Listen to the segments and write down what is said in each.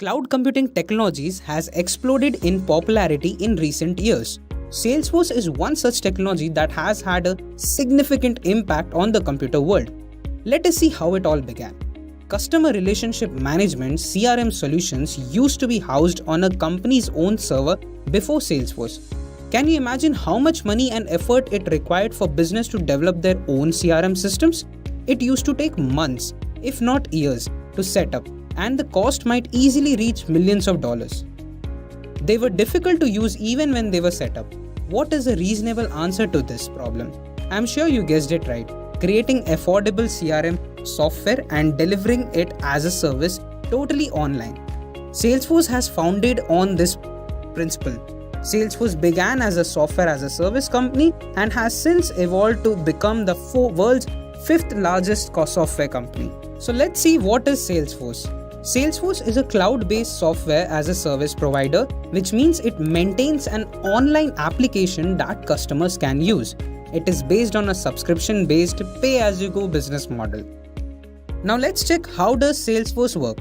cloud computing technologies has exploded in popularity in recent years. Salesforce is one such technology that has had a significant impact on the computer world. Let us see how it all began. Customer relationship management (CRM) solutions used to be housed on a company's own server before Salesforce. Can you imagine how much money and effort it required for business to develop their own CRM systems? It used to take months, if not years, to set up, and the cost might easily reach millions of dollars. They were difficult to use even when they were set up. What is a reasonable answer to this problem? I'm sure you guessed it right. Creating affordable CRM software and delivering it as a service totally online. Salesforce has founded on this principle. Salesforce began as a software as a service company and has since evolved to become the world's fifth largest software company. So let's see, what is Salesforce. Salesforce is a cloud-based software as a service provider, which means it maintains an online application that customers can use. It is based on a subscription-based pay-as-you-go business model. Now let's check, how does Salesforce work.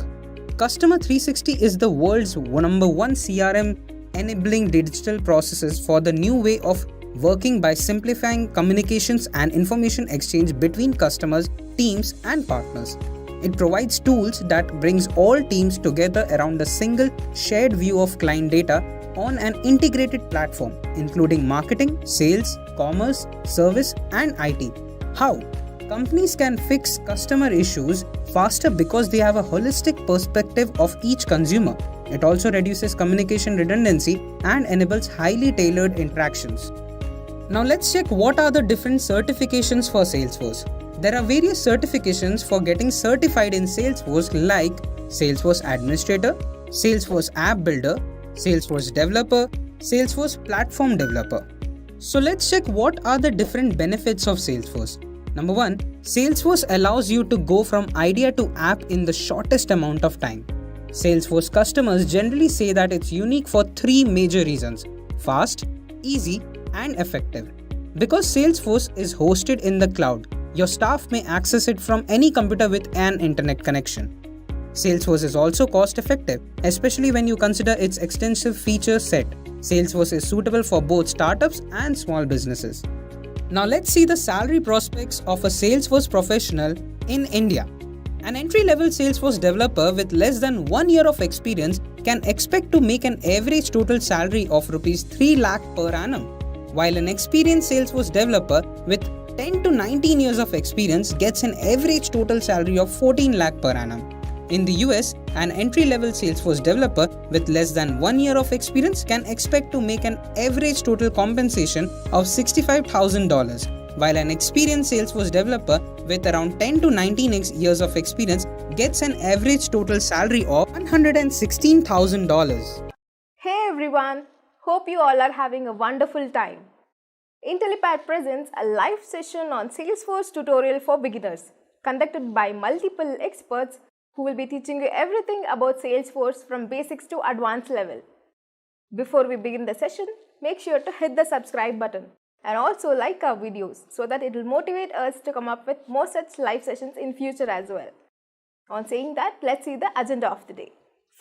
Customer 360 is the world's number one CRM enabling digital processes for the new way of working by simplifying communications and information exchange between customers, teams, and partners. It provides tools that brings all teams together around a single shared view of client data on an integrated platform, including marketing, sales, commerce, service, and IT. How? Companies can fix customer issues faster because they have a holistic perspective of each consumer. It also reduces communication redundancy and enables highly tailored interactions. Now let's check, what are the different certifications for Salesforce. There are various certifications for getting certified in Salesforce, like Salesforce Administrator, Salesforce App Builder, Salesforce Developer, Salesforce Platform Developer. So let's check, what are the different benefits of Salesforce. Number 1, Salesforce allows you to go from idea to app in the shortest amount of time. Salesforce customers generally say that it's unique for 3 major reasons: fast, easy, and effective. Because Salesforce is hosted in the cloud, your staff may access it from any computer with an internet connection. Salesforce is also cost effective, especially when you consider its extensive feature set. Salesforce is suitable for both startups and small businesses. Now let's see the salary prospects of a Salesforce professional in India. An entry-level Salesforce developer with less than 1 year of experience can expect to make an average total salary of Rs 3 lakh per annum, while an experienced Salesforce developer with 10 to 19 years of experience gets an average total salary of 14 lakh per annum. In the US, an entry-level Salesforce developer with less than 1 year of experience can expect to make an average total compensation of $65,000, while an experienced Salesforce developer with around 10 to 19 years of experience gets an average total salary of $116,000. Hey everyone, hope you all are having a wonderful time. Intellipaat presents a live session on Salesforce tutorial for beginners, conducted by multiple experts who will be teaching you everything about Salesforce from basics to advanced level. Before we begin the session, make sure to hit the subscribe button and also like our videos so that it will motivate us to come up with more such live sessions in future as well. On saying that, let's see the agenda of the day.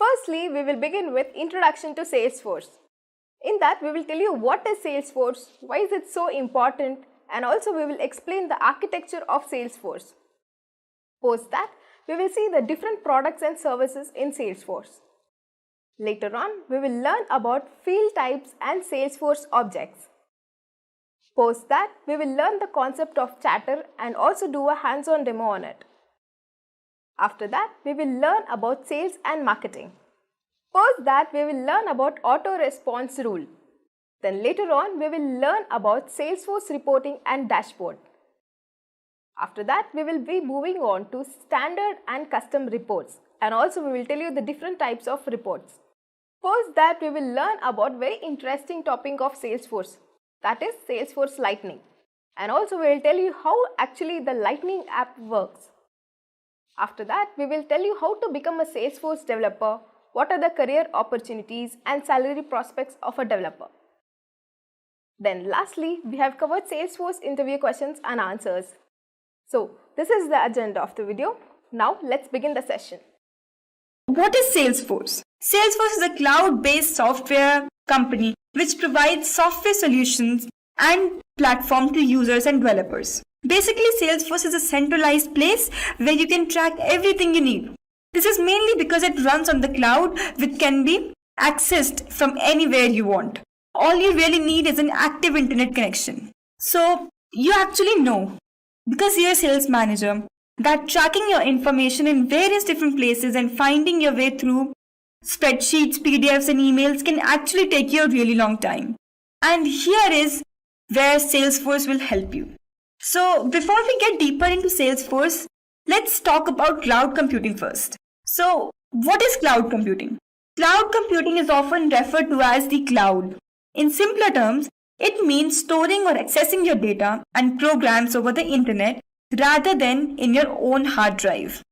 Firstly, we will begin with Introduction to Salesforce. In that, we will tell you what is Salesforce, why is it so important, and also we will explain the architecture of Salesforce. Post that, we will see the different products and services in Salesforce. Later on, we will learn about field types and Salesforce objects. Post that, we will learn the concept of chatter and also do a hands-on demo on it. After that, we will learn about sales and marketing. Post that, we will learn about auto response rule. Then later on, we will learn about Salesforce reporting and dashboard. After that, we will be moving on to standard and custom reports, and also we will tell you the different types of reports. Post that, we will learn about very interesting topic of Salesforce, that is Salesforce Lightning, and also we will tell you how actually the Lightning app works. After that, we will tell you how to become a Salesforce developer, what are the career opportunities and salary prospects of a developer. Then lastly, we have covered Salesforce interview questions and answers. So this is the agenda of the video. Now let's begin the session. What is Salesforce? Salesforce is a cloud-based software company which provides software solutions and platform to users and developers. Basically, Salesforce is a centralized place where you can track everything you need. This is mainly because it runs on the cloud, which can be accessed from anywhere you want. All you really need is an active internet connection. So you actually know, because you're a sales manager, that tracking your information in various different places and finding your way through spreadsheets, PDFs and emails can actually take you a really long time. And here is where Salesforce will help you. So before we get deeper into Salesforce, let's talk about cloud computing first. So what is cloud computing? Cloud computing is often referred to as the cloud. In simpler terms, it means storing or accessing your data and programs over the internet rather than in your own hard drive.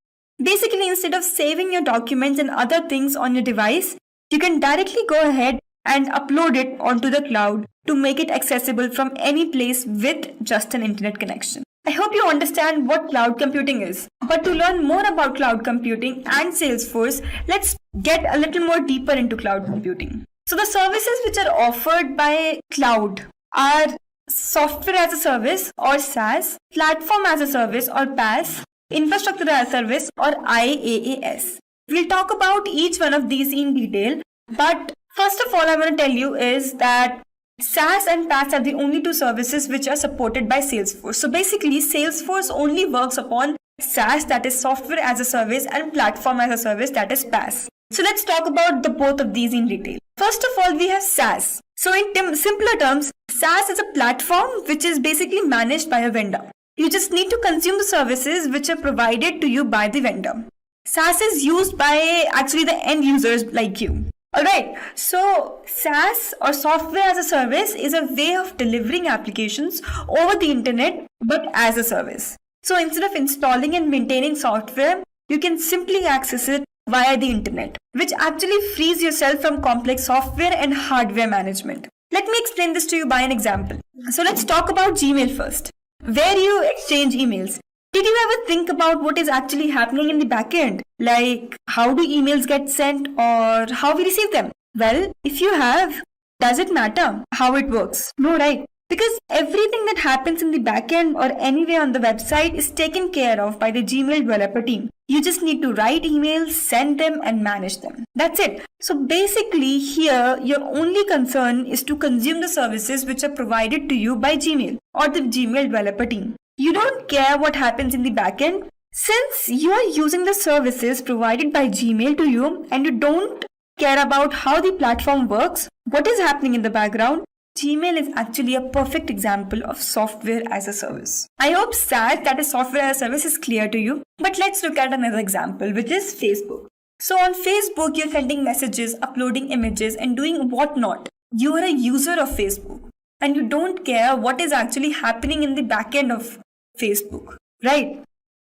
Basically, instead of saving your documents and other things on your device, you can directly go ahead and upload it onto the cloud to make it accessible from any place with just an internet connection. I hope you understand what cloud computing is. But to learn more about cloud computing and Salesforce, let's get a little more deeper into cloud computing. So the services which are offered by cloud are software as a service or SaaS, platform as a service or PaaS, infrastructure as a service or IaaS. We'll talk about each one of these in detail, but first of all I want to tell you is that SaaS and PaaS are the only two services which are supported by Salesforce. So basically Salesforce only works upon SaaS, that is software as a service, and platform as a service, that is PaaS. So let's talk about the both of these in detail. First of all, we have SaaS. So in simpler terms, SaaS is a platform which is basically managed by a vendor. You just need to consume the services which are provided to you by the vendor. SaaS is used by actually the end users like you. Alright, so SaaS or software as a service is a way of delivering applications over the internet but as a service. So instead of installing and maintaining software, you can simply access it via the internet, which actually frees yourself from complex software and hardware management. Let me explain this to you by an example. So let's talk about Gmail first, where you exchange emails. Did you ever think about what is actually happening in the backend? Like, how do emails get sent or how we receive them? Well, if you have, does it matter how it works? No, right? Because everything that happens in the backend or anywhere on the website is taken care of by the Gmail developer team. You just need to write emails, send them and manage them. That's it. So basically here, your only concern is to consume the services which are provided to you by Gmail or the Gmail developer team. You don't care what happens in the backend. Since you are using the services provided by Gmail to you and you don't care about how the platform works, what is happening in the background, Gmail is actually a perfect example of software as a service. I hope SaaS, that is software as a service, is clear to you. But let's look at another example, which is Facebook. So on Facebook, you're sending messages, uploading images and doing whatnot. You are a user of Facebook and you don't care what is actually happening in the backend of Facebook, right?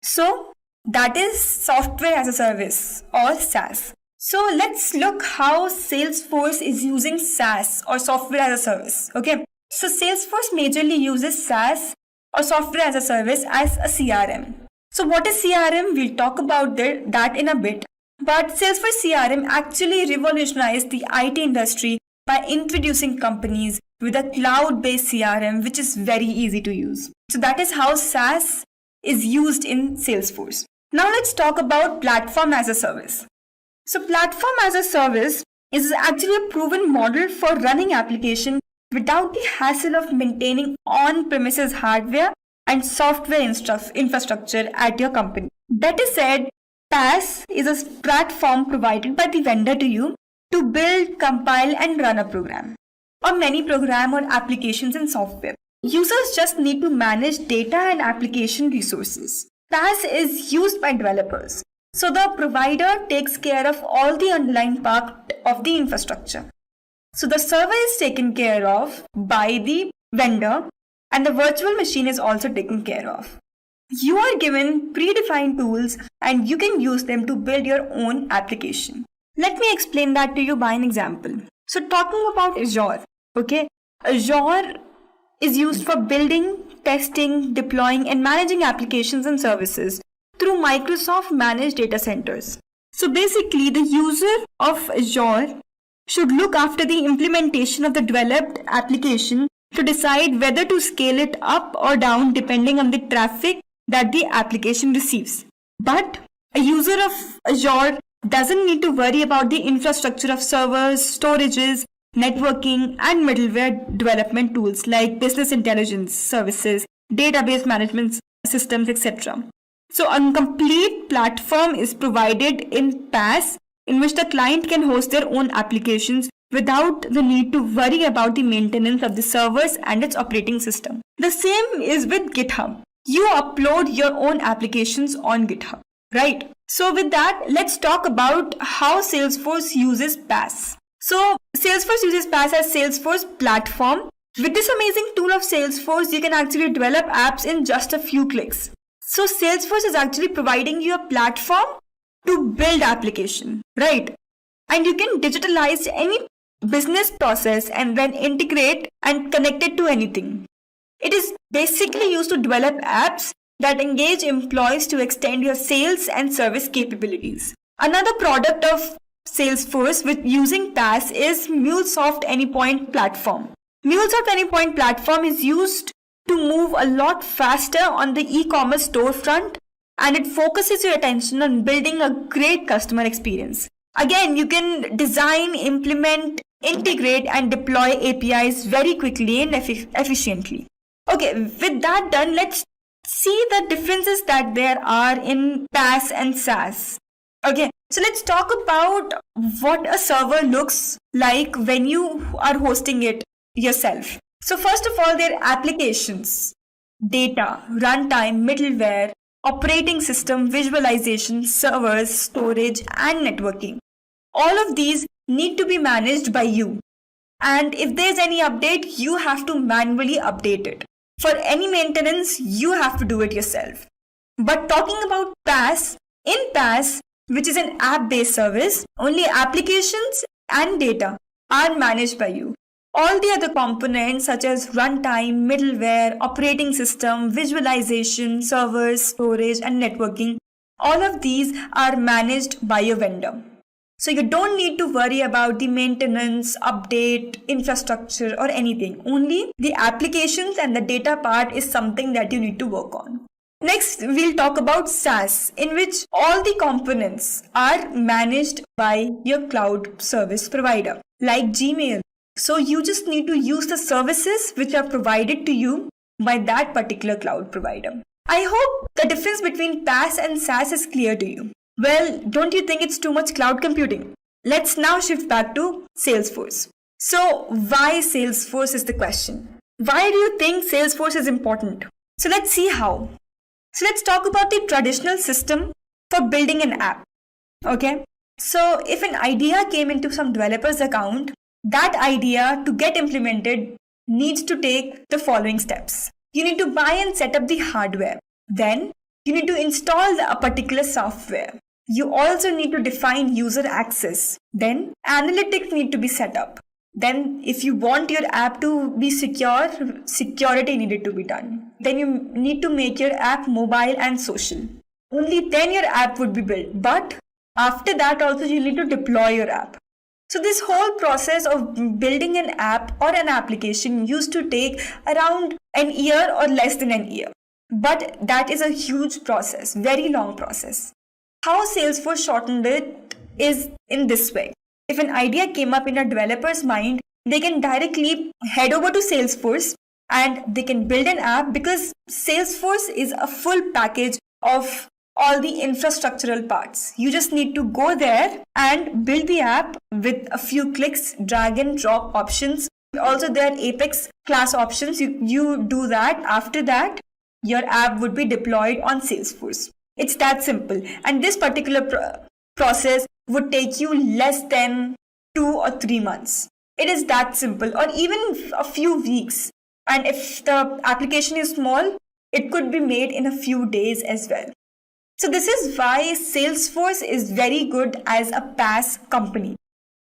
So that is software as a service or SaaS. So let's look how Salesforce is using SaaS or software as a service. Okay. So Salesforce majorly uses SaaS or software as a service as a CRM. So what is CRM? We'll talk about that in a bit. But Salesforce CRM actually revolutionized the IT industry by introducing companies with a cloud-based CRM, which is very easy to use. So that is how SaaS is used in Salesforce. Now let's talk about platform as a service. So platform as a service is actually a proven model for running application without the hassle of maintaining on-premises hardware and software infrastructure at your company. That is said, PaaS is a platform provided by the vendor to you to build, compile and run a program or many program or applications and software. Users just need to manage data and application resources. PaaS is used by developers. So the provider takes care of all the underlying part of the infrastructure. So the server is taken care of by the vendor and the virtual machine is also taken care of. You are given predefined tools and you can use them to build your own application. Let me explain that to you by an example. So talking about Azure, okay? Azure is used for building, testing, deploying and managing applications and services through Microsoft managed data centers. So basically, the user of Azure should look after the implementation of the developed application to decide whether to scale it up or down depending on the traffic that the application receives. But a user of Azure doesn't need to worry about the infrastructure of servers, storages, networking, and middleware development tools like business intelligence services, database management systems, etc. So a complete platform is provided in PaaS in which the client can host their own applications without the need to worry about the maintenance of the servers and its operating system. The same is with GitHub. You upload your own applications on GitHub, right? So with that, let's talk about how Salesforce uses PaaS. So Salesforce uses PaaS as Salesforce platform. With this amazing tool of Salesforce, you can actually develop apps in just a few clicks. So Salesforce is actually providing you a platform to build application, right? And you can digitalize any business process and then integrate and connect it to anything. It is basically used to develop apps that engage employees to extend your sales and service capabilities. Another product of Salesforce with using PaaS is MuleSoft Anypoint Platform. MuleSoft Anypoint Platform is used to move a lot faster on the e-commerce storefront, and it focuses your attention on building a great customer experience. Again, you can design, implement, integrate, and deploy APIs very quickly and efficiently. Okay, with that done, let's see the differences that there are in PaaS and SaaS. Okay, so let's talk about what a server looks like when you are hosting it yourself. So first of all, their applications, data, runtime, middleware, operating system, visualization, servers, storage, and networking. All of these need to be managed by you. And if there's any update, you have to manually update it. For any maintenance, you have to do it yourself. But talking about PaaS, in PaaS, which is an app-based service, only applications and data are managed by you. All the other components such as runtime, middleware, operating system, visualization, servers, storage, and networking, all of these are managed by your vendor. So you don't need to worry about the maintenance, update, infrastructure, or anything. Only the applications and the data part is something that you need to work on. Next, we'll talk about SaaS, in which all the components are managed by your cloud service provider, like Gmail. So you just need to use the services which are provided to you by that particular cloud provider. I hope the difference between PaaS and SaaS is clear to you. Well, don't you think it's too much cloud computing? Let's now shift back to Salesforce. So why Salesforce is the question. Why do you think Salesforce is important? So let's see how. So let's talk about the traditional system for building an app. Okay. So if an idea came into some developer's account, that idea to get implemented needs to take the following steps. You need to buy and set up the hardware. Then you need to install a particular software. You also need to define user access. Then analytics need to be set up. Then if you want your app to be secure, security needed to be done. Then you need to make your app mobile and social. Only then your app would be built. But after that also you need to deploy your app. So this whole process of building an app or an application used to take around an year or less than an year. But that is a huge process, very long process. How Salesforce shortened it is in this way. If an idea came up in a developer's mind, they can directly head over to Salesforce and they can build an app, because Salesforce is a full package of all the infrastructural parts. You just need to go there and build the app with a few clicks, drag and drop options. Also there are Apex class options. You do that. After that, your app would be deployed on Salesforce. It's that simple. And this particular process would take you less than 2 or 3 months. It is that simple, or even a few weeks. And if the application is small, it could be made in a few days as well. So this is why Salesforce is very good as a PaaS company.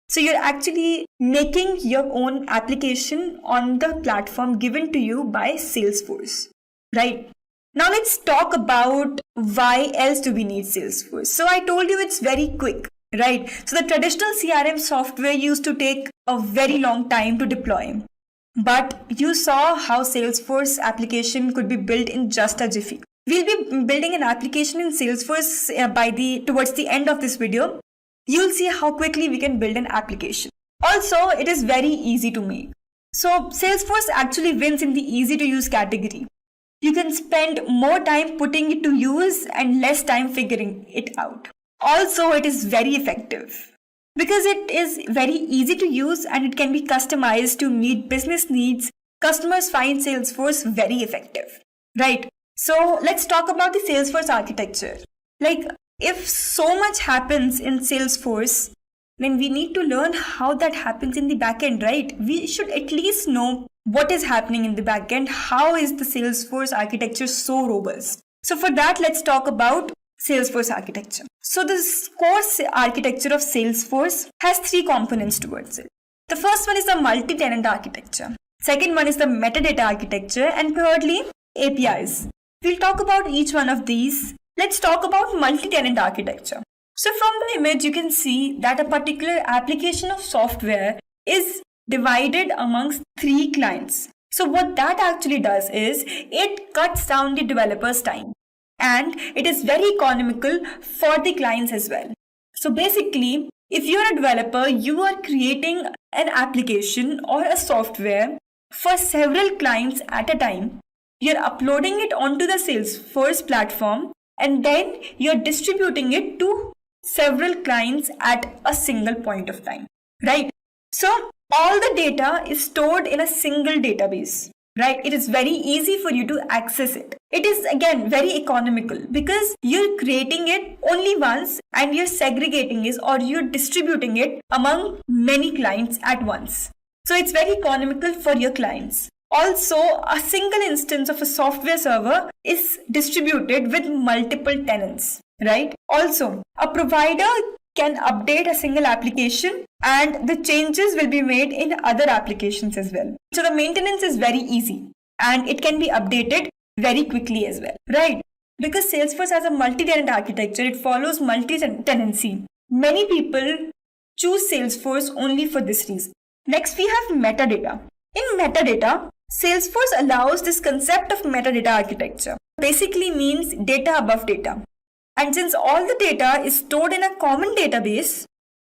So you're actually making your own application on the platform given to you by Salesforce, right? Now let's talk about why else do we need Salesforce. So I told you it's very quick, right? So the traditional CRM software used to take a very long time to deploy. But you saw how Salesforce application could be built in just a jiffy. We'll be building an application in Salesforce towards the end of this video. You'll see how quickly we can build an application. Also, it is very easy to make. So Salesforce actually wins in the easy to use category. You can spend more time putting it to use and less time figuring it out. Also, it is very effective because it is very easy to use and it can be customized to meet business needs. Customers find Salesforce very effective, right? So let's talk about the Salesforce architecture. Like, if so much happens in Salesforce, then we need to learn how that happens in the backend, right? We should at least know what is happening in the backend. How is the Salesforce architecture so robust? So for that, let's talk about Salesforce architecture. So this core architecture of Salesforce has three components towards it. The first one is the multi-tenant architecture. Second one is the metadata architecture. And thirdly, APIs. We'll talk about each one of these. Let's talk about multi-tenant architecture. So from the image, you can see that a particular application of software is divided amongst three clients. So what that actually does is it cuts down the developer's time and it is very economical for the clients as well. So basically, if you're a developer, you are creating an application or a software for several clients at a time. You're uploading it onto the Salesforce platform and then you're distributing it to several clients at a single point of time, right? So all the data is stored in a single database, right? It is very easy for you to access it. It is again very economical because you're creating it only once and you're segregating it or you're distributing it among many clients at once. So it's very economical for your clients. Also, a single instance of a software server is distributed with multiple tenants, right? Also, a provider can update a single application and the changes will be made in other applications as well. So the maintenance is very easy and it can be updated very quickly as well, right? Because Salesforce has a multi-tenant architecture, it follows multi-tenancy. Many people choose Salesforce only for this reason. Next, we have metadata. In metadata, Salesforce allows this concept of metadata architecture. Basically means data above data. And since all the data is stored in a common database,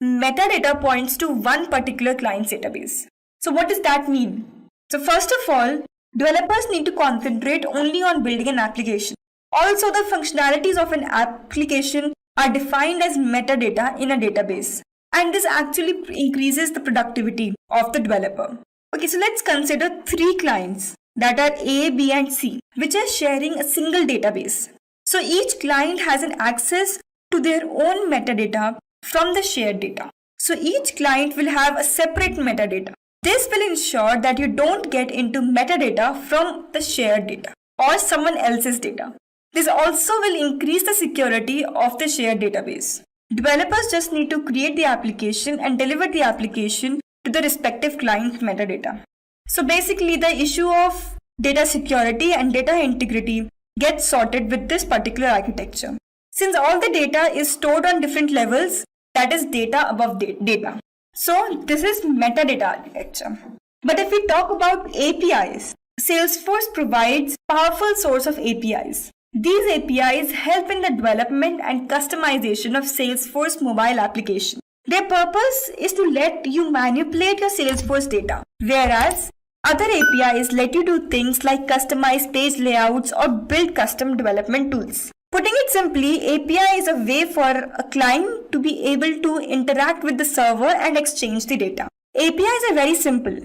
metadata points to one particular client's database. So what does that mean? So first of all, developers need to concentrate only on building an application. Also, the functionalities of an application are defined as metadata in a database. And this actually increases the productivity of the developer. Okay, so let's consider three clients that are A, B, and C, which are sharing a single database. So each client has an access to their own metadata from the shared data. So each client will have a separate metadata. This will ensure that you don't get into metadata from the shared data or someone else's data. This also will increase the security of the shared database. Developers just need to create the application and deliver the application to the respective client metadata. So basically, the issue of data security and data integrity gets sorted with this particular architecture. Since all the data is stored on different levels, that is data above data. So this is metadata architecture. But if we talk about APIs, Salesforce provides powerful source of APIs. These APIs help in the development and customization of Salesforce mobile application. Their purpose is to let you manipulate your Salesforce data, whereas other APIs let you do things like customize page layouts or build custom development tools. Putting it simply, API is a way for a client to be able to interact with the server and exchange the data. APIs are very simple.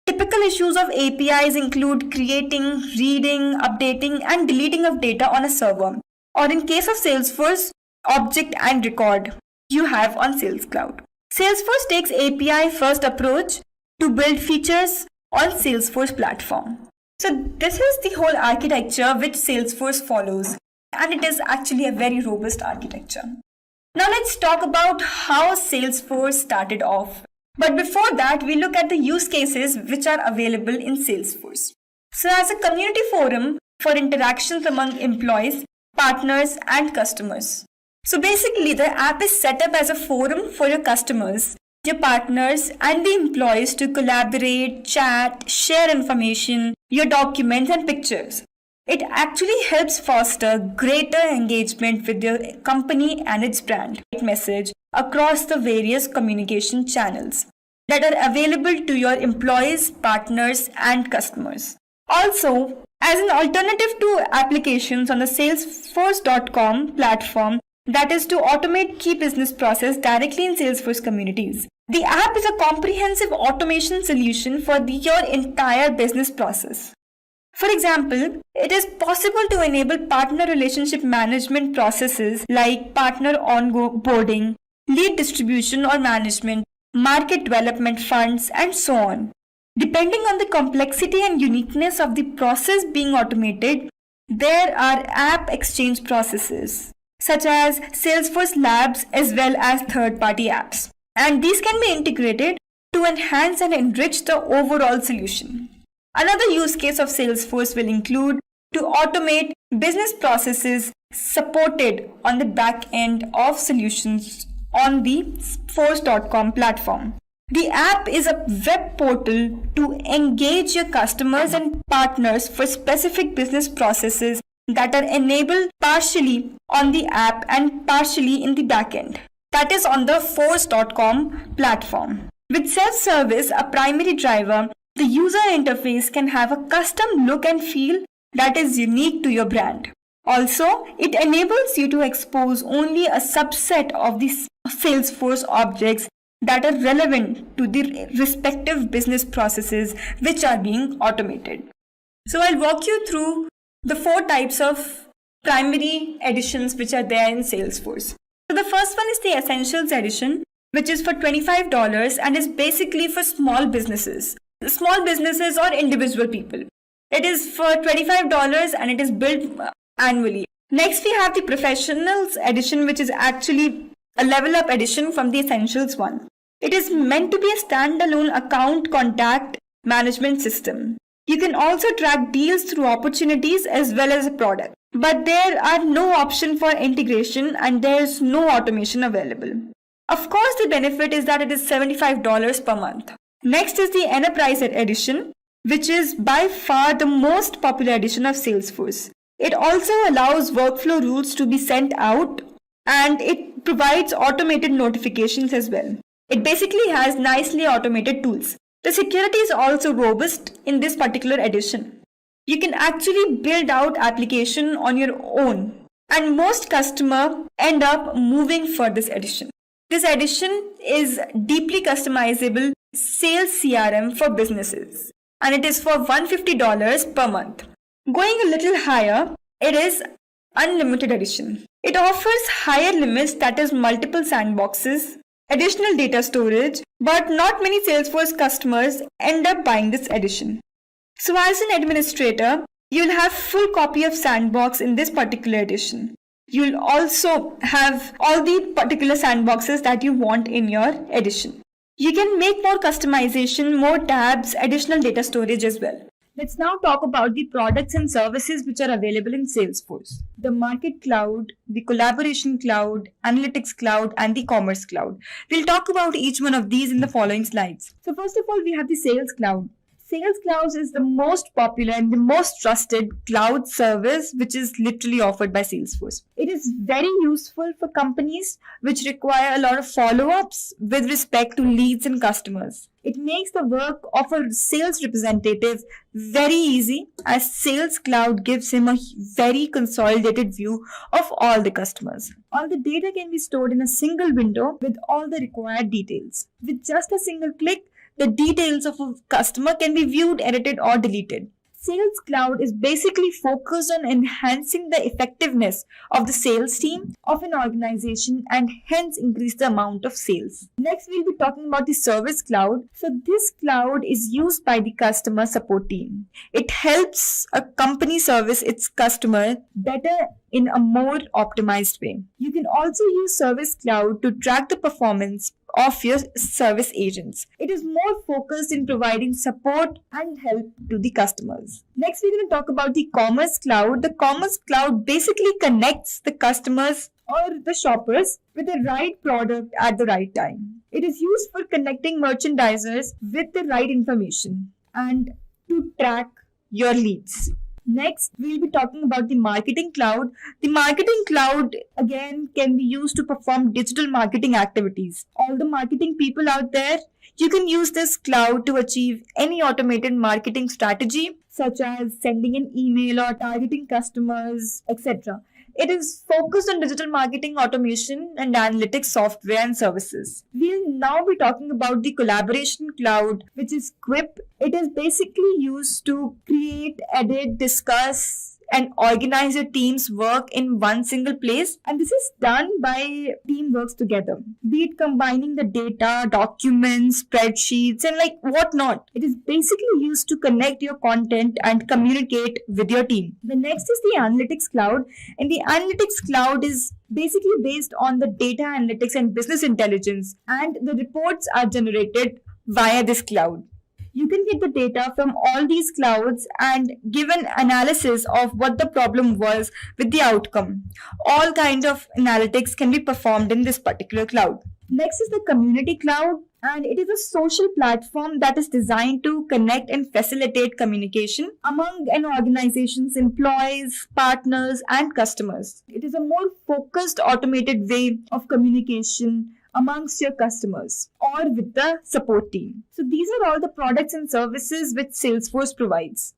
Typical issues of APIs include creating, reading, updating, and deleting of data on a server, or in case of Salesforce, object and record you have on Sales Cloud. Salesforce takes API first approach to build features on Salesforce platform. So this is the whole architecture which Salesforce follows, and it is actually a very robust architecture. Now let's talk about how Salesforce started off. But before that, we look at the use cases which are available in Salesforce. So as a community forum, for interactions among employees, partners, and customers. So basically, the app is set up as a forum for your customers, your partners, and the employees to collaborate, chat, share information, your documents, and pictures. It actually helps foster greater engagement with your company and its brand message across the various communication channels that are available to your employees, partners, and customers. Also, as an alternative to applications on the Salesforce.com platform that is to automate key business process directly in Salesforce communities, the app is a comprehensive automation solution for your entire business process. For example, it is possible to enable partner relationship management processes like partner onboarding, lead distribution or management, market development funds, and so on. Depending on the complexity and uniqueness of the process being automated, there are app exchange processes, such as Salesforce Labs as well as third-party apps. And these can be integrated to enhance and enrich the overall solution. Another use case of Salesforce will include to automate business processes supported on the back end of solutions on the Force.com platform. The app is a web portal to engage your customers and partners for specific business processes that are enabled partially on the app and partially in the backend. That is on the Force.com platform. With self-service, a primary driver, the user interface can have a custom look and feel that is unique to your brand. Also, it enables you to expose only a subset of the Salesforce objects that are relevant to the respective business processes which are being automated. So I'll walk you through the 4 types of primary editions which are there in Salesforce. So the first one is the Essentials edition, which is for $25 and is basically for small businesses or individual people. It is for $25 and it is built annually. Next, we have the Professionals edition, which is actually a level up edition from the Essentials one. It is meant to be a standalone account contact management system. You can also track deals through opportunities as well as a product. But there are no option for integration and there is no automation available. Of course, the benefit is that it is $75 per month. Next is the Enterprise edition, which is by far the most popular edition of Salesforce. It also allows workflow rules to be sent out and it provides automated notifications as well. It basically has nicely automated tools. The security is also robust in this particular edition. You can actually build out application on your own and most customers end up moving for this edition. This edition is deeply customizable sales CRM for businesses and it is for $150 per month. Going a little higher, it is Unlimited edition. It offers higher limits, that is multiple sandboxes, additional data storage, but not many Salesforce customers end up buying this edition. So as an administrator, you'll have full copy of sandbox in this particular edition. You'll also have all the particular sandboxes that you want in your edition. You can make more customization, more tabs, additional data storage as well. Let's now talk about the products and services which are available in Salesforce. The Market Cloud, the Collaboration Cloud, Analytics Cloud, and the Commerce Cloud. We'll talk about each one of these in the following slides. So first of all, we have the Sales Cloud. Sales Cloud is the most popular and the most trusted cloud service which is literally offered by Salesforce. It is very useful for companies which require a lot of follow-ups with respect to leads and customers. It makes the work of a sales representative very easy as Sales Cloud gives him a very consolidated view of all the customers. All the data can be stored in a single window with all the required details. With just a single click, the details of a customer can be viewed, edited, or deleted. Sales Cloud is basically focused on enhancing the effectiveness of the sales team of an organization and hence increase the amount of sales. Next, we'll be talking about the Service Cloud. So this cloud is used by the customer support team. It helps a company service its customer better in a more optimized way. You can also use Service Cloud to track the performance of your service agents. It is more focused in providing support and help to the customers. Next, we're going to talk about the Commerce Cloud. The Commerce Cloud basically connects the customers or the shoppers with the right product at the right time. It is used for connecting merchandisers with the right information and to track your leads. Next, we'll be talking about the Marketing Cloud. The Marketing Cloud again can be used to perform digital marketing activities. All the marketing people out there, you can use this cloud to achieve any automated marketing strategy, such as sending an email or targeting customers, etc. It is focused on digital marketing automation and analytics software and services. We'll now be talking about the Collaboration Cloud, which is Quip. It is basically used to create, edit, discuss, and organize your team's work in one single place. And this is done by team works together, be it combining the data, documents, spreadsheets, and like whatnot. It is basically used to connect your content and communicate with your team. The next is the Analytics Cloud, and the Analytics Cloud is basically based on the data analytics and business intelligence, and the reports are generated via this cloud. You can get the data from all these clouds and give an analysis of what the problem was with the outcome. All kinds of analytics can be performed in this particular cloud. Next is the Community Cloud, and it is a social platform that is designed to connect and facilitate communication among an organization's employees, partners, and customers. It is a more focused, automated way of communication amongst your customers or with the support team. So these are all the products and services which Salesforce provides.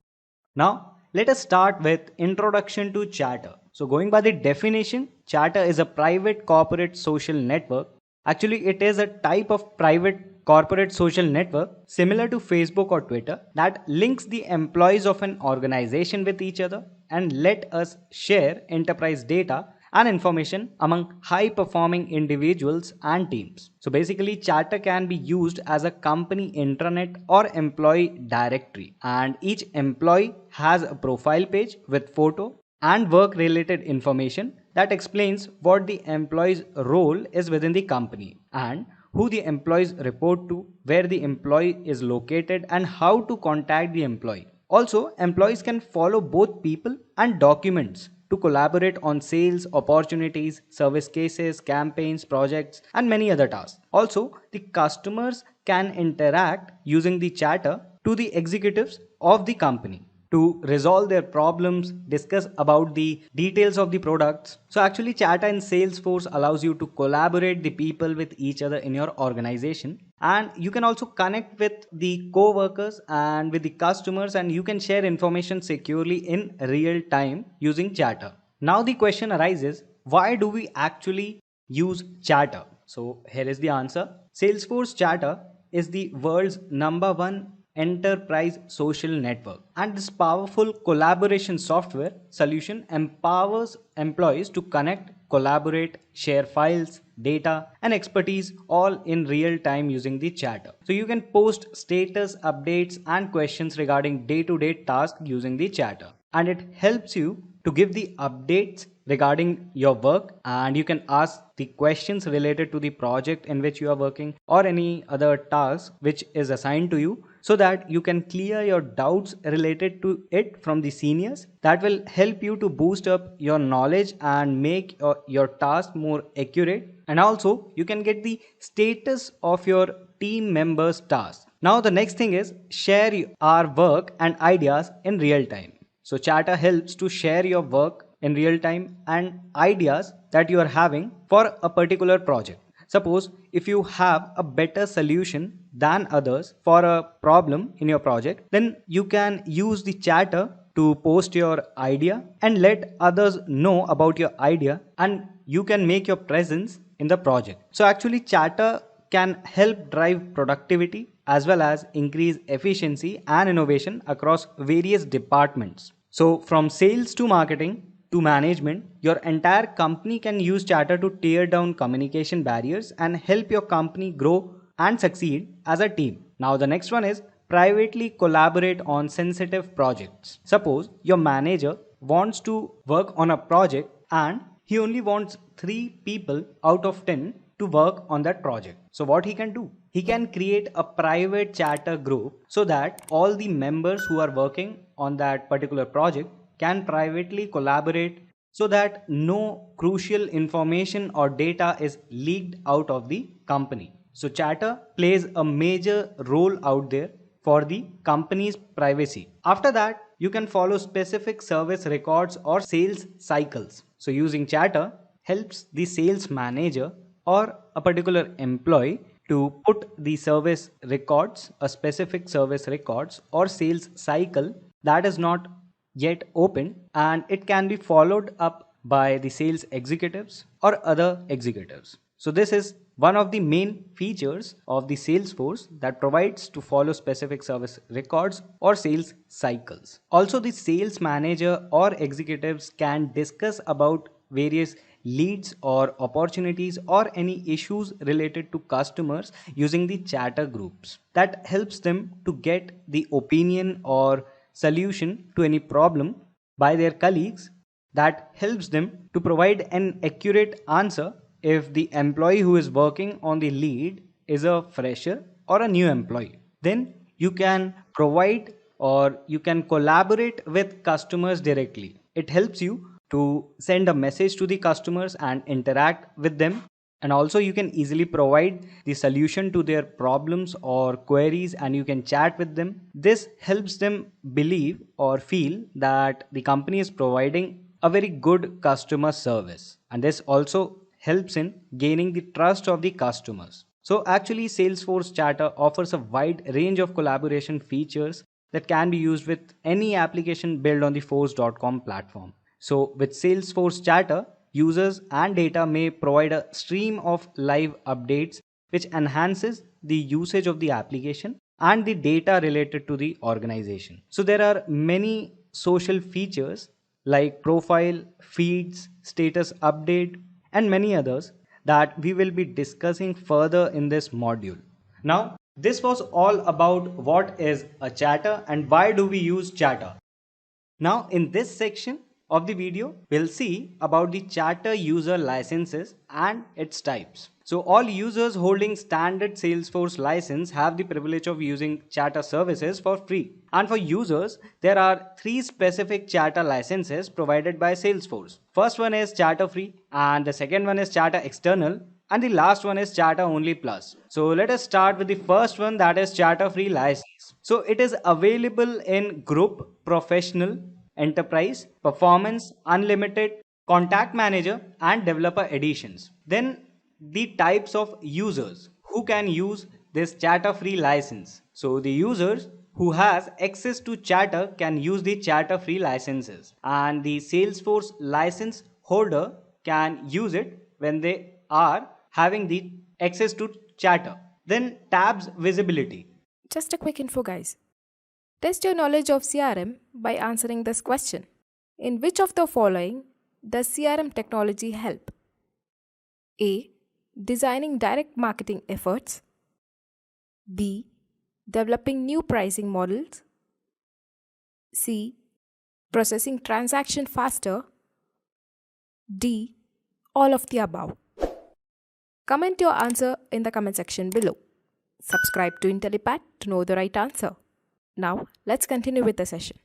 Now, let us start with introduction to Chatter. So going by the definition, Chatter is a private corporate social network. Actually, it is a type of private corporate social network similar to Facebook or Twitter that links the employees of an organization with each other and let us share enterprise data and information among high-performing individuals and teams. So basically, Chatter can be used as a company intranet or employee directory, and each employee has a profile page with photo and work-related information that explains what the employee's role is within the company and who the employees report to, where the employee is located, and how to contact the employee. Also, employees can follow both people and documents to collaborate on sales opportunities, service cases, campaigns, projects, and many other tasks. Also, the customers can interact using the Chatter to the executives of the company to resolve their problems, discuss about the details of the products. So actually, Chatter in Salesforce allows you to collaborate the people with each other in your organization, and you can also connect with the co-workers and with the customers, and you can share information securely in real time using Chatter. Now the question arises, why do we actually use Chatter? So here is the answer. Salesforce Chatter is the world's #1 enterprise social network, and this powerful collaboration software solution empowers employees to connect, collaborate, share files, data, and expertise all in real time using the Chatter. So you can post status updates and questions regarding day-to-day tasks using the Chatter, and it helps you to give the updates regarding your work, and you can ask the questions related to the project in which you are working or any other task which is assigned to you, so that you can clear your doubts related to it from the seniors. That will help you to boost up your knowledge and make your task more accurate, and also you can get the status of your team members' tasks. Now the next thing is share our work and ideas in real time. So Chatter helps to share your work in real time and ideas that you are having for a particular project. Suppose if you have a better solution than others for a problem in your project, then you can use the Chatter to post your idea and let others know about your idea, and you can make your presence in the project. So actually, Chatter can help drive productivity as well as increase efficiency and innovation across various departments. So from sales to marketing to management, your entire company can use Chatter to tear down communication barriers and help your company grow and succeed as a team. Now the next one is privately collaborate on sensitive projects. Suppose your manager wants to work on a project and he only wants 3 people out of 10 to work on that project. So what he can do? He can create a private chatter group so that all the members who are working on that particular project can privately collaborate so that no crucial information or data is leaked out of the company. So chatter plays a major role out there for the company's privacy. After that, you can follow specific service records or sales cycles. So using chatter helps the sales manager or a particular employee to put the service records, a specific service records or sales cycle that is not yet open, and it can be followed up by the sales executives or other executives. So this is one of the main features of the Salesforce that provides to follow specific service records or sales cycles. Also, the sales manager or executives can discuss about various leads or opportunities or any issues related to customers using the chatter groups. That helps them to get the opinion or solution to any problem by their colleagues. That helps them to provide an accurate answer if the employee who is working on the lead is a fresher or a new employee. Then you can provide or you can collaborate with customers directly. It helps you to send a message to the customers and interact with them, and also you can easily provide the solution to their problems or queries and you can chat with them. This helps them believe or feel that the company is providing a very good customer service, and this also helps in gaining the trust of the customers. So actually Salesforce chatter offers a wide range of collaboration features that can be used with any application built on the force.com platform. So with Salesforce chatter, users and data may provide a stream of live updates which enhances the usage of the application and the data related to the organization. So there are many social features like profile, feeds, status update, and many others that we will be discussing further in this module. Now, this was all about what is a chatter and why do we use chatter. Now, in this section of the video, we'll see about the chatter user licenses and its types. So all users holding standard Salesforce license have the privilege of using chatter services for free. And for users, there are 3 specific chatter licenses provided by Salesforce. First one is chatter free, and the second one is chatter external, and the last one is chatter only plus. So let us start with the first one, that is chatter free license. So it is available in group, professional, enterprise, performance, unlimited, contact manager and developer editions. Then the types of users who can use this chatter free license. So the users who has access to chatter can use the chatter free licenses, and the Salesforce license holder can use it when they are having the access to chatter. Then tabs visibility. Just a quick info, guys. Test your knowledge of CRM by answering this question. In which of the following does CRM technology help? A. Designing direct marketing efforts. B. Developing new pricing models. C. Processing transaction faster. D. All of the above. Comment your answer in the comment section below. Subscribe to Intellipaat to know the right answer. Now, let's continue with the session.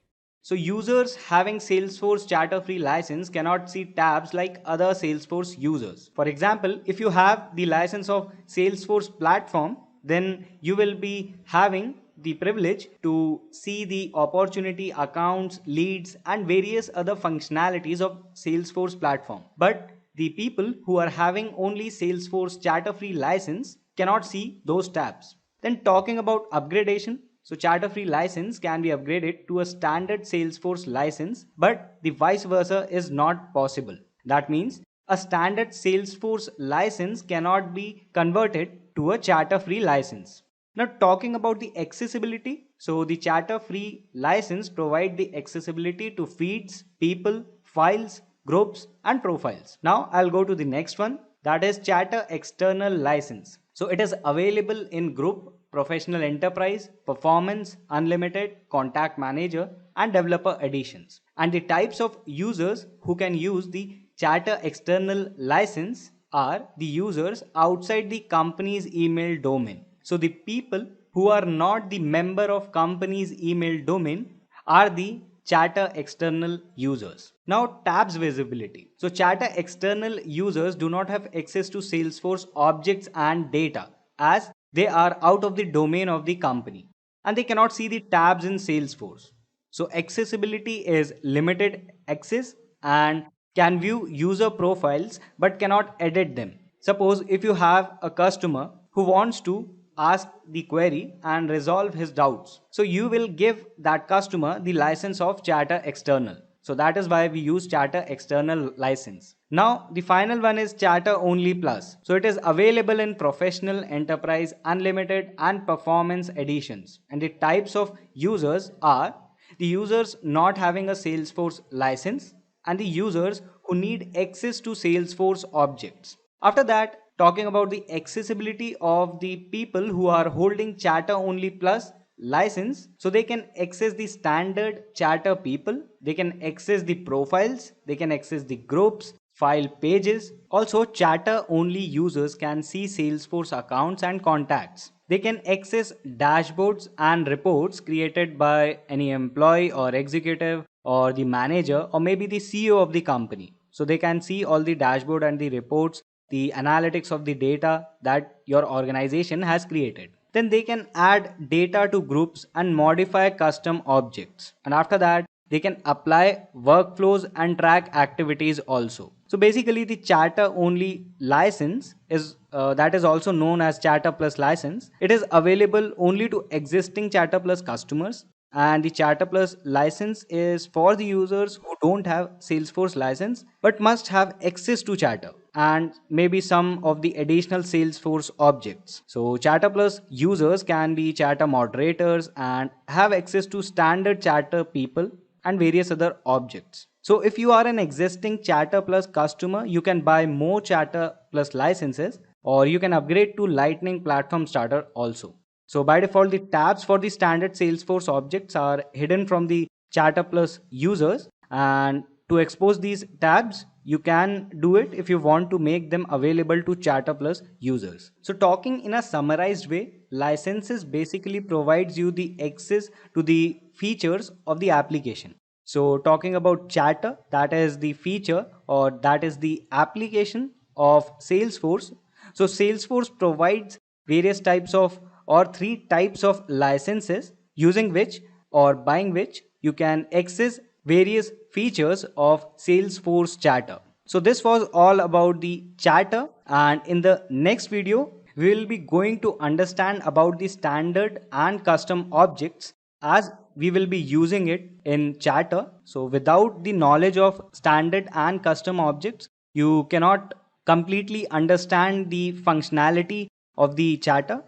So users having Salesforce chatter free license cannot see tabs like other Salesforce users. For example, if you have the license of Salesforce platform, then you will be having the privilege to see the opportunity, accounts, leads and various other functionalities of Salesforce platform. But the people who are having only Salesforce chatter free license cannot see those tabs. Then talking about upgradation, so chatter free license can be upgraded to a standard Salesforce license, but the vice versa is not possible. That means a standard Salesforce license cannot be converted to a chatter free license. Now talking about the accessibility, so the chatter free license provide the accessibility to feeds, people, files, groups and profiles. Now I'll go to the next one, that is chatter external license. So it is available in group, professional enterprise, performance, unlimited, contact manager and developer editions. And the types of users who can use the chatter external license are the users outside the company's email domain. So the people who are not the member of company's email domain are the chatter external users. Now tabs visibility. So chatter external users do not have access to Salesforce objects and data as they are out of the domain of the company and they cannot see the tabs in Salesforce. So accessibility is limited access and can view user profiles but cannot edit them. Suppose if you have a customer who wants to ask the query and resolve his doubts. So you will give that customer the license of Chatter External. So that is why we use Chatter External license. Now the final one is Chatter Only Plus. So it is available in Professional, Enterprise, Unlimited and Performance editions. And the types of users are the users not having a Salesforce license and the users who need access to Salesforce objects. After that, talking about the accessibility of the people who are holding Chatter Only Plus license, so they can access the standard Chatter people, they can access the profiles, they can access the groups, file pages. Also, Chatter only users can see Salesforce accounts and contacts. They can access dashboards and reports created by any employee or executive or the manager or maybe the CEO of the company. So they can see all the dashboard and the reports, the analytics of the data that your organization has created. Then they can add data to groups and modify custom objects. And after that, they can apply workflows and track activities also. So basically the Chatter only license is that is also known as Chatter Plus license. It is available only to existing Chatter Plus customers, and the Chatter Plus license is for the users who don't have Salesforce license but must have access to Chatter and maybe some of the additional Salesforce objects. So Chatter Plus users can be Chatter moderators and have access to standard Chatter people and various other objects. So if you are an existing Chatter Plus customer, you can buy more Chatter Plus licenses or you can upgrade to Lightning Platform Starter also. So by default, the tabs for the standard Salesforce objects are hidden from the Chatter Plus users, and to expose these tabs, you can do it if you want to make them available to Chatter Plus users. So talking in a summarized way, licenses basically provides you the access to the features of the application. So talking about Chatter, that is the feature or that is the application of Salesforce. So Salesforce provides various types of or three types of licenses using which or buying which you can access various features of Salesforce Chatter. So this was all about the Chatter, and in the next video we will be going to understand about the standard and custom objects as we will be using it in Chatter. So without the knowledge of standard and custom objects, you cannot completely understand the functionality of the Chatter.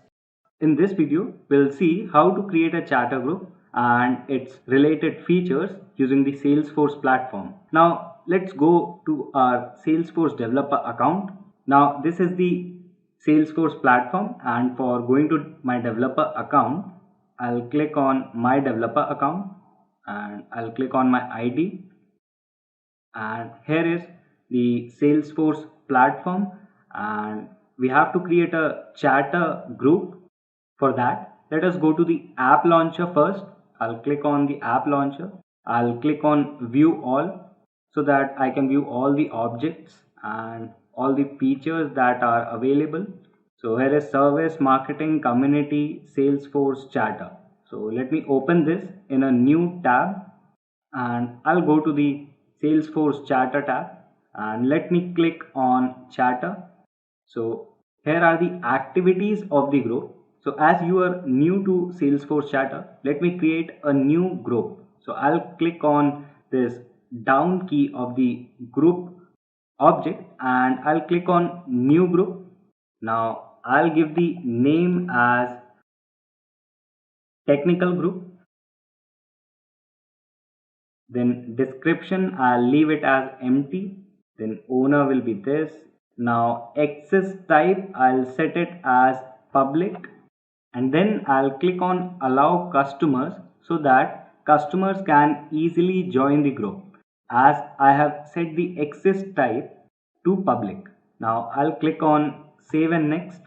In this video, we'll see how to create a Chatter group and its related features using the Salesforce platform. Now, let's go to our Salesforce developer account. Now, this is the Salesforce platform, and for going to my developer account, I'll click on my developer account and I'll click on my ID, and here is the Salesforce platform, and we have to create a Chatter group. For that, let us go to the app launcher first. I'll click on the app launcher. I'll click on view all so that I can view all the objects and all the features that are available. So here is service, marketing, community, Salesforce, Chatter. So let me open this in a new tab and I'll go to the Salesforce Chatter tab and let me click on Chatter. So here are the activities of the group. So as you are new to Salesforce Chatter, let me create a new group. So I'll click on this down key of the group object and I'll click on new group. Now I'll give the name as technical group. Then description, I'll leave it as empty. Then owner will be this. Now access type, I'll set it as public. And then I'll click on allow customers so that customers can easily join the group as I have set the access type to public. Now I'll click on save and next.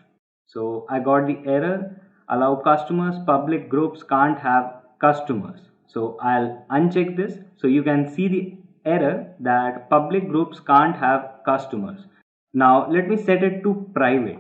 So I got the error, allow customers, public groups can't have customers. So I'll uncheck this. So you can see the error that public groups can't have customers. Now let me set it to private.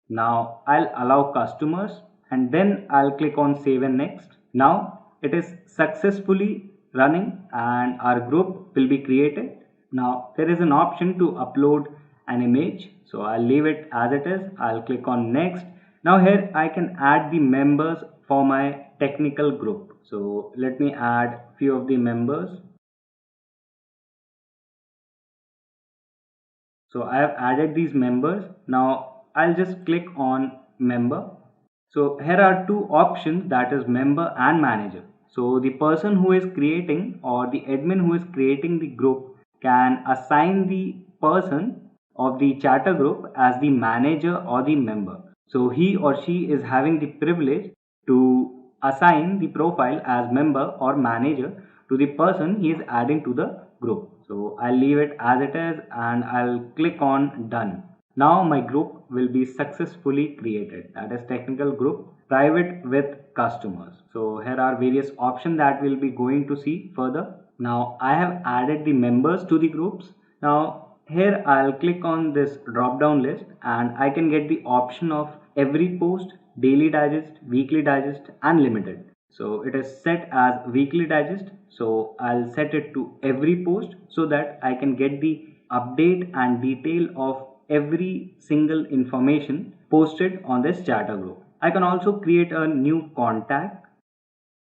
Now I'll allow customers and then I'll click on save and next. Now it is successfully running and our group will be created. Now there is an option to upload an image, so I'll leave it as it is. I'll click on next. Now here I can add the members for my technical group. So let me add few of the members. So I have added these members. Now I'll just click on member. So here are two options, that is member and manager. So the person who is creating or the admin who is creating the group can assign the person of the chatter group as the manager or the member. So he or she is having the privilege to assign the profile as member or manager to the person he is adding to the group. So I'll leave it as it is and I'll click on done. Now my group will be successfully created, that is technical group private with customers. So here are various options that we'll be going to see further. Now I have added the members to the groups. Now here I'll click on this drop down list and I can get the option of every post, daily digest, weekly digest and limited. So it is set as weekly digest, so I'll set it to every post so that I can get the update and detail of every single information posted on this chatter group. I can also create a new contact.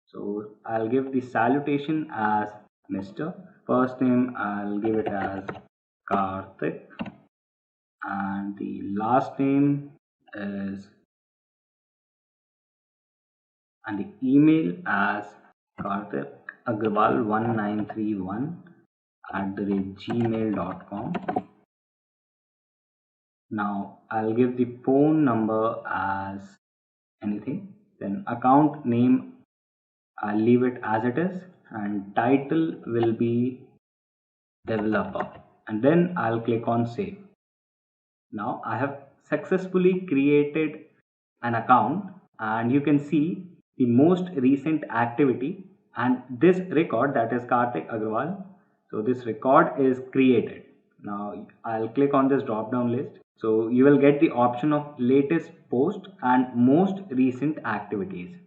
So I'll give the salutation as Mr. First name I'll give it as Karthik and the last name is, and the email as Karthik Agarwal 1931@gmail.com. Now I'll give the phone number as anything, then account name I'll leave it as it is and title will be developer and then I'll click on save. Now I have successfully created an account and you can see the most recent activity and this record, that is Karthik Agarwal. So this record is created. Now I'll click on this drop down list. So you will get the option of latest post and most recent activities.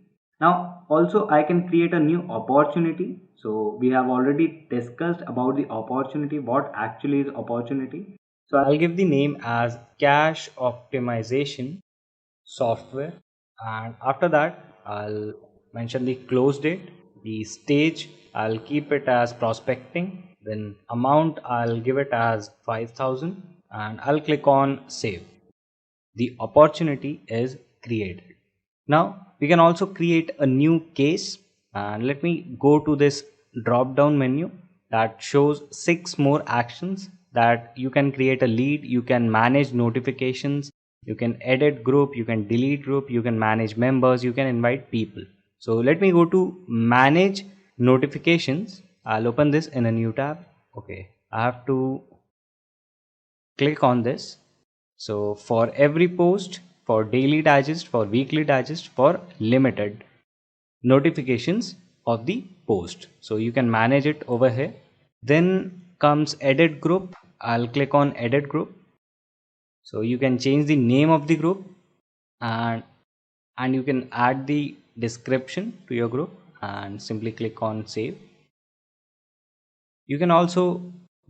Now also I can create a new opportunity. So we have already discussed about the opportunity, what actually is opportunity. So I'll give the name as cache optimization software and after that I'll mention the close date, the stage I'll keep it as prospecting, then amount I'll give it as 5,000 and I'll click on save. The opportunity is created. Now we can also create a new case and let me go to this drop down menu that shows 6 more actions that you can create a lead, you can manage notifications, you can edit group, you can delete group, you can manage members, you can invite people. So let me go to manage notifications. I'll open this in a new tab. Okay, I have to click on this. So for every post, for daily digest, for weekly digest, for limited notifications of the post. So you can manage it over here. Then comes edit group. I'll click on edit group. So you can change the name of the group and you can add the description to your group and simply click on save. You can also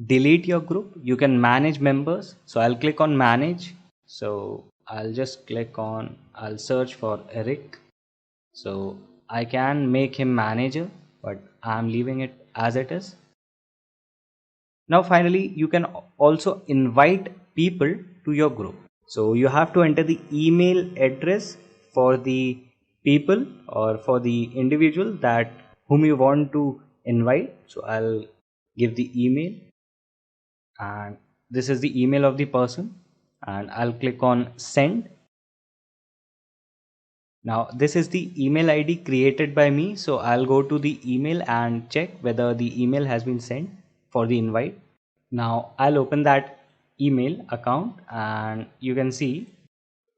delete your group, you can manage members. So I'll click on manage. So I'll just click on, I'll search for Eric. So I can make him manager, but I'm leaving it as it is. Now finally you can also invite people to your group. So you have to enter the email address for the people or for the individual that whom you want to invite. So I'll give the email and this is the email of the person and I'll click on send. Now this is the email ID created by me, so I'll go to the email and check whether the email has been sent for the invite. Now I'll open that email account, and you can see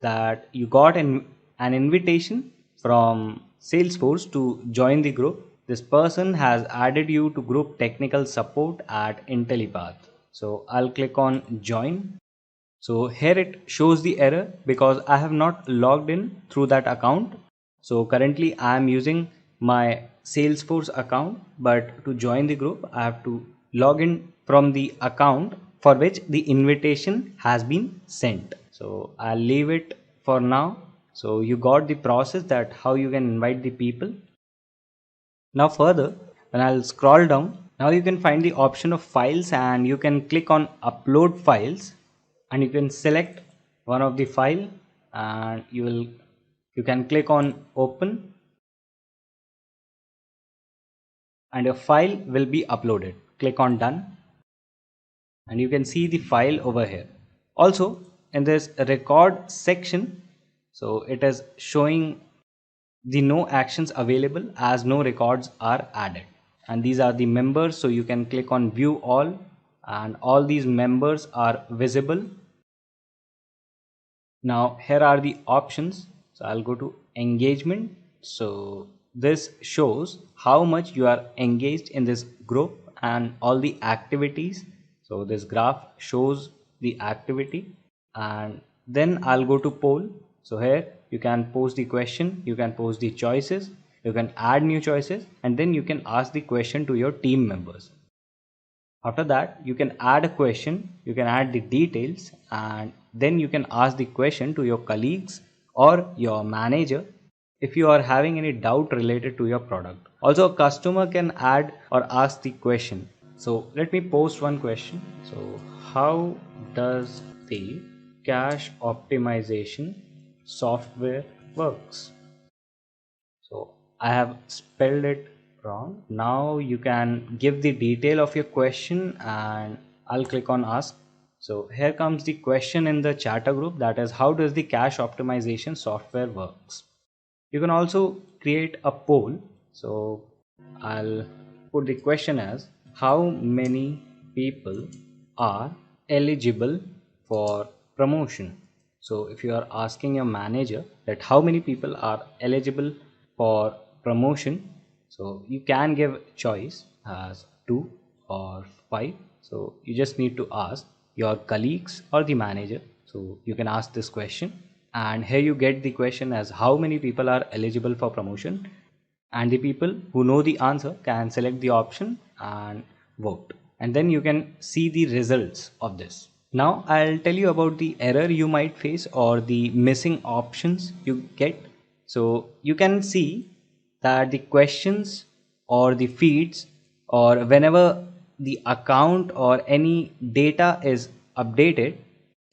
that you got an invitation from Salesforce to join the group. This person has added you to group technical support at Intellipaat. So I'll click on join. So here it shows the error because I have not logged in through that account. So currently I am using my Salesforce account, but to join the group I have to log in from the account for which the invitation has been sent. So I'll leave it for now. So you got the process that how you can invite the people. Now further, when I'll scroll down, now you can find the option of files, and you can click on upload files, and you can select one of the file, and you can click on open, and your file will be uploaded. Click on done, and you can see the file over here. Also in this record section, so it is showing the no actions available as no records are added, and these are the members. So you can click on view all, and all these members are visible. Now here are the options. So I'll go to engagement. So this shows how much you are engaged in this group and all the activities. So this graph shows the activity, and then I'll go to poll. So here you can post the question, you can post the choices, you can add new choices, and then you can ask the question to your team members. After that, you can add a question, you can add the details, and then you can ask the question to your colleagues or your manager if you are having any doubt related to your product. Also, a customer can add or ask the question. So let me post one question. So how does the cache optimization software works? So I have spelled it wrong. Now you can give the detail of your question, and I'll click on ask. So here comes the question in the chatter group, that is how does the cache optimization software works. You can also create a poll. So I'll put the question as how many people are eligible for promotion. So if you are asking your manager that how many people are eligible for promotion, so you can give choice as 2 or 5. So you just need to ask your colleagues or the manager. So you can ask this question, and here you get the question as how many people are eligible for promotion, and the people who know the answer can select the option and vote, and then you can see the results of this. Now I'll tell you about the error you might face or the missing options you get. So you can see that the questions or the feeds, or whenever the account or any data is updated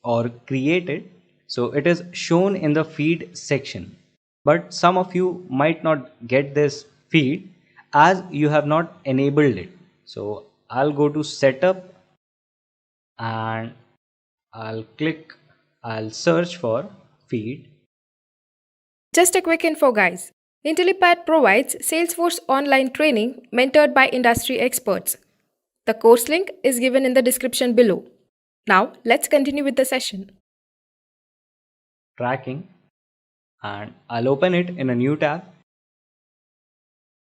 or created, so it is shown in the feed section, but some of you might not get this feed as you have not enabled it. So I'll go to setup, and I'll search for feed. Just a quick info, guys. Intellipaat provides Salesforce online training mentored by industry experts. The course link is given in the description below. Now, let's continue with the session. Tracking, and I'll open it in a new tab.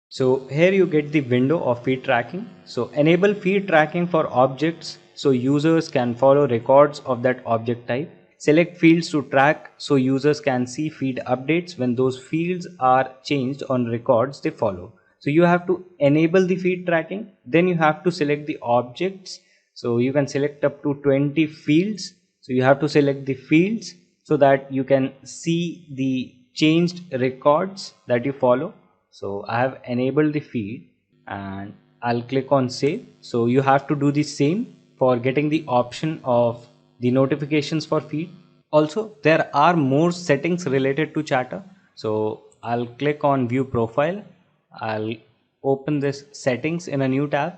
So here you get the window of feed tracking. So enable feed tracking for objects so users can follow records of that object type. Select fields to track so users can see feed updates when those fields are changed on records they follow. So you have to enable the feed tracking, then you have to select the objects. So you can select up to 20 fields. So you have to select the fields so that you can see the changed records that you follow. So I have enabled the feed, and I'll click on save. So you have to do the same for getting the option of the notifications for feed. Also, there are more settings related to chatter. So I'll click on view profile. I'll open this settings in a new tab.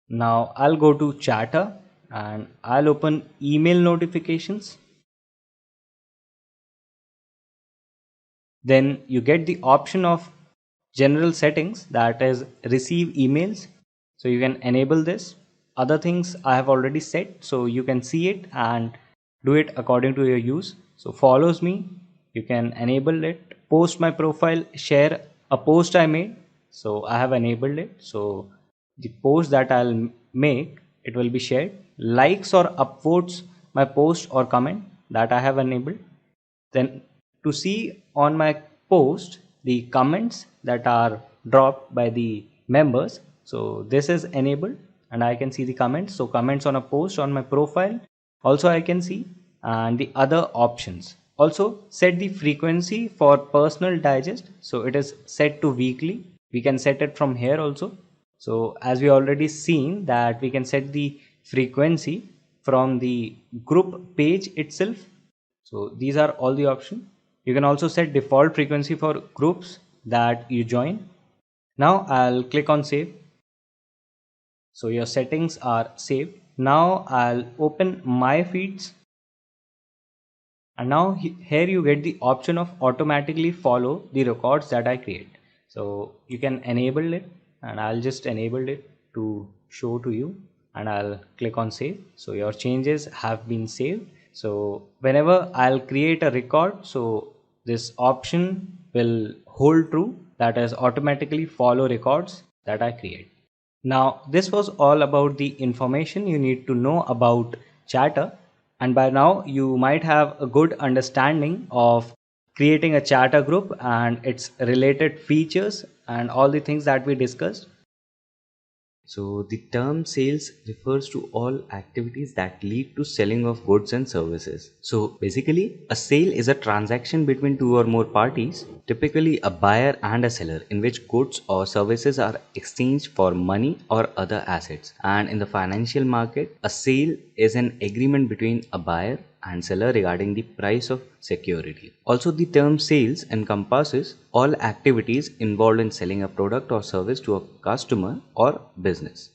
Now I'll go to chatter, and I'll open email notifications. Then you get the option of general settings, that is receive emails. So you can enable this, other things I have already set, so you can see it and do it according to your use. So follows me, you can enable it. Post my profile, share a post I made, so I have enabled it. So the post that I'll make, it will be shared. Likes or upvotes my post or comment, that I have enabled. Then to see on my post the comments that are dropped by the members, so this is enabled and I can see the comments. So comments on a post on my profile also I can see, and the other options. Also set the frequency for personal digest, so it is set to weekly. We can set it from here also. So as we already seen that we can set the frequency from the group page itself. So these are all the options. You can also set default frequency for groups that you join. Now I'll click on save. So your settings are saved. Now I'll open my feeds. And now here you get the option of automatically follow the records that I create. So you can enable it, and I'll just enable it to show to you, and I'll click on save. So your changes have been saved. So whenever I'll create a record, so this option will hold true, that is automatically follow records that I create. Now, this was all about the information you need to know about Chatter, and by now you might have a good understanding of creating a Chatter group and its related features and all the things that we discussed. So the term sales refers to all activities that lead to selling of goods and services. So basically, a sale is a transaction between two or more parties, typically a buyer and a seller, in which goods or services are exchanged for money or other assets. And in the financial market, a sale is an agreement between a buyer and seller regarding the price of security. Also, the term sales encompasses all activities involved in selling a product or service to a customer or business.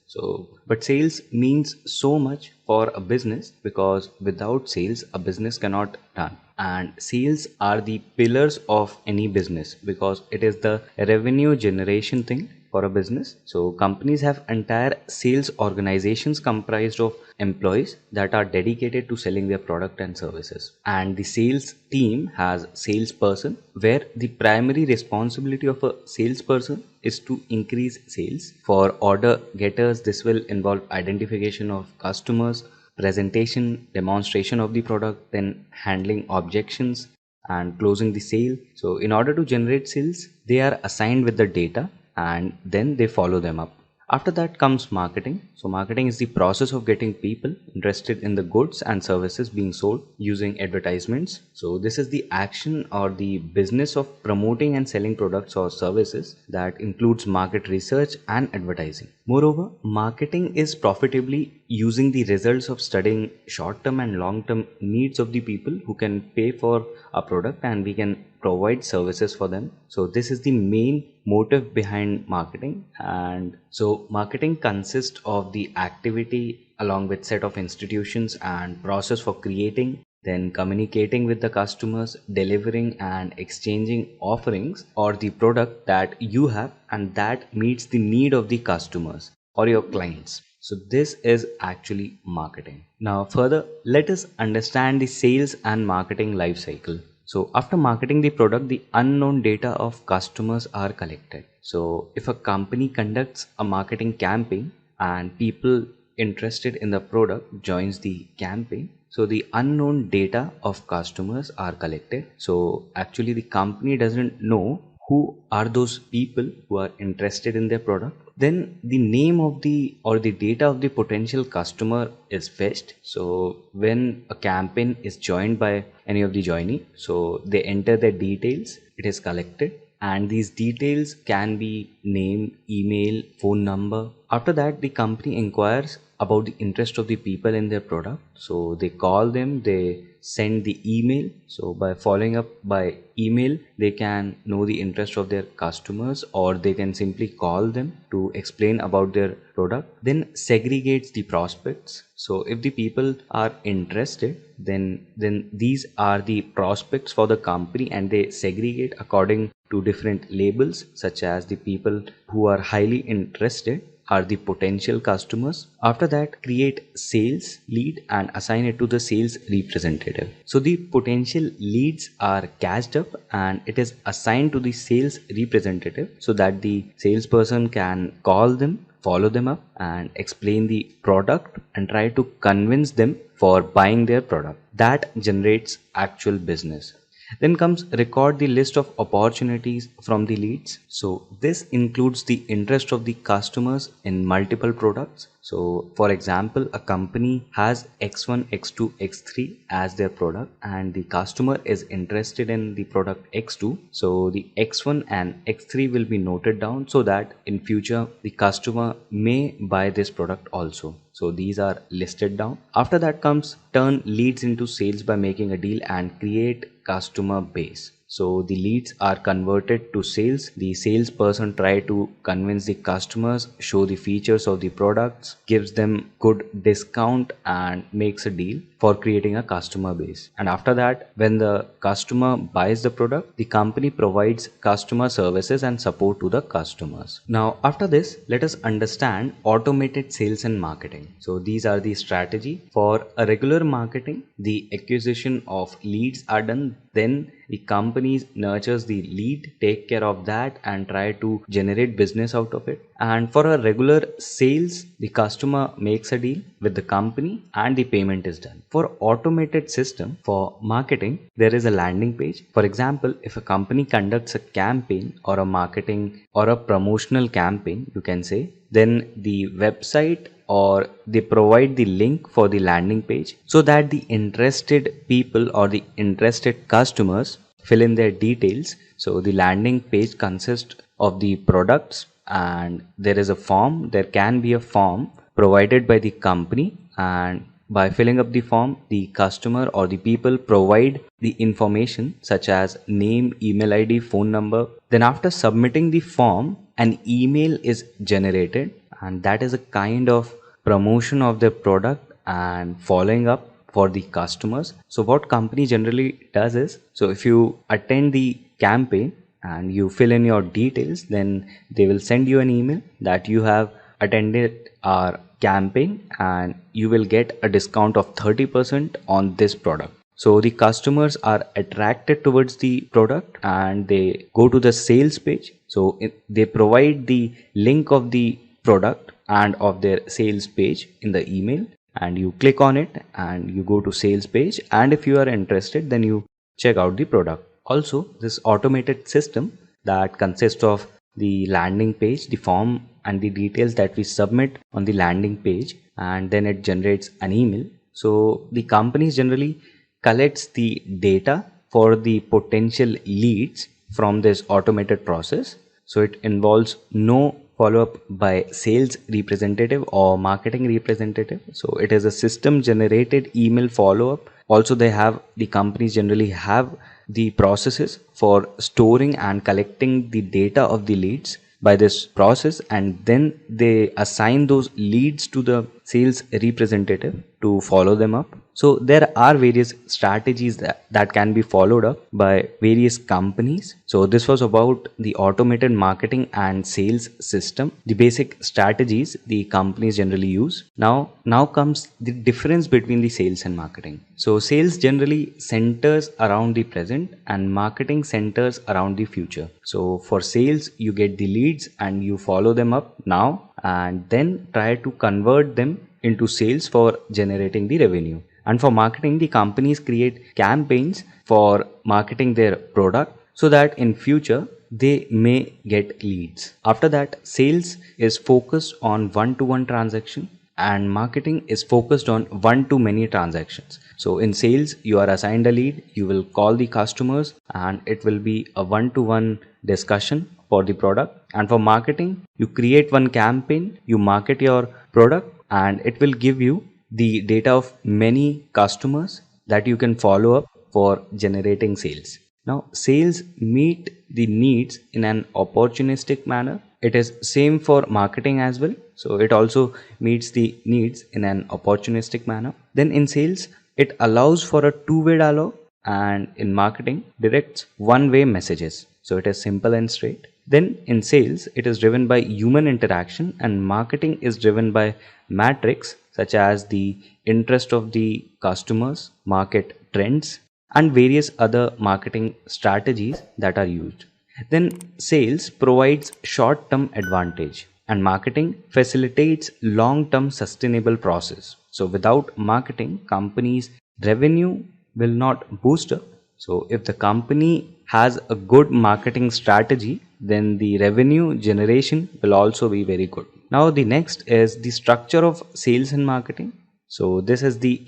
But sales means so much for a business, because without sales a business cannot run. And sales are the pillars of any business, because it is the revenue generation thing for a business. So companies have entire sales organizations comprised of employees that are dedicated to selling their product and services. And the sales team has salesperson, where the primary responsibility of a salesperson is to increase sales. For order getters, this will involve identification of customers, presentation, demonstration of the product, then handling objections and closing the sale. So in order to generate sales, they are assigned with the data and then they follow them up. After that comes marketing. So marketing is the process of getting people interested in the goods and services being sold using advertisements. So this is the action or the business of promoting and selling products or services that includes market research and advertising. Moreover, marketing is profitably using the results of studying short-term and long-term needs of the people who can pay for a product, and we can provide services for them. So this is the main motive behind marketing. And so marketing consists of the activity along with set of institutions and process for creating, then communicating with the customers, delivering and exchanging offerings or the product that you have and that meets the need of the customers or your clients. So this is actually marketing. Now further, let us understand the sales and marketing life cycle. So after marketing the product, the unknown data of customers are collected. So if a company conducts a marketing campaign and people interested in the product joins the campaign, so the unknown data of customers are collected. So actually the company doesn't know who are those people who are interested in their product. Then the name of the or the data of the potential customer is fetched. So when a campaign is joined by any of the joinee, so they enter their details, it is collected, and these details can be name, email, phone number. After that, the company inquires about the interest of the people in their product. So they call them, they send the email. So by following up by email, they can know the interest of their customers, or they can simply call them to explain about their product. Then segregates the prospects. So if the people are interested, then these are the prospects for the company, and they segregate according to different labels, such as the people who are highly interested are the potential customers. After that, create sales lead and assign it to the sales representative. So the potential leads are catched up and it is assigned to the sales representative so that the salesperson can call them, follow them up and explain the product and try to convince them for buying their product. That generates actual business. Then comes record the list of opportunities from the leads. So this includes the interest of the customers in multiple products. So for example, a company has X1, X2, X3 as their product and the customer is interested in the product X2. So the X1 and X3 will be noted down so that in future the customer may buy this product also. So these are listed down. After that comes turn leads into sales by making a deal and create customer base. So the leads are converted to sales. The salesperson try to convince the customers, show the features of the products, gives them good discount and makes a deal for creating a customer base. And after that, when the customer buys the product, the company provides customer services and support to the customers. Now after this, let us understand automated sales and marketing. So these are the strategy. For a regular marketing, the acquisition of leads are done, then the company nurtures the lead, take care of that and try to generate business out of it. And for a regular sales, the customer makes a deal with the company and the payment is done. For automated system, for marketing, there is a landing page. For example, if a company conducts a campaign or a marketing or a promotional campaign, you can say, then the website or they provide the link for the landing page so that the interested people or the interested customers fill in their details. So the landing page consists of the products and there is a form. There can be a form provided by the company, and by filling up the form, the customer or the people provide the information such as name, email ID, phone number. Then after submitting the form, an email is generated and that is a kind of promotion of their product and following up for the customers. So what company generally does is, so if you attend the campaign and you fill in your details, then they will send you an email that you have attended our campaign and you will get a discount of 30% on this product. So the customers are attracted towards the product and they go to the sales page. So they provide the link of the product and of their sales page in the email, and you click on it and you go to sales page, and if you are interested then you check out the product. Also, this automated system that consists of the landing page, the form and the details that we submit on the landing page, and then it generates an email. So the companies generally collects the data for the potential leads from this automated process. So it involves no follow-up by sales representative or marketing representative. So it is a system generated email follow-up. Also the companies generally have the processes for storing and collecting the data of the leads by this process, and then they assign those leads to the sales representative to follow them up. So there are various strategies that can be followed up by various companies. So this was about the automated marketing and sales system, the basic strategies the companies generally use. Now comes the difference between the sales and marketing. So sales generally centers around the present and marketing centers around the future. So for sales, you get the leads and you follow them up now and then try to convert them into sales for generating the revenue. And for marketing, the companies create campaigns for marketing their product so that in future they may get leads. After that, sales is focused on one-to-one transaction and marketing is focused on one-to-many transactions. So in sales, you are assigned a lead, you will call the customers and it will be a one-to-one discussion for the product. And for marketing, you create one campaign, you market your product, and it will give you the data of many customers that you can follow up for generating sales. Now, sales meet the needs in an opportunistic manner. It is same for marketing as well. So it also meets the needs in an opportunistic manner. Then in sales, it allows for a two-way dialogue, and in marketing, directs one-way messages. So it is simple and straight. Then in sales, it is driven by human interaction, and marketing is driven by metrics such as the interest of the customers, market trends, and various other marketing strategies that are used. Then sales provides short-term advantage and marketing facilitates long-term sustainable process. So without marketing, companies' revenue will not boost up. So if the company has a good marketing strategy, then the revenue generation will also be very good. Now the next is the structure of sales and marketing. So this is the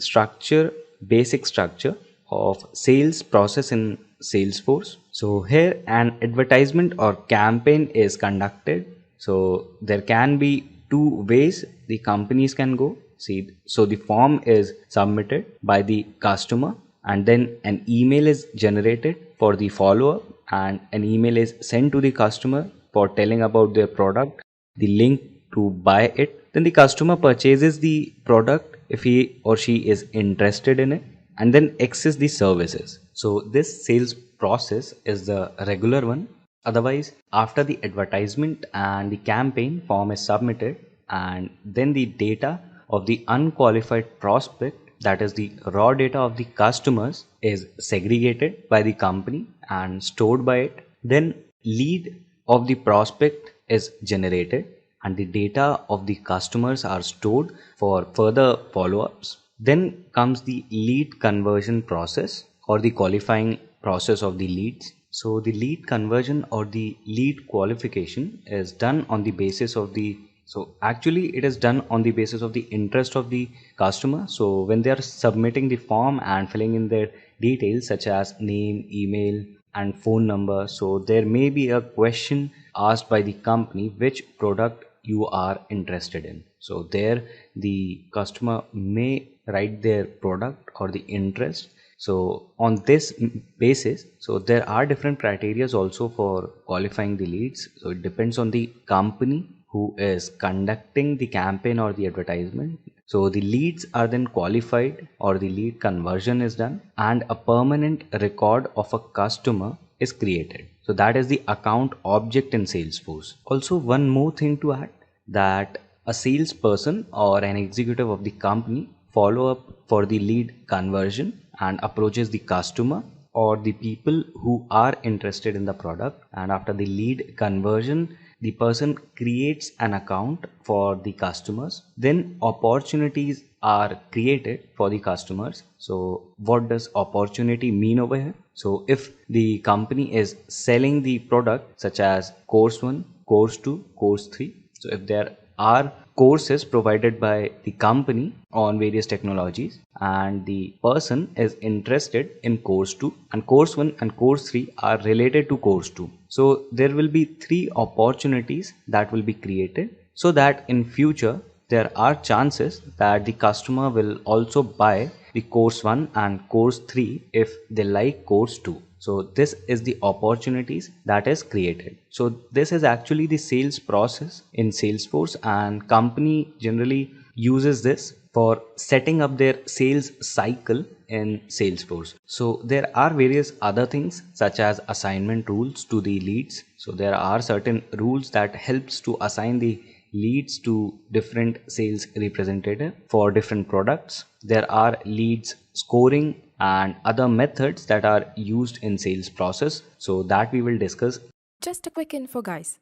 basic structure of sales process in Salesforce. So here an advertisement or campaign is conducted. So there can be two ways the companies can go. See, so the form is submitted by the customer and then an email is generated for the follow-up and an email is sent to the customer for telling about their product, the link to buy it. Then the customer purchases the product if he or she is interested in it and then access the services. So this sales process is the regular one. Otherwise, after the advertisement and the campaign form is submitted and then the data of the unqualified prospect, that is the raw data of the customers, is segregated by the company and stored by it. Then lead of the prospect is generated and the data of the customers are stored for further follow-ups. Then comes the lead conversion process or the qualifying process of the leads. So the lead conversion or the lead qualification is done on the basis of the it is done on the basis of the interest of the customer. So when they are submitting the form and filling in their details such as name, email and phone number, so there may be a question asked by the company which product you are interested in. So there the customer may write their product or the interest. So on this basis, so there are different criteria also for qualifying the leads. So it depends on the company who is conducting the campaign or the advertisement. So the leads are then qualified or the lead conversion is done and a permanent record of a customer is created. So that is the account object in Salesforce. Also one more thing to add, that a salesperson or an executive of the company follow up for the lead conversion and approaches the customer or the people who are interested in the product, and after the lead conversion the person creates an account for the customers. Then opportunities are created for the customers. So what does opportunity mean over here? So if the company is selling the product such as course 1, course 2, course 3, so if there are courses provided by the company on various technologies and the person is interested in course 2 and course 1 and course 3 are related to course 2, so there will be 3 opportunities that will be created so that in future there are chances that the customer will also buy the course 1 and course 3 if they like course 2. So this is the opportunities that is created. So this is actually the sales process in Salesforce, and company generally uses this for setting up their sales cycle in Salesforce. So there are various other things such as assignment rules to the leads. So there are certain rules that helps to assign the leads to different sales representative for different products. There are leads scoring and other methods that are used in sales process, so that we will discuss. Just a quick info, guys.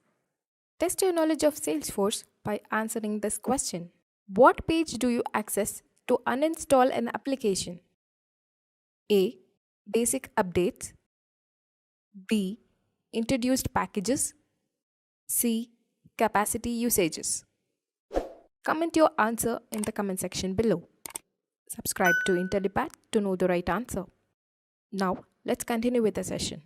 Test your knowledge of Salesforce by answering this question. What page do you access to uninstall an application? A. Basic updates. B. Introduced packages. C. Capacity usages. Comment your answer in the comment section below. Subscribe to Intellipaat to know the right answer. Now, let's continue with the session.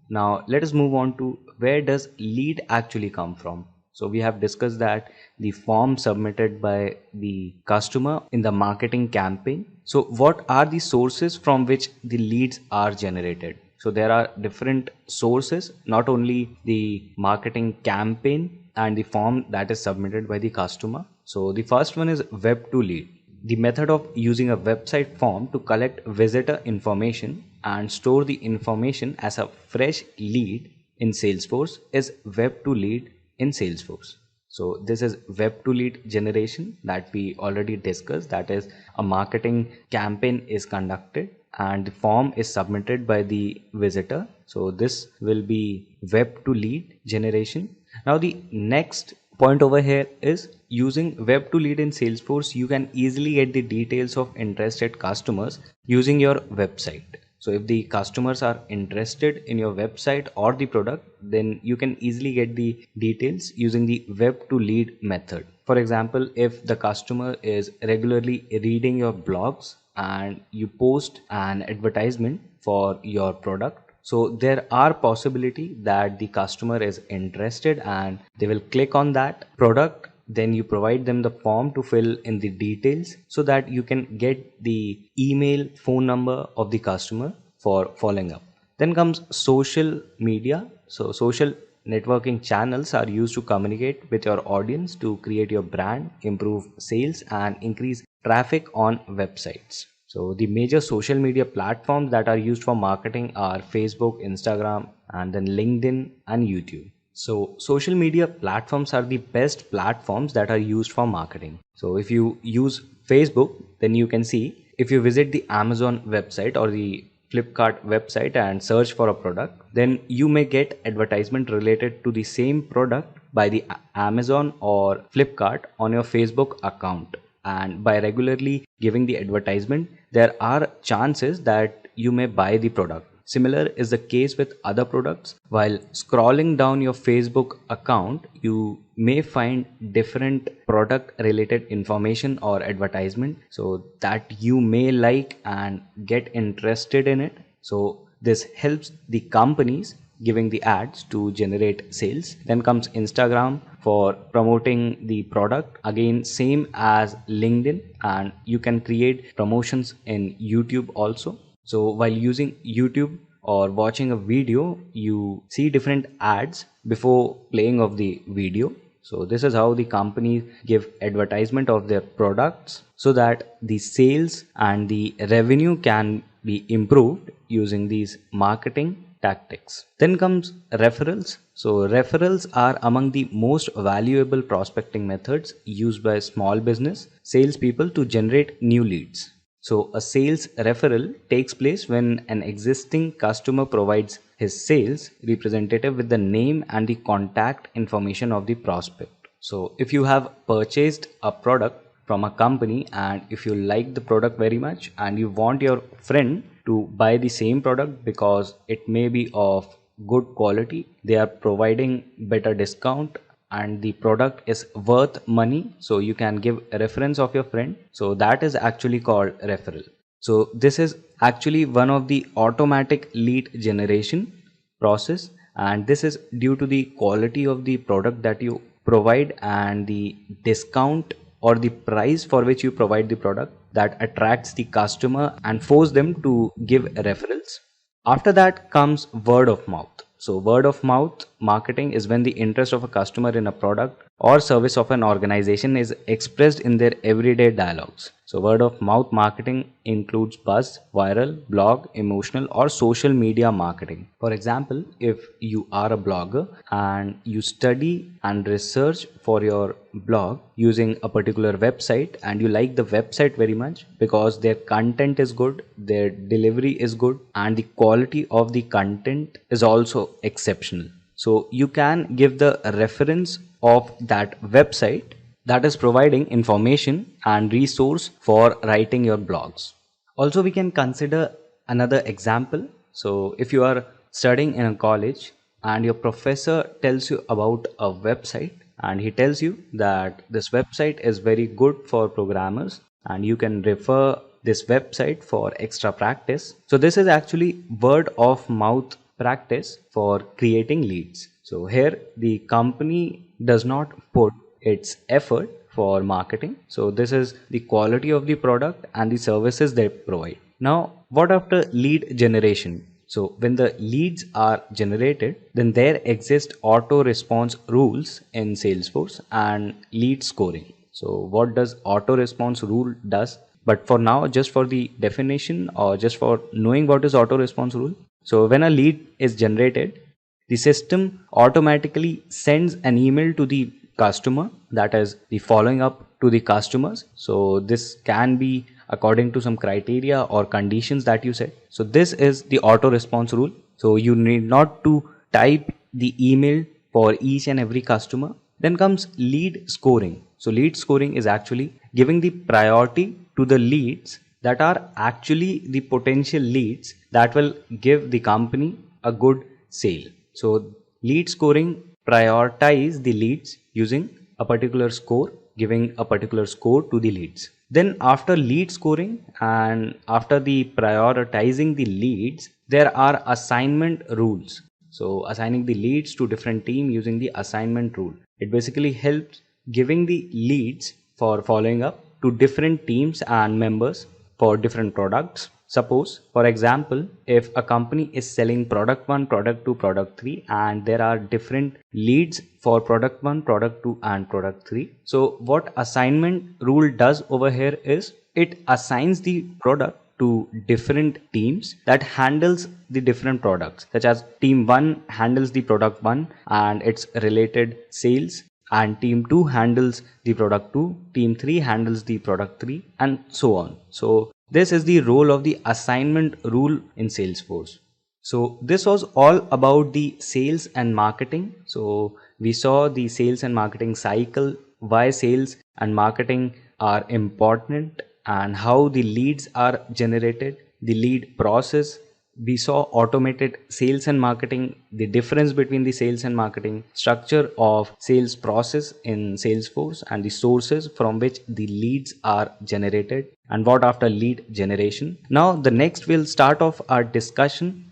Now, let us move on to where does lead actually come from. So we have discussed that the form submitted by the customer in the marketing campaign. So what are the sources from which the leads are generated? So there are different sources, not only the marketing campaign and the form that is submitted by the customer. So the first one is web to lead. The method of using a website form to collect visitor information and store the information as a fresh lead in Salesforce is web to lead in Salesforce. So this is web to lead generation that we already discussed. That is, a marketing campaign is conducted and the form is submitted by the visitor. So this will be web to lead generation. Now the next point over here is using web to lead in Salesforce. You can easily get the details of interested customers using your website. So if the customers are interested in your website or the product, then you can easily get the details using the web to lead method. For example, if the customer is regularly reading your blogs and you post an advertisement for your product, so there are possibility that the customer is interested and they will click on that product. Then you provide them the form to fill in the details so that you can get the email, phone number of the customer for following up. Then comes social media. So social networking channels are used to communicate with your audience to create your brand, improve sales and increase traffic on websites. So the major social media platforms that are used for marketing are Facebook, Instagram, and then LinkedIn and YouTube. So social media platforms are the best platforms that are used for marketing. So if you use Facebook, then you can see, if you visit the Amazon website or the Flipkart website and search for a product, then you may get advertisement related to the same product by the Amazon or Flipkart on your Facebook account. And by regularly giving the advertisement, there are chances that you may buy the product. Similar is the case with other products. While scrolling down your Facebook account, you may find different product related information or advertisement, so that you may like and get interested in it. So this helps the companies giving the ads to generate sales. Then comes Instagram for promoting the product. Again, same as LinkedIn, and you can create promotions in YouTube also. So while using YouTube or watching a video, you see different ads before playing of the video. So this is how the companies give advertisement of their products so that the sales and the revenue can be improved using these marketing tactics. Then comes referrals. So referrals are among the most valuable prospecting methods used by small business salespeople to generate new leads. So a sales referral takes place when an existing customer provides his sales representative with the name and the contact information of the prospect. So if you have purchased a product from a company and if you like the product very much and you want your friend to buy the same product because it may be of good quality, they are providing better discount and the product is worth money, so you can give a reference of your friend. So that is actually called referral. So this is actually one of the automatic lead generation process, and this is due to the quality of the product that you provide and the discount or the price for which you provide the product that attracts the customer and force them to give referrals. After that comes word of mouth. So word of mouth marketing is when the interest of a customer in a product or service of an organization is expressed in their everyday dialogues. So word of mouth marketing includes buzz, viral, blog, emotional or social media marketing. For example, if you are a blogger and you study and research for your blog using a particular website and you like the website very much because their content is good, their delivery is good and the quality of the content is also exceptional. So you can give the reference of that website that is providing information and resource for writing your blogs. Also, we can consider another example. So if you are studying in a college and your professor tells you about a website and he tells you that this website is very good for programmers and you can refer this website for extra practice. So this is actually word of mouth practice for creating leads. So here the company does not put its effort for marketing. So this is the quality of the product and the services they provide. Now, what after lead generation? So when the leads are generated, then there exist auto response rules in Salesforce and lead scoring. So what does auto response rule does? But for now, just for the definition or just for knowing what is auto response rule. So when a lead is generated, the system automatically sends an email to the customer, that is the following up to the customers. So this can be according to some criteria or conditions that you set. So this is the auto response rule. So you need not to type the email for each and every customer. Then comes lead scoring. So lead scoring is actually giving the priority to the leads that are actually the potential leads that will give the company a good sale. So lead scoring prioritize the leads using a particular score, giving a particular score to the leads. Then after lead scoring and after the prioritizing the leads, there are assignment rules. So assigning the leads to different team using the assignment rule. It basically helps giving the leads for following up to different teams and members for different products. Suppose, for example, if a company is selling product 1, product 2, product 3, and there are different leads for product 1, product 2, and product 3. So what assignment rule does over here is it assigns the product to different teams that handles the different products, such as team 1 handles the product 1 and its related sales, and team 2 handles the product 2, team 3 handles the product 3, and so on. So this is the role of the assignment rule in Salesforce. So this was all about the sales and marketing. So we saw the sales and marketing cycle, why sales and marketing are important, and how the leads are generated, the lead process. We saw automated sales and marketing, the difference between the sales and marketing, structure of sales process in Salesforce, and the sources from which the leads are generated, and what after lead generation. Now the next we'll start off our discussion.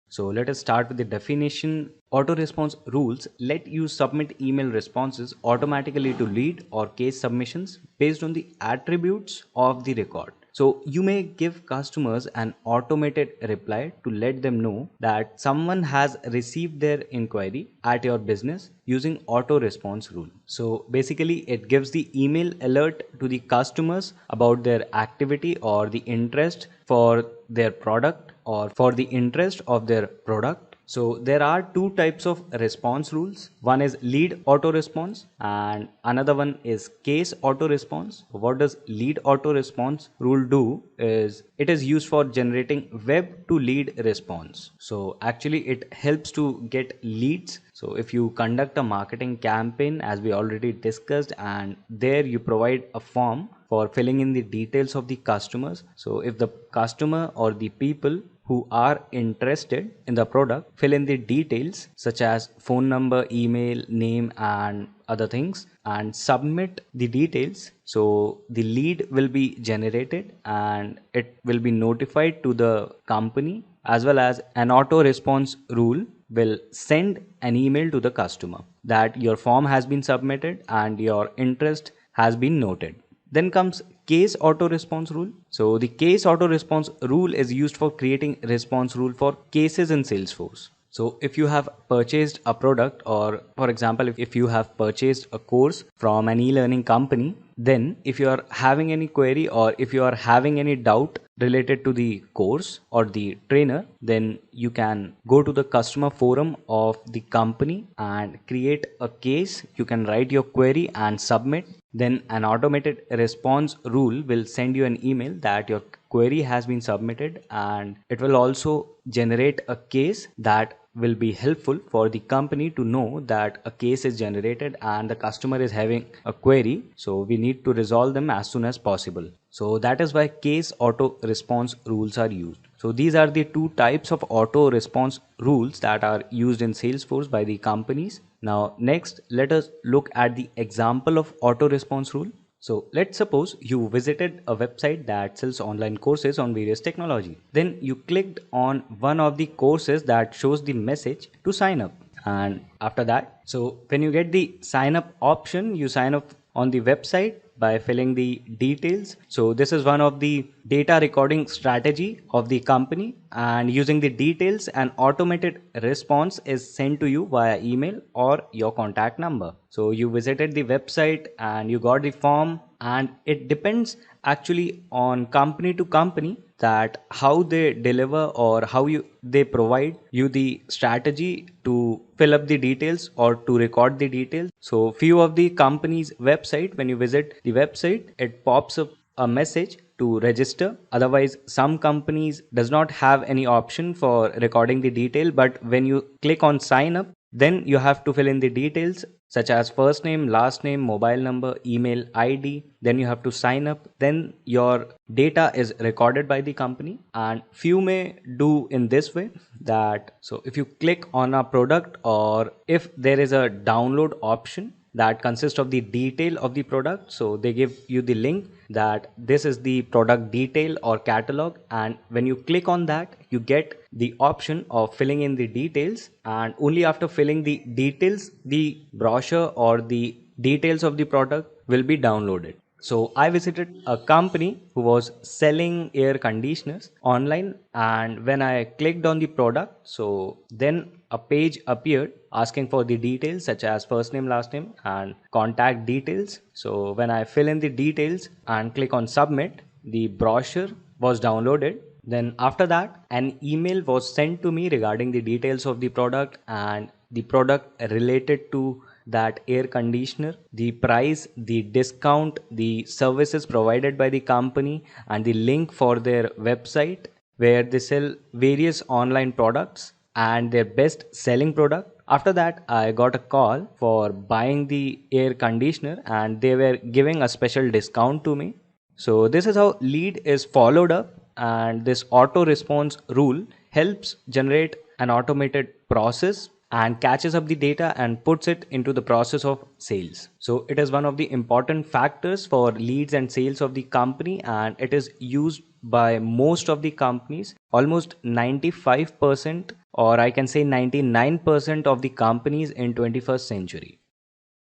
So let us start with the definition. Auto response rules let you submit email responses automatically to lead or case submissions based on the attributes of the record. So you may give customers an automated reply to let them know that someone has received their inquiry at your business using auto response rule. So basically it gives the email alert to the customers about their activity or the interest for their product or for the interest of their product. So there are two types of response rules. One is lead auto response and another one is case auto response. What does lead auto response rule do is it is used for generating web to lead response. So actually it helps to get leads. So if you conduct a marketing campaign, as we already discussed, and there you provide a form for filling in the details of the customers. So if the customer or the people who are interested in the product fill in the details such as phone number, email, name, and other things and submit the details, so the lead will be generated and it will be notified to the company, as well as an auto response rule will send an email to the customer that your form has been submitted and your interest has been noted. Then comes case auto response rule. So the case auto response rule is used for creating response rule for cases in Salesforce. So if you have purchased a product, or for example, if you have purchased a course from an e-learning company, then if you are having any query or if you are having any doubt related to the course or the trainer, then you can go to the customer forum of the company and create a case. You can write your query and submit. Then an automated response rule will send you an email that your query has been submitted, and it will also generate a case that will be helpful for the company to know that a case is generated and the customer is having a query, so we need to resolve them as soon as possible. So that is why case auto response rules are used. So these are the two types of auto response rules that are used in Salesforce by the companies. Now next, let us look at the example of auto response rule. So let's suppose you visited a website that sells online courses on various technology. Then you clicked on one of the courses that shows the message to sign up. And after that, so when you get the sign up option, you sign up on the website by filling the details. So this is one of the data recording strategy of the company, and using the details, an automated response is sent to you via email or your contact number. So you visited the website and you got the form, and it depends actually on company to company that how they deliver or how they provide you the strategy to fill up the details or to record the details. So few of the companies website, when you visit the website, it pops up a message to register. Otherwise, some companies does not have any option for recording the detail, but when you click on sign up, then you have to fill in the details such as first name, last name, mobile number, email ID. Then you have to sign up. Then your data is recorded by the company, and few may do in this way that, so if you click on a product or if there is a download option that consists of the detail of the product, so they give you the link that this is the product detail or catalog, and when you click on that you get the option of filling in the details, and only after filling the details the brochure or the details of the product will be downloaded. So I visited a company who was selling air conditioners online, and when I clicked on the product, so then a page appeared asking for the details such as first name, last name, and contact details. So when I fill in the details and click on submit, the brochure was downloaded. Then after that, an email was sent to me regarding the details of the product and the product related to that air conditioner, the price, the discount, the services provided by the company, and the link for their website where they sell various online products and their best selling product. After that, I got a call for buying the air conditioner and they were giving a special discount to me. So this is how lead is followed up, and this auto response rule helps generate an automated process and catches up the data and puts it into the process of sales. So it is one of the important factors for leads and sales of the company, and it is used by most of the companies, almost 95%, or I can say 99% of the companies in 21st century.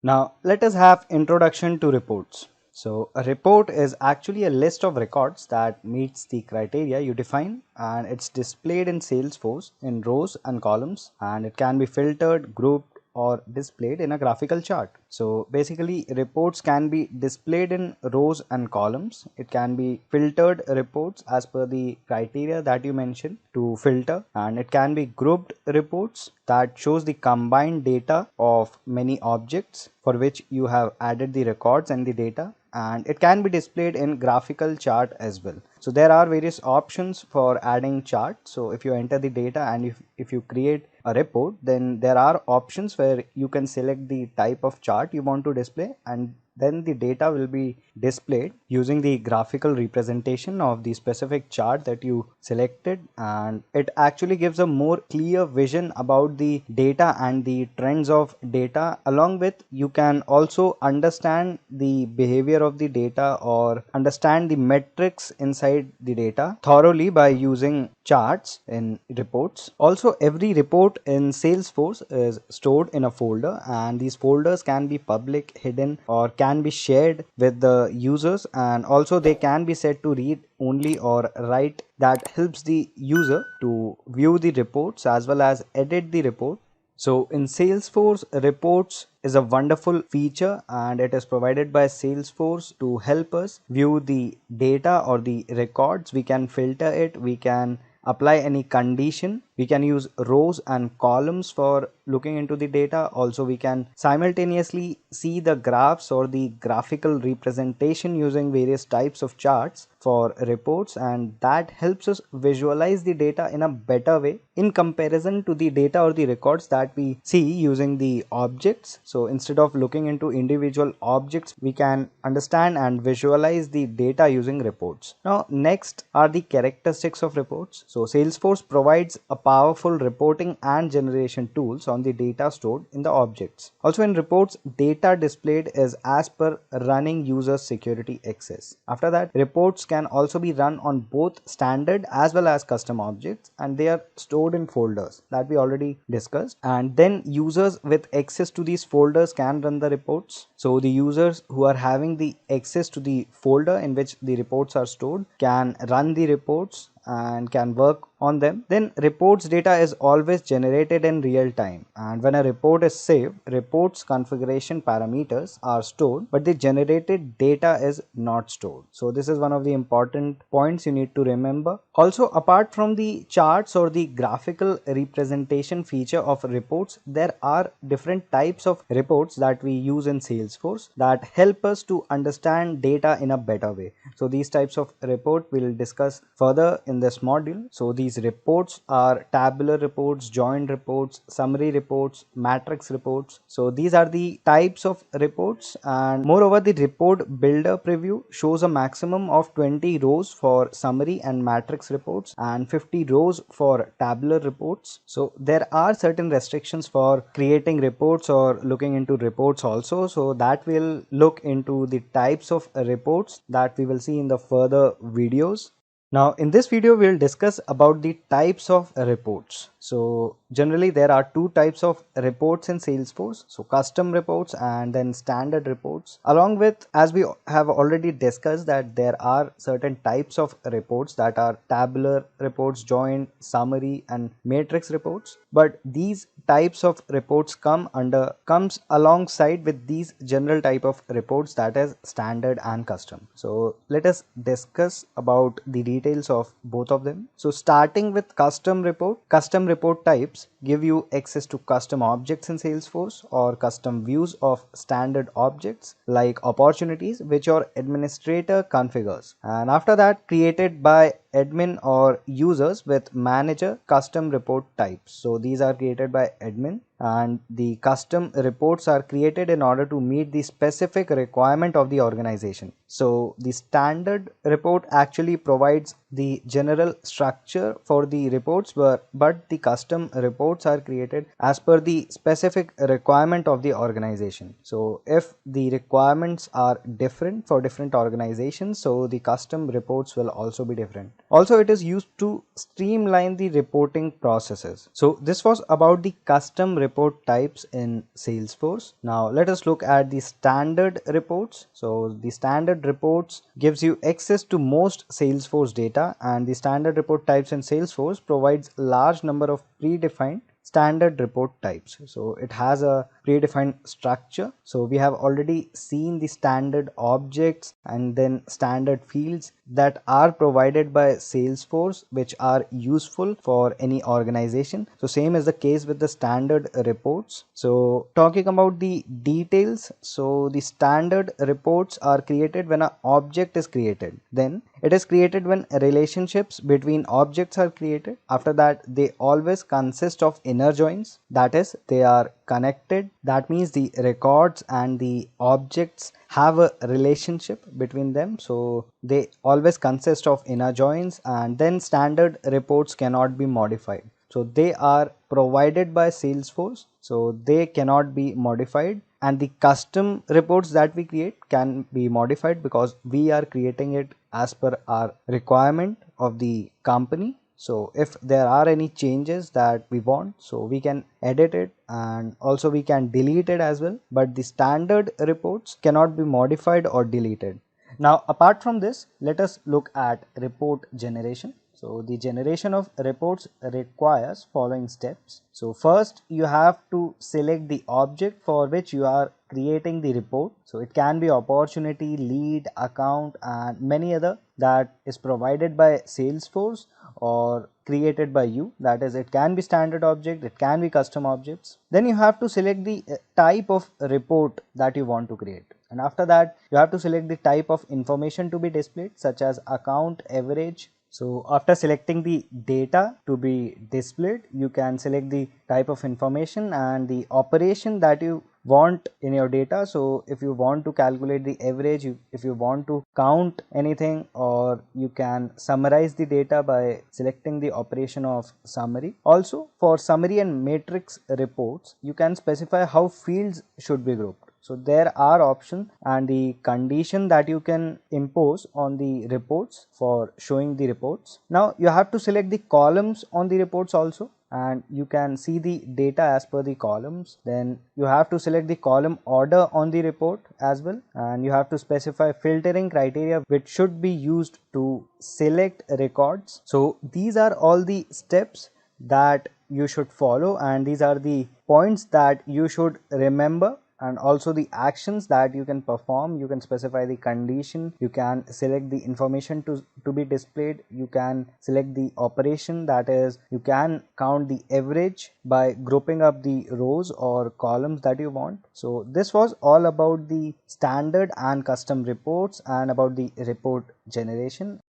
Now, let us have introduction to reports. So, a report is actually a list of records that meets the criteria you define, and it's displayed in Salesforce in rows and columns, and it can be filtered, grouped, or displayed in a graphical chart. So basically reports can be displayed in rows and columns. It can be filtered reports as per the criteria that you mentioned to filter, and it can be grouped reports that shows the combined data of many objects for which you have added the records and the data, and it can be displayed in graphical chart as well. So there are various options for adding chart. So if you enter the data and if you create a report, then there are options where you can select the type of chart you want to display, and then the data will be displayed using the graphical representation of the specific chart that you selected, and it actually gives a more clear vision about the data and the trends of data. Along with, you can also understand the behavior of the data or understand the metrics inside the data thoroughly by using charts in reports. Also, every report in Salesforce is stored in a folder, and these folders can be public, hidden, or can be shared with the users, and also they can be set to read only or write. That helps the user to view the reports as well as edit the report. So in Salesforce, reports is a wonderful feature, and it is provided by Salesforce to help us view the data or the records. We can filter it, we can apply any condition, we can use rows and columns for looking into the data. Also, we can simultaneously see the graphs or the graphical representation using various types of charts for reports, and that helps us visualize the data in a better way in comparison to the data or the records that we see using the objects. So instead of looking into individual objects, we can understand and visualize the data using reports. Now next are the characteristics of reports. So Salesforce provides a powerful reporting and generation tools on the data stored in the objects. Also in reports, data displayed is as per running user security access. After that, reports can also be run on both standard as well as custom objects, and they are stored in folders that we already discussed, and then users with access to these folders can run the reports. So the users who are having the access to the folder in which the reports are stored can run the reports, and can work on them, then reports data is always generated in real time. And when a report is saved, reports configuration parameters are stored, but the generated data is not stored. So this is one of the important points you need to remember. Also, apart from the charts or the graphical representation feature of reports, there are different types of reports that we use in Salesforce that help us to understand data in a better way. So these types of report we'll discuss further in this module. So these reports are tabular reports, joined reports, summary reports, matrix reports. So these are the types of reports, and moreover the report builder preview shows a maximum of 20 rows for summary and matrix reports and 50 rows for tabular reports. So there are certain restrictions for creating reports or looking into reports also, so that will look into the types of reports that we will see in the further videos. Now in this video we will discuss about the types of reports. So generally there are two types of reports in Salesforce, so custom reports and then standard reports. Along with, as we have already discussed, that there are certain types of reports that are tabular reports, joined, summary and matrix reports, but these types of reports comes alongside with these general type of reports, that is standard and custom. So let us discuss about the details of both of them. So starting with custom report types give you access to custom objects in Salesforce or custom views of standard objects like opportunities, which your administrator configures, and after that created by admin or users with manager custom report types. So these are created by admin, and the custom reports are created in order to meet the specific requirement of the organization. So the standard report actually provides the general structure for the reports, but the custom reports are created as per the specific requirement of the organization. So if the requirements are different for different organizations, so the custom reports will also be different. Also, it is used to streamline the reporting processes. So this was about the custom report types in Salesforce. Now let us look at the standard reports. So the standard reports gives you access to most Salesforce data, and the standard report types in Salesforce provides large number of predefined standard report types. So it has a predefined structure. So we have already seen the standard objects and then standard fields that are provided by Salesforce, which are useful for any organization. So same is the case with the standard reports. So talking about the details, so the standard reports are created when an object is created. Then it is created when relationships between objects are created. After that, they always consist of inner joins, that is, they are connected. That means the records and the objects have a relationship between them, so they always consist of inner joins. And then standard reports cannot be modified, so they are provided by Salesforce, so they cannot be modified. And the custom reports that we create can be modified because we are creating it as per our requirement of the company. So if there are any changes that we want, so we can edit it, and also we can delete it as well, but the standard reports cannot be modified or deleted. Now apart from this, let us look at report generation. So the generation of reports requires following steps. So first you have to select the object for which you are creating the report. So it can be opportunity, lead, account and many other that is provided by Salesforce or created by you. That is, it can be standard object, it can be custom objects. Then you have to select the type of report that you want to create, and after that you have to select the type of information to be displayed, such as account, average. So after selecting the data to be displayed, you can select the type of information and the operation that you want in your data. So if you want to calculate the average, if you want to count anything, or you can summarize the data by selecting the operation of summary. Also for summary and matrix reports, you can specify how fields should be grouped. So there are options and the condition that you can impose on the reports for showing the reports. Now you have to select the columns on the reports also. and you can see the data as per the columns. Then you have to select the column order on the report as well, and you have to specify filtering criteria which should be used to select records. So these are all the steps that you should follow, and these are the points that you should remember, and also the actions that you can perform. You can specify the condition, you can select the information to be displayed, you can select the operation, that is you can count the average by grouping up the rows or columns that you want. So this was all about the standard and custom reports and about the report generation.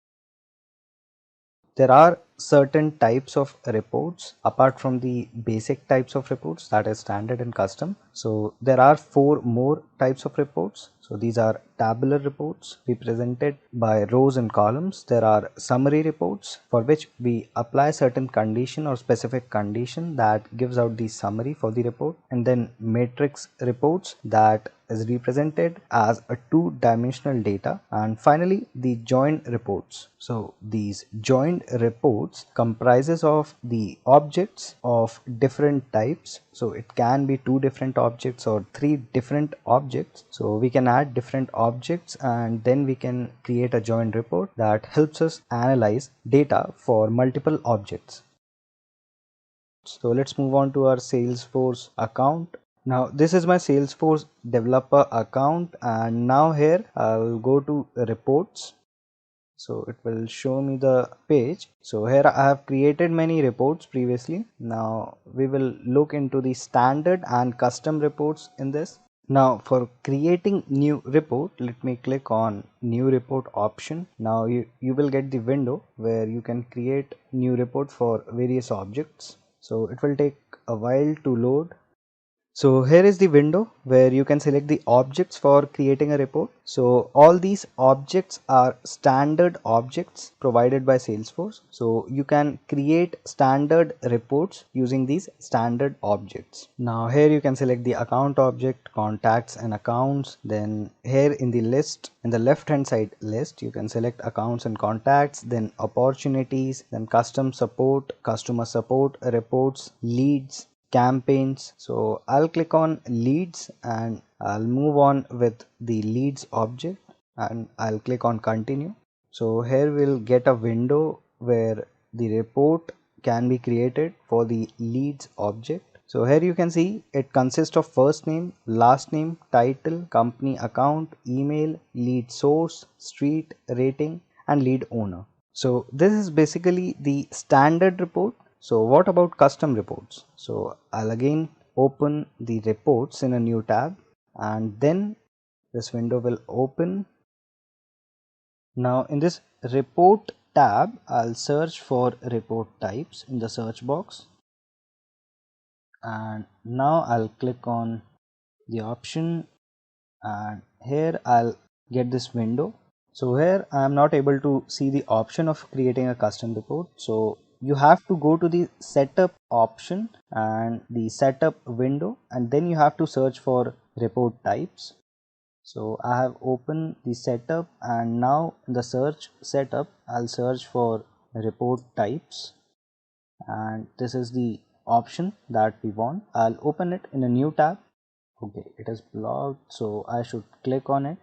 There are certain types of reports apart from the basic types of reports, that is standard and custom. So there are 4 more types of reports. So these are tabular reports represented by rows and columns. There are summary reports for which we apply certain condition or specific condition that gives out the summary for the report. And then matrix reports that is represented as a 2-dimensional data. And finally the joined reports. So these joined reports comprises of the objects of different types. So it can be 2 different objects or 3 different objects. So we can add different objects and then we can create a joined report that helps us analyze data for multiple objects. So let's move on to our Salesforce account. Now this is my Salesforce developer account, and now here I'll go to reports. So it will show me the page. So here I have created many reports previously. Now we will look into the standard and custom reports in this. Now for creating new report, let me click on new report option. Now you will get the window where you can create new report for various objects. So it will take a while to load. So here is the window where you can select the objects for creating a report. So all these objects are standard objects provided by Salesforce. So you can create standard reports using these standard objects. Now here you can select the account object, contacts and accounts. Then here in the list, in the left hand side list, you can select accounts and contacts, then opportunities, then custom support, customer support reports, leads, campaigns. So I'll click on leads and I'll move on with the leads object and I'll click on continue. So here we'll get a window where the report can be created for the leads object. So here you can see it consists of first name, last name, title, company account, email, lead source, street, rating and lead owner. So this is basically the standard report. So what about custom reports? So I'll again open the reports in a new tab and then this window will open. Now in this report tab, I'll search for report types in the search box. And now I'll click on the option and here I'll get this window. So here I am not able to see the option of creating a custom report. So you have to go to the setup option and the setup window and then you have to search for report types. So I have opened the setup and now in the search setup I'll search for report types and this is the option that we want. I'll open it in a new tab. Okay, it is blocked, so I should click on it.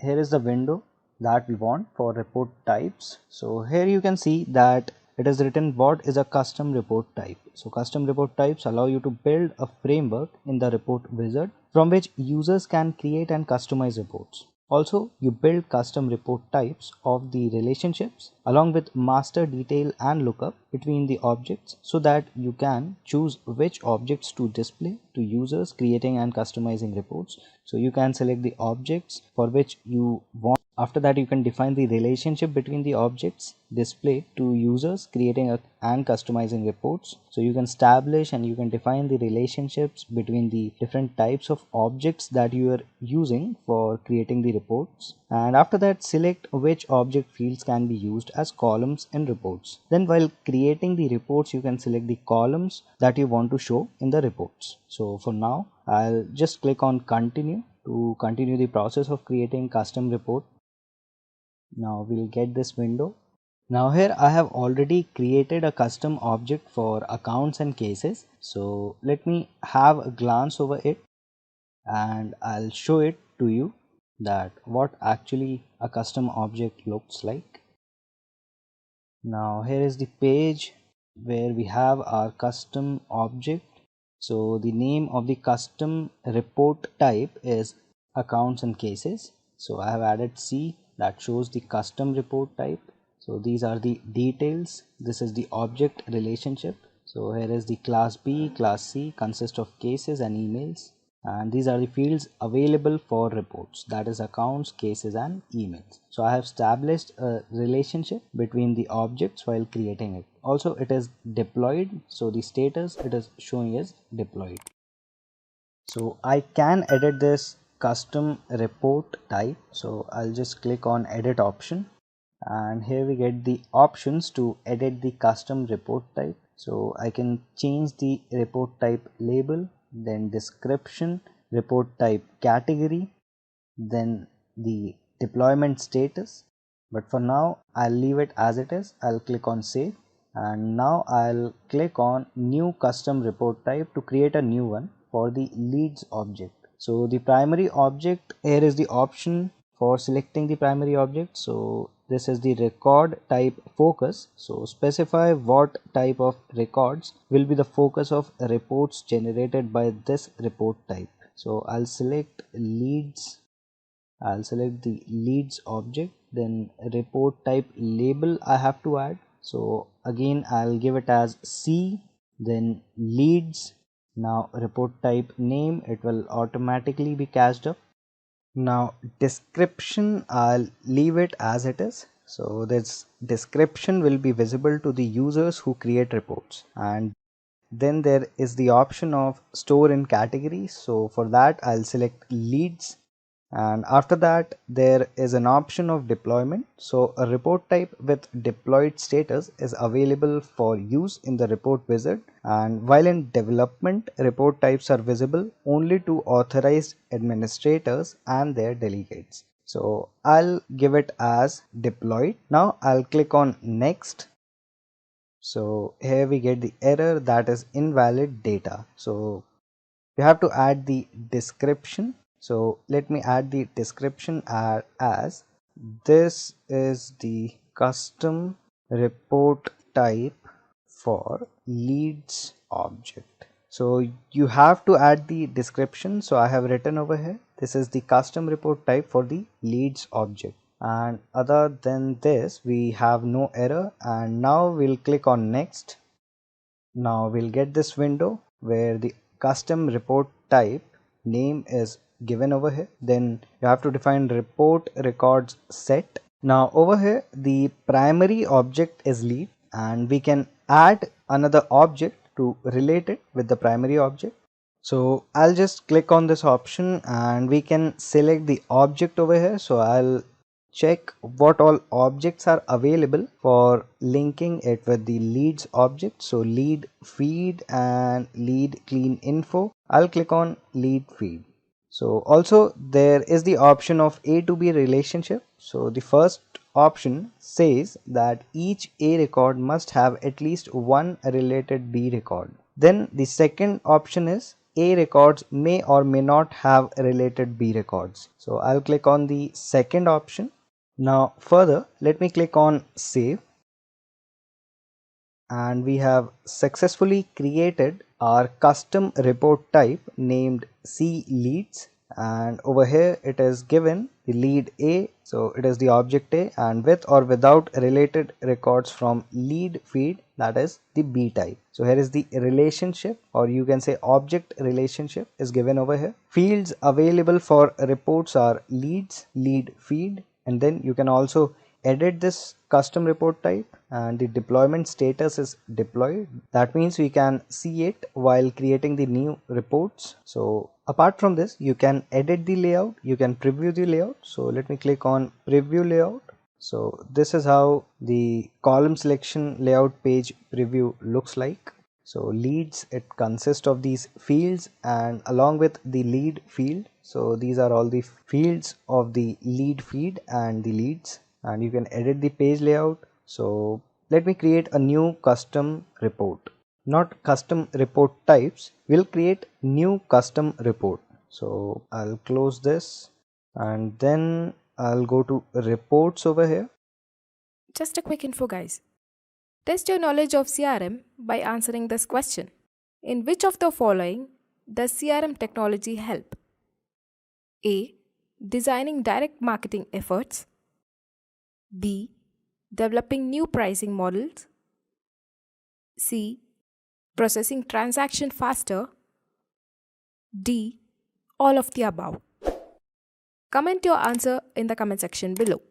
Here is the window that we want for report types. So here you can see that it is written what is a custom report type. So custom report types allow you to build a framework in the report wizard from which users can create and customize reports. Also, you build custom report types of the relationships along with master detail and lookup between the objects so that you can choose which objects to display to users creating and customizing reports. So you can select the objects for which you want. After that, you can define the relationship between the objects displayed to users creating and customizing reports. So you can establish and you can define the relationships between the different types of objects that you are using for creating the reports. And after that, select which object fields can be used as columns in reports. Then while creating the reports, you can select the columns that you want to show in the reports. So for now, I'll just click on continue to continue the process of creating custom report. Now we'll get this window Now here I have already created a custom object for accounts and cases. So let me have a glance over it and I'll show it to you that what actually a custom object looks like. Now here is the page where we have our custom object. So the name of the custom report type is accounts and cases. So I have added C that shows the custom report type. So these are the details. This is the object relationship. So here is the class B, class C consists of cases and emails, and these are the fields available for reports, that is accounts, cases and emails. So I have established a relationship between the objects while creating it. Also it is deployed, so the status it is showing is deployed. So I can edit this custom report type. So I'll just click on edit option, and here we get the options to edit the custom report type. So I can change the report type label, then description, report type category, then the deployment status. But for now I'll leave it as it is. I'll click on save, and now I'll click on new custom report type to create a new one for the leads object. So the primary object, here is the option for selecting the primary object. So this is the record type focus. So specify what type of records will be the focus of reports generated by this report type. So I'll select leads. I'll select the leads object, then report type label I have to add. So again I'll give it as C, then leads. Now report type name, it will automatically be cached up. Now description, I'll leave it as it is. So this description will be visible to the users who create reports. And then there is the option of store in categories. So for that I'll select leads, and after that there is an option of deployment. So a report type with deployed status is available for use in the report wizard, and while in development report types are visible only to authorized administrators and their delegates. So I'll give it as deployed. Now I'll click on next. So here we get the error that is invalid data. So you have to add the description. So let me add the description as this is the custom report type for leads object. So you have to add the description. So I have written over here, this is the custom report type for the leads object. And other than this we have no error. And now we'll click on next. Now we'll get this window where the custom report type name is given over here. Then you have to define report records set. Now over here the primary object is lead, and we can add another object to relate it with the primary object. So I'll just click on this option and we can select the object over here. So I'll check what all objects are available for linking it with the leads object. So lead feed and lead clean info. I'll click on lead feed. So also there is the option of A to B relationship. So the first option says that each A record must have at least one related B record. Then the second option is A records may or may not have related B records. So I'll click on the second option. Now further, let me click on save, and we have successfully created our custom report type named C leads, and over here it is given the lead A. So it is the object A, and with or without related records from lead feed, that is the B type. So here is the relationship, or you can say object relationship is given over here. Fields available for reports are leads, lead feed, and then you can also edit this custom report type, and the deployment status is deployed. That means we can see it while creating the new reports. So apart from this, you can edit the layout, you can preview the layout. So let me click on preview layout. So this is how the column selection layout page preview looks like. So leads, it consists of these fields and along with the lead field. So these are all the fields of the lead feed and the leads, and you can edit the page layout. So let me create a new custom report. Not custom report types, we'll create new custom report. So I'll close this and then I'll go to reports over here. Just a quick info, guys. Test your knowledge of CRM by answering this question. In which of the following does CRM technology help? A. Designing direct marketing efforts. B. Developing new pricing models. C. Processing transaction faster. D. All of the above. Comment your answer in the comment section below.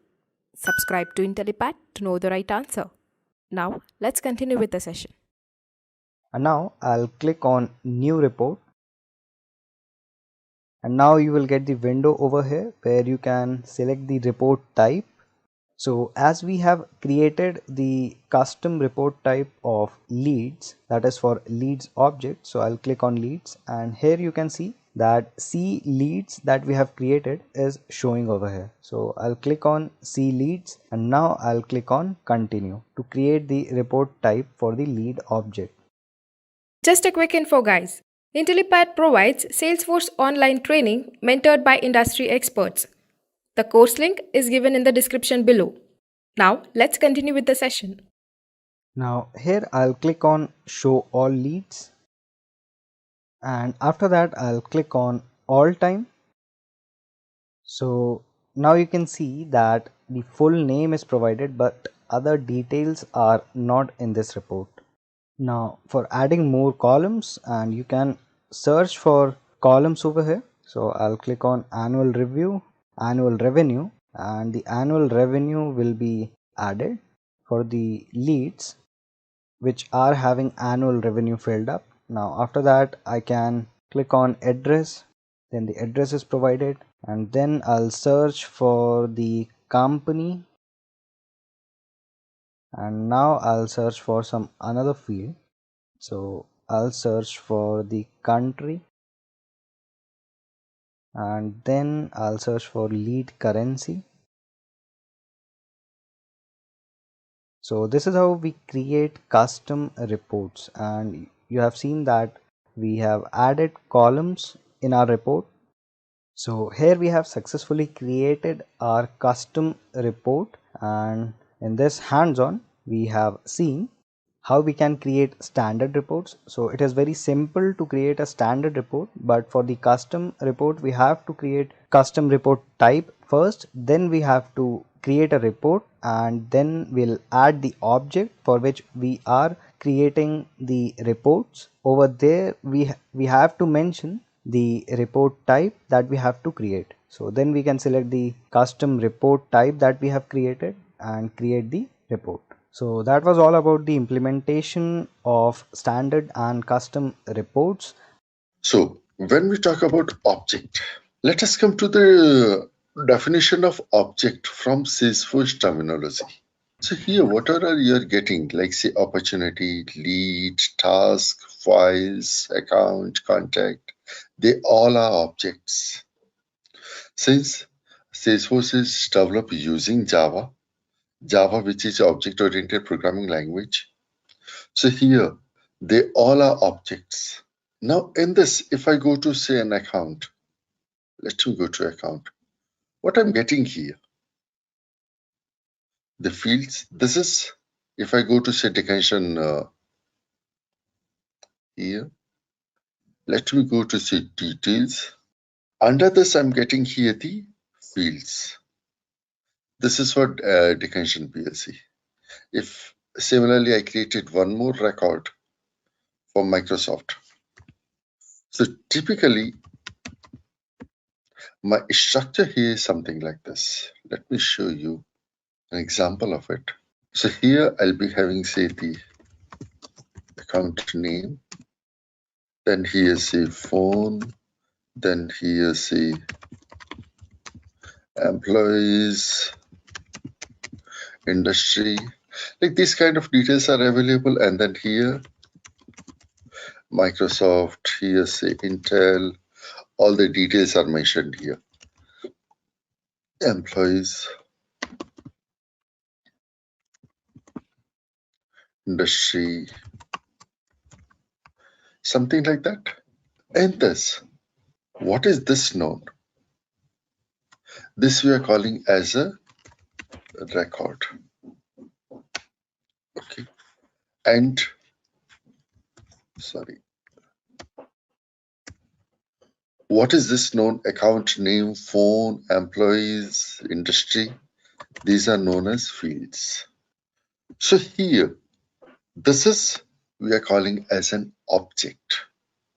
Subscribe to Intellipaat to know the right answer. Now, let's continue with the session. And now I'll click on new report. And now you will get the window over here where you can select the report type. So as we have created the custom report type of leads, that is for leads object. So I'll click on leads and here you can see that see leads that we have created is showing over here. So I'll click on see leads and now I'll click on continue to create the report type for the lead object. Just a quick info, guys. Intellipaat provides Salesforce online training mentored by industry experts. The course link is given in the description below. Now, let's continue with the session. Now here I'll click on show all leads and after that I'll click on all time. So now you can see that the full name is provided but other details are not in this report. Now for adding more columns and you can search for columns over here. So I'll click on annual review, annual revenue, and the annual revenue will be added for the leads which are having annual revenue filled up. Now after that I can click on address, then the address is provided and then I'll search for the company and now I'll search for some another field. So I'll search for the country and then I'll search for lead currency. So this is how we create custom reports and you have seen that we have added columns in our report. So here we have successfully created our custom report and in this hands-on we have seen how we can create standard reports. So it is very simple to create a standard report, but for the custom report we have to create custom report type first, then we have to create a report and then we'll add the object for which we are creating the reports. Over there we have to mention the report type that we have to create. So then we can select the custom report type that we have created and create the report. So that was all about the implementation of standard and custom reports. So when we talk about object, let us come to the definition of object from Salesforce terminology. So here, whatever you are getting, like say opportunity, lead, task, files, account, contact, they all are objects. Since Salesforce is developed using Java, which is object-oriented programming language. So here, they all are objects. Now in this, if I go to say an account, let me go to account. What I'm getting here, the fields, this is, if I go to say declaration here, let me go to say details. Under this, I'm getting here the fields. This is for declaration PLC. If similarly, I created one more record for Microsoft. So typically, my structure here is something like this. Let me show you an example of it. So here I'll be having say the account name, then here's a phone, then here's a employees, industry, like these kind of details are available, and then here Microsoft, here's a Intel, all the details are mentioned here. Employees, industry, something like that. And this, what is this known? This we are calling as a record. Okay. And sorry, what is this known? Account name, phone, employees, industry. These are known as fields. So here, this is we are calling as an object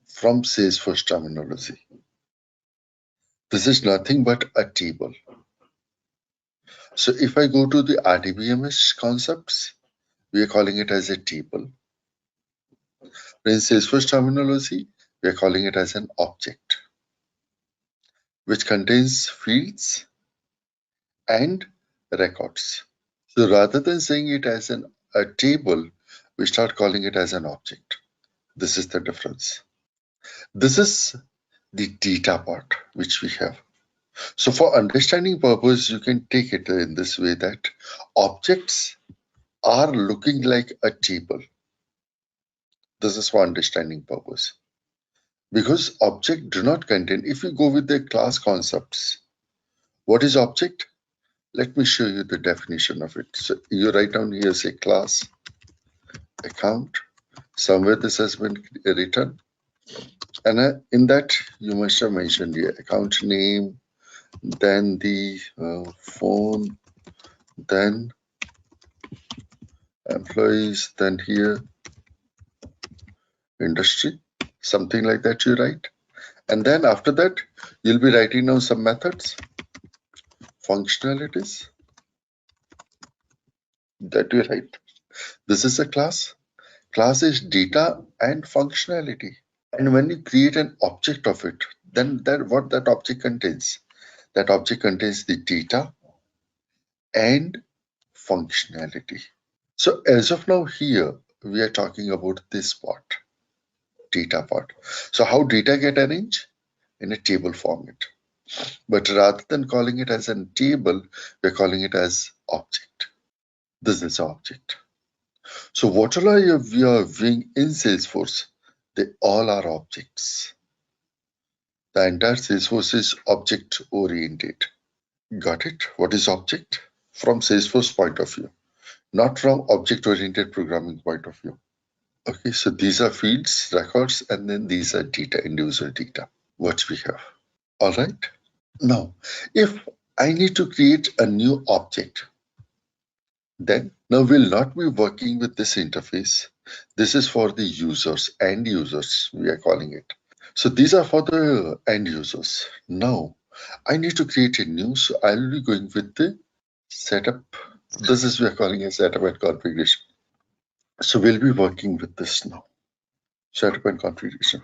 from Salesforce terminology. This is nothing but a table. So if I go to the RDBMS concepts, we are calling it as a table. In Salesforce terminology, we are calling it as an object, which contains fields and records. So rather than saying it as a table, we start calling it as an object. This is the difference. This is the data part which we have. So for understanding purpose, you can take it in this way that objects are looking like a table. This is for understanding purpose. Because object do not contain, if you go with the class concepts, what is object? Let me show you the definition of it. So you write down here, say class, account, somewhere this has been written. And in that, you must have mentioned the account name, then the phone, then employees, then here industry, something like that you write. And then after that, you'll be writing down some methods, functionalities that you write. This is a class. Class is data and functionality. And when you create an object of it, then what that object contains? That object contains the data and functionality. So as of now here, we are talking about this part, data part. So how data get arranged? In a table format. But rather than calling it as a table, we're calling it as object. This is object. So whatever we are viewing in Salesforce, they all are objects. The entire Salesforce is object oriented. Got it? What is object? From Salesforce point of view, not from object oriented programming point of view. Okay, so these are fields, records, and then these are data, individual data, what we have. All right. Now, if I need to create a new object, then now we'll not be working with this interface. This is for the users, end users, we are calling it. So these are for the end users. Now, I need to create a new, so I'll be going with the setup. This is we are calling a setup and configuration. So we'll be working with this now, setup and configuration.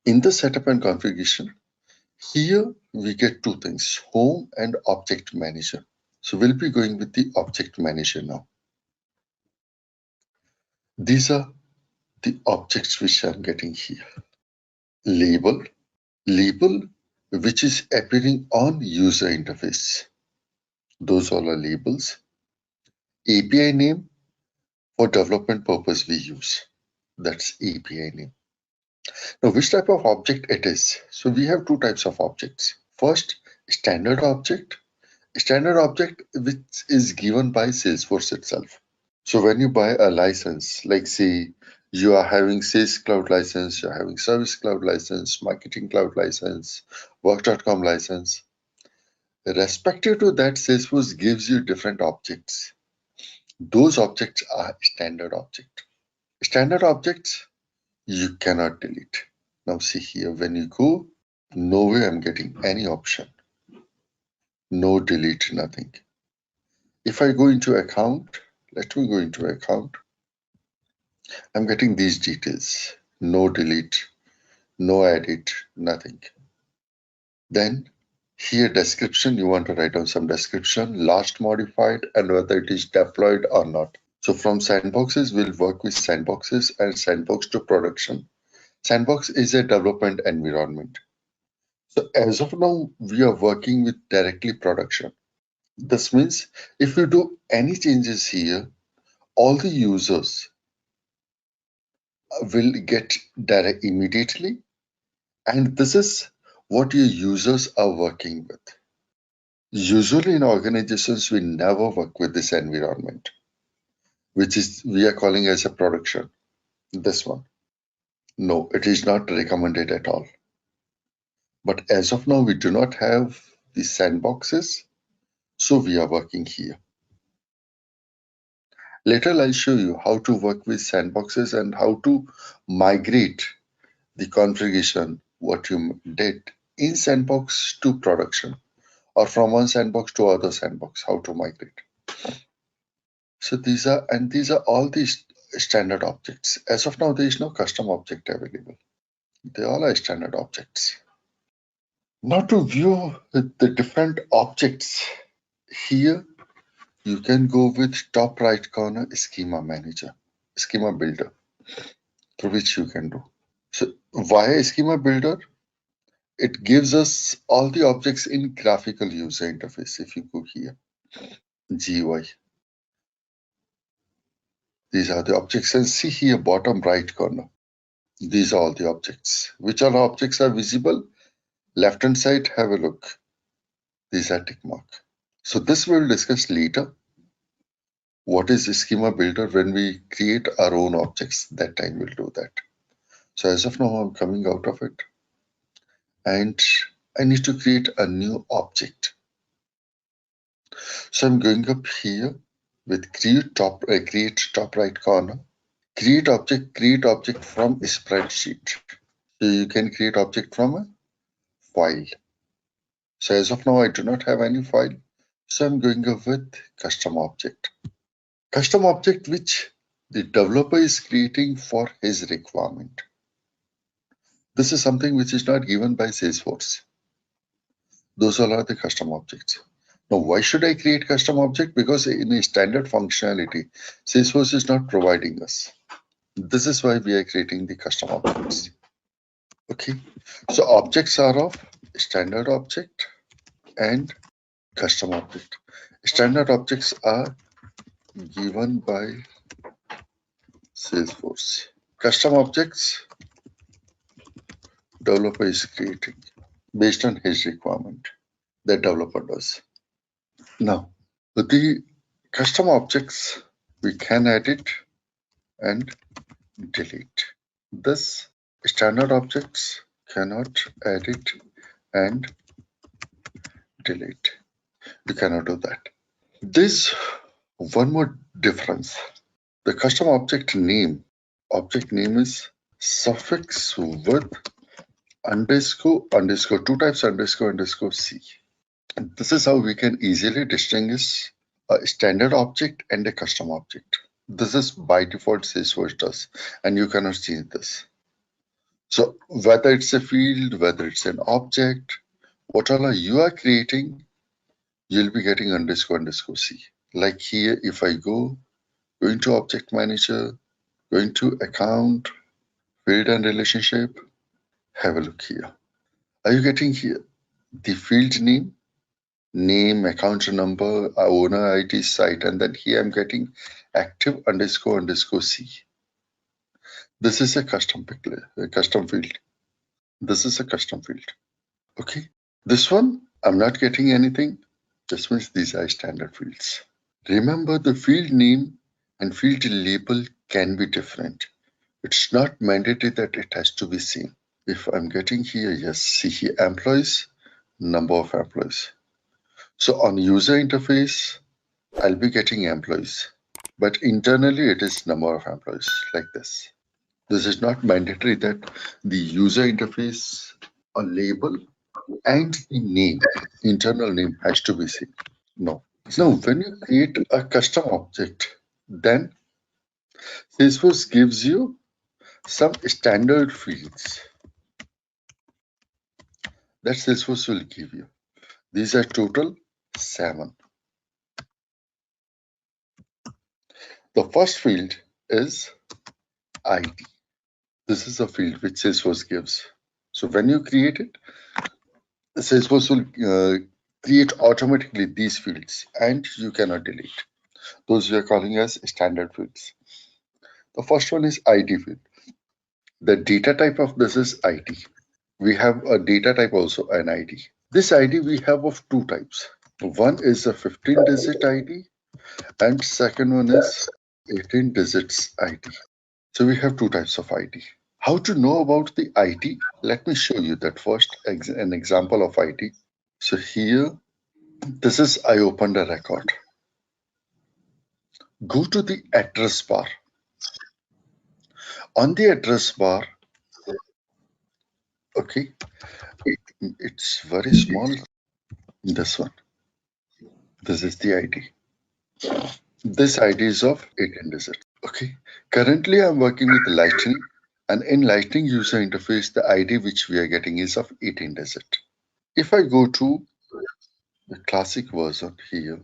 In the setup and configuration, here we get two things, home and object manager. So we'll be going with the object manager now. These are the objects which I'm getting here. Label, which is appearing on user interface. Those all are labels. API name, for development purpose we use. That's API name. Now, which type of object it is? So we have two types of objects. First, standard object. Standard object which is given by Salesforce itself. So when you buy a license, like say you are having Sales Cloud license, you're having Service Cloud license, Marketing Cloud license, Work.com license, respective to that, Salesforce gives you different objects. Those objects are standard object. Standard objects you cannot delete. Now see here, when you go, no way I'm getting any option. No delete, nothing. If I go into account, let me go into account. I'm getting these details. No delete, no edit, nothing. Then here description, you want to write down some description, last modified, and whether it is deployed or not. So from sandboxes, we'll work with sandboxes and sandbox to production. Sandbox is a development environment. So as of now, we are working with directly production. This means if you do any changes here, all the users will get direct immediately, and this is what your users are working with. Usually in organizations, we never work with this environment, which is we are calling as a production. This one. No, it is not recommended at all. But as of now, we do not have the sandboxes, so we are working here. Later, I'll show you how to work with sandboxes and how to migrate the configuration, what you did in sandbox to production, or from one sandbox to other sandbox, how to migrate. So these are all these standard objects. As of now, there is no custom object available. They all are standard objects. Now to view the different objects here, you can go with top right corner schema manager, schema builder, through which you can do. So via schema builder, it gives us all the objects in graphical user interface. If you go here, GUI, these are the objects, and see here bottom right corner. These are all the objects. Which all objects are visible? Left hand side, have a look. These are tick mark. So this we'll discuss later. What is schema builder? When we create our own objects, that time we'll do that. So as of now, I'm coming out of it, and I need to create a new object. So I'm going up here with create top right corner, create object from spreadsheet. So you can create object from a file. So as of now, I do not have any file. So I'm going up with custom object. Custom object which the developer is creating for his requirement. This is something which is not given by Salesforce. Those all are the custom objects. Now, why should I create custom object? Because in a standard functionality, Salesforce is not providing us. This is why we are creating the custom objects. Okay, so objects are of standard object and custom object. Standard objects are given by Salesforce. Custom objects developer is creating based on his requirement. The developer does. Now, with the custom objects, we can edit and delete. This standard objects cannot edit and delete. You cannot do that. There's one more difference. The custom object name is suffix with underscore, two types underscore C. And this is how we can easily distinguish a standard object and a custom object. This is by default Salesforce does, and you cannot change this. So whether it's a field, whether it's an object, whatever you are creating, you'll be getting underscore C. Like here, if I go into object manager, going to account, field and relationship, have a look here. Are you getting here the field name, account number, owner ID, site, and then here I'm getting active underscore C. This is a custom field. This is a custom field. Okay. This one, I'm not getting anything. Just means these are standard fields. Remember, the field name and field label can be different. It's not mandatory that it has to be same. If I'm getting here, yes, see here, employees, number of employees. So on user interface, I'll be getting employees, but internally it is number of employees like this. This is not mandatory that the user interface or label and the name, internal name has to be same. No. Now, when you create a custom object, then Salesforce gives you some standard fields that Salesforce will give you. These are total 7. The first field is ID. This is a field which Salesforce gives. So when you create it, Salesforce will create automatically these fields and you cannot delete. Those we are calling as standard fields. The first one is ID field. The data type of this is ID. We have a data type also, an ID. This ID we have of two types. One is a 15-digit ID and second one is 18 digits ID. So we have two types of ID. How to know about the ID? Let me show you that first, an example of ID. So here, this is, I opened a record. Go to the address bar. On the address bar, okay, it's very small. This one, this is the ID. This ID is of 18 digits. Okay, currently I'm working with Lightning, and in Lightning user interface, the ID which we are getting is of 18 digit. If I go to the classic version here,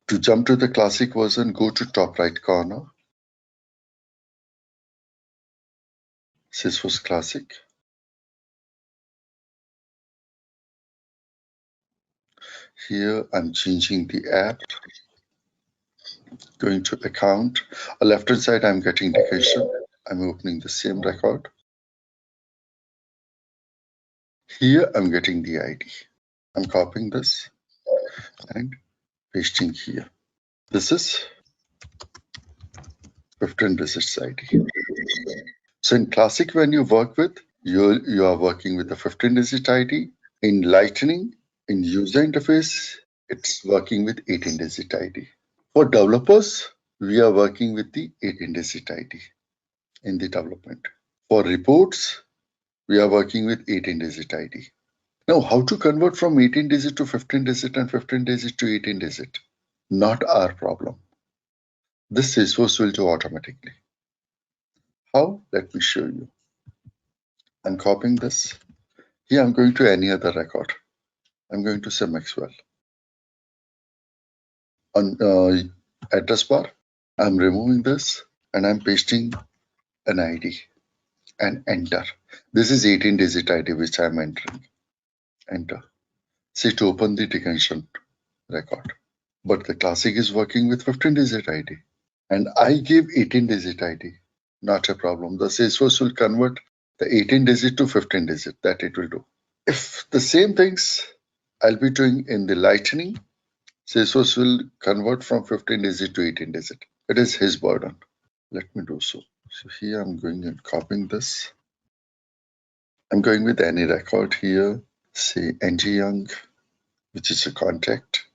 to jump to the classic version, go to top right corner, Salesforce Classic. Here I'm changing the app, going to account. On left hand side I'm getting indication. I'm opening the same record. Here I'm getting the ID. I'm copying this and pasting here. This is 15 digits ID. So in Classic, when you work with, you are working with the 15 digit ID. In Lightning, in user interface, it's working with 18 digit ID. For developers, we are working with the 18 digit ID in the development. For reports, we are working with 18 digit ID. Now, how to convert from 18 digit to 15 digit and 15 digit to 18 digit? Not our problem. This Salesforce will do automatically. How? Let me show you. I'm copying this. Here I'm going to any other record. I'm going to say Maxwell. On address bar, I'm removing this and I'm pasting an ID and enter. This is 18 digit ID which I'm entering. Enter. Say to open the detention record. But the Classic is working with 15 digit ID. And I give 18 digit ID. Not a problem. The Salesforce will convert the 18 digit to 15 digit. That it will do. If the same things I'll be doing in the Lightning, Salesforce will convert from 15 digit to 18 digit. It is his burden. Let me do so. So here I'm going and copying this. I'm going with any record here, say NG Young, which is a contact.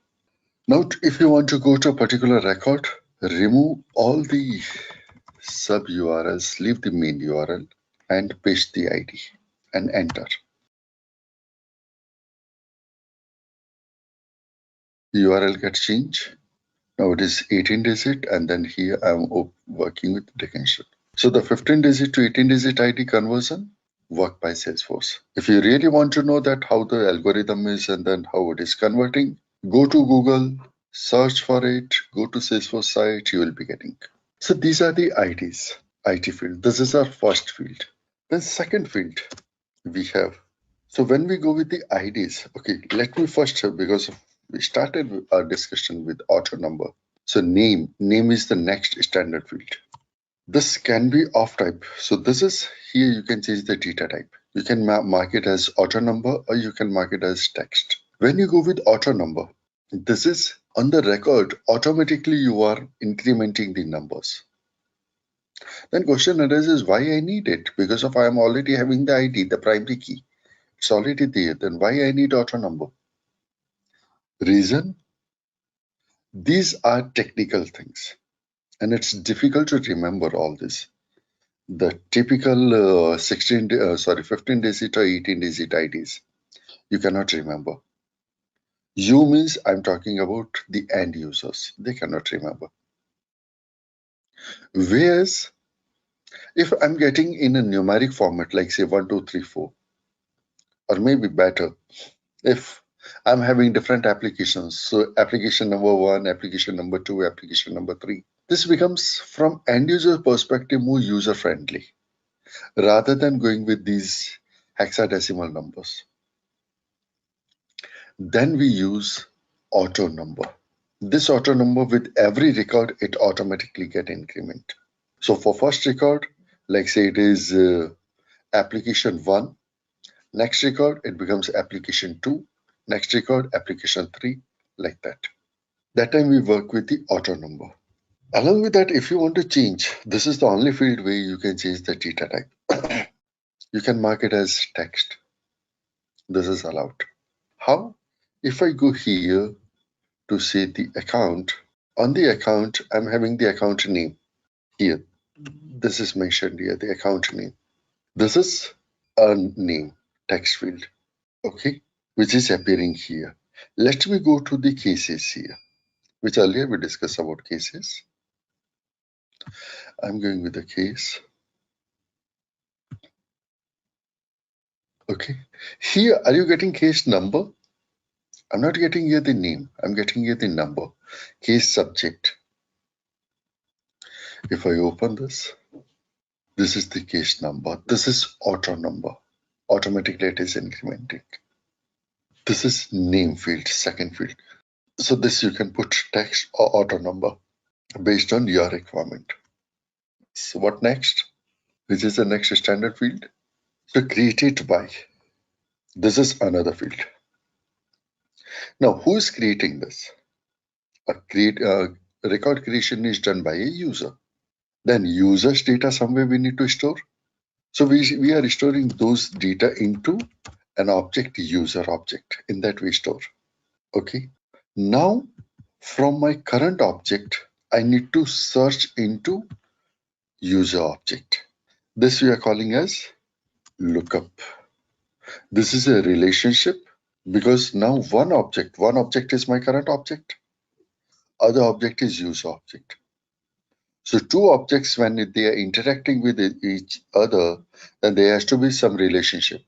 Now, if you want to go to a particular record, remove all the sub URLs, leave the main URL and paste the ID and enter. The URL gets changed. Now it is 18 digit and then here I'm working with detention. So the 15 digit to 18 digit ID conversion worked by Salesforce. If you really want to know that how the algorithm is and then how it is converting, go to Google, search for it, go to Salesforce site, you will be getting. So these are the IDs, IT field. This is our first field. Then second field we have. So when we go with the IDs, okay, let me first, because we started our discussion with auto number. So name is the next standard field. This can be of type. So this is, here you can change the data type. You can mark it as auto number or you can mark it as text. When you go with auto number, this is on the record, automatically you are incrementing the numbers. Then question arises why I need it, because of I am already having the ID, the primary key. It's already there. Then why I need auto number? Reason? These are technical things and it's difficult to remember all this. The typical 15 digit or 18 digit IDs, you cannot remember. You means I'm talking about the end users. They cannot remember. Whereas if I'm getting in a numeric format, like say 1, 2, 3, 4, or maybe better, if I'm having different applications, so application number 1, application number 2, application number 3, this becomes from end user perspective more user friendly rather than going with these hexadecimal numbers. Then we use auto number. This auto number with every record, it automatically get increment. So for first record, like say it is application 1, next record it becomes application 2, next record application 3, like that. That time we work with the auto number. Along with that, if you want to change, this is the only field where you can change the data type. You can mark it as text. This is allowed. How? If I go here to say the account, on the account, I'm having the account name here. This is mentioned here, the account name. This is a name, text field, okay, which is appearing here. Let me go to the cases here, which earlier we discussed about cases. I'm going with the case. Okay, here, are you getting case number? I'm not getting here the name, I'm getting here the number, case subject. If I open this is the case number. This is auto number. Automatically it is incrementing. This is name field, second field. So this you can put text or auto number based on your requirement. So what next? Which is the next standard field? So created by. This is another field. Now who is creating this? Record creation is done by a user. Then user's data somewhere we need to store. So we are storing those data into an object, user object. In that we store. Okay. Now from my current object, I need to search into user object. This we are calling as lookup. This is a relationship because now one object is my current object. Other object is user object. So two objects, when they are interacting with each other, then there has to be some relationship.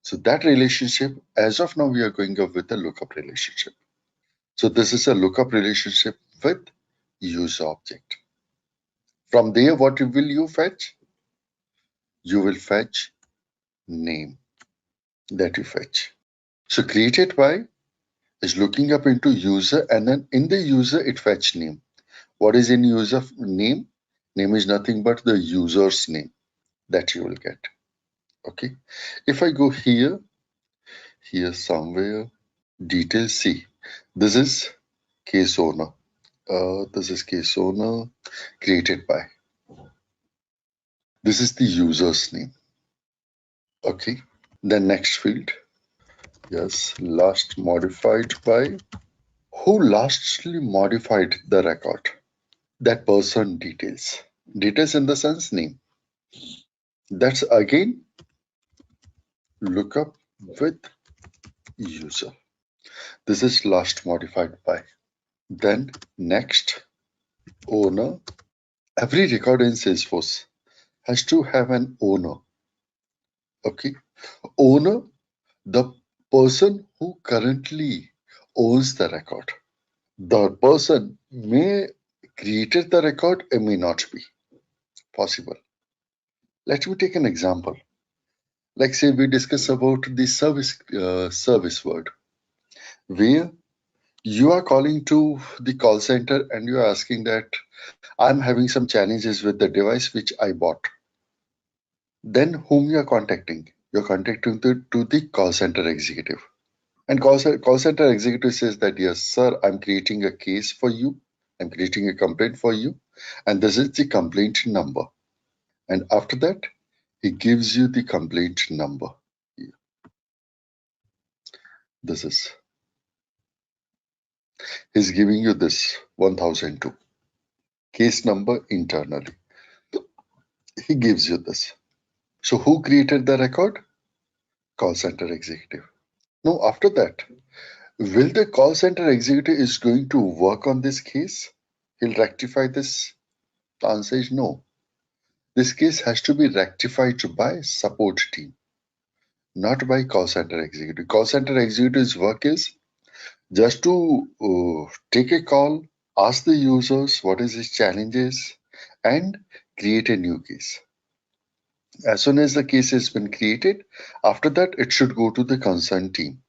So that relationship, as of now, we are going up with a lookup relationship. So this is a lookup relationship with user object. From there, what will you fetch? You will fetch name that you fetch. So created by is looking up into user, and then in the user it fetch name. What is in user name? Name is nothing but the user's name that you will get. Okay. If I go here somewhere, details C. This is case owner. This is case owner created by. This is the user's name. Okay. The next field. Yes, last modified by. Who lastly modified the record? That person details. Details in the sense name. That's again lookup with user. This is last modified by. Then next owner. Every record in Salesforce has to have an owner. Okay. Owner, the person who currently owns the record. The person may created the record and may not be possible. Let me take an example. Like say we discuss about the service word, where you are calling to the call center and you are asking that I'm having some challenges with the device which I bought. Then whom you are contacting? You're contacting to the call center executive. And call center executive says that, yes, sir, I'm creating a case for you. I'm creating a complaint for you. And this is the complaint number. And after that, he gives you the complaint number. This is. He's giving you this 1002. Case number internally. He gives you this. So who created the record? Call center executive. Now after that, will the call center executive is going to work on this case? He'll rectify this? The answer is no. This case has to be rectified by support team, not by call center executive. Call center executive's work is just to take a call, ask the users what is his challenges, and create a new case. As soon as the case has been created, after that it should go to the concerned team,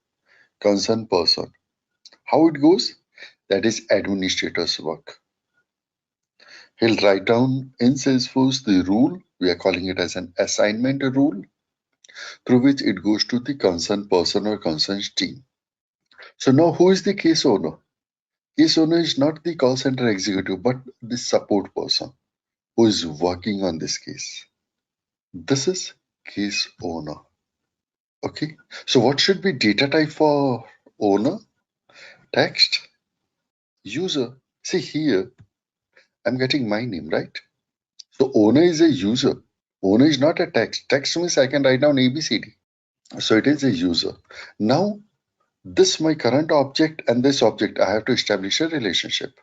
concerned person. How it goes? That is administrator's work. He'll write down in Salesforce the rule. We are calling it as an assignment rule. through which it goes to the concerned person or concerned team. So now who is the case owner? Case owner is not the call center executive, but the support person who is working on this case. This is case owner. Okay. So what should be data type for owner? Text. User. See here, I'm getting my name, right? So owner is a user. Owner is not a text. Text means I can write down ABCD. So it is a user. Now, this my current object and this object, I have to establish a relationship.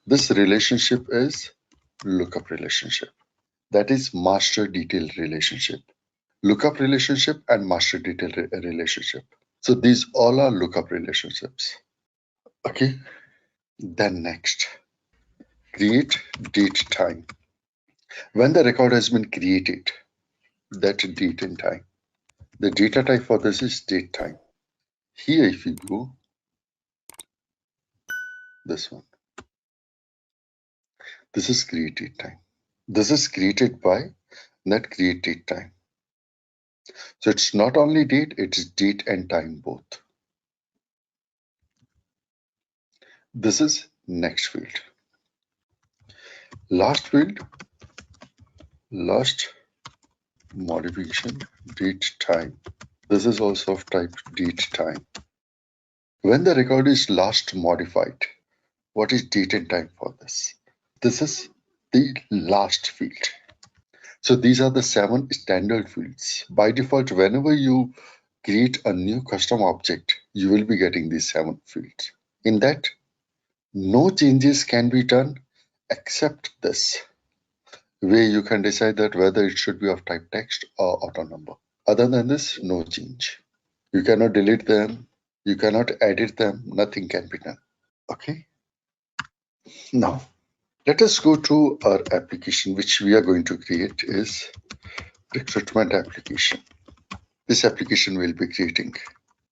This relationship is lookup relationship. That is master detail relationship. Lookup relationship and master detail relationship. So these all are lookup relationships. Okay. Then next, create date time. When the record has been created, that date and time. The data type for this is date time. Here, if you go, this one, this is created time. This is created by that created time. So it's not only date, it's date and time both. This is next field. Last field, last modification, date time. This is also of type date time. When the record is last modified, what is date and time for this? This is the last field. So these are the 7 standard fields. By default, whenever you create a new custom object, you will be getting these 7 fields. In that, no changes can be done except this, where you can decide that whether it should be of type text or auto number. Other than this, no change. You cannot delete them, you cannot edit them, nothing can be done. Okay. Now, let us go to our application, which we are going to create is recruitment application. This application we'll be creating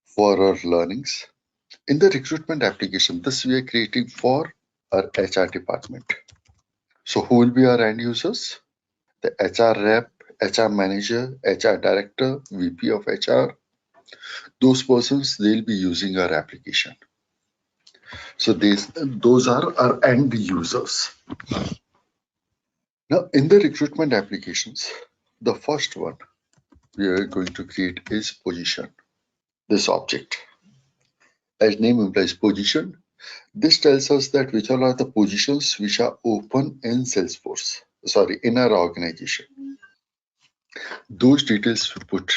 for our learnings. In the recruitment application, this we are creating for our HR department. So who will be our end users? The HR rep, HR manager, HR director, VP of HR. Those persons, they'll be using our application. So those are our end users. Now, in the recruitment applications, the first one we are going to create is position. This object, as name implies position, this tells us that which all are the positions which are open in Salesforce, in our organization. Those details we put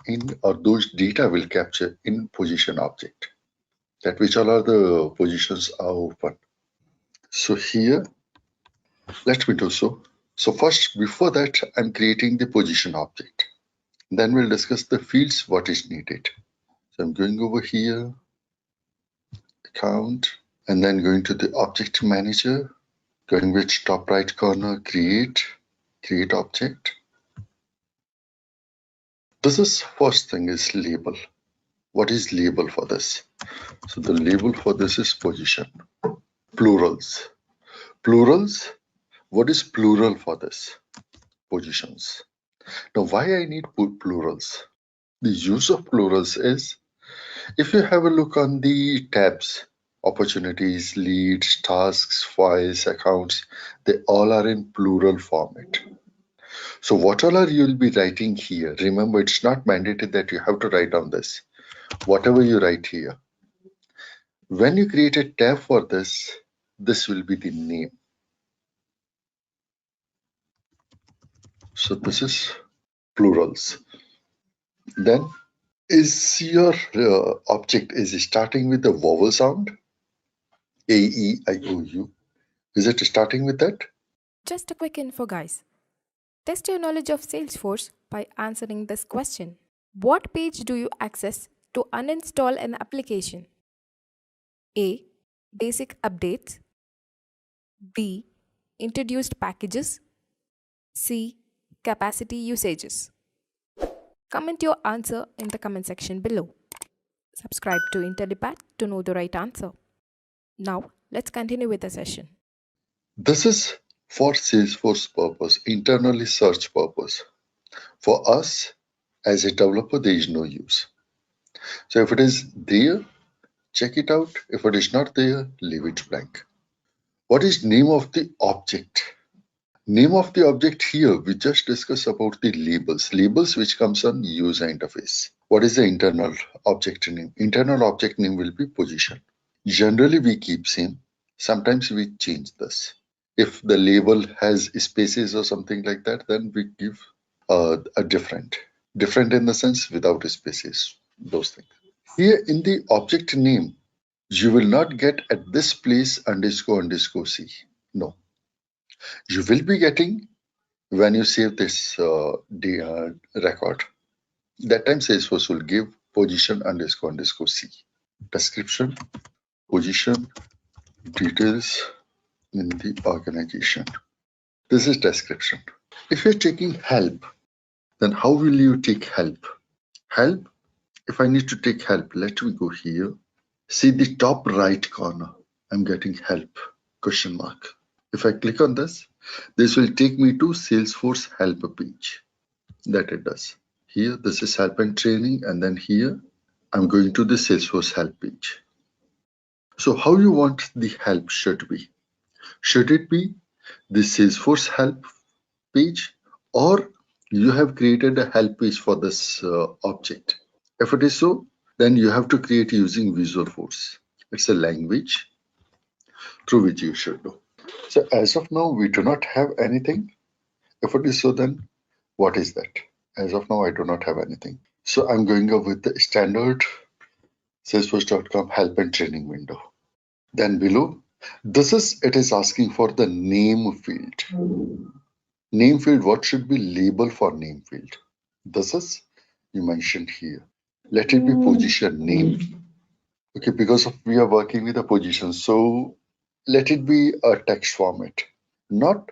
in, or those data will capture in position object, that which all are the positions are open. So here, let me do so. So first, before that, I'm creating the position object. Then we'll discuss the fields, what is needed. So I'm going over here, account, and then going to the object manager, going with top right corner, create object. This is first thing is label. What is label for this? So the label for this is position. Plurals. Plurals, what is plural for this? Positions. Now why I need plurals? The use of plurals is, if you have a look on the tabs, opportunities, leads, tasks, files, accounts, they all are in plural format. So what all are you will be writing here? Remember, it's not mandated that you have to write down this. Whatever you write here. When you create a tab for this, this will be the name. So this is plurals. Then is your object is starting with the vowel sound? A, E, I, O, U. Is it starting with that? Just a quick info, guys. Test your knowledge of Salesforce by answering this question. What page do you access to uninstall an application? A. Basic updates. B. Introduced packages. C. Capacity usages. Comment your answer in the comment section below. Subscribe to Intellipaat to know the right answer. Now, let's continue with the session. This is for Salesforce purpose, internally search purpose. For us, As a developer, there is no use. So if it is there, check it out. If it is not there, leave it blank. What is name of the object? Name of the object here, we just discussed about the labels. Labels which comes on user interface. What is the internal object name? Internal object name will be position. Generally, we keep same. Sometimes we change this. If the label has spaces or something like that, then we give a different. Different in the sense without spaces, those things. Here in the object name, you will not get at this place underscore C. No, you will be getting when you save this record. That time Salesforce will give position underscore C. Description, position, details in the organization. This is description. If you're taking help, then how will you take help? Help, if I need to take help, let me go here. See the top right corner, I'm getting help, question mark. If I click on this will take me to Salesforce help page. That it does. Here, this is help and training, and then here, I'm going to the Salesforce help page. So how you want the help should be? Should it be the Salesforce help page, or you have created a help page for this object? If it is so, then you have to create using Visualforce. It's a language through which you should do. So as of now, we do not have anything. If it is so, then what is that? As of now, I do not have anything. So I'm going up with the standard Salesforce.com help and training window. Then below, it is asking for the name field. Name field, what should be label for name field? This is you mentioned here. Let it be position name. Okay, because we are working with a position, so let it be a text format, not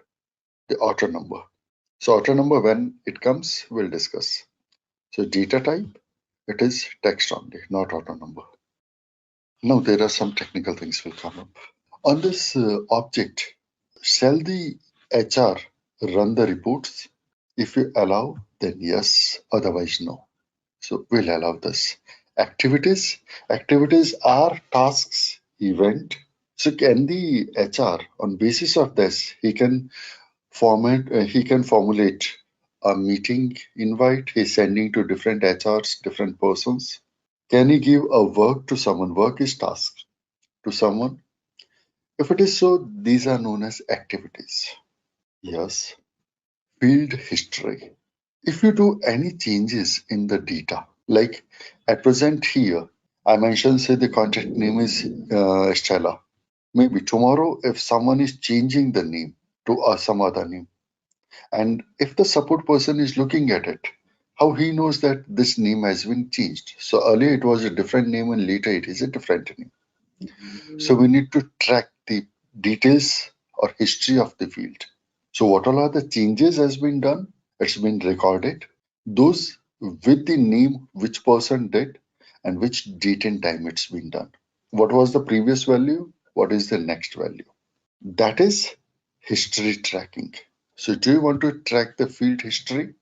the auto number. So auto number, when it comes, we'll discuss. So data type, it is text only, not auto number. Now there are some technical things will come up. On this object, shall the HR run the reports? If you allow, then yes, otherwise no. So we'll allow this. Activities are tasks, event. So can the HR, on basis of this, he can formulate a meeting invite he's sending to different HRs, different persons. Can he give a work to someone? Work is task to someone. If it is so, these are known as activities. Yes. Field history. If you do any changes in the data, like at present here, I mentioned, say the contact name is Stella. Maybe tomorrow, if someone is changing the name to some other name, and if the support person is looking at it, how he knows that this name has been changed? So earlier it was a different name and later it is a different name. So we need to track the details or history of the field. So what all are the changes has been done? It's been recorded. Those with the name, which person did, and which date and time it's been done. What was the previous value? What is the next value? That is history tracking. So do you want to track the field history?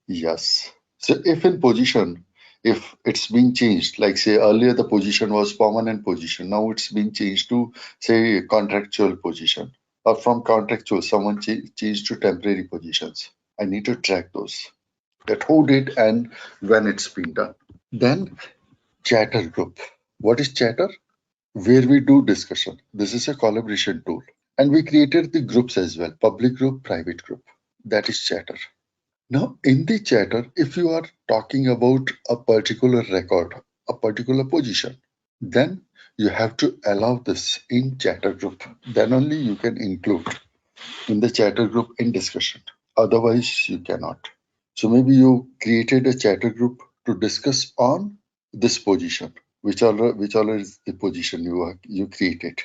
Yes. So if in position, if it's been changed, like say earlier the position was permanent position, now it's been changed to say contractual position, or from contractual someone changed to temporary positions. I need to track those. That who did and when it's been done. Then chatter group. What is chatter? Where we do discussion. This is a collaboration tool. And we created the groups as well, public group, private group. That is chatter. Now, in the chatter, if you are talking about a particular record, a particular position, then you have to allow this in chatter group. Then only you can include in the chatter group in discussion. Otherwise, you cannot. So maybe you created a chatter group to discuss on this position, which all is the position you created.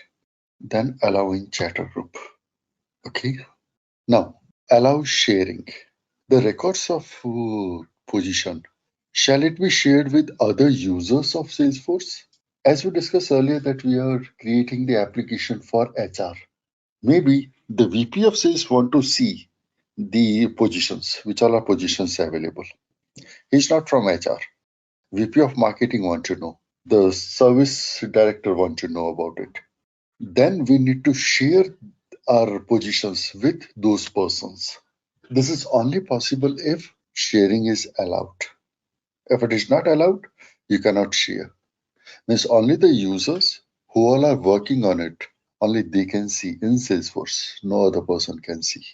Then allow in chatter group. Okay. Now allow sharing. The records of position, shall it be shared with other users of Salesforce? As we discussed earlier that we are creating the application for HR. Maybe the VP of Sales want to see the positions, which all are positions available. He's not from HR. VP of marketing want to know. The service director want to know about it. Then we need to share our positions with those persons. This is only possible if sharing is allowed. If it is not allowed, you cannot share. Means only the users who all are working on it, only they can see in Salesforce. No other person can see.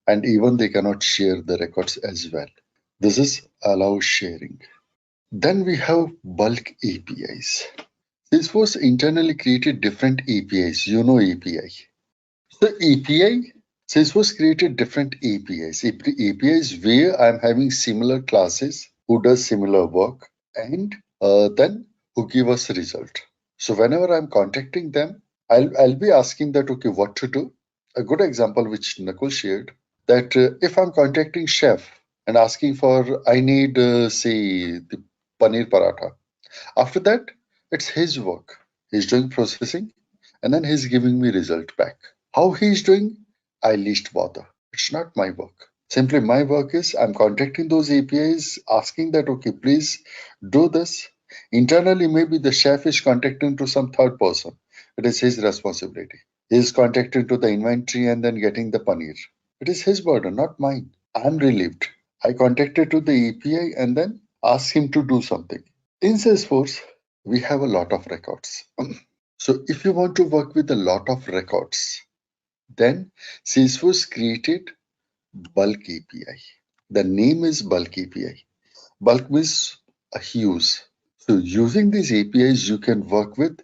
And even they cannot share the records as well. This is allow sharing. Then we have bulk APIs. Salesforce internally created different APIs. You know API. So API, Salesforce created different APIs. APIs where I'm having similar classes who does similar work and then who give us a result. So whenever I'm contacting them, I'll be asking that, okay, what to do. A good example which Nakul shared, that if I'm contacting chef and asking for, I need, say, the paneer paratha. After that, it's his work. He's doing processing and then he's giving me result back. How he's doing, I least bother. It's not my work. Simply my work is I'm contacting those APIs, asking that, okay, please do this. Internally, maybe the chef is contacting to some third person. It is his responsibility. He is contacting to the inventory and then getting the paneer. It is his burden, not mine. I'm relieved. I contacted to the API and then asked him to do something. In Salesforce, we have a lot of records. So if you want to work with a lot of records, then Salesforce created bulk API. The name is bulk API. Bulk means a huge. So using these APIs, you can work with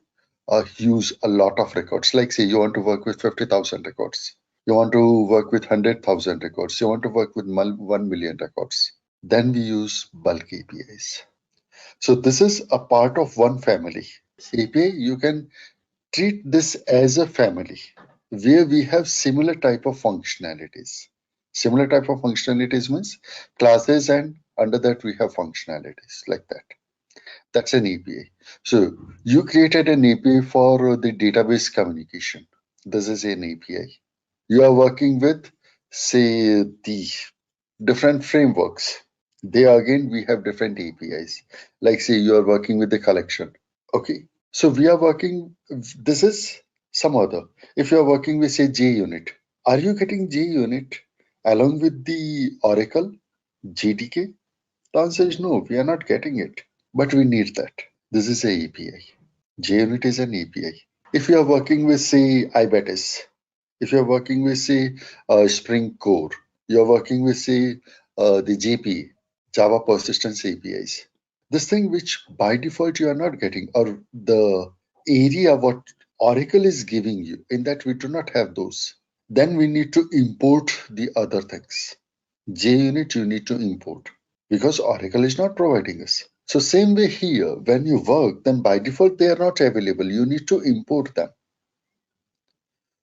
a lot of records. Like say you want to work with 50,000 records. You want to work with 100,000 records. You want to work with 1 million records. Then we use bulk APIs. So this is a part of one family. API, you can treat this as a family where we have similar type of functionalities. Similar type of functionalities means classes and under that we have functionalities like that. That's an API. So you created an API for the database communication. This is an API. You are working with, say, the different frameworks. There again, we have different APIs. Like say you are working with the collection. Okay. So we are working, this is some other. If you are working with say JUnit, are you getting JUnit along with the Oracle JDK? The answer is no, we are not getting it, but we need that. This is a API. JUnit is an API. If you are working with say IBETIS, if you're working with say Spring Core, you're working with say the JP, Java Persistence APIs. This thing which by default you are not getting, or the area what Oracle is giving you, in that we do not have those. Then we need to import the other things. JUnit you need to import because Oracle is not providing us. So same way here, when you work, then by default they are not available. You need to import them.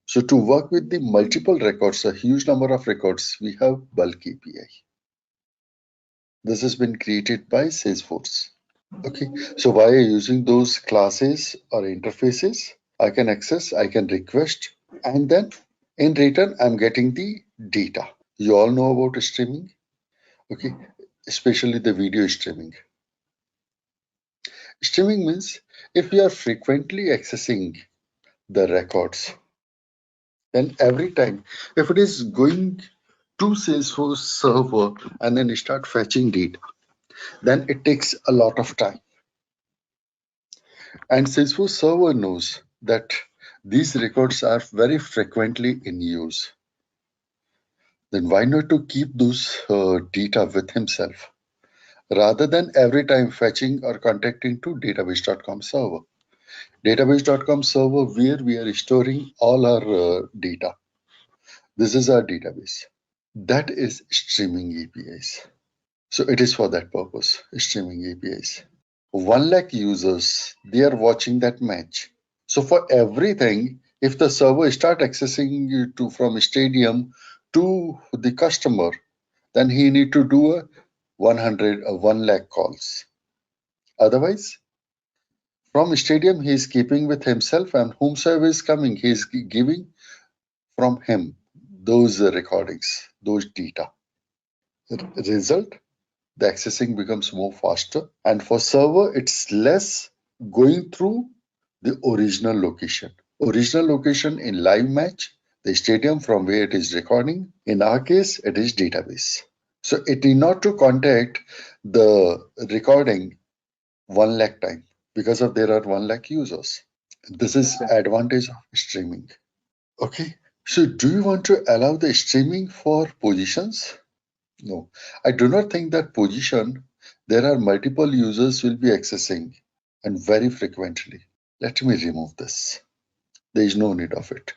So to work with the multiple records, a huge number of records, we have bulk API. This has been created by Salesforce. Okay, so by using those classes or interfaces, I can access, I can request, and then in return, I'm getting the data. You all know about streaming, okay, especially the video streaming. Streaming means if you are frequently accessing the records, then every time, if it is going to Salesforce server and then start fetching data, then it takes a lot of time. And Salesforce server knows that these records are very frequently in use. Then why not to keep those data with himself rather than every time fetching or contacting to database.com server. Database.com server where we are storing all our data. This is our database. That is streaming APIs. So it is for that purpose, streaming APIs. 1 lakh users, they are watching that match. So for everything, if the server start accessing you to from stadium to the customer, then he need to do a 100 or 1 lakh calls. Otherwise, from stadium, he is keeping with himself and whomsoever is coming, he is giving from him those recordings, those data. Result, the accessing becomes more faster. And for server, it's less going through the original location. Original location in live match, the stadium from where it is recording. In our case, it is database. So it need not to contact the recording 1 lakh time because of there are 1 lakh users. This is advantage of streaming. Okay. So do you want to allow the streaming for positions? No, I do not think that position there are multiple users will be accessing and very frequently. Let me remove this. There is no need of it.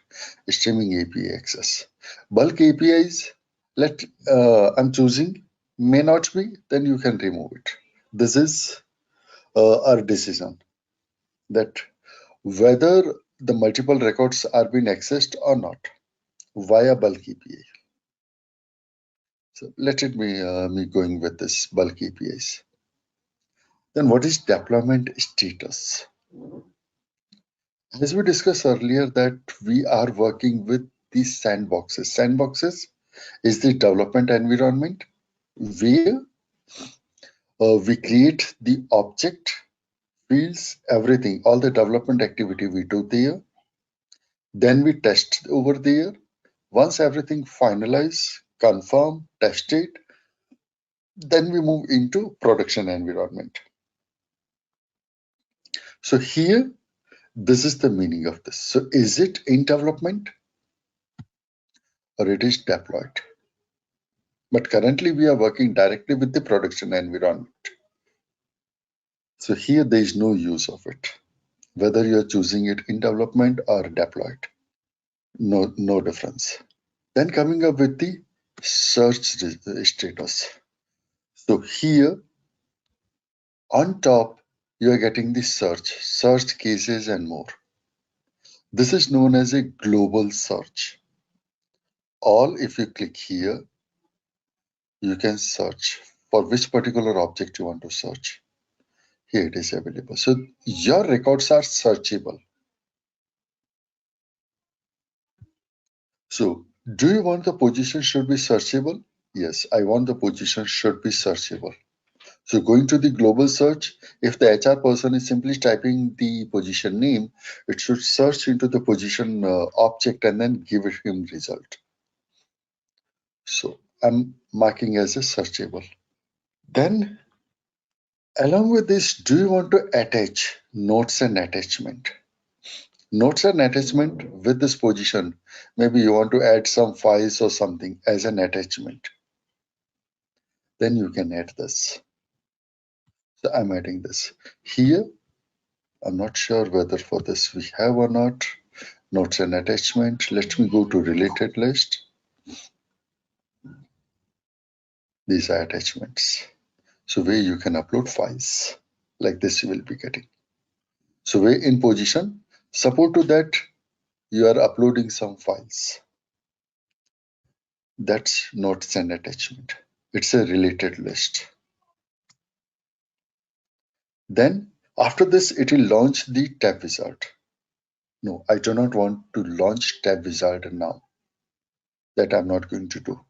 Streaming API access. Bulk APIs, I'm choosing, may not be, then you can remove it. This is our decision that whether the multiple records are being accessed or not via bulk API. So let it be me going with this bulk APIs. Then what is deployment status? As we discussed earlier that we are working with these sandboxes. Sandboxes is the development environment where we create the object, fields, everything, all the development activity we do there. Then we test over there. Once everything finalized, confirm, tested, then we move into production environment. So here, this is the meaning of this. So is it in development or it is deployed? But currently we are working directly with the production environment. So here there is no use of it, whether you are choosing it in development or deployed. No difference. Then coming up with the search status. So here on top, you are getting the search cases and more. This is known as a global search. All, if you click here, you can search for which particular object you want to search. Here it is available. So your records are searchable. So do you want the position should be searchable? Yes, I want the position should be searchable. So going to the global search, if the HR person is simply typing the position name, it should search into the position object and then give him result. So I'm marking as a searchable. Then along with this, do you want to attach notes and attachment? Notes and attachment with this position, maybe you want to add some files or something as an attachment. Then you can add this. So I'm adding this. Here, I'm not sure whether for this we have or not. Notes and attachment. Let me go to related list. These are attachments. So where you can upload files. Like this you will be getting. So where in position, support to that you are uploading some files. That's notes and attachment. It's a related list. Then after this, it will launch the tab wizard. No, I do not want to launch tab wizard now. That I'm not going to do.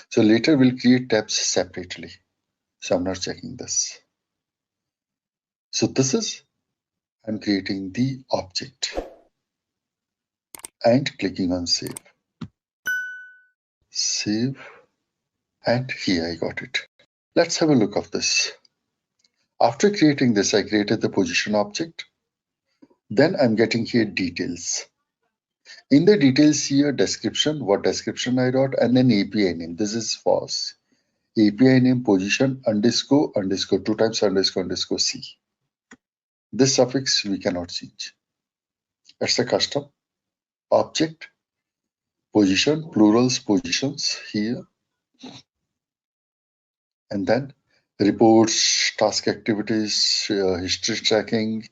So later we'll create tabs separately. So I'm not checking this. So this is, I'm creating the object and clicking on save. Save, and here I got it. Let's have a look of this. After creating this, I created the position object. Then I'm getting here details. In the details here, description, what description I wrote, and then API name. This is false. API name position underscore underscore 2 times underscore underscore C. This suffix we cannot change. It's a custom object, position, plurals, positions here. And then reports, task activities, history tracking.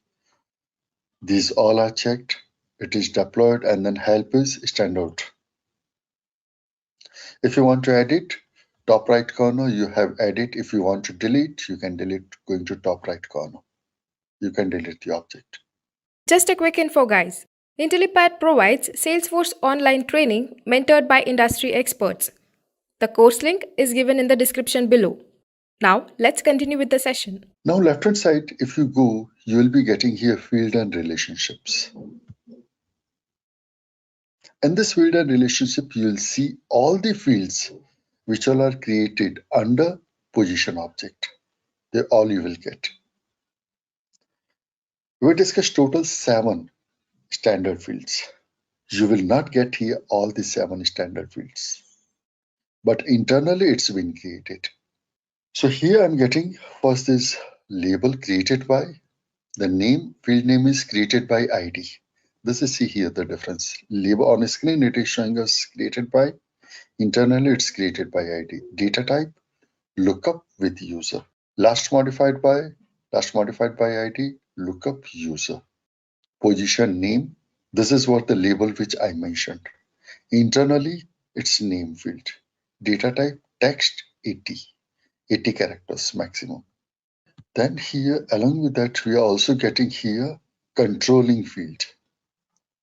These all are checked. It is deployed, and then help is standout. If you want to edit, top right corner, you have edit. If you want to delete, you can delete going to top right corner. You can delete the object. Just a quick info, guys. Intellipaat provides Salesforce online training mentored by industry experts. The course link is given in the description below. Now, let's continue with the session. Now, left hand side, if you go, you will be getting here field and relationships. In this field and relationship, you will see all the fields which all are created under position object. They all you will get. We discussed total 7 standard fields. You will not get here all the 7 standard fields, but internally it's been created. So here I'm getting first is label created by, the name, field name is created by ID. This is see here the difference. Label on screen it is showing us created by, internally it's created by ID. Data type, lookup with user. Last modified by ID, lookup user. Position name, this is what the label which I mentioned. Internally, it's name field. Data type, text 80 characters maximum. Then here, along with that, we are also getting here controlling field.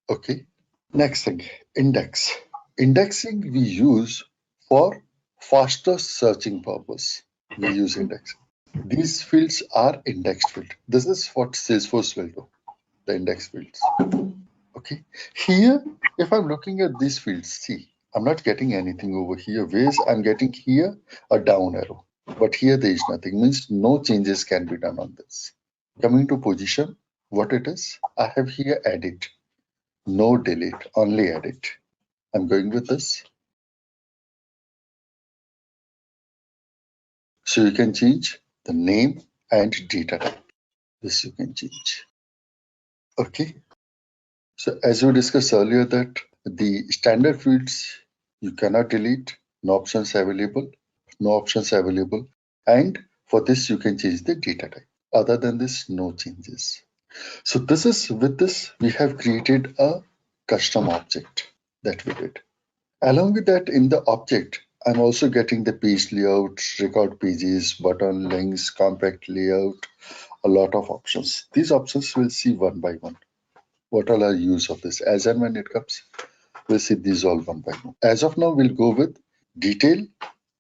Okay. Next thing, index. Indexing we use for faster searching purpose. We use index. These fields are indexed field. This is what Salesforce will do, the index fields. Okay. Here, if I'm looking at these fields, see, I'm not getting anything over here. Whereas I'm getting here a down arrow. But here there is nothing. Means no changes can be done on this. Coming to position, what it is, I have here edit. No delete, only edit. I'm going with this. So you can change the name and data type. This you can change. Okay. So as we discussed earlier that the standard fields you cannot delete, no options available, and for this you can change the data type. Other than this, no changes. So this is with this we have created a custom object that we did. Along with that, in the object, I'm also getting the page layout, record pages, button links, compact layout, a lot of options. These options we'll see one by one. What all are use of this? As and when it comes, we'll see these all one by one. As of now, we'll go with detail,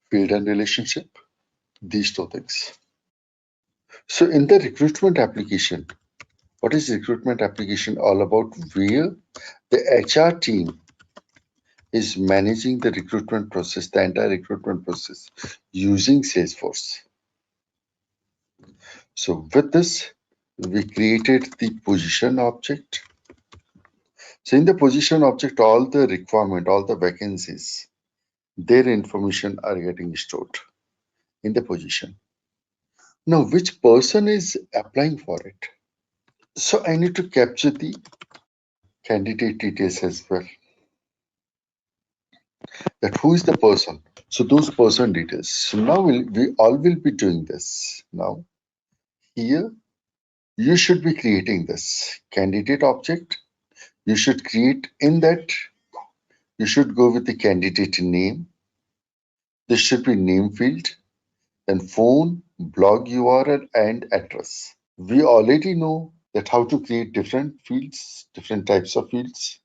field and relationship, these 2 things. So in the recruitment application, what is recruitment application all about? Where the HR team is managing the recruitment process, the entire recruitment process using Salesforce. So with this, we created the position object. So in the position object, all the requirement, all the vacancies, their information are getting stored in the position. Now, which person is applying for it? So I need to capture the candidate details as well. That who is the person? So those person details. So now we all will be doing this. Now here you should be creating this candidate object. You should create in that. You should go with the candidate name. This should be name field, then phone, blog URL, and address. We already know that how to create different fields, different types of fields.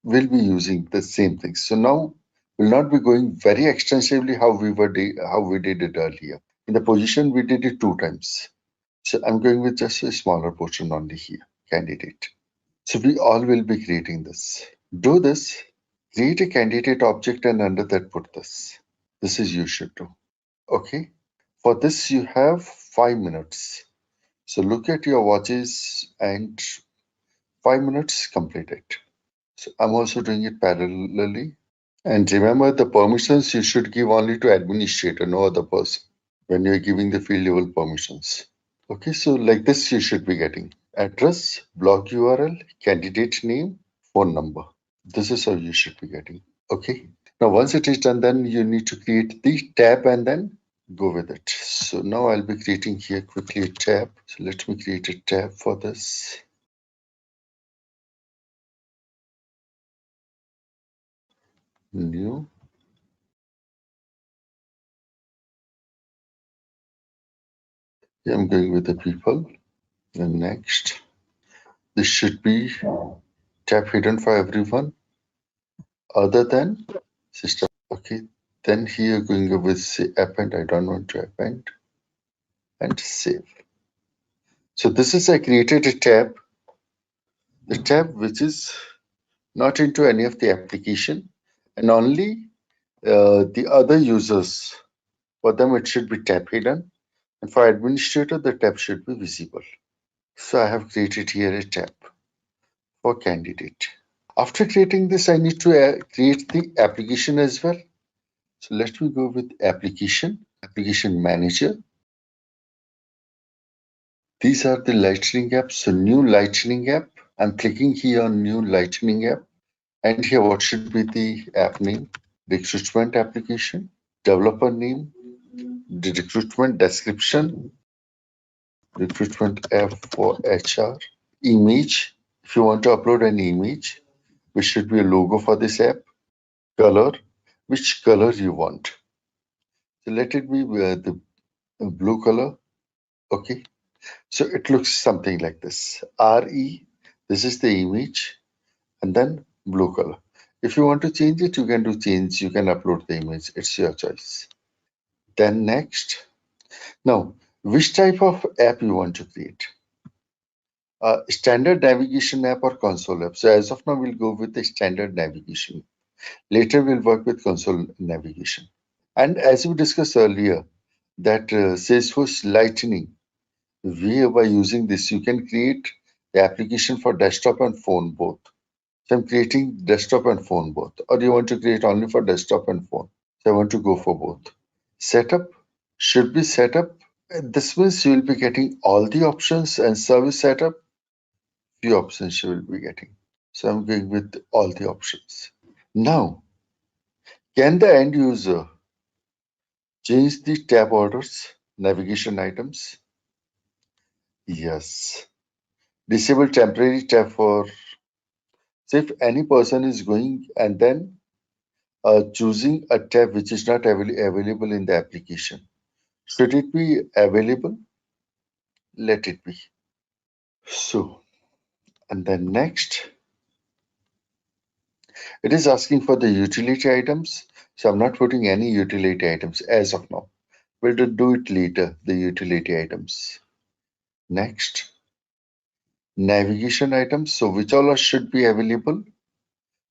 We'll be using the same thing. So now we'll not be going very extensively how we did it earlier. In the position we did it 2 times. So I'm going with just a smaller portion only here, candidate. So we all will be creating this. Do this, create a candidate object and under that put this. This is you should do. Okay. For this you have 5 minutes. So look at your watches and 5 minutes completed. So I'm also doing it parallelly. And remember the permissions you should give only to administrator, no other person when you're giving the field level permissions. Okay, so like this you should be getting address, blog URL, candidate name, phone number. This is how you should be getting. Okay. Now once it is done, then you need to create the tab and then go with it. So now I'll be creating here quickly a tab. So let me create a tab for this. New. Yeah, I'm going with the people. And next, this should be tab hidden for everyone other than system. Okay. Then here going with say append. I don't want to append. and save. So this is I created a tab, the tab which is not into any of the application, and only the other users, for them it should be tab hidden, and for administrator the tab should be visible. So I have created here a tab for candidate. After creating this, I need to create the application as well. So let me go with application manager. These are the Lightning apps. So new Lightning app. I'm clicking here on new Lightning app. And here what should be the app name? Recruitment application, developer name, the recruitment description, recruitment app for HR, image. If you want to upload an image, which should be a logo for this app, color, which color you want. So let it be the blue color. Okay. So it looks something like this. RE, this is the image, and then blue color. If you want to change it, you can do change. You can upload the image. It's your choice. Then next. Now, which type of app you want to create? Standard navigation app or console app. So as of now, we'll go with the standard navigation. Later, we'll work with console navigation. And as we discussed earlier, that Salesforce Lightning, by using this, you can create the application for desktop and phone both. So I'm creating desktop and phone both. Or you want to create only for desktop and phone? So I want to go for both. Setup should be set up. This means you will be getting all the options, and service setup, few options you will be getting. So I'm going with all the options. Now, can the end user change the tab orders, navigation items? Yes. Disable temporary tab for, so if any person is going and then choosing a tab which is not available in the application. Should it be available? Let it be. So, and then next, it is asking for the utility items. So I'm not putting any utility items as of now. We'll do it later, the utility items. Next, navigation items. So which all should be available?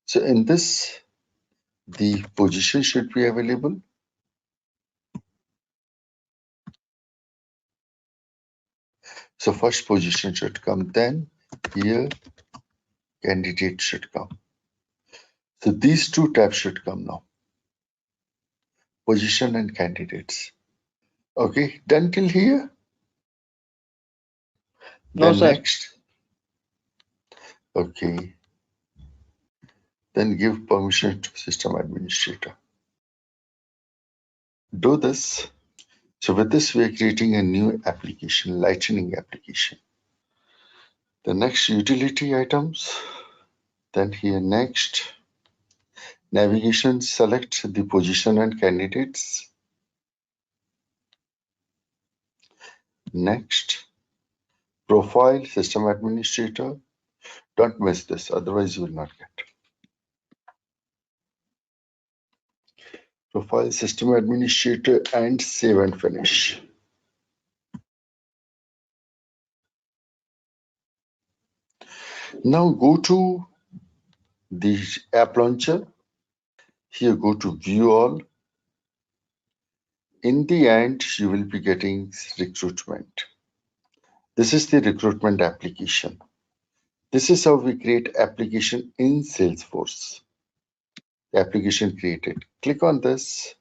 So in this, the position should be available. So first position should come, then here candidate should come. So these two tabs should come now, position and candidates. Okay, done till here. No, Then sir. next, okay, then give permission to system administrator. Do this. So with this, we are creating a new application, Lightning application. The next utility items, then here next, navigation, select the position and candidates. Next, profile, system administrator. Don't miss this, otherwise you will not get. Profile, system administrator, and save and finish. Now go to the app launcher. Here go to view all. In the end, you will be getting recruitment. This is the recruitment application. This is how we create application in Salesforce. The application created. Click on this.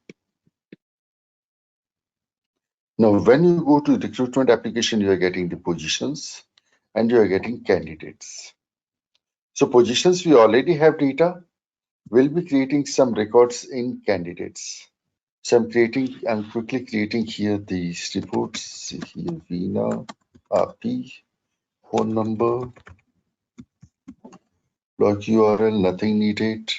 Now, when you go to recruitment application, you are getting the positions and you are getting candidates. So positions, we already have data. We'll be creating some records in candidates. So I'm quickly creating here these reports. Here, Veena, RP, phone number, blog URL, nothing needed.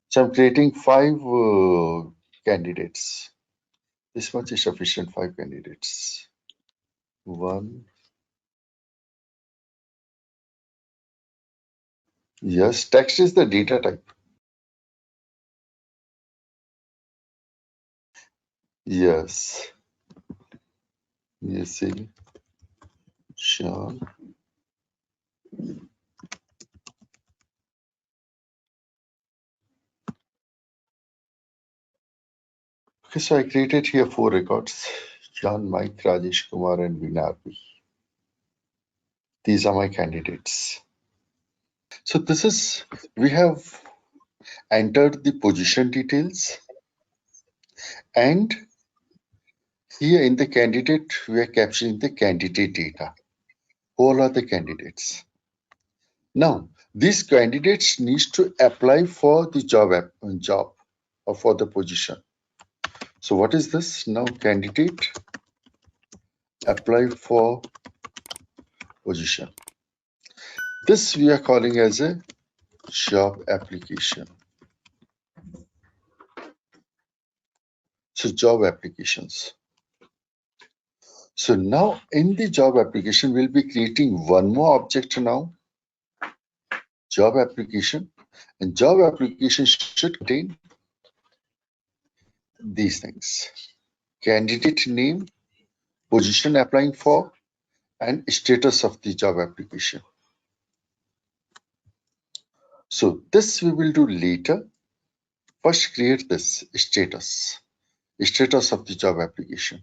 So I'm creating 5 candidates. This much is sufficient, 5 candidates. 1. Yes, text is the data type. Yes. Yasil Sean. Okay, so I created here 4 records: John, Mike, Rajesh Kumar, and Vinarbi. These are my candidates. So this is, we have entered the position details, and here in the candidate, we are capturing the candidate data. All are the candidates. Now, these candidates needs to apply for the job or for the position. So what is this? Now candidate apply for position. This we are calling as a job application. So job applications. So now in the job application, we'll be creating one more object now, job application, and job application should contain these things: candidate name, position applying for, and status of the job application. So this we will do later. First create this status of the job application.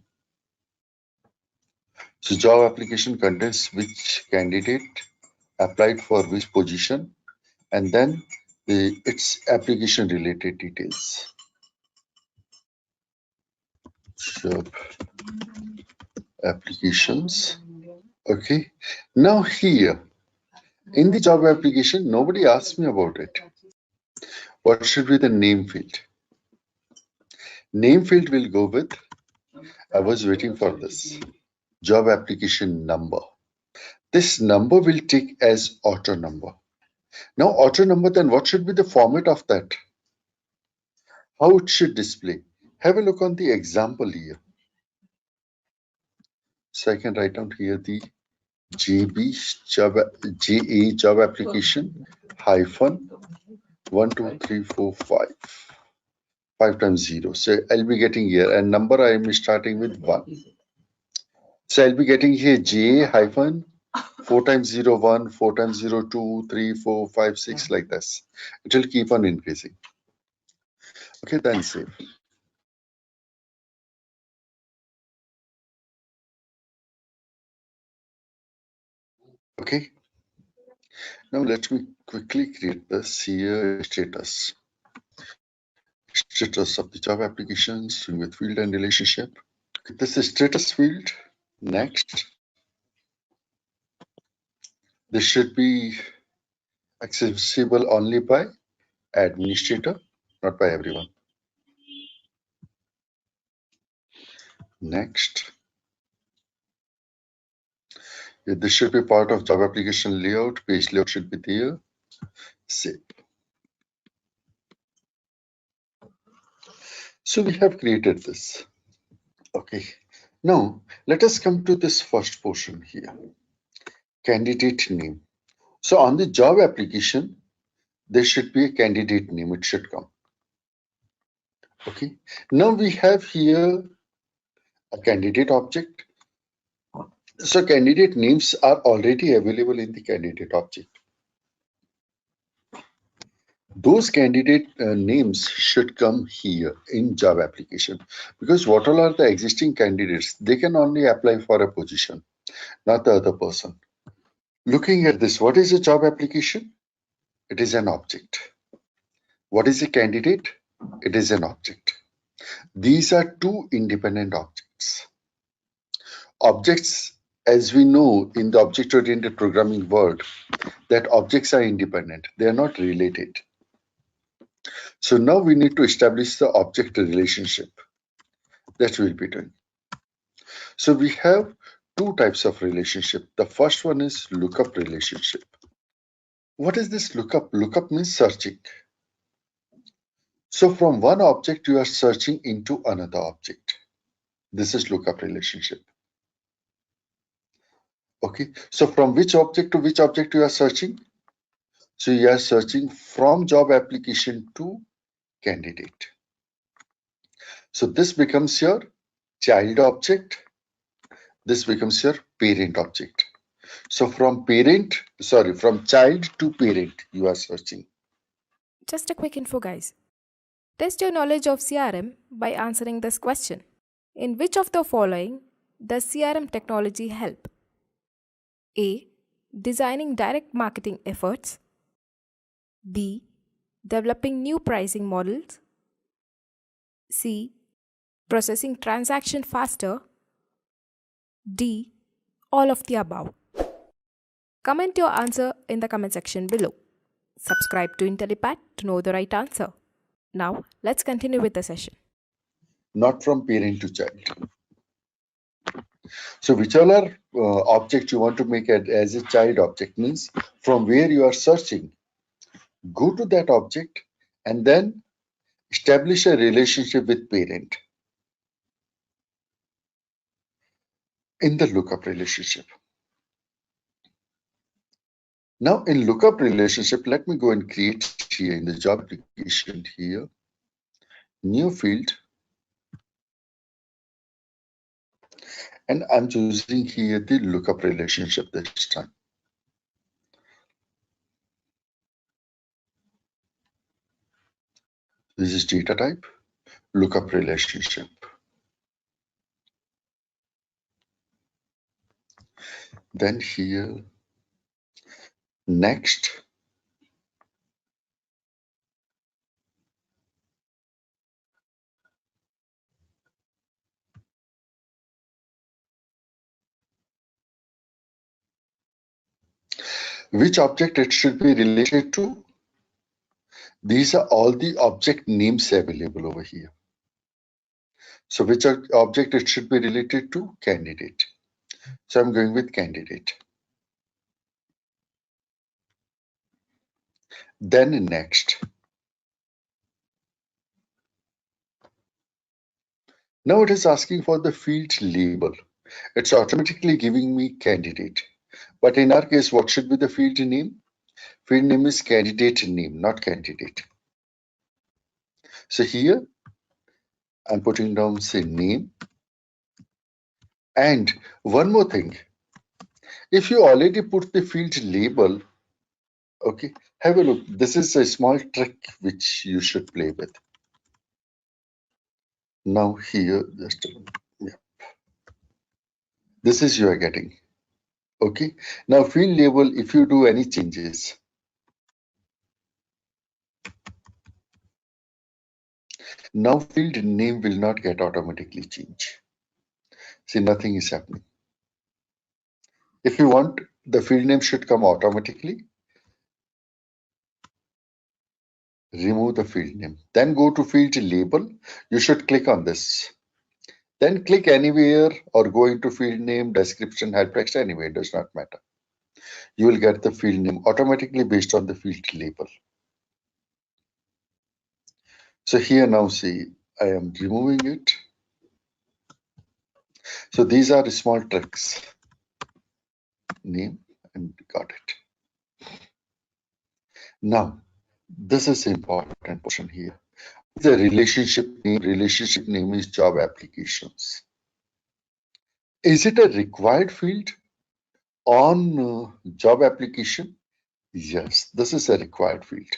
So job application contains which candidate applied for which position, and then its application related details. Job applications. Okay. Now here in the job application, nobody asked me about it. What should be the name field? Name field will go with, I was waiting for this, job application number. This number will take as auto number. Now auto number, then what should be the format of that? How it should display? Have a look on the example here. So I can write down here the JB job, JA job application hyphen 1 2 3 4 5 5 times 0. So I'll be getting here, and number I am starting with 1. So I'll be getting here JA hyphen 4 times 0 1, 4 times 0 2, 3 4 5 6, like this. It will keep on increasing. Okay, then save. Okay. Now let me quickly create this here status. Status of the job applications with field and relationship. This is status field. Next. This should be accessible only by administrator, not by everyone. Next. This should be part of job application layout. Page layout should be there. Save. So we have created this. Okay. Now let us come to this first portion here. Candidate name. So on the job application, there should be a candidate name. It should come. Okay. Now we have here a candidate object. So candidate names are already available in the candidate object. Those candidate names should come here in job application, because what all are the existing candidates, they can only apply for a position, not the other person. Looking at this, what is a job application? It is an object. What is a candidate? It is an object. These are two independent objects. Objects, as we know in the object-oriented programming world, that objects are independent. They are not related. So now we need to establish the object relationship. That we'll be doing. So we have two types of relationship. The first one is lookup relationship. What is this lookup? Lookup means searching. So from one object you are searching into another object. This is lookup relationship. Okay. So from which object to which object you are searching? So you are searching from job application to candidate. So this becomes your child object. This becomes your parent object. So from child to parent, you are searching. Just a quick info, guys. Test your knowledge of CRM by answering this question. In which of the following does CRM technology help? A. Designing direct marketing efforts. B. Developing new pricing models. C. Processing transaction faster. D. All of the above. Comment your answer in the comment section below. Subscribe to Intellipaat to know the right answer. Now, let's continue with the session. Not from parent to child. So which all are object you want to make as a child object, means from where you are searching, go to that object and then establish a relationship with parent in the lookup relationship. Now in lookup relationship, let me go and create here in the job application here, new field, and I'm choosing here the lookup relationship this time. This is data type, lookup relationship. Then here, next. Which object it should be related to? These are all the object names available over here. So which object it should be related to? Candidate. So I'm going with candidate. Then next. Now it is asking for the field label. It's automatically giving me candidate. But in our case, what should be the field name? Field name is candidate name, not candidate. So here I'm putting down say name. And one more thing, if you already put the field label, okay, have a look. This is a small trick which you should play with. Now here, just yeah, this is you are getting. Okay. Now field label, if you do any changes, now field name will not get automatically changed. See, nothing is happening. If you want, the field name should come automatically. Remove the field name. Then go to field label. You should click on this. Then click anywhere or go into field name, description, help text, anywhere, it does not matter. You will get the field name automatically based on the field label. So here now see, I am removing it. So these are small tricks. Name and got it. Now, this is important portion here. The relationship name is job applications. Is it a required field on job application? Yes, this is a required field.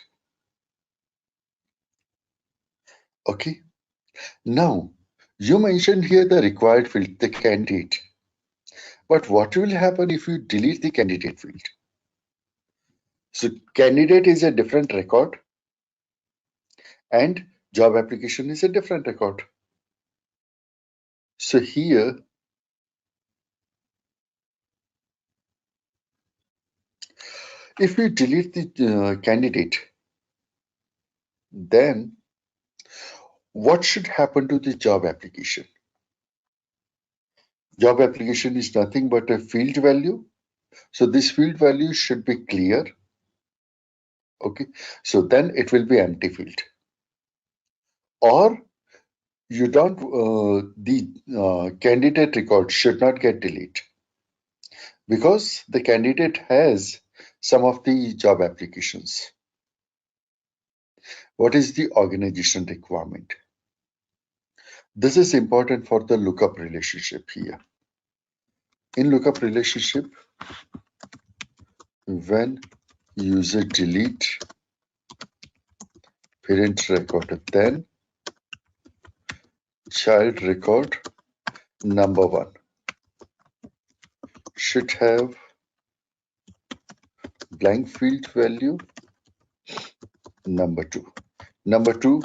Okay. Now, you mentioned here the required field, the candidate. But what will happen if you delete the candidate field? So candidate is a different record and job application is a different record. So here, if we delete the candidate, then what should happen to the job application? Job application is nothing but a field value. So this field value should be clear. Okay, so then it will be empty field. Or you don't, the candidate record should not get deleted because the candidate has some of the job applications. What is the organization requirement? This is important for the lookup relationship here. In lookup relationship, when user delete parent record, then child record number 1 should have blank field value number 2. Number 2,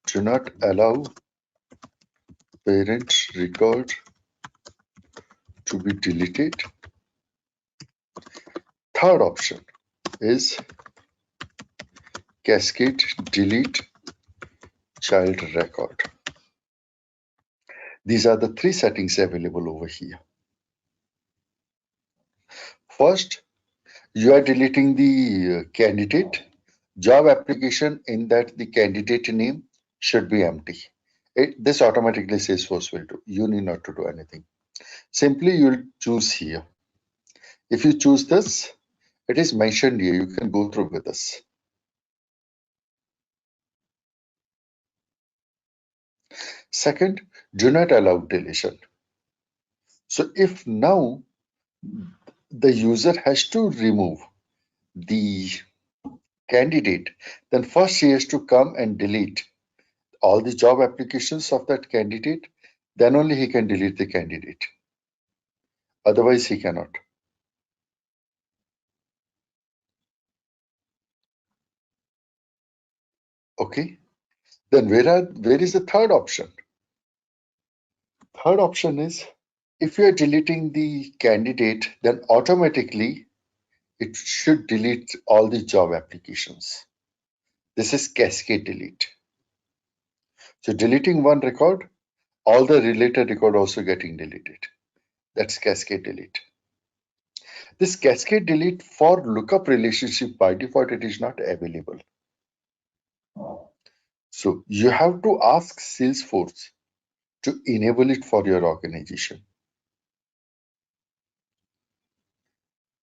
do not allow parent record to be deleted. Third option is cascade delete child record. These are the 3 settings available over here. First, you are deleting the candidate job application in that the candidate name should be empty. This automatically Salesforce will do. You need not to do anything. Simply you'll choose here. If you choose this, it is mentioned here. You can go through with this. Second, do not allow deletion. So if now the user has to remove the candidate, then first he has to come and delete all the job applications of that candidate, then only he can delete the candidate. Otherwise, he cannot. Okay. Then where is the third option? Third option is if you are deleting the candidate, then automatically it should delete all the job applications. This is cascade delete. So deleting one record, all the related record also getting deleted. That's cascade delete. This cascade delete for lookup relationship by default, it is not available. So you have to ask Salesforce to enable it for your organization.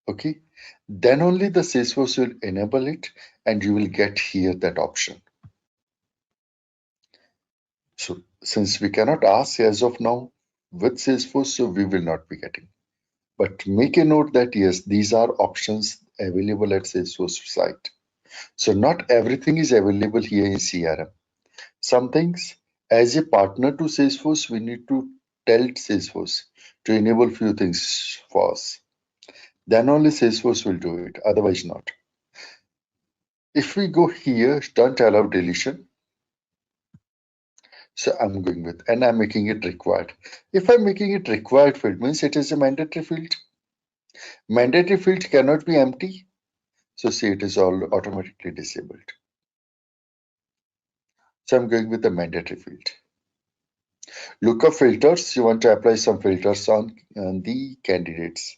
Okay, then only the Salesforce will enable it and you will get here that option. So since we cannot ask as of now with Salesforce, so we will not be getting. But make a note that yes, these are options available at Salesforce site. So not everything is available here in CRM. Some things as a partner to Salesforce, we need to tell Salesforce to enable few things for us. Then only Salesforce will do it, otherwise not. If we go here, don't allow deletion. So I'm going with, and I'm making it required. If I'm making it required field, means it is a mandatory field. Mandatory field cannot be empty. So see, it is all automatically disabled. So I'm going with the mandatory field. Lookup filters, you want to apply some filters on the candidates.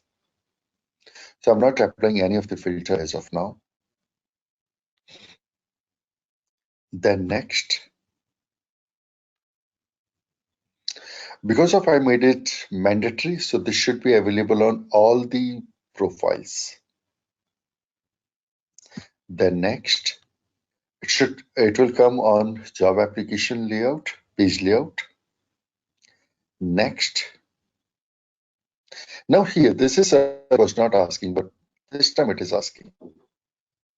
So I'm not applying any of the filter as of now. Then next, because of I made it mandatory, so this should be available on all the profiles. Then next, it will come on job application layout, page layout. Next. Now here, this is was not asking, but this time it is asking.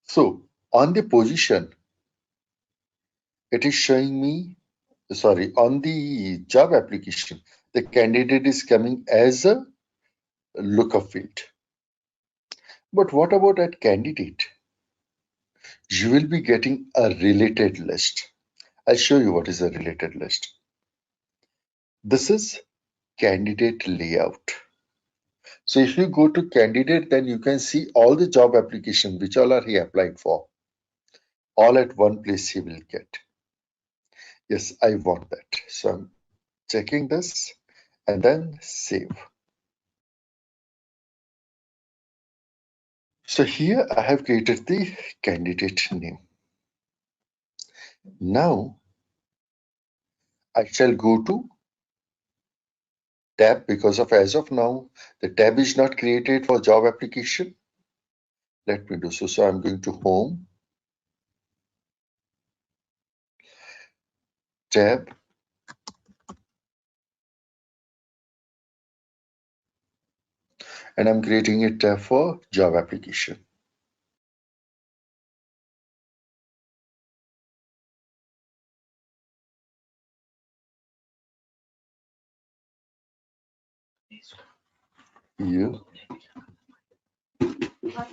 So on the position, it is showing me, sorry, on the job application, the candidate is coming as a lookup field. But what about at candidate? You will be getting a related list. I'll show you what is a related list. This is candidate layout. So if you go to candidate, then you can see all the job application which all are he applied for. All at one place he will get. Yes, I want that. So I'm checking this and then save. So here I have created the candidate name. Now I shall go to tab because of as of now, the tab is not created for job application. Let me do so. So I'm going to home, tab, and I'm creating a tab for Java application. Here,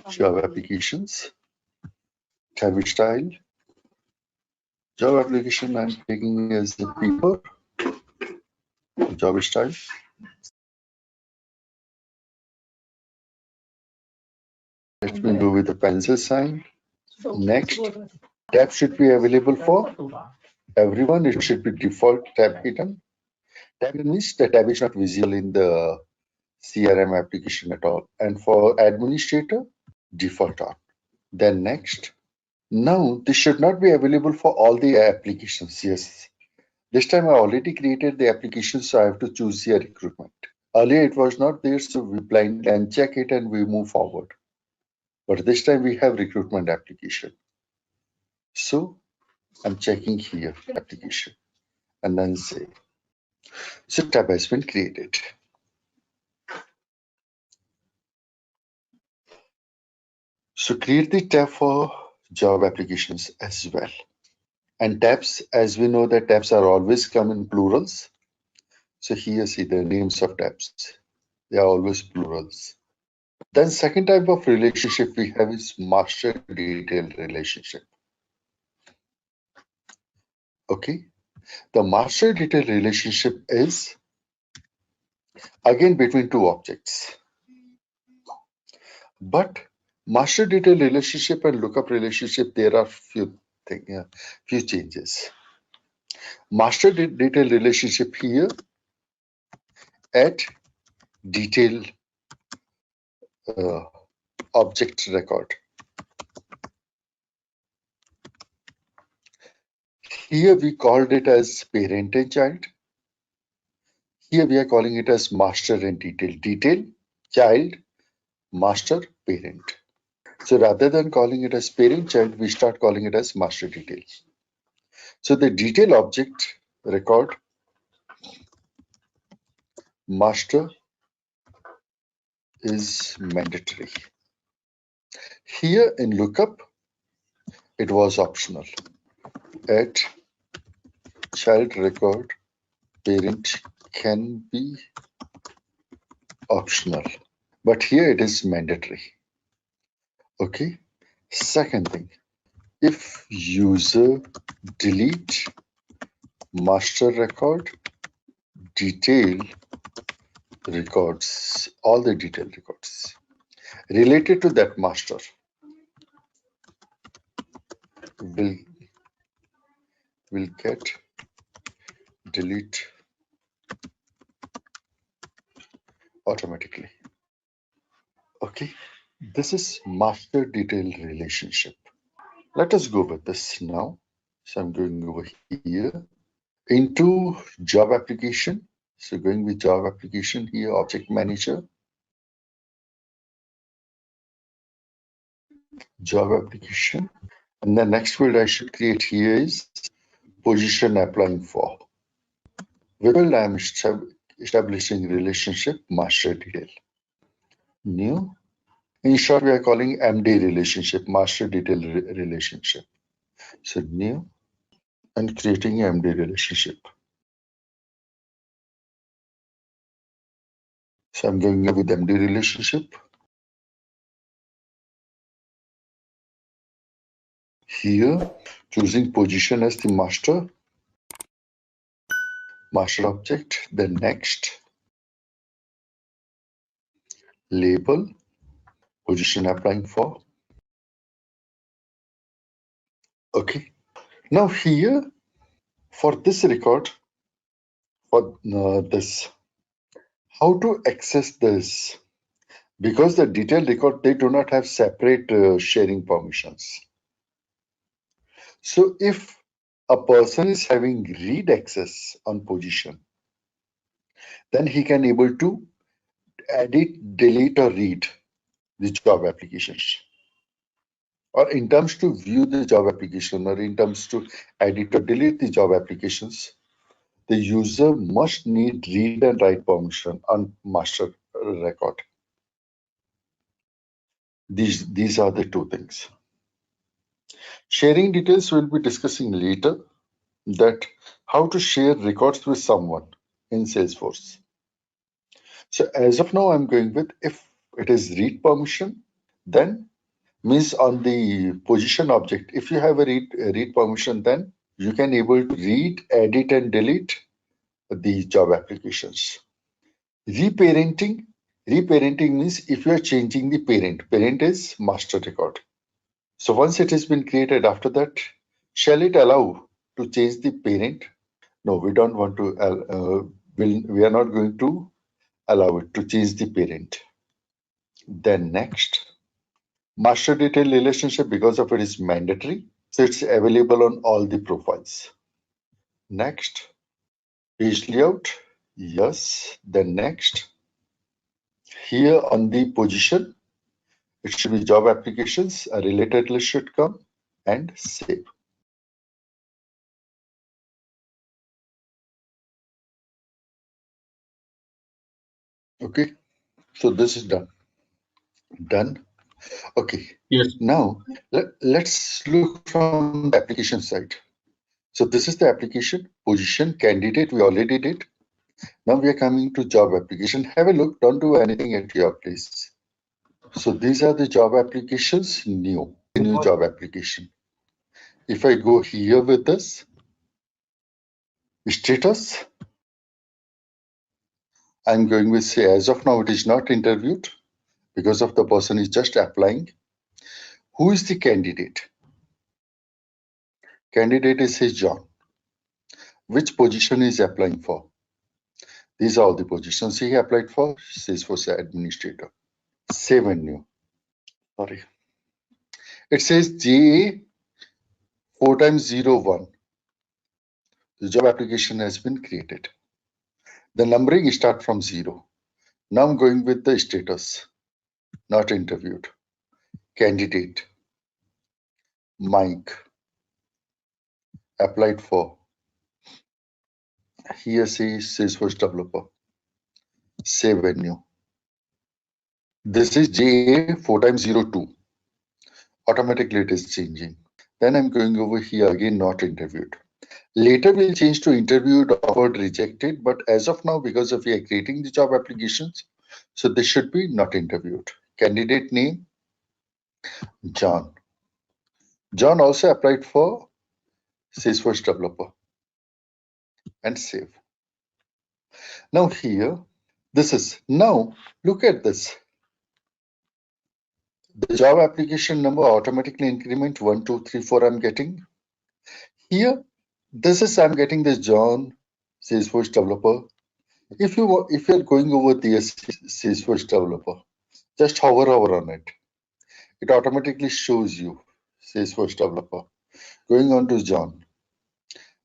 Java applications, tab style, Java application I'm taking as a paper, Java style. Let me go with the pencil sign. Next, tab should be available for everyone. It should be default tab hidden. Tab means the tab is not visible in the CRM application at all. And for administrator, default on. Then next. Now, this should not be available for all the applications. Yes. This time I already created the application, so I have to choose here recruitment. Earlier it was not there, so we blindly uncheck it and we move forward. But this time we have recruitment application. So I'm checking here application and then save. So tab has been created. So create the tab for job applications as well. And tabs, as we know that tabs are always come in plurals. So here see the names of tabs. They are always plurals. Then second type of relationship we have is master detail relationship. Okay. The master detail relationship is again between two objects. But master detail relationship and lookup relationship, there are few changes. Master detail relationship here at detail object record. Here we called it as parent and child. Here we are calling it as master and detail. Detail, child, master, parent. So rather than calling it as parent child, we start calling it as master details. So the detail object record master is mandatory. Here in lookup, it was optional. At child record, parent can be optional, but here it is mandatory. Okay. Second thing, if user delete master record, detail records, all the detail records related to that master will get delete automatically. Okay, this is master detail relationship. Let us go with this now. So I'm going over here into job application. So going with job application here, object manager, job application. And the next field I should create here is position applying for. With field I am establishing relationship master detail. New. In short, we are calling MD relationship, master detail relationship. So new and creating MD relationship. So I'm going with MD relationship. Here, choosing position as the master object, then next, label, position applying for. Okay. Now here, for this record, for this, how to access this? Because the detailed record, they do not have separate sharing permissions. So if a person is having read access on position, then he can able to edit, delete or read the job applications. Or in terms to view the job application or in terms to edit or delete the job applications, the user must need read and write permission on master record. These are the two things. Sharing details we'll be discussing later, that how to share records with someone in Salesforce. So as of now, I'm going with if it is read permission, then means on the position object. If you have a read permission, then you can able to read, edit, and delete the job applications. Reparenting. Reparenting means if you are changing the parent. Parent is master record. So once it has been created, after that, shall it allow to change the parent? No, we don't want to. We are not going to allow it to change the parent. Then next, master detail relationship, because of it is mandatory, so it's available on all the profiles. Next, page layout. Yes. Then next, here on the position, it should be job applications. A related list should come and save. Okay. So this is done. Done. Okay. Yes. Now let's look from the application side. So this is the application, position, candidate, we already did. Now we are coming to job application. Have a look, don't do anything at your place. So these are the job applications, new job application. If I go here with this, status, I'm going with say as of now it is not interviewed because of the person is just applying. Who is the candidate? Candidate is say John. Which position is applying for? These are all the positions he applied for. Salesforce administrator. Save and new. Sorry. It says JA 4 times 01. The job application has been created. The numbering start from 0. Now I'm going with the status. Not interviewed. Candidate. Mike. Applied for. Here says Salesforce developer. Save and new. This is JA 4 times 02. Automatically it is changing. Then I'm going over here again, not interviewed. Later we'll change to interviewed, offered, rejected, but as of now, because of we are creating the job applications, so this should be not interviewed. Candidate name, John. John also applied for Salesforce developer and save. Now here, this is, now look at this. The job application number automatically increment 1, 2, 3, 4 I'm getting. Here, this is I'm getting this John Salesforce developer. If you're going over the Salesforce developer, just hover over on it. It automatically shows you Salesforce developer. Going on to John.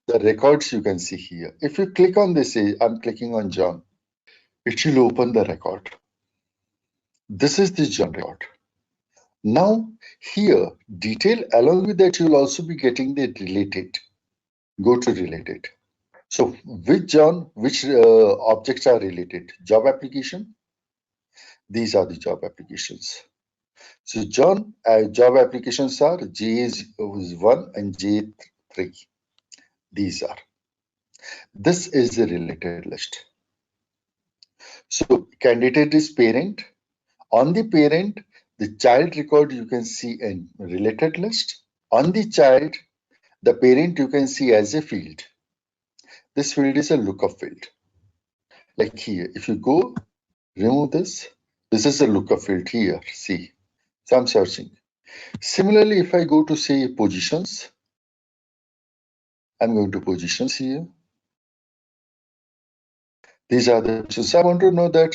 The records you can see here. If you click on this, I'm clicking on John, it will open the record. This is the John record. Now here, detail along with that, you'll also be getting the related. Go to related. So with John, which objects are related? Job application. These are the job applications. So John, job applications are J1 and J3. These are. This is the related list. So candidate is parent. On the parent, the child record you can see in related list. On the child, the parent you can see as a field. This field is a lookup field. Like here, if you go remove this, this is a lookup field here. See, so I'm searching. Similarly, if I go to say positions, I'm going to positions here. These are the positions. I want to know that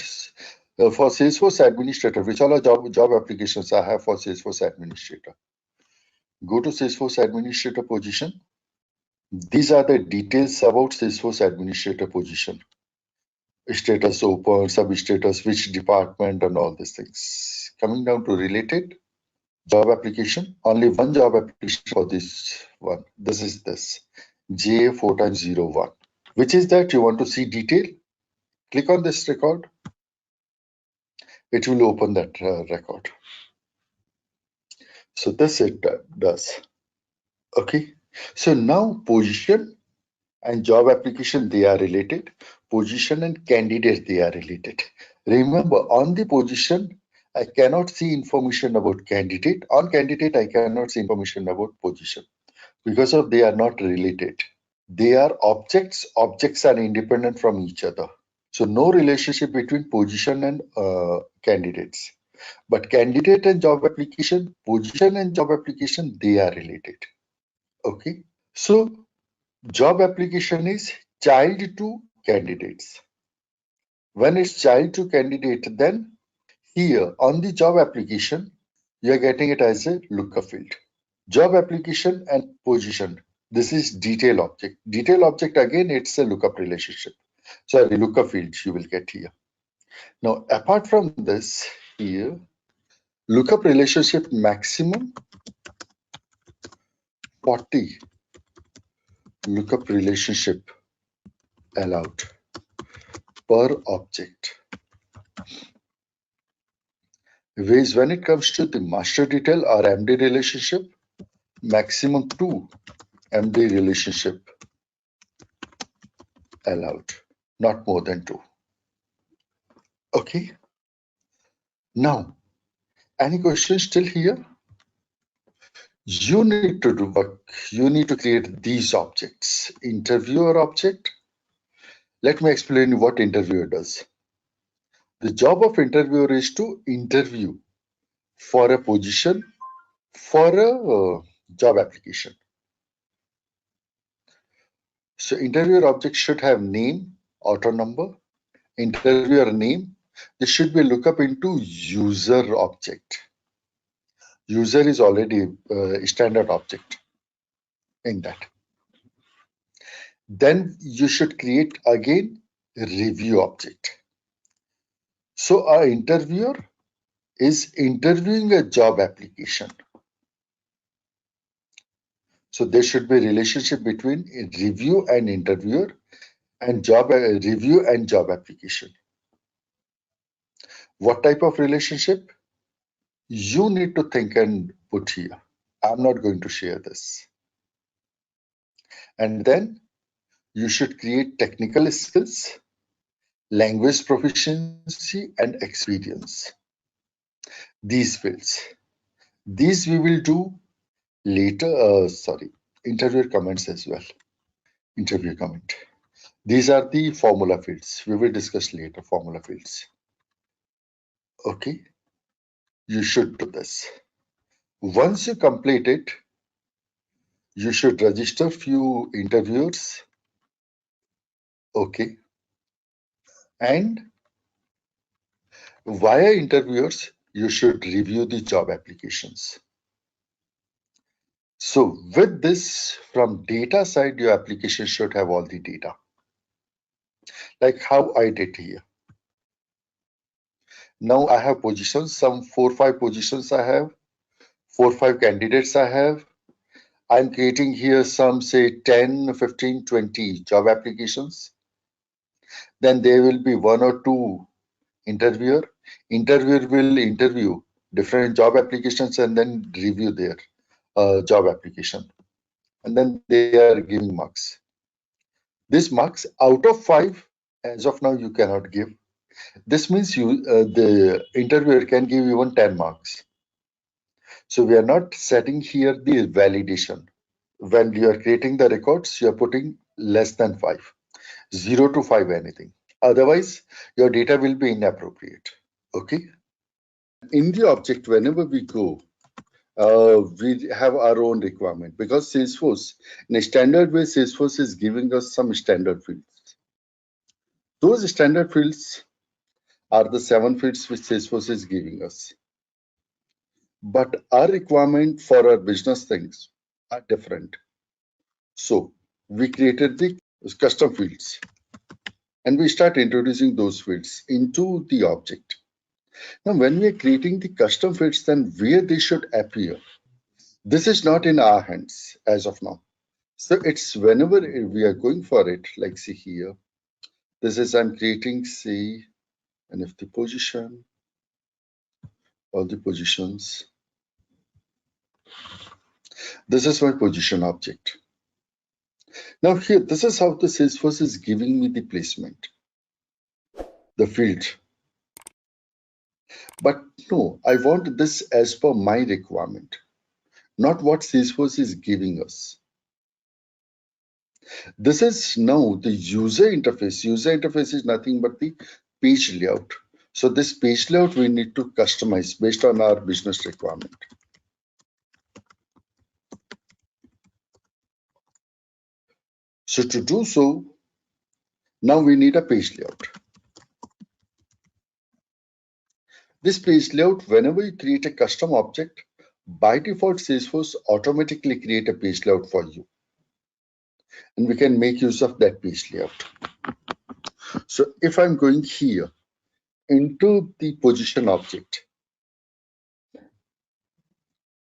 for Salesforce administrator, which all are job applications I have for Salesforce administrator. Go to Salesforce administrator position. These are the details about Salesforce administrator position. Status open, sub-status, which department, and all these things. Coming down to related job application, only one job application for this one. This is this J 4 times 01. Which is that you want to see detail? Click on this record. It will open that record. So this it does. Okay. So now position and job application, they are related. Position and candidate, they are related. Remember, on the position, I cannot see information about candidate. On candidate, I cannot see information about position because of they are not related. They are objects. Objects are independent from each other. So no relationship between position and candidates. But candidate and job application, position and job application, they are related. Okay. So job application is child to candidates. When it's child to candidate, then here on the job application, you are getting it as a lookup field. Job application and position. This is detail object. Detail object again, it's a lookup relationship. Sorry, lookup field you will get here. Now, apart from this, here, lookup relationship maximum 40 lookup relationship allowed per object. Whereas when it comes to the master detail or MD relationship, maximum 2 MD relationship allowed, not more than 2. Okay. Now, any questions still here? You need to do work. You need to create these objects. Interviewer object. Let me explain what interviewer does. The job of interviewer is to interview for a position for a job application. So interviewer object should have name, auto number, interviewer name. This should be lookup into user object. User is already a standard object in that. Then you should create again review object. So our interviewer is interviewing a job application. So there should be a relationship between review and interviewer and job review and job application. What type of relationship? You need to think and put here. I'm not going to share this. And then you should create technical skills, language proficiency, and experience. These fields. These we will do later. Interview comments as well. Interview comment. These are the formula fields. We will discuss later formula fields. Okay. You should do this. Once you complete it, you should register few interviewers. Okay. And via interviewers, you should review the job applications. So with this, from data side, your application should have all the data. Like how I did here. Now I have positions, some 4-5 positions I have, 4-5 candidates I have. I'm creating here some say 10, 15, 20 job applications. Then there will be 1 or 2 interviewer. Interviewer will interview different job applications and then review their job application. And then they are giving marks. This marks out of 5, as of now, you cannot give. This means the interviewer can give even 10 marks. So we are not setting here the validation. When you are creating the records, you are putting less than 5, 0 to 5 anything. Otherwise, your data will be inappropriate. Okay. In the object, whenever we go, we have our own requirement because Salesforce, in a standard way, Salesforce is giving us some standard fields. Those standard fields are the 7 fields which Salesforce is giving us. But our requirement for our business things are different. So we created the custom fields and we start introducing those fields into the object. Now, when we are creating the custom fields, then where they should appear, this is not in our hands as of now. So it's whenever we are going for it, like see here, this is I'm creating, say, and if the position, all the positions, This is my position object. Now here, this is how the Salesforce is giving me the placement, the field. But no, I want this as per my requirement, not what Salesforce is giving us. This is now the user interface. User interface is nothing but the page layout. So this page layout we need to customize based on our business requirement. So to do so, now we need a page layout. This page layout, whenever you create a custom object, by default Salesforce automatically create a page layout for you. And we can make use of that page layout. So if I'm going here into the position object,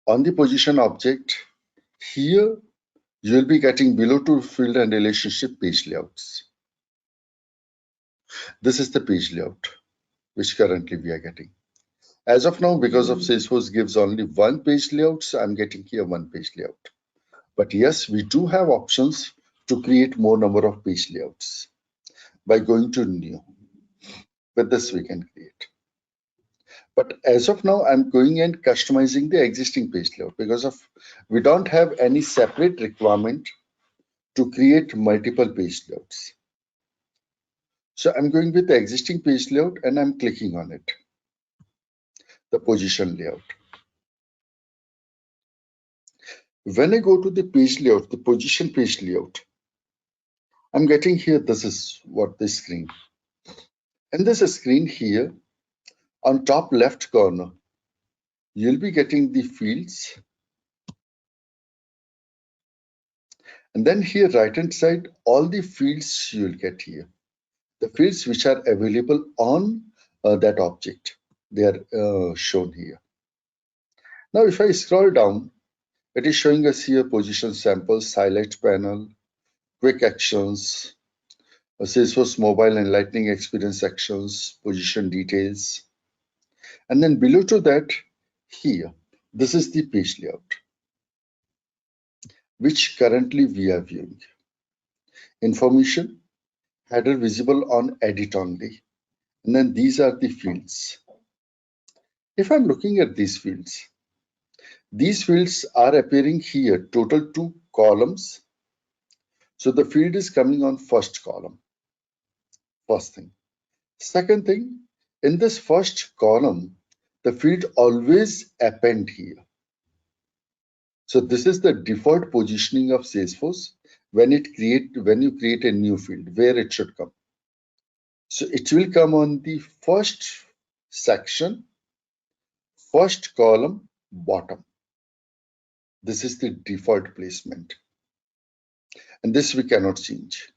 on the position object, here you'll be getting below to field and relationship page layouts. This is the page layout which currently we are getting. As of now, because of Salesforce gives only one page layout, so I'm getting here one page layout. But yes, we do have options to create more number of page layouts by going to new. With this we can create. But as of now, I'm going and customizing the existing page layout because of we don't have any separate requirement to create multiple page layouts. So I'm going with the existing page layout and I'm clicking on it, the position layout. When I go to the page layout, the position page layout, I'm getting here, this is what the screen. And there's a screen here on top left corner. You'll be getting the fields. And then here right hand side, all the fields you'll get here. The fields which are available on that object, they are shown here. Now if I scroll down, it is showing us here position samples, highlight panel, quick actions, Salesforce mobile and lightning experience actions, position details. And then below to that, here, this is the page layout, which currently we are viewing. Information, header visible on edit only. And then these are the fields. If I'm looking at these fields are appearing here, total 2 columns. So the field is coming on first column, first thing. Second thing, in this first column, the field always append here. So this is the default positioning of Salesforce when you create a new field, where it should come. So it will come on the first section, first column, bottom. This is the default placement. And this we cannot change.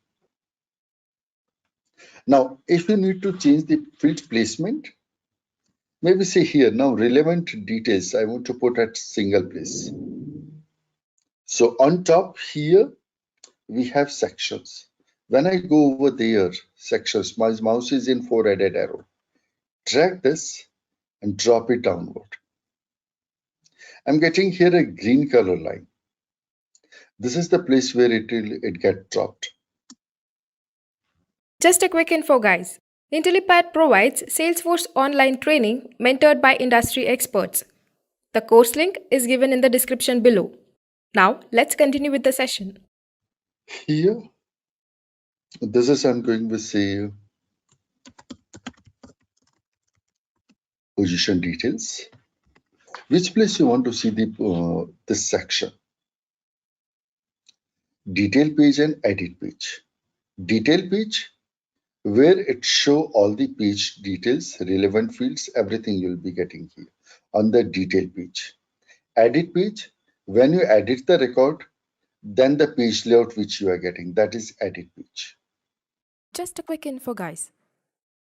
Now, if you need to change the field placement, maybe say here, now relevant details, I want to put at single place. So on top here, we have sections. When I go over there, sections, my mouse is in 4-headed arrow. Drag this and drop it downward. I'm getting here a green color line. This is the place where it get dropped. Just a quick info, guys. Intellipaat provides Salesforce online training mentored by industry experts. The course link is given in the description below. Now, let's continue with the session. Here, this is I'm going with say position details. Which place you want to see the this section? Detail page and edit page. Detail page, where it show all the page details, relevant fields, everything you'll be getting here on the detail page. Edit page, when you edit the record, then the page layout which you are getting, that is edit page. Just a quick info, guys.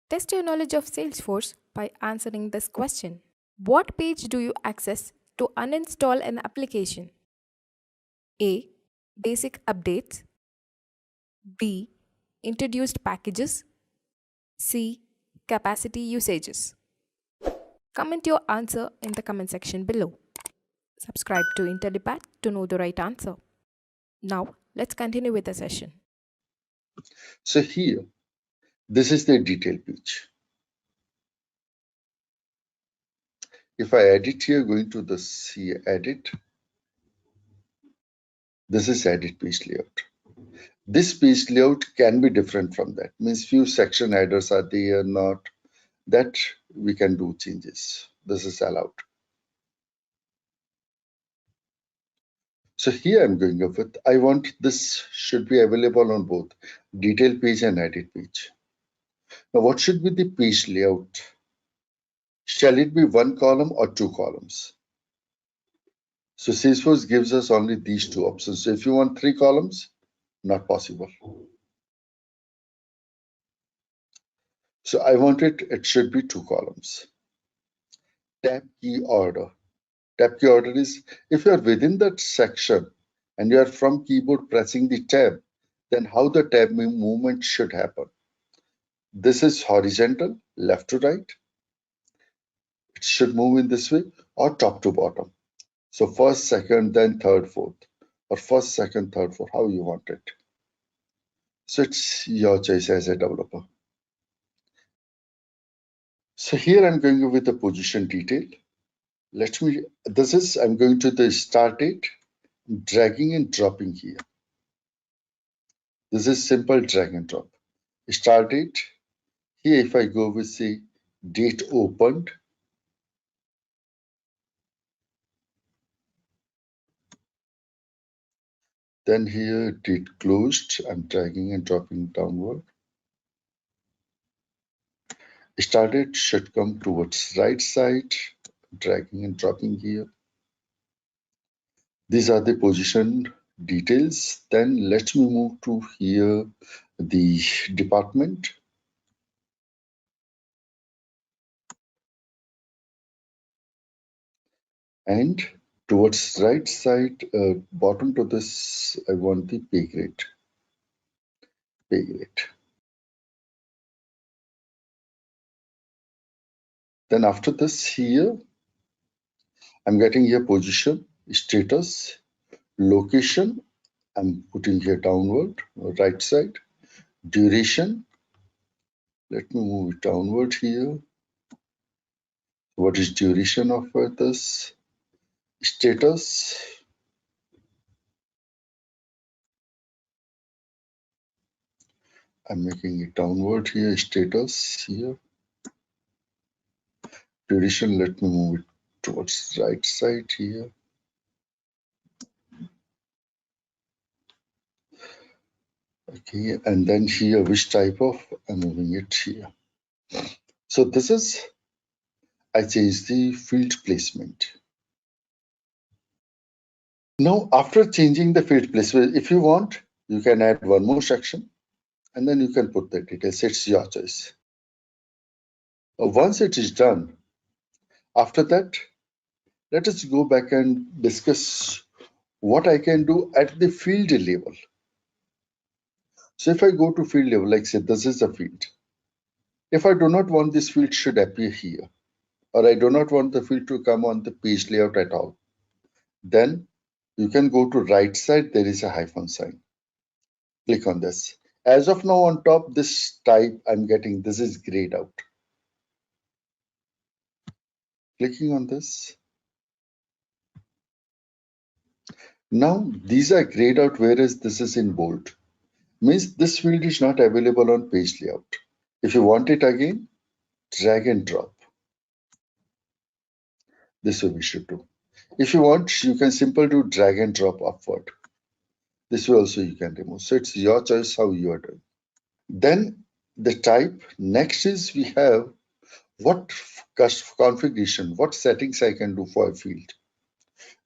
Test your knowledge of Salesforce by answering this question. What page do you access to uninstall an application? A. Basic updates. B. Introduced packages. C. Capacity usages. Comment your answer in the comment section below. Subscribe to Intellipaat to know the right answer. Now, let's continue with the session. So here, this is the detail page. If I edit here, going to the C edit, this is edit page layout. This page layout can be different from that. Means few section headers are there, not that we can do changes. This is allowed. So here I'm going up with, I want this should be available on both detail page and edit page. Now what should be the page layout? Shall it be one column or two columns? So Salesforce gives us only these two options. So if you want three columns, not possible. So I want it should be two columns. Tab key order. Tab key order is if you are within that section and you are from keyboard pressing the tab, then how the tab movement should happen. This is horizontal, left to right. It should move in this way or top to bottom. So first, second, then third, fourth, or first, second, third, fourth, how you want it. So it's your choice as a developer. So here I'm going with the position detail. I'm going to the start date, dragging and dropping here. This is simple drag and drop. Start date. Here, if I go with say date opened, then here date closed, I'm dragging and dropping downward. Start date should come towards right side, dragging and dropping here. These are the position details. Then let me move to here the department. And towards right side, bottom to this, I want the pay grade. Pay grade. Then after this here, I'm getting here position, status, location. I'm putting here downward, right side, duration. Let me move it downward here. What is duration of this? Status. I'm making it downward here, status here. Duration, let me move it towards right side here. Okay, and then here, which type of, I'm moving it here. So this is, I changed the field placement. Now, after changing the field placement, if you want, you can add one more section and then you can put the details. It's your choice. Once it is done, after that, let us go back and discuss what I can do at the field level. So if I go to field level, like say this is a field. If I do not want this field should appear here, or I do not want the field to come on the page layout at all, then you can go to right side, there is a hyphen sign. Click on this. As of now on top, this type I'm getting, this is grayed out. Clicking on this. Now these are grayed out, whereas this is in bold. Means this field is not available on page layout. If you want it again, drag and drop. This way we should do. If you want, you can simply do drag and drop upward. This way also you can remove. So it's your choice how you are doing. Then the type, next is we have what configuration, what settings I can do for a field.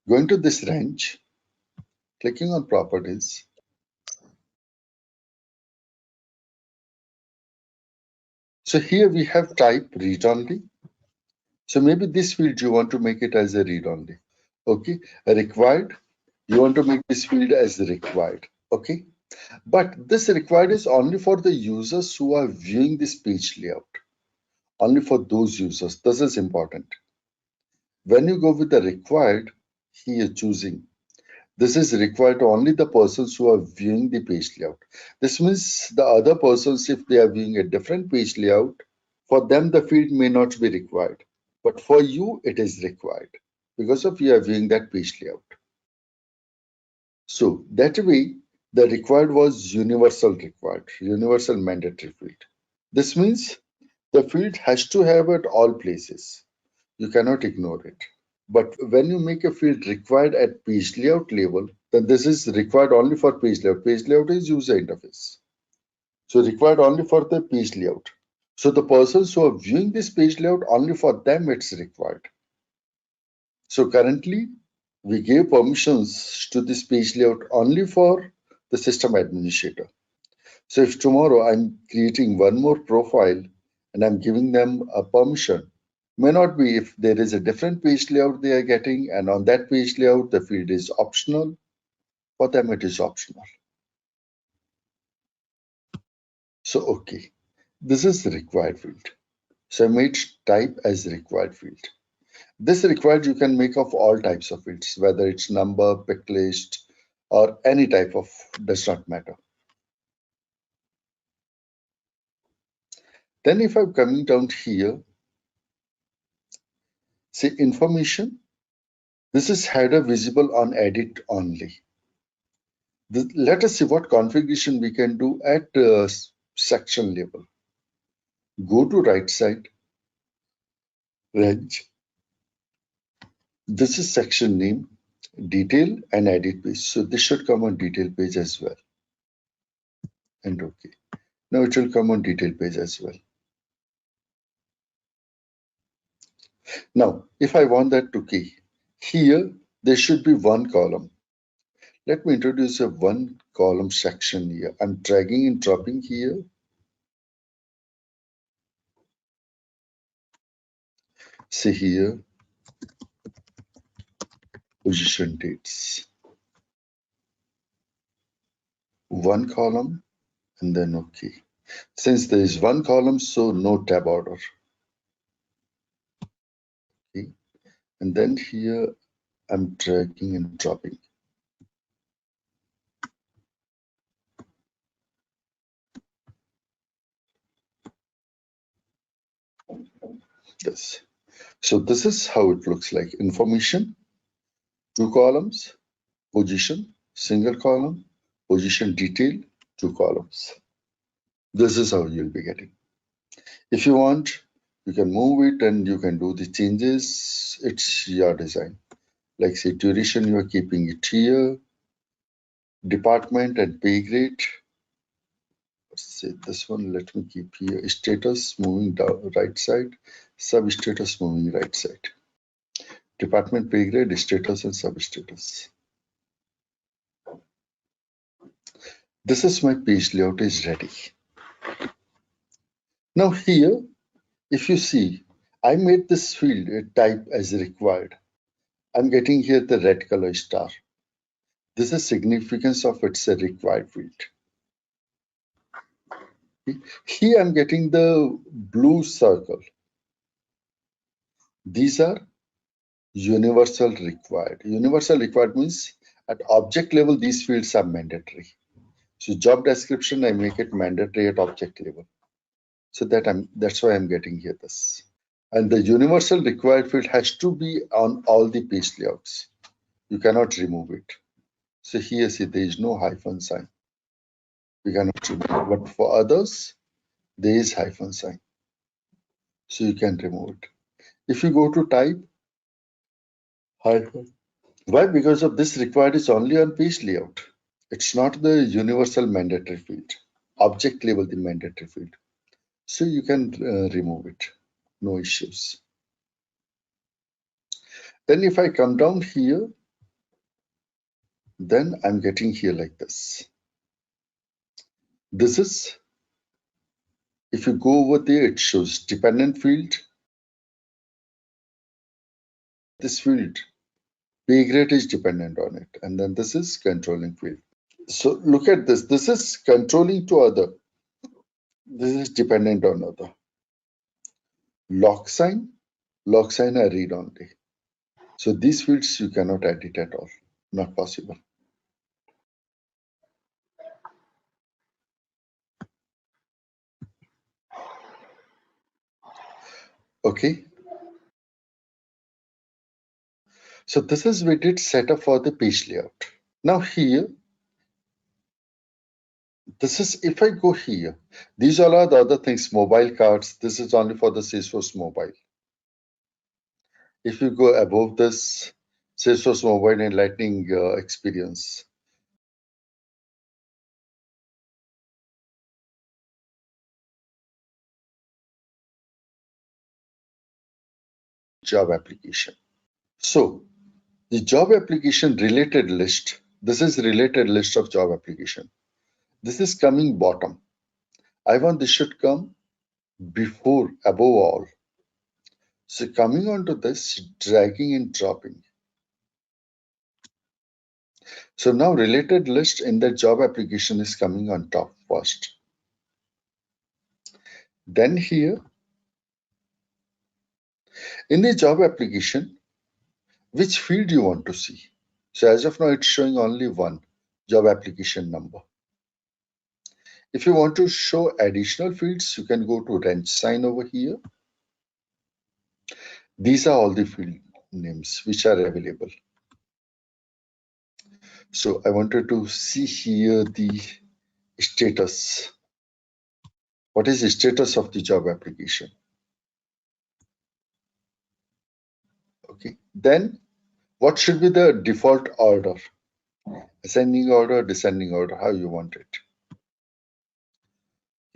Going to this range, clicking on properties. So here we have type read only. So maybe this field you want to make it as a read only. Okay, required, you want to make this field as required. Okay, but this required is only for the users who are viewing this page layout. Only for those users. This is important. When you go with the required, here choosing. This is required to only the persons who are viewing the page layout. This means the other persons, if they are viewing a different page layout, for them the field may not be required. But for you, it is required because of you are viewing that page layout. So that way, the required was universal required, universal mandatory field. This means the field has to have at all places. You cannot ignore it. But when you make a field required at page layout level, then this is required only for page layout. Page layout is user interface. So required only for the page layout. So the persons who are viewing this page layout, only for them it's required. So currently, we gave permissions to this page layout only for the system administrator. So if tomorrow I'm creating one more profile and I'm giving them a permission, may not be if there is a different page layout they are getting, and on that page layout the field is optional. For them it is optional. So okay, this is the required field. So I made type as required field. This required you can make of all types of fields, whether it's number, pick list, or any type of, does not matter. Then if I'm coming down here, say information, this is header visible on edit only. Let us see what configuration we can do at section level. Go to right side, range. This is section name, detail and edit page. So this should come on detail page as well. And okay. Now it will come on detail page as well. Now, if I want that to key, here there should be one column. Let me introduce a one column section here. I'm dragging and dropping here. See here, position dates. One column and then okay. Since there is one column, so no tab order. Okay. And then here I'm dragging and dropping. Yes. So this is how it looks like. Information, two columns, position, single column, position detail, two columns. This is how you'll be getting. If you want, you can move it and you can do the changes. It's your design. Like say duration, you are keeping it here. Department and pay grade. Let's say this one, let me keep here. Status moving down right side, sub status moving right side. Department pay grade, status and sub status. This is my page layout is ready. Now here, if you see, I made this field type as required. I'm getting here the red color star. This is significance of it's a required field. Here I'm getting the blue circle. These are universal required. Universal required means at object level, these fields are mandatory. So job description, I make it mandatory at object level. So that's why I'm getting here this. And the universal required field has to be on all the page layouts. You cannot remove it. So here, see, there is no hyphen sign. We cannot remove it. But for others, there is hyphen sign. So you can remove it. If you go to type, hyphen. Why? Because of this required is only on page layout. It's not the universal mandatory field. Object level, the mandatory field. So you can remove it. No issues. Then if I come down here, then I'm getting here like this. This is, if you go over there, it shows dependent field. This field, pay grade is dependent on it. And then this is controlling field. So look at this. This is controlling to other. This is dependent on other. Lock sign I read only. So these fields you cannot edit at all, not possible. Okay, so this is we did setup for the page layout. Now here, this is if I go here, these all are the other things, mobile cards. This is only for the Salesforce mobile. If you go above this, Salesforce mobile and Lightning experience, job application. So the job application related list, this is related list of job application. This is coming bottom. I want this should come before, above all. So coming onto this, dragging and dropping. So now related list in the job application is coming on top first. Then here in the job application, which field you want to see. So as of now, it's showing only one job application number. If you want to show additional fields, you can go to wrench sign over here. These are all the field names which are available. So I wanted to see here the status. What is the status of the job application? Okay. Then what should be the default order? Ascending order, descending order, how you want it.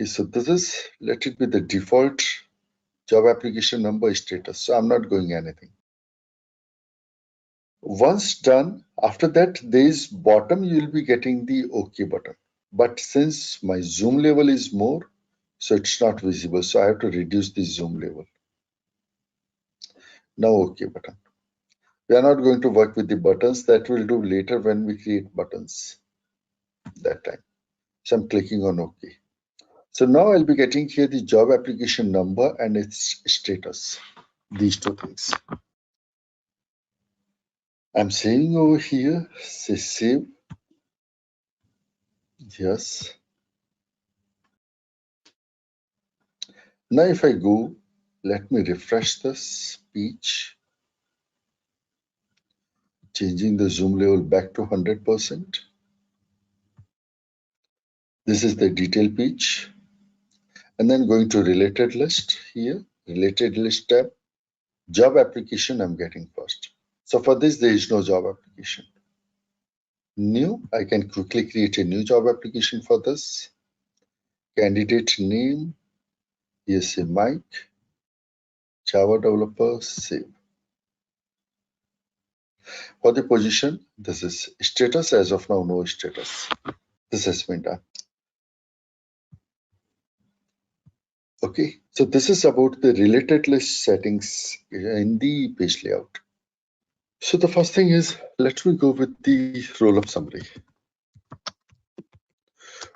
Okay, so this is, let it be the default job application number status. So I'm not going anything. Once done, after that, there is bottom, you will be getting the OK button. But since my zoom level is more, so it's not visible. So I have to reduce the zoom level. Now OK button. We are not going to work with the buttons. That we'll do later when we create buttons that time. So I'm clicking on OK. So now I'll be getting here the job application number and its status. These two things. I'm saving over here. Say save. Yes. Now if I go, let me refresh this page, changing the zoom level back to 100%. This is the detail page. And then going to related list here, related list tab, job application I'm getting first. So for this, there is no job application. New, I can quickly create a new job application for this. Candidate name, yes, a Mike, Java developer, save. For the position, this is status. As of now, no status. This has been done. Okay, so this is about the related list settings in the page layout. So the first thing is, let me go with the roll-up summary.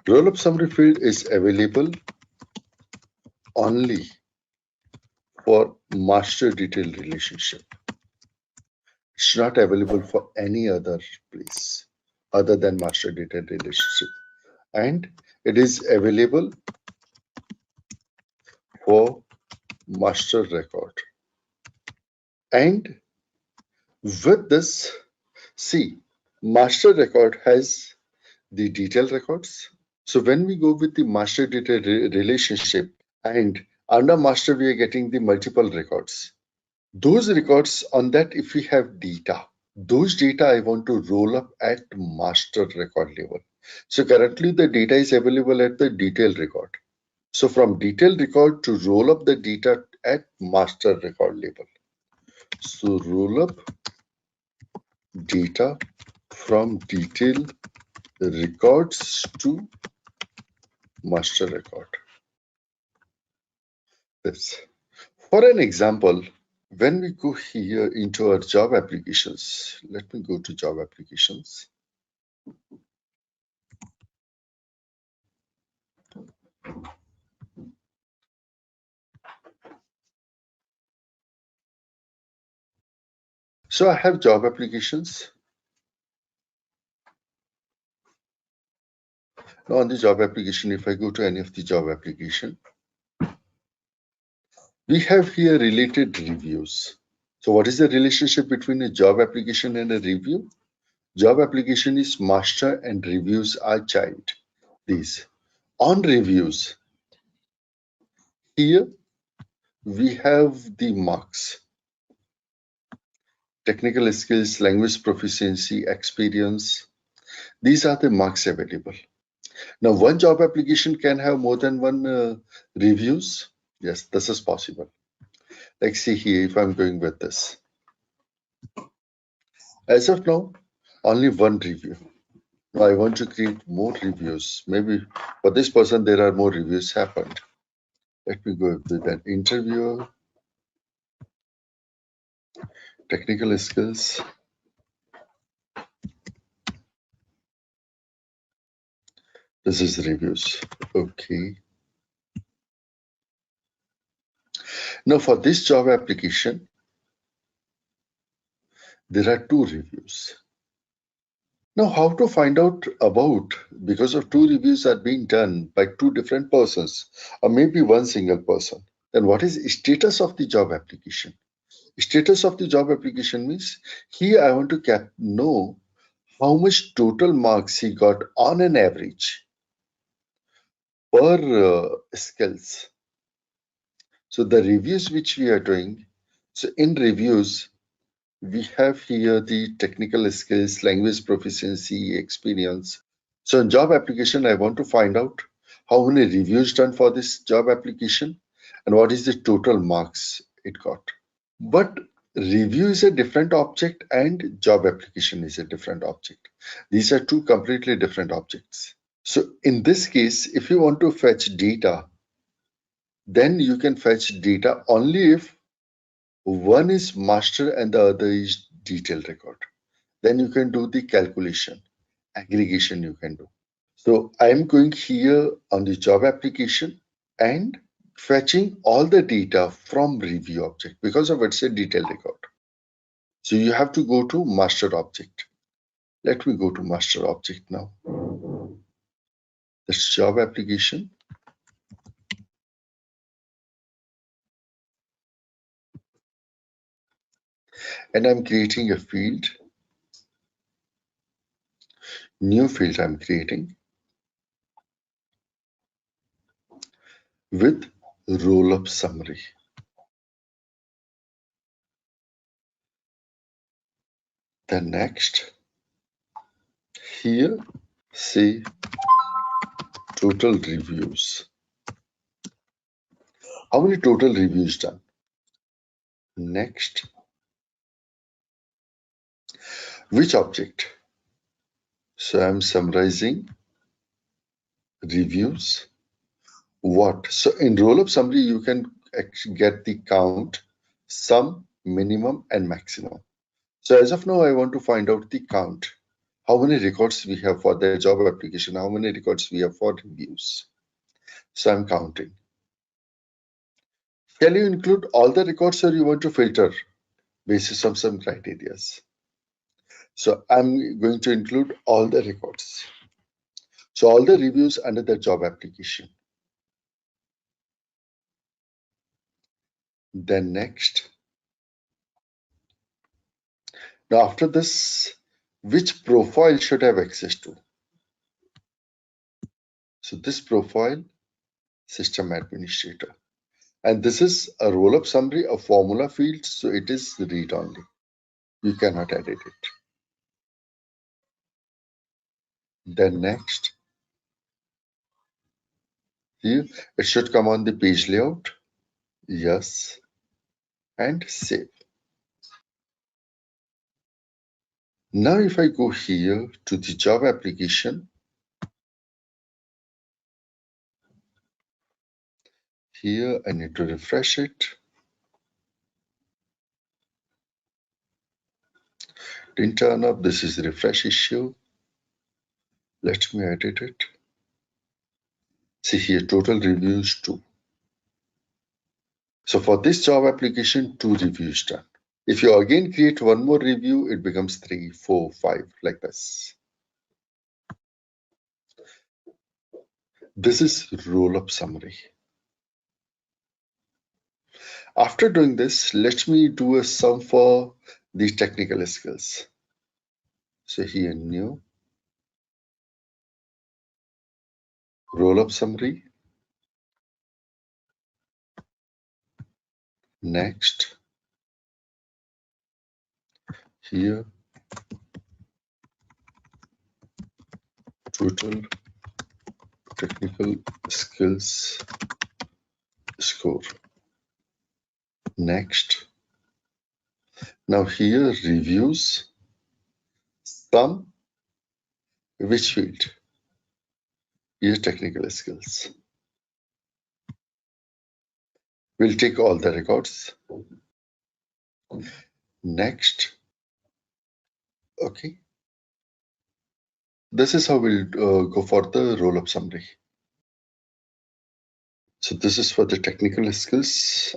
Roll-up summary field is available only for master detail relationship. It's not available for any other place other than master detail relationship. And it is available for master record. And with this, see, master record has the detail records. So when we go with the master data relationship, and under master we are getting the multiple records. Those records on that, if we have data, those data I want to roll up at master record level. So currently the data is available at the detail record. So from detail record to roll up the data at master record level. So roll up data from detail records to master record. This. For an example, when we go here into our job applications, let me go to job applications. So I have job applications. Now on the job application, if I go to any of the job application, we have here related reviews. So what is the relationship between a job application and a review? Job application is master and reviews are child. These on reviews, here we have the marks, technical skills, language proficiency, experience. These are the marks available. Now, one job application can have more than one reviews. Yes, this is possible. Like see here, if I'm going with this. As of now, only one review. Now I want to create more reviews. Maybe for this person, there are more reviews happened. Let me go with an interviewer, technical skills. This is reviews. Okay. Now for this job application, there are two reviews. Now how to find out about, because of two reviews are being done by two different persons or maybe one single person, then what is status of the job application? Status of the job application means here I want to know how much total marks he got on an average per skills. So the reviews which we are doing, so in reviews, we have here the technical skills, language proficiency, experience. So in job application, I want to find out how many reviews done for this job application and what is the total marks it got. But review is a different object and job application is a different object. These are two completely different objects. So in this case, if you want to fetch data, then you can fetch data only if one is master and the other is detailed record. Then you can do the calculation, aggregation you can do. So I'm going here on the job application and fetching all the data from review object because of it's a detailed record. So you have to go to master object. Let me go to master object now. That's job application. And I'm creating a field, new field I'm creating with roll-up summary. Then next, here say total reviews. How many total reviews done? Next, which object? So I'm summarizing reviews. What? So in roll-up summary, you can actually get the count, sum, minimum, and maximum. So as of now, I want to find out the count. How many records we have for the job application? How many records we have for reviews? So I'm counting. Shall you include all the records or you want to filter basis on some criteria? So I'm going to include all the records. So all the reviews under the job application. Then next. Now after this, which profile should have access to? So this profile, system administrator. And this is a roll-up summary, a formula field, so it is read only. You cannot edit it. Then next, here it should come on the page layout. Yes, and save. Now if I go here to the job application, here I need to refresh it. Didn't turn up. This is the refresh issue. Let me edit it. See here, total reviews 2. So for this job application, 2 reviews done. If you again create one more review, it becomes 3, 4, 5, like this. This is roll-up summary. After doing this, let me do a sum for the technical skills. So here, new, roll-up summary, next, here, total technical skills score. Next. Now here, reviews, sum, which field? Here, technical skills. We'll take all the records. Next. Okay. This is how we'll go for the roll-up summary. So this is for the technical skills.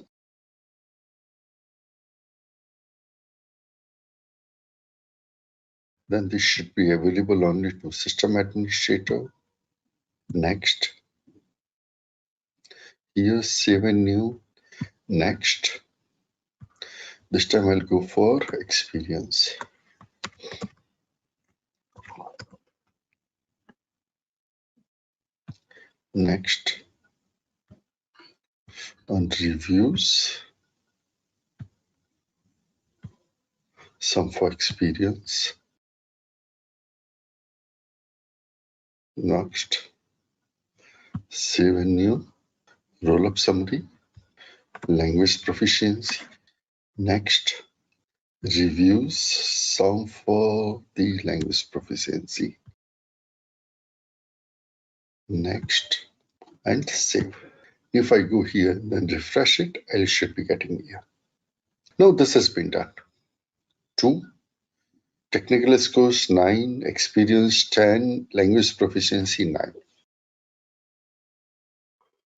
Then this should be available only to system administrator. Next. Here, save and new. Next. This time I'll go for experience. Next. On reviews. Some for experience. Next. Save and new. Roll-up summary. Language proficiency. Next. Reviews. Some for the language proficiency. Next. And save. If I go here and then refresh it, I should be getting here. Now this has been done. 2. Technical scores 9, experience 10, language proficiency 9.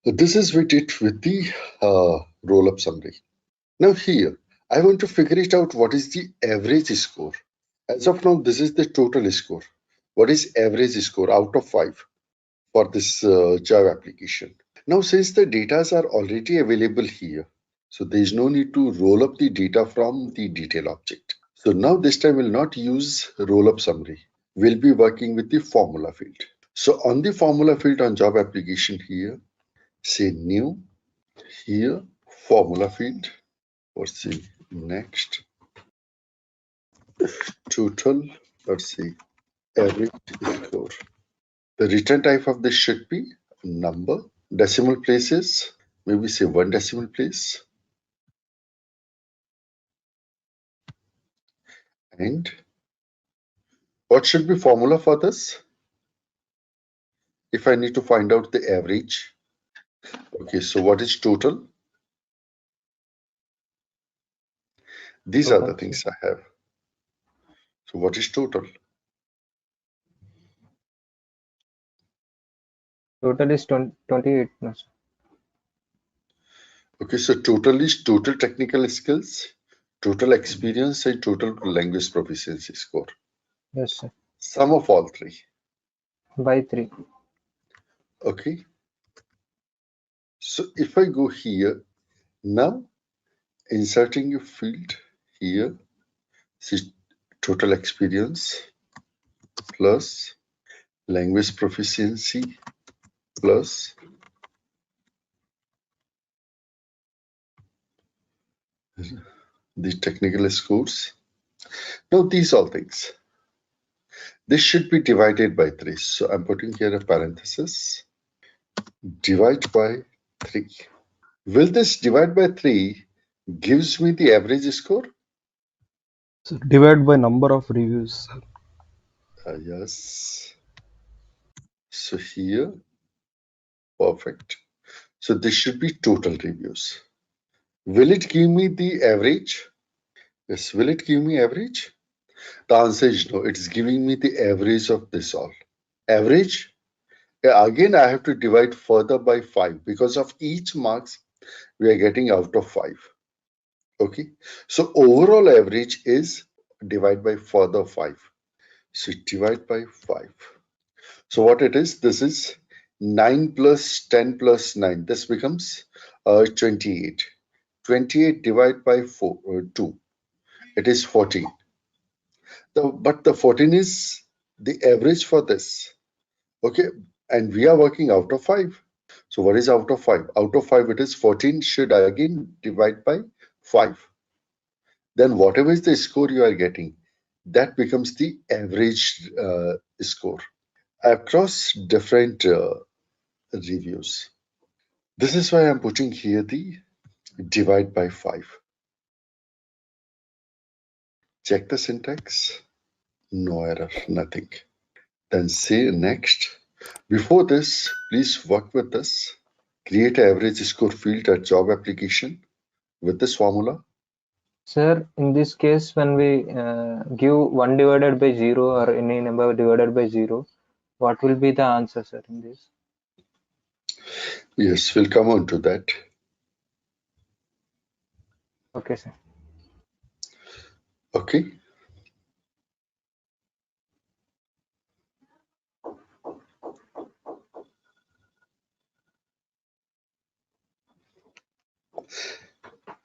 So this is what it with the roll-up summary. Now here, I want to figure it out what is the average score. As of now, this is the total score. What is average score out of 5 for this Java application? Now, since the data are already available here, so there is no need to roll up the data from the detail object. So now this time we'll not use roll-up summary. We'll be working with the formula field. So on the formula field on job application here, say new, here formula field, or say next, total, let's say average score. The return type of this should be number, decimal places, maybe say 1 decimal place, and what should be formula for this? If I need to find out the average, okay, so what is total? These are the things I have. So what is total? Total is 28. No, sir. Okay, so total is total technical skills, total experience, and total language proficiency score. Yes, sir. Sum of all 3. By 3. Okay. So if I go here, now inserting a field here, see total experience plus language proficiency plus the technical scores. Now these all things. This should be divided by 3. So I'm putting here a parenthesis. Divide by 3. Will this divide by 3 gives me the average score? So divide by number of reviews. Yes. So here, perfect. So this should be total reviews. Will it give me the average? Yes, will it give me average? The answer is no. It's giving me the average of this all. Average? Yeah, again, I have to divide further by 5 because of each marks we are getting out of 5. Okay, so overall average is divide by further 5. So divide by 5. So what it is, this is 9 plus 10 plus 9. This becomes 28. 28 divided by 2. It is 14. But the 14 is the average for this. Okay, and we are working out of 5. So what is out of 5? Out of 5, it is 14 should again divide by 5. Then whatever is the score you are getting, that becomes the average score across different reviews. This is why I'm putting here the divide by 5. Check the syntax. No error, nothing. Then say next. Before this, please work with this. Create an average score field at job application with this formula. Sir, in this case, when we give 1 divided by 0 or any number divided by 0, what will be the answer, sir, in this? Yes, we'll come on to that. Okay, sir. Okay.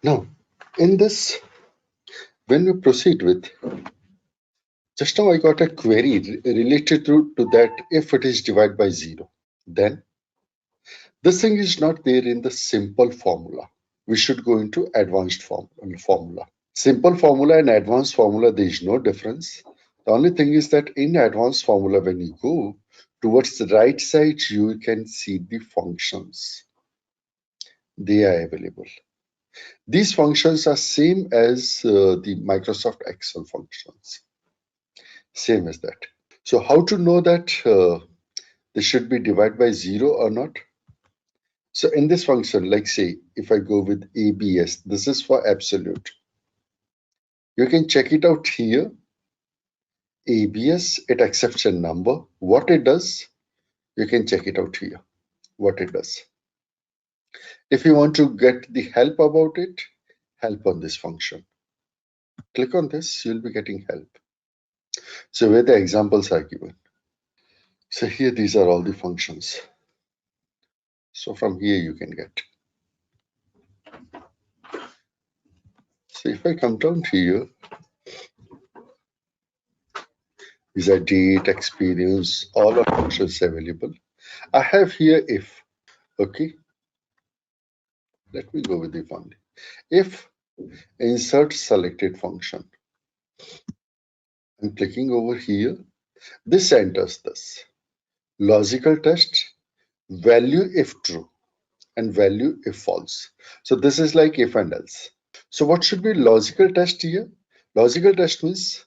Now, in this, when we proceed with, just now I got a query related to that if it is divided by 0. Then this thing is not there in the simple formula. We should go into advanced formula. Simple formula and advanced formula, there is no difference. The only thing is that in advanced formula, when you go towards the right side, you can see the functions. They are available. These functions are same as the Microsoft Excel functions. Same as that. So how to know that this should be divided by 0 or not? So in this function, like say, if I go with ABS, this is for absolute. You can check it out here. ABS, it accepts a number. What it does, you can check it out here, what it does. If you want to get the help about it, help on this function. Click on this, you'll be getting help. So where the examples are given. So here, these are all the functions. So from here, you can get. So if I come down here, these are date, experience, all are functions available. I have here if, okay. Let me go with the one. If insert selected function, I'm clicking over here. This enters this. Logical test, value if true and value if false. So this is like if and else. So what should be logical test here? Logical test means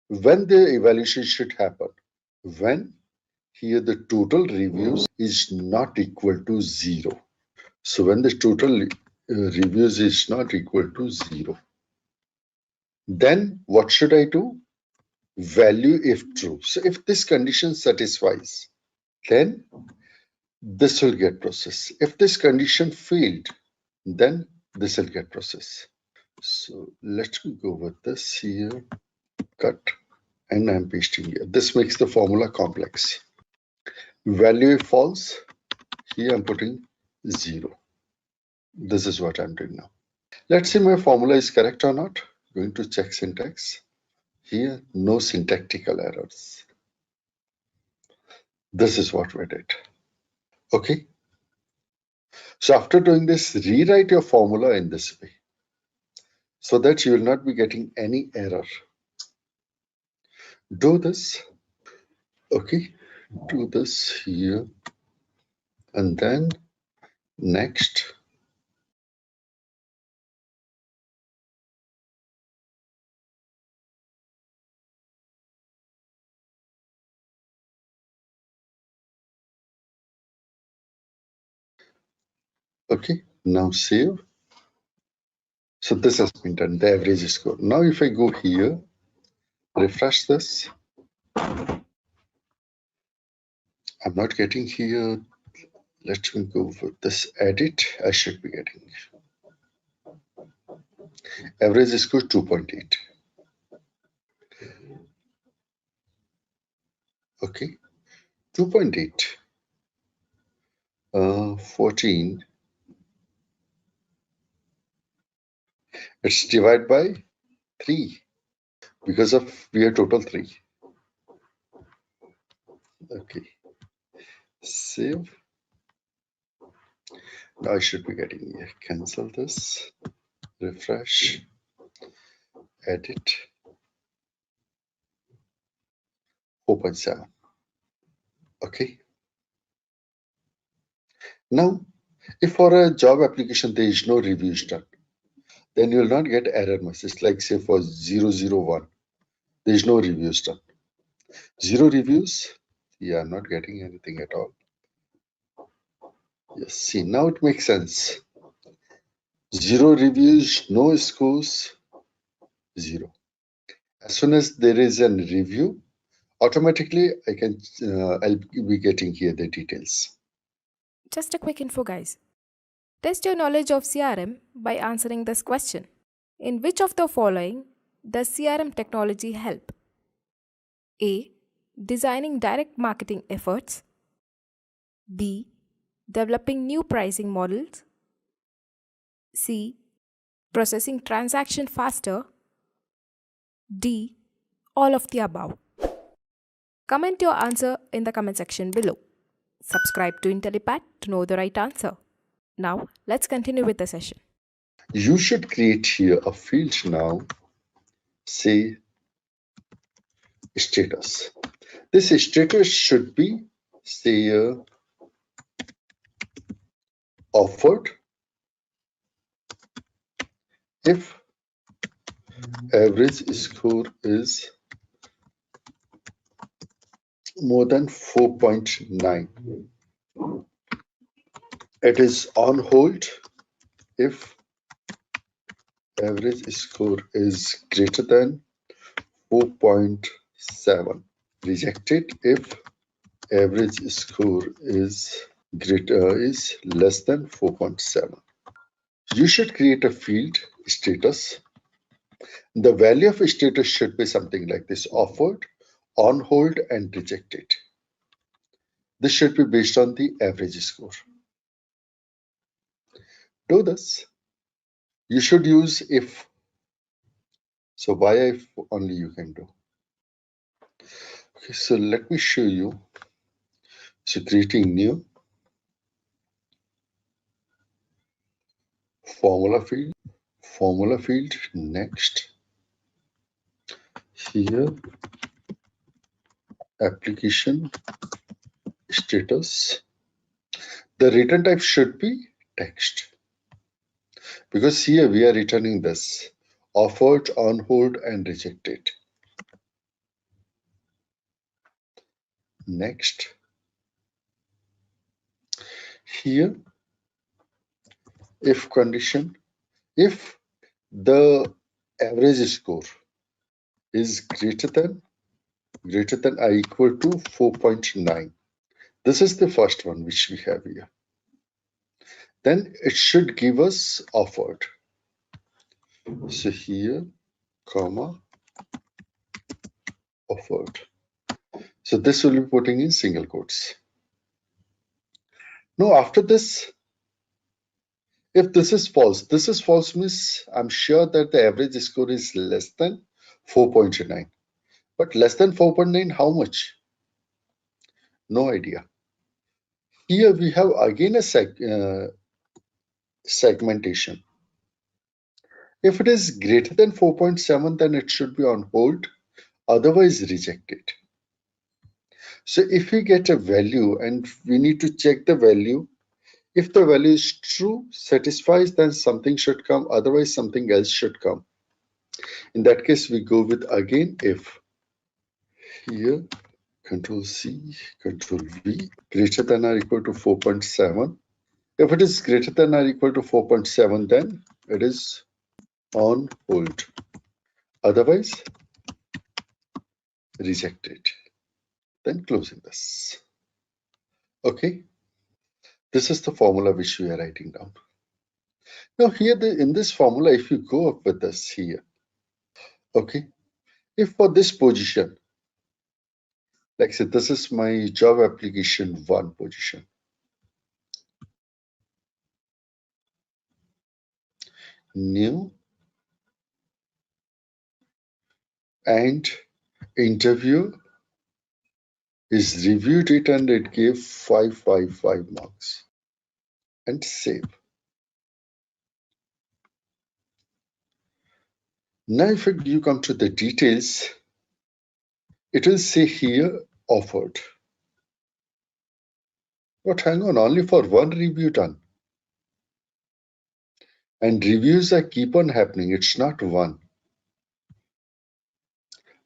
when the evaluation should happen. When here the total reviews is not equal to 0. So when the total reviews is not equal to 0, then what should I do? Value if true. So if this condition satisfies, then this will get processed. If this condition failed, then this will get processed. So let me go with this here, cut, and I'm pasting here. This makes the formula complex. Value if false, here I'm putting 0. This is what I'm doing now. Let's see my formula is correct or not. Going to check syntax. Here, no syntactical errors. This is what we did. Okay. So after doing this, rewrite your formula in this way so that you will not be getting any error. Do this. Okay. Do this here. And then next. Okay. Now save. So this has been done, the average score. Now if I go here, refresh this. I'm not getting here. Let me go with this edit. I should be getting. Average score 2.8. Okay, 2.8. 14. It's divided by 3 because of we are total 3. Okay, save. Now I should be getting here. Cancel this, refresh, edit, 4.7. Okay. Now, if for a job application there is no reviews done, then you will not get error message. Like say for 001, there is no reviews done. 0 reviews, you are not getting anything at all. Yes, see, now it makes sense. 0 reviews, no scores, 0. As soon as there is a review, automatically I'll be getting here the details. Just a quick info, guys. Test your knowledge of CRM by answering this question. In which of the following does CRM technology help? A. Designing direct marketing efforts. B. Developing new pricing models. C. Processing transaction faster. D. All of the above. Comment your answer in the comment section below. Subscribe to Intellipaat to know the right answer. Now, let's continue with the session. You should create here a field now, say status. This status should be, say, offered if average score is more than 4.9. It is on hold if average score is greater than 4.7. Rejected if average score is less than 4.7. You should create a field status. The value of status should be something like this: offered, on hold, and rejected. This should be based on the average score. Do this. You should use if. So why if only you can do. Okay, so let me show you. So creating new formula field, next. Here, application status. The return type should be text, because here we are returning this: offered, on hold, and rejected. Next. Here, if condition, if the average score is greater than or equal to 4.9. This is the first one which we have here. Then it should give us offered. So here, comma, offered. So this will be putting in single quotes. Now after this, if this is false means I'm sure that the average score is less than 4.9. But less than 4.9, how much? No idea. Here we have again a segmentation. If it is greater than 4.7, then it should be on hold, otherwise rejected. So if we get a value and we need to check the value, if the value is true, satisfies, then something should come, otherwise something else should come. In that case, we go with again if. Here, Control C, Control V, greater than or equal to 4.7. If it is greater than or equal to 4.7, then it is on hold. Otherwise, rejected. Then closing this. Okay. This is the formula which we are writing down. Now here in this formula, if you go up with this here, okay, if for this position, like say this is my job application 1 position, new and interview is reviewed it and it gave 555 marks and save. Now if you come to the details, it will say here offered. But hang on, only for one review done. And reviews are keep on happening, it's not one.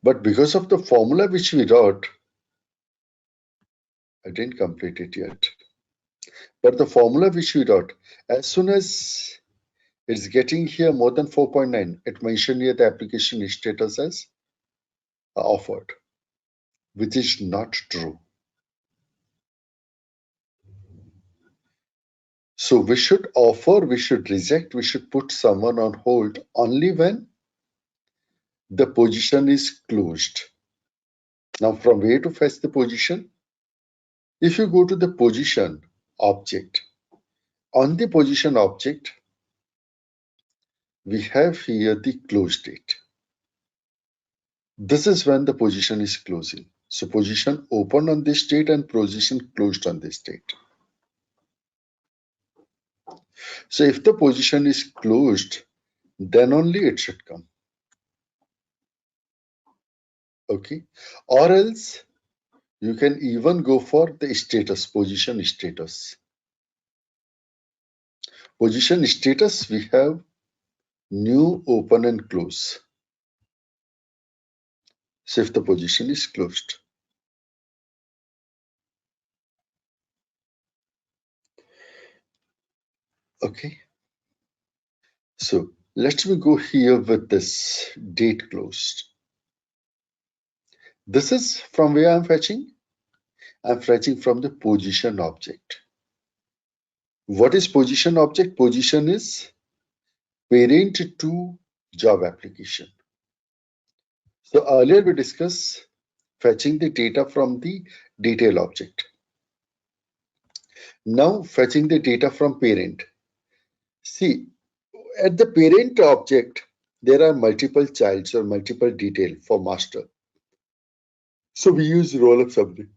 But because of the formula which we wrote, I didn't complete it yet. But the formula which we wrote, as soon as it's getting here more than 4.9, it mentioned here the application status as offered, which is not true. So we should offer, we should reject, we should put someone on hold only when the position is closed. Now from where to fetch the position? If you go to the position object, on the position object, we have here the close date. This is when the position is closing. So position open on this date and position closed on this date. So if the position is closed, then only it should come. Okay. Or else you can even go for the status, position status. Position status, we have new, open and close. So if the position is closed. Okay. So let me go here with this date closed. This is from where I'm fetching? I'm fetching from the position object. What is position object? Position is parent to job application. So earlier we discussed fetching the data from the detail object. Now fetching the data from parent. See, at the parent object, there are multiple childs or multiple detail for master. So we use roll-up summary.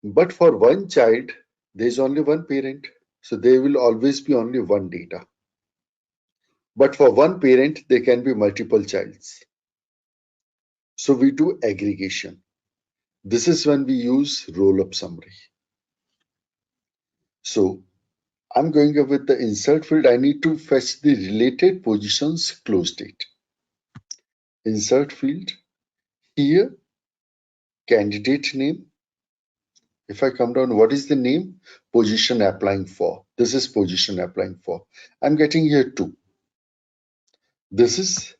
But for one child, there is only one parent. So there will always be only one data. But for one parent, there can be multiple childs. So we do aggregation. This is when we use roll-up summary. So I'm going up with the insert field. I need to fetch the related positions close date. Insert field. Here, candidate name. If I come down, what is the name? Position applying for. This is position applying for. I'm getting here 2. This is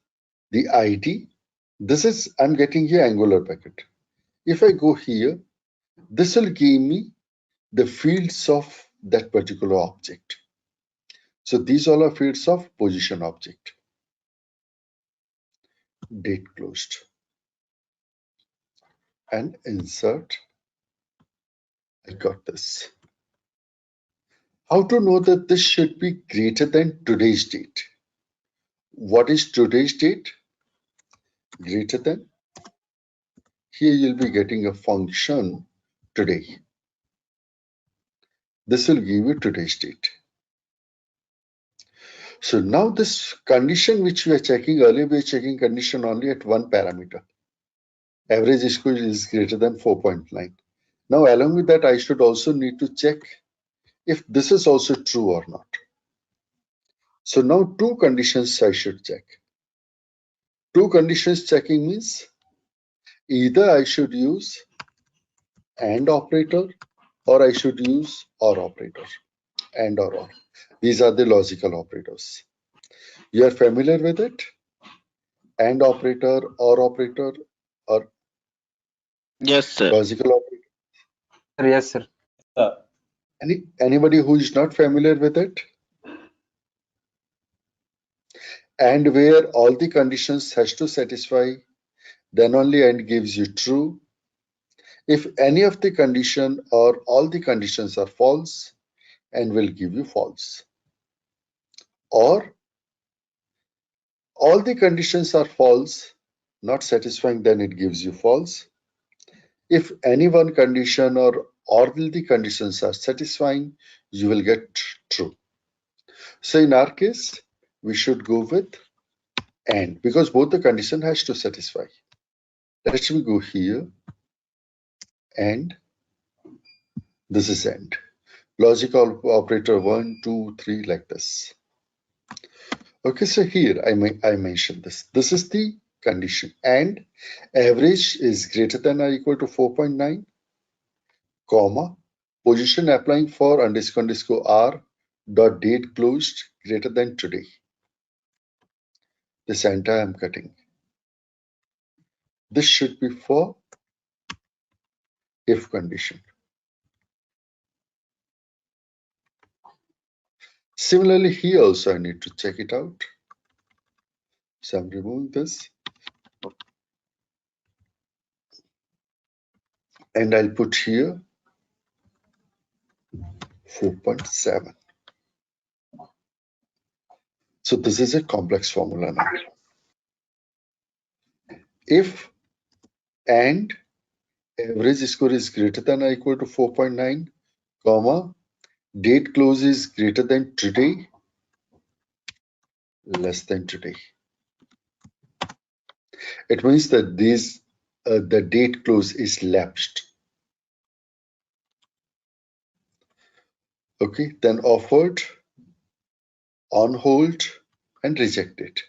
the ID. This is, I'm getting here Angular bracket. If I go here, this will give me the fields of that particular object. So these all are fields of position object. Date closed. And insert. I got this. How to know that this should be greater than today's date? What is today's date? Greater than. Here you'll be getting a function today. This will give you today's date. So now this condition which we are checking earlier, we are checking condition only at one parameter. Average score is greater than 4.9. Now along with that, I should also need to check if this is also true or not. So now 2 conditions I should check. 2 conditions checking means either I should use AND operator or I should use OR operator. AND or OR. These are the logical operators. You are familiar with it? AND operator, OR operator, or Yes, sir. logical operator? Yes, sir. Anybody who is not familiar with it? And where all the conditions has to satisfy, then only AND gives you true. If any of the condition or all the conditions are false, AND will give you false. Or all the conditions are false, not satisfying, then it gives you false. If any one condition or all the conditions are satisfying, you will get true. So in our case, we should go with AND because both the condition has to satisfy. Let me go here and this is AND. Logical operator 1, 2, 3 like this. Okay, so here I mentioned this. This is the condition and average is greater than or equal to 4.9, comma, position applying for underscore r dot date closed greater than today. This entire I'm cutting. This should be for if condition. Similarly, here also I need to check it out. So I'm removing this and I'll put here 4.7. So this is a complex formula now. If and average score is greater than or equal to 4.9, comma, date close is greater than today, less than today. It means that the date close is lapsed. Okay, then offered, on hold, and rejected.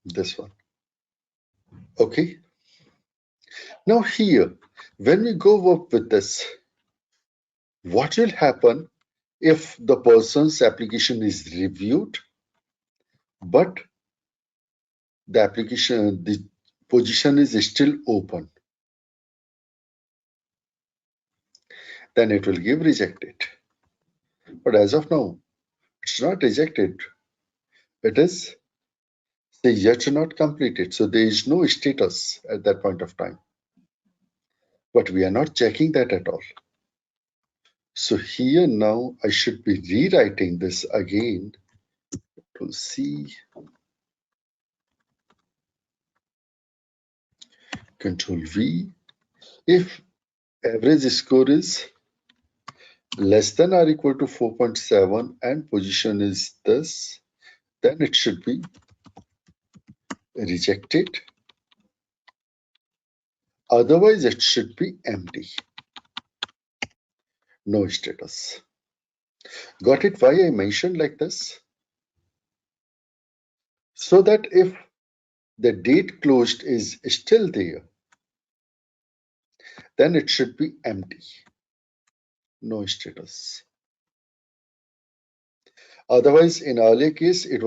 This one. Okay. Now here, when we go up with this, what will happen if the person's application is reviewed, but the position is still open? Then it will give rejected. But as of now, it's not rejected. It is say yet not completed. So there is no status at that point of time. But we are not checking that at all. So here now I should be rewriting this again to C, Control V. If average score is less than or equal to 4.7 and position is this, then it should be rejected. Otherwise, it should be empty. No status. Got it why I mentioned like this? So that if the date closed is still there, then it should be empty. No status. Otherwise, in earlier case, it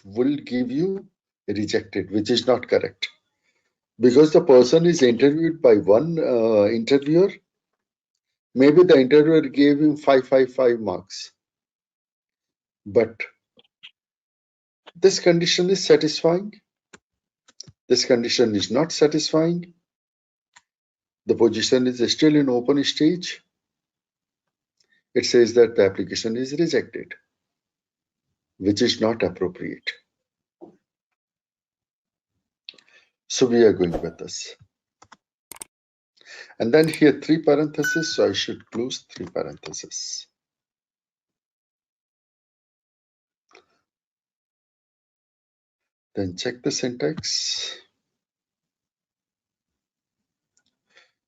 will give you rejected, which is not correct. Because the person is interviewed by one interviewer, maybe the interviewer gave him 555 marks. But this condition is satisfying. This condition is not satisfying. The position is still in open stage. It says that the application is rejected, which is not appropriate. So we are going with this. And then here 3 parentheses, so I should close 3 parentheses. Then check the syntax.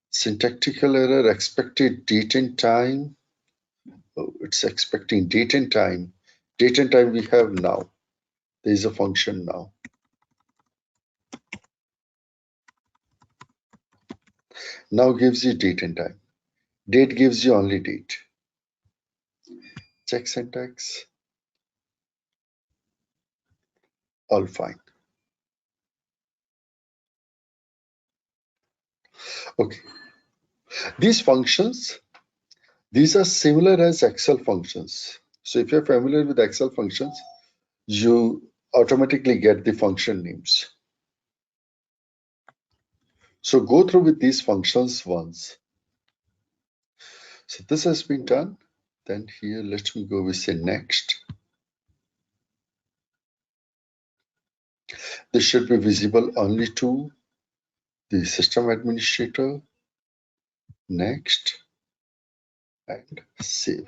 Syntactical error, expected date and time. Oh, it's expecting date and time. Date and time we have now. There is a function now. Now gives you date and time. Date gives you only date. Check syntax. All fine. Okay. These functions These are similar as Excel functions. So if you're familiar with Excel functions, you automatically get the function names. So go through with these functions once. So this has been done. Then here, let me go with say next. This should be visible only to the system administrator. Next and save.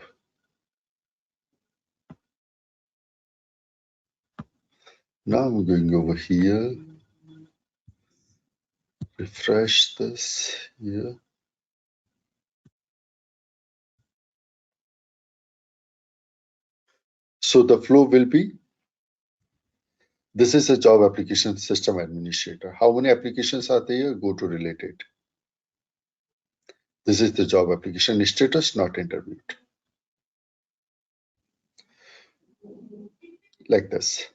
Now I'm going over here, refresh this here. So the flow will be, this is a job application system administrator. How many applications are there? Go to related. This is the job application status not interviewed. Like this.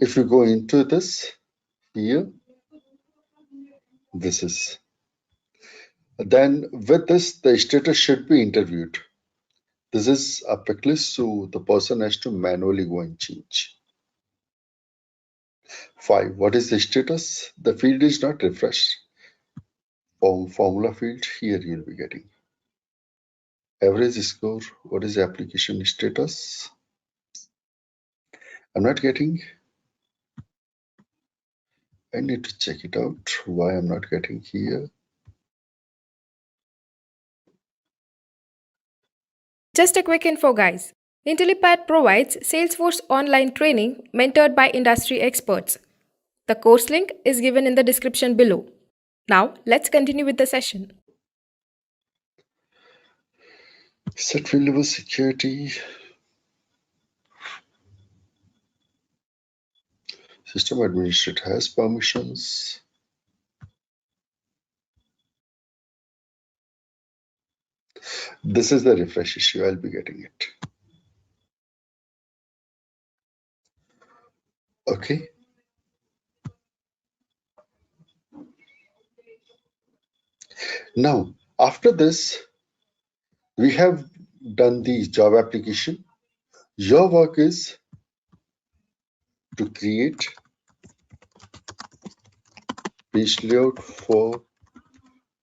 If you go into this here, this is. Then with this, the status should be interviewed. This is a pick list, so the person has to manually go and change. 5. What is the status? The field is not refreshed. Formula field, here you'll be getting. Average score, what is the application status? I'm not getting. I need to check it out. Why I'm not getting here. Just a quick info, guys. Intellipaat provides Salesforce online training mentored by industry experts. The course link is given in the description below. Now, let's continue with the session. Set field level security. System administrator has permissions. This is the refresh issue. I'll be getting it. Okay. Now, after this, we have done the job application. Your work is to create page layout for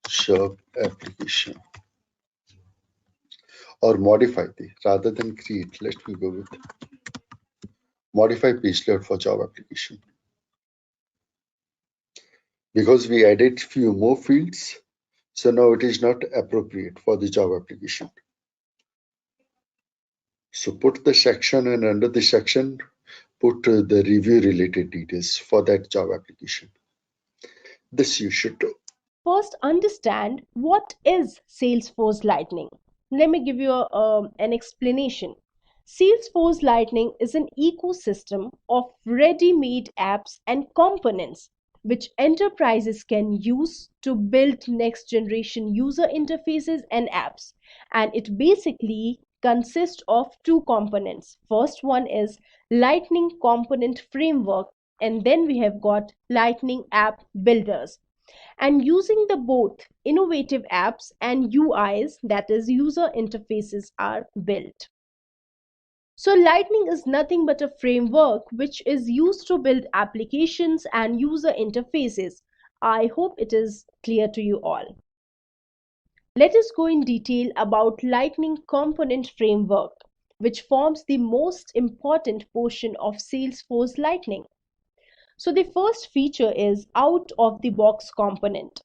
job application or modify the, rather than create. Let me go with modify page layout for job application. Because we added few more fields, so now it is not appropriate for the job application. So put the section, and under the section, put the review related details for that job application. This you should do. First, understand what is Salesforce Lightning. Let me give you an explanation. Salesforce Lightning is an ecosystem of ready-made apps and components which enterprises can use to build next-generation user interfaces and apps. And it basically consists of two components. First one is Lightning Component Framework, and then we have got Lightning App Builders. And using the both innovative apps and UIs, that is user interfaces, are built. So Lightning is nothing but a framework which is used to build applications and user interfaces. I hope it is clear to you all. Let us go in detail about Lightning Component Framework, which forms the most important portion of Salesforce Lightning. So the first feature is out of the box component.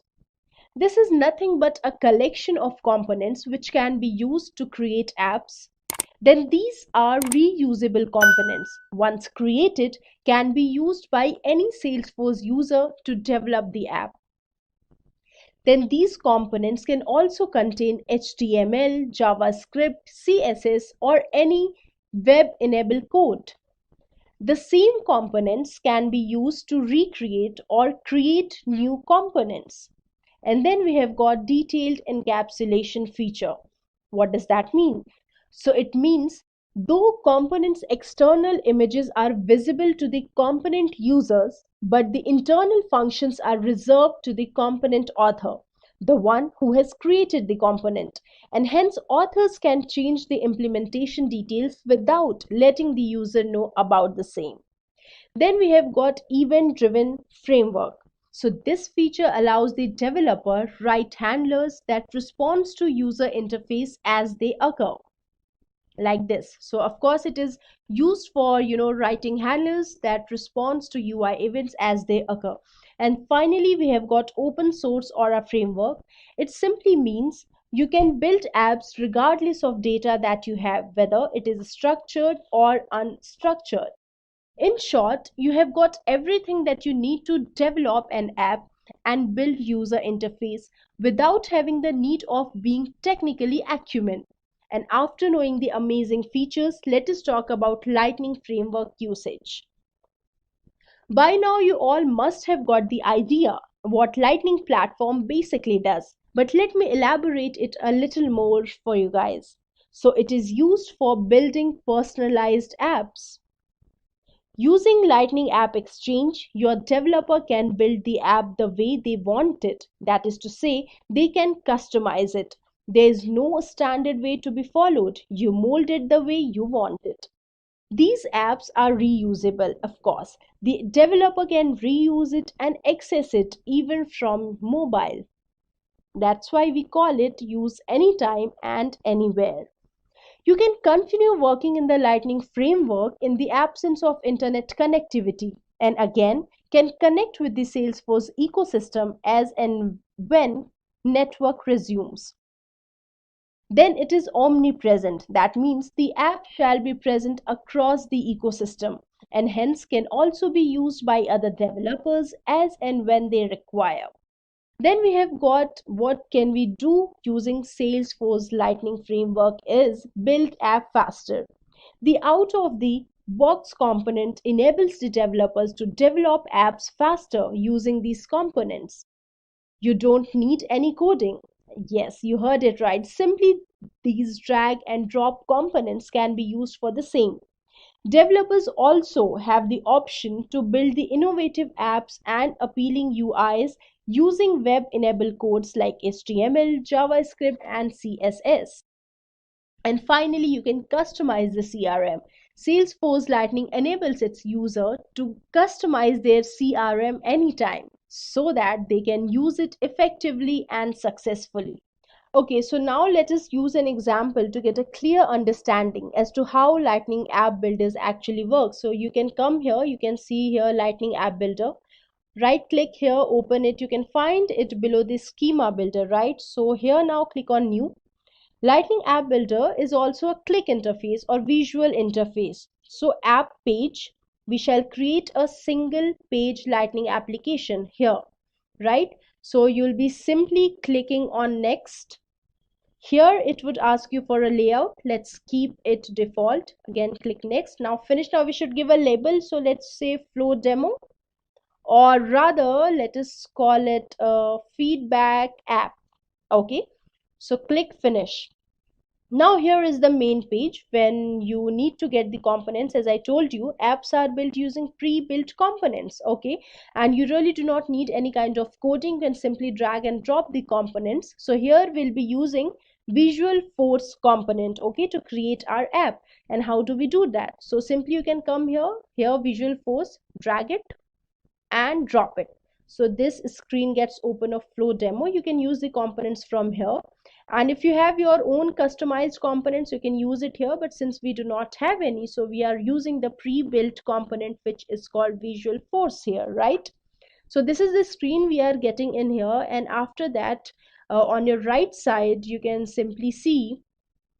This is nothing but a collection of components which can be used to create apps. Then these are reusable components. Once created, can be used by any Salesforce user to develop the app. Then these components can also contain HTML, JavaScript, CSS, or any web-enabled code. The same components can be used to recreate or create new components. And then we have got detailed encapsulation feature. What does that mean? So it means though components' external images are visible to the component users, but the internal functions are reserved to the component author. the one who has created the component, and hence authors can change the implementation details without letting the user know about the same. Then we have got event driven framework. So this feature allows the developer write handlers that responds to user interface as they occur, like this. So of course it is used for writing handlers that responds to UI events as they occur. And finally we have got open source or a framework. It simply means you can build apps regardless of data that you have, whether it is structured or unstructured. In short, you have got everything that you need to develop an app and build user interface without having the need of being technically acumen. And after knowing the amazing features, let us talk about Lightning Framework usage. By now, you all must have got the idea what Lightning Platform basically does, but let me elaborate it a little more for you guys. So, it is used for building personalized apps. Using Lightning App Exchange, your developer can build the app the way they want it. That is to say, they can customize it. There is no standard way to be followed. You mold it the way you want it. These apps are reusable, of course. The developer can reuse it and access it even from mobile. That's why we call it use anytime and anywhere. You can continue working in the Lightning framework in the absence of internet connectivity, and again can connect with the Salesforce ecosystem as and when network resumes. Then it is omnipresent. That means the app shall be present across the ecosystem and hence can also be used by other developers as and when they require. Then we have got what can we do using Salesforce Lightning Framework is build app faster. The out of the box component enables the developers to develop apps faster using these components. You don't need any coding. Yes, you heard it right. Simply these drag and drop components can be used for the same. Developers also have the option to build the innovative apps and appealing UIs using web-enabled codes like HTML, JavaScript, and CSS. And finally, you can customize the CRM. Salesforce Lightning enables its user to customize their CRM anytime so that they can use it effectively and successfully. Okay, so now let us use an example to get a clear understanding as to how Lightning App Builders actually work. So you can come here, you can see here Lightning App Builder. Right click here, open it. You can find it below the schema builder, right? So here now click on new. Lightning App Builder is also a click interface or visual interface. So app page, we shall create a single page Lightning application here, right? So you'll be simply clicking on next. Here it would ask you for a layout. Let's keep it default. Again, click next. Now finish. Now we should give a label. So let's say flow demo, or rather let us call it a feedback app. Okay. So click finish. Now here is the main page. When you need to get the components, as I told you, apps are built using pre-built components, okay, and you really do not need any kind of coding. You can simply drag and drop the components. So here we'll be using Visual Force component, okay, to create our app. And how do we do that? So simply you can come here Visual Force, drag it and drop it. So this screen gets open of flow demo. You can use the components from here, and if you have your own customized components you can use it here, but since we do not have any, so we are using the pre-built component which is called Visual Force here, right? So this is the screen we are getting in here, and after that on your right side you can simply see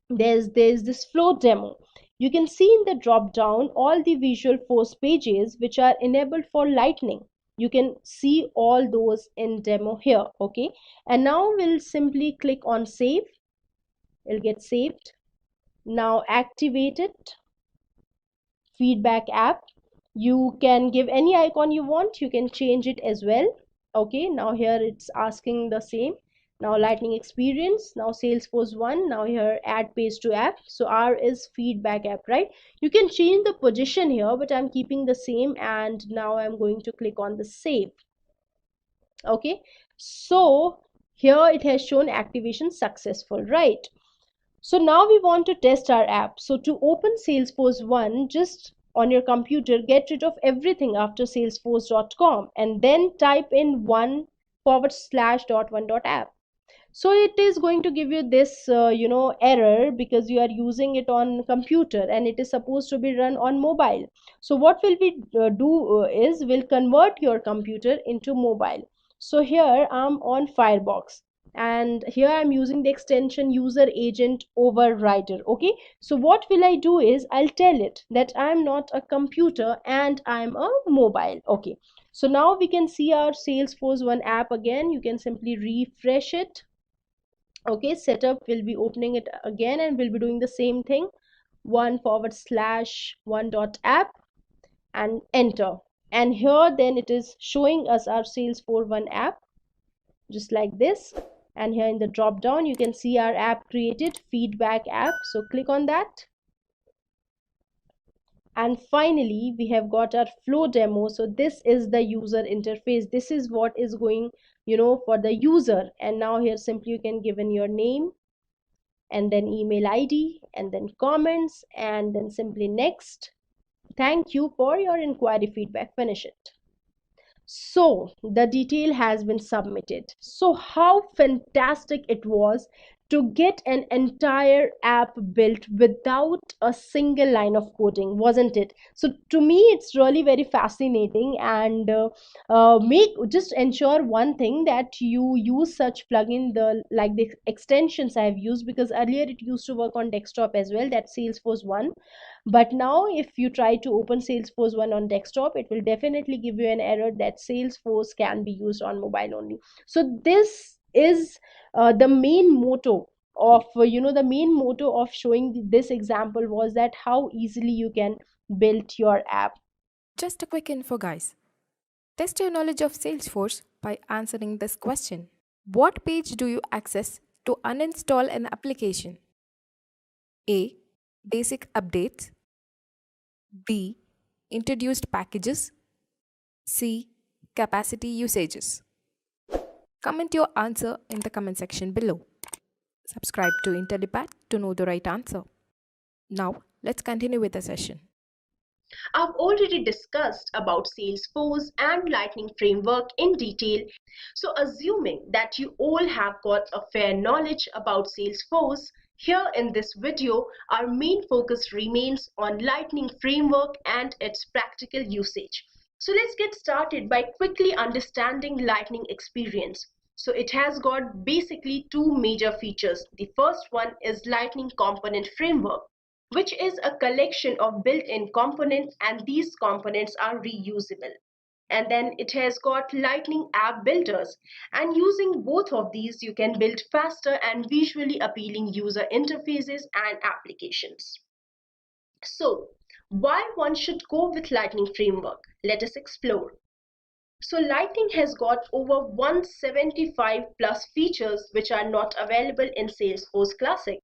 there's this flow demo. You can see in the drop down all the Visual Force pages which are enabled for Lightning. You can see all those in demo here, okay? And now we'll simply click on save. It'll get saved. Now activate it. Feedback app. You can give any icon you want. You can change it as well. Okay, now here it's asking the same. Now Lightning experience, now Salesforce 1, now here add page to app. So R is feedback app, right? You can change the position here, but I'm keeping the same, and now I'm going to click on the save. Okay, so Here it has shown activation successful, right? So now we want to test our app. So to open Salesforce 1, just on your computer, get rid of everything after salesforce.com and then type in 1/.1.app. So it is going to give you this error because you are using it on computer and it is supposed to be run on mobile. So what will we do is we'll convert your computer into mobile. So here I'm on Firefox and here I'm using the extension user agent overrider. Okay, so what will I do is I'll tell it that I'm not a computer and I'm a mobile. Okay, so now we can see our Salesforce 1 app again. You can simply refresh it. Okay, setup will be opening it again and we'll be doing the same thing, 1/1.app and enter. And here then it is showing us our Salesforce 1 app just like this. And here in the drop down you can see our app created, feedback app. So click on that. And finally we have got our flow demo. So this is the user interface. This is what is going for the user. And now here simply you can give in your name and then email ID and then comments and then simply next. Thank you for your inquiry feedback. Finish it. So the detail has been submitted. So how fantastic it was to get an entire app built without a single line of coding, wasn't it? So to me it's really very fascinating. And make just ensure one thing, that you use such plugin like the extensions I have used, because earlier it used to work on desktop as well, that Salesforce 1. But now if you try to open Salesforce 1 on desktop, it will definitely give you an error that Salesforce can be used on mobile only. So this is the main motto of the main motto of showing this example was that how easily you can build your app. Just a quick info, guys. Test your knowledge of Salesforce by answering this question. What page do you access to uninstall an application? A. Basic updates. B. Introduced packages. C. Capacity usages. Comment your answer in the comment section below. Subscribe to Intellipaat to know the right answer. Now, let's continue with the session. I've already discussed about Salesforce and Lightning Framework in detail. So assuming that you all have got a fair knowledge about Salesforce, here in this video, our main focus remains on Lightning Framework and its practical usage. So let's get started by quickly understanding Lightning experience. So it has got basically two major features. The first one is Lightning Component Framework, which is a collection of built-in components, and these components are reusable. And then it has got Lightning App Builders, and using both of these you can build faster and visually appealing user interfaces and applications. So why one should go with Lightning Framework? Let us explore. So Lightning has got over 175 plus features which are not available in Salesforce Classic.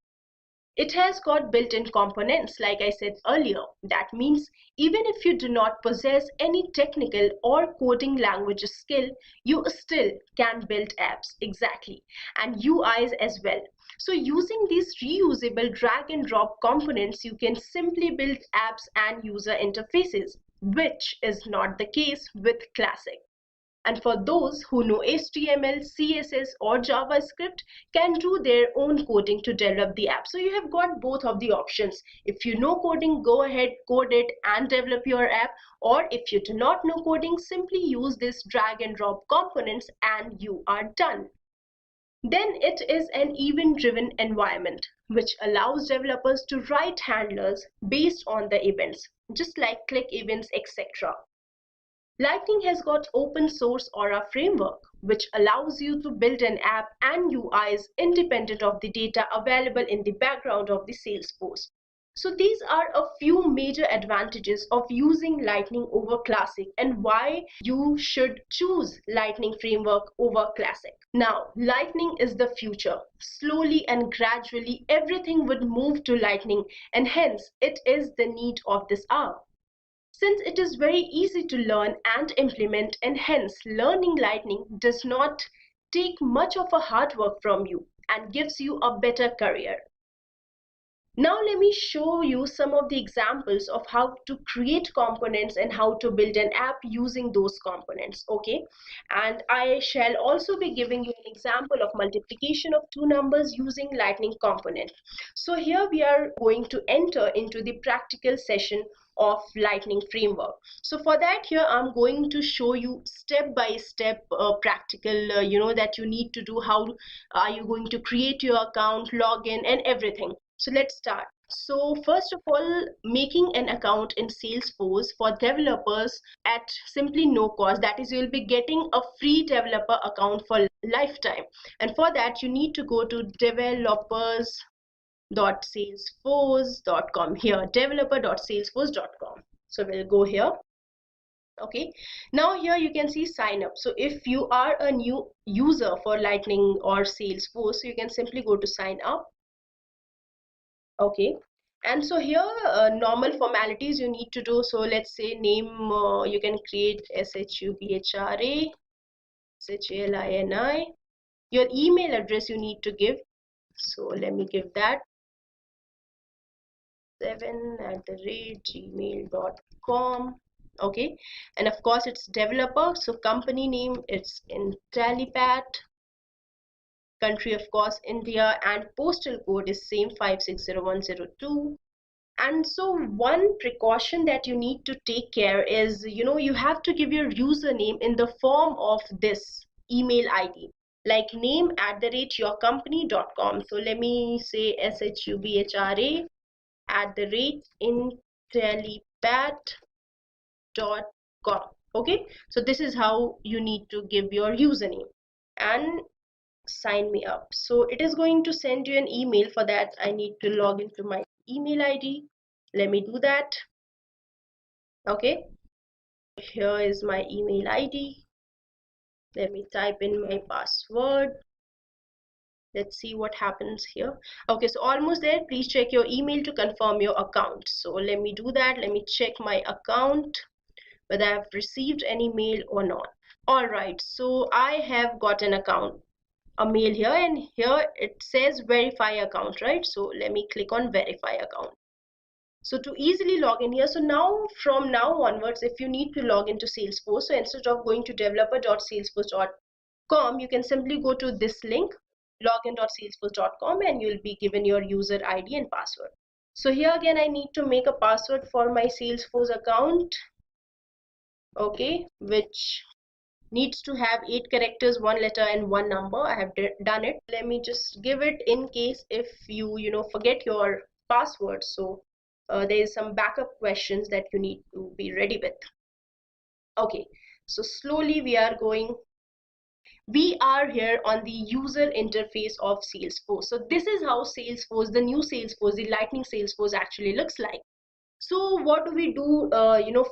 It has got built-in components, like I said earlier. That means even if you do not possess any technical or coding language skill, you still can build apps, exactly, and UIs as well. So using these reusable drag and drop components, you can simply build apps and user interfaces, which is not the case with Classic. And for those who know HTML, CSS or JavaScript, can do their own coding to develop the app. So you have got both of the options. If you know coding, go ahead, code it and develop your app. Or if you do not know coding, simply use this drag and drop components and you are done. Then it is an event-driven environment, which allows developers to write handlers based on the events, just like click events, etc. Lightning has got open source Aura framework, which allows you to build an app and UIs independent of the data available in the background of the Salesforce. So these are a few major advantages of using Lightning over Classic and why you should choose Lightning framework over Classic. Now, Lightning is the future. Slowly and gradually, everything would move to Lightning, and hence it is the need of this hour. Since it is very easy to learn and implement, and hence learning Lightning does not take much of a hard work from you and gives you a better career. Now let me show you some of the examples of how to create components and how to build an app using those components, okay? And I shall also be giving you an example of multiplication of two numbers using Lightning component. So here we are going to enter into the practical session of Lightning framework. So for that, here I'm going to show you step by step practical that you need to do. How are you going to create your account, login, and everything. So let's start. So first of all, making an account in Salesforce for developers at simply no cost. That is, you'll be getting a free developer account for lifetime. And for that, you need to go to developers.salesforce.com. Here, developer.salesforce.com. So we'll go here. Okay, now here you can see sign up. So if you are a new user for Lightning or Salesforce, you can simply go to sign up. Okay, and so here normal formalities you need to do. So let's say name, you can create SHUBHRA SHALINI. Your email address you need to give, so let me give that 7@gmail.com. Okay, and of course it's developer, so company name it's Intellipaat, country of course India, and postal code is same 5600102. And so one precaution that you need to take care is, you have to give your username in the form of this email ID, like name@yourcompany.com. So let me say SHUBHRA@intellipaat.com. Okay, so this is how you need to give your username and sign me up. So it is going to send you an email. For that I need to log into my email ID. Let me do that. Okay, here is my email ID. Let me type in my password. Let's see what happens here. Okay, so almost there. Please check your email to confirm your account. So let me do that. Let me check my account whether I've received any mail or not. All right, so I have got an account, a mail here, and here it says verify account, right? So let me click on verify account. So to easily log in here, so now from now onwards, if you need to log into Salesforce, so instead of going to developer.salesforce.com, you can simply go to this link, login.salesforce.com, and you'll be given your user ID and password. So here again, I need to make a password for my Salesforce account, okay, which needs to have 8 characters, 1 letter, and 1 number. I have done it. Let me just give it in case if you forget your password. So there is some backup questions that you need to be ready with. Okay, so slowly we are here on the user interface of Salesforce. So this is how Salesforce, the new Salesforce, the Lightning Salesforce actually looks like. So what do we do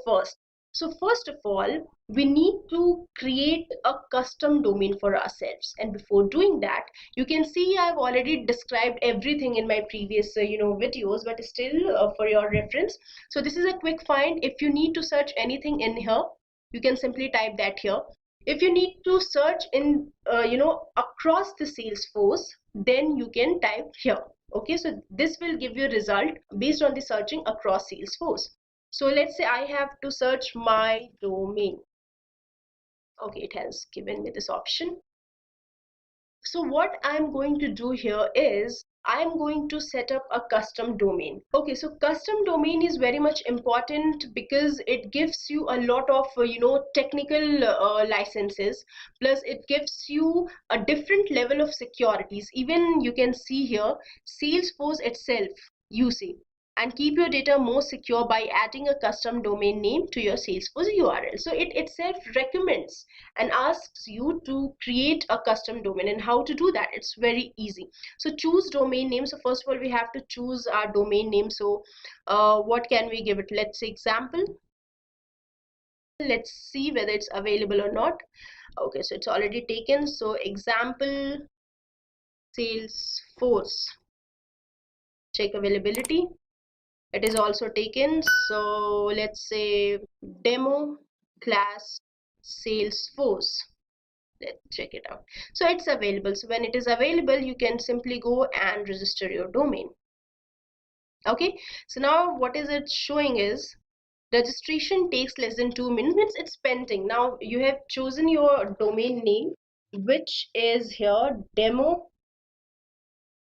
first? So first of all, we need to create a custom domain for ourselves. And before doing that, you can see I've already described everything in my previous videos, but still for your reference. So this is a quick find. If you need to search anything in here, you can simply type that here. If you need to search in across the Salesforce, then you can type here. Okay, so this will give you a result based on the searching across Salesforce. So let's say I have to search my domain. Okay, it has given me this option. So what I'm going to do here is I'm going to set up a custom domain. Okay, so custom domain is very much important because it gives you a lot of technical licenses, plus it gives you a different level of securities. Even you can see here Salesforce itself, you see, and keep your data more secure by adding a custom domain name to your Salesforce URL. So it itself recommends and asks you to create a custom domain. And how to do that? It's very easy. So choose domain name. So first of all, we have to choose our domain name. So what can we give it? Let's say example. Let's see whether it's available or not. Okay, so it's already taken. So example Salesforce. Check availability. It is also taken. So let's say demo class Salesforce. Let's check it out. So it's available. So when it is available, you can simply go and register your domain. Okay, so now what is it showing is registration takes less than 2 minutes. It's pending. Now you have chosen your domain name, which is here demo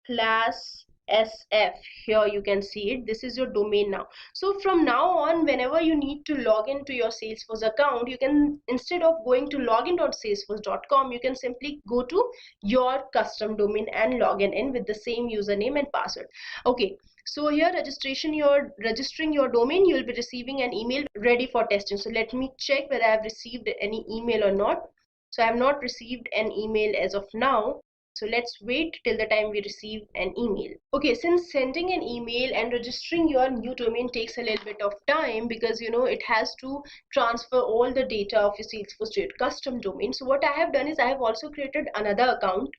class sf. Here you can see it. This is your domain now. So from now on, whenever you need to log into your Salesforce account, you can, instead of going to login.salesforce.com, you can simply go to your custom domain and log in with the same username and password. Okay, so here you're registering your domain, you'll be receiving an email ready for testing. So let me check whether I've received any email or not. So I have not received an email as of now. So let's wait till the time we receive an email. Okay, since sending an email and registering your new domain takes a little bit of time, because it has to transfer all the data of your Salesforce to your custom domain. So what I have done is I have also created another account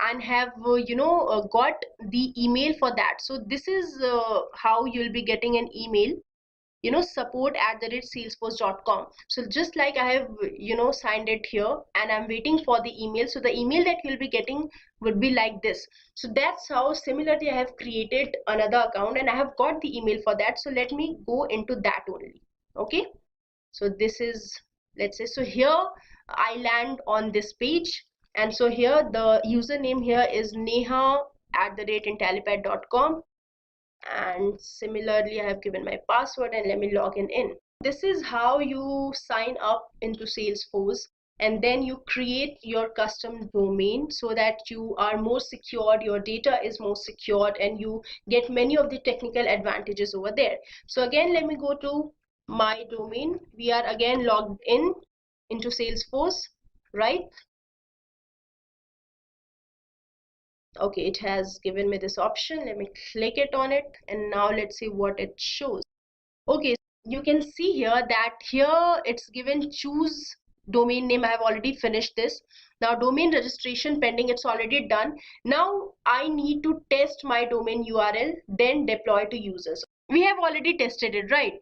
and have got the email for that. So this is how you'll be getting an email, support@salesforce.com. So just like I have signed it here and I'm waiting for the email, so the email that you'll be getting would be like this. So that's how similarly I have created another account and I have got the email for that. So let me go into that only. Okay, so this is, let's say, so here I land on this page, and so here the username here is neha@intellipaat.com, and similarly I have given my password and let me log in. This is how you sign up into Salesforce, and then you create your custom domain so that you are more secured, your data is more secured, and you get many of the technical advantages over there. So again, let me go to my domain. We are again logged in into Salesforce, right? Okay, it has given me this option. Let me click it on it, and now let's see what it shows. Okay, you can see here that here it's given choose domain name. I have already finished this. Now domain registration pending, it's already done. Now I need to test my domain URL, then deploy to users. We have already tested it, right?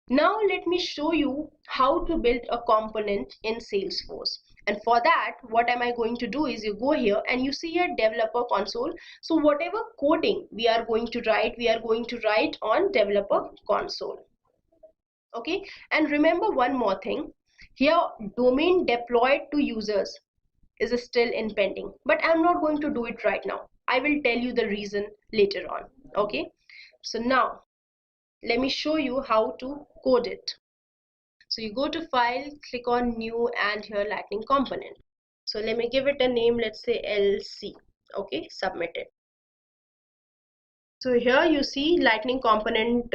Now let me show you how to build a component in Salesforce. And for that, what am I going to do is you go here and you see here developer console. So whatever coding we are going to write on developer console. Okay, and remember one more thing. Here domain deployed to users is still in pending, but I'm not going to do it right now. I will tell you the reason later on. Okay, so now let me show you how to code it. So you go to file, click on new, and here lightning component. So let me give it a name, let's say LC. Okay, submit it. So here you see lightning component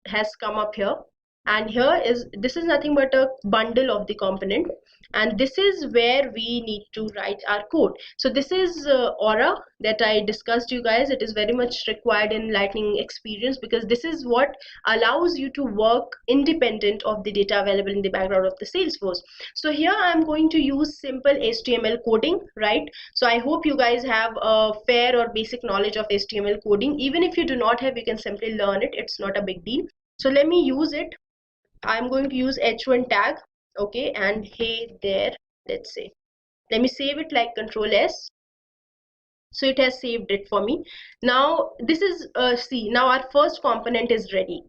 has come up here, and this is nothing but a bundle of the component, and this is where we need to write our code. So this is aura that I discussed you guys. It is very much required in lightning experience, because this is what allows you to work independent of the data available in the background of the Salesforce. So here I'm going to use simple HTML coding, right? So I hope you guys have a fair or basic knowledge of HTML coding. Even if you do not have, you can simply learn it. It's not a big deal. So let me use it. I'm going to use h1 tag. Okay, and hey there, let's say, let me save it like Control S. So it has saved it for me. Now this is see, now our first component is ready.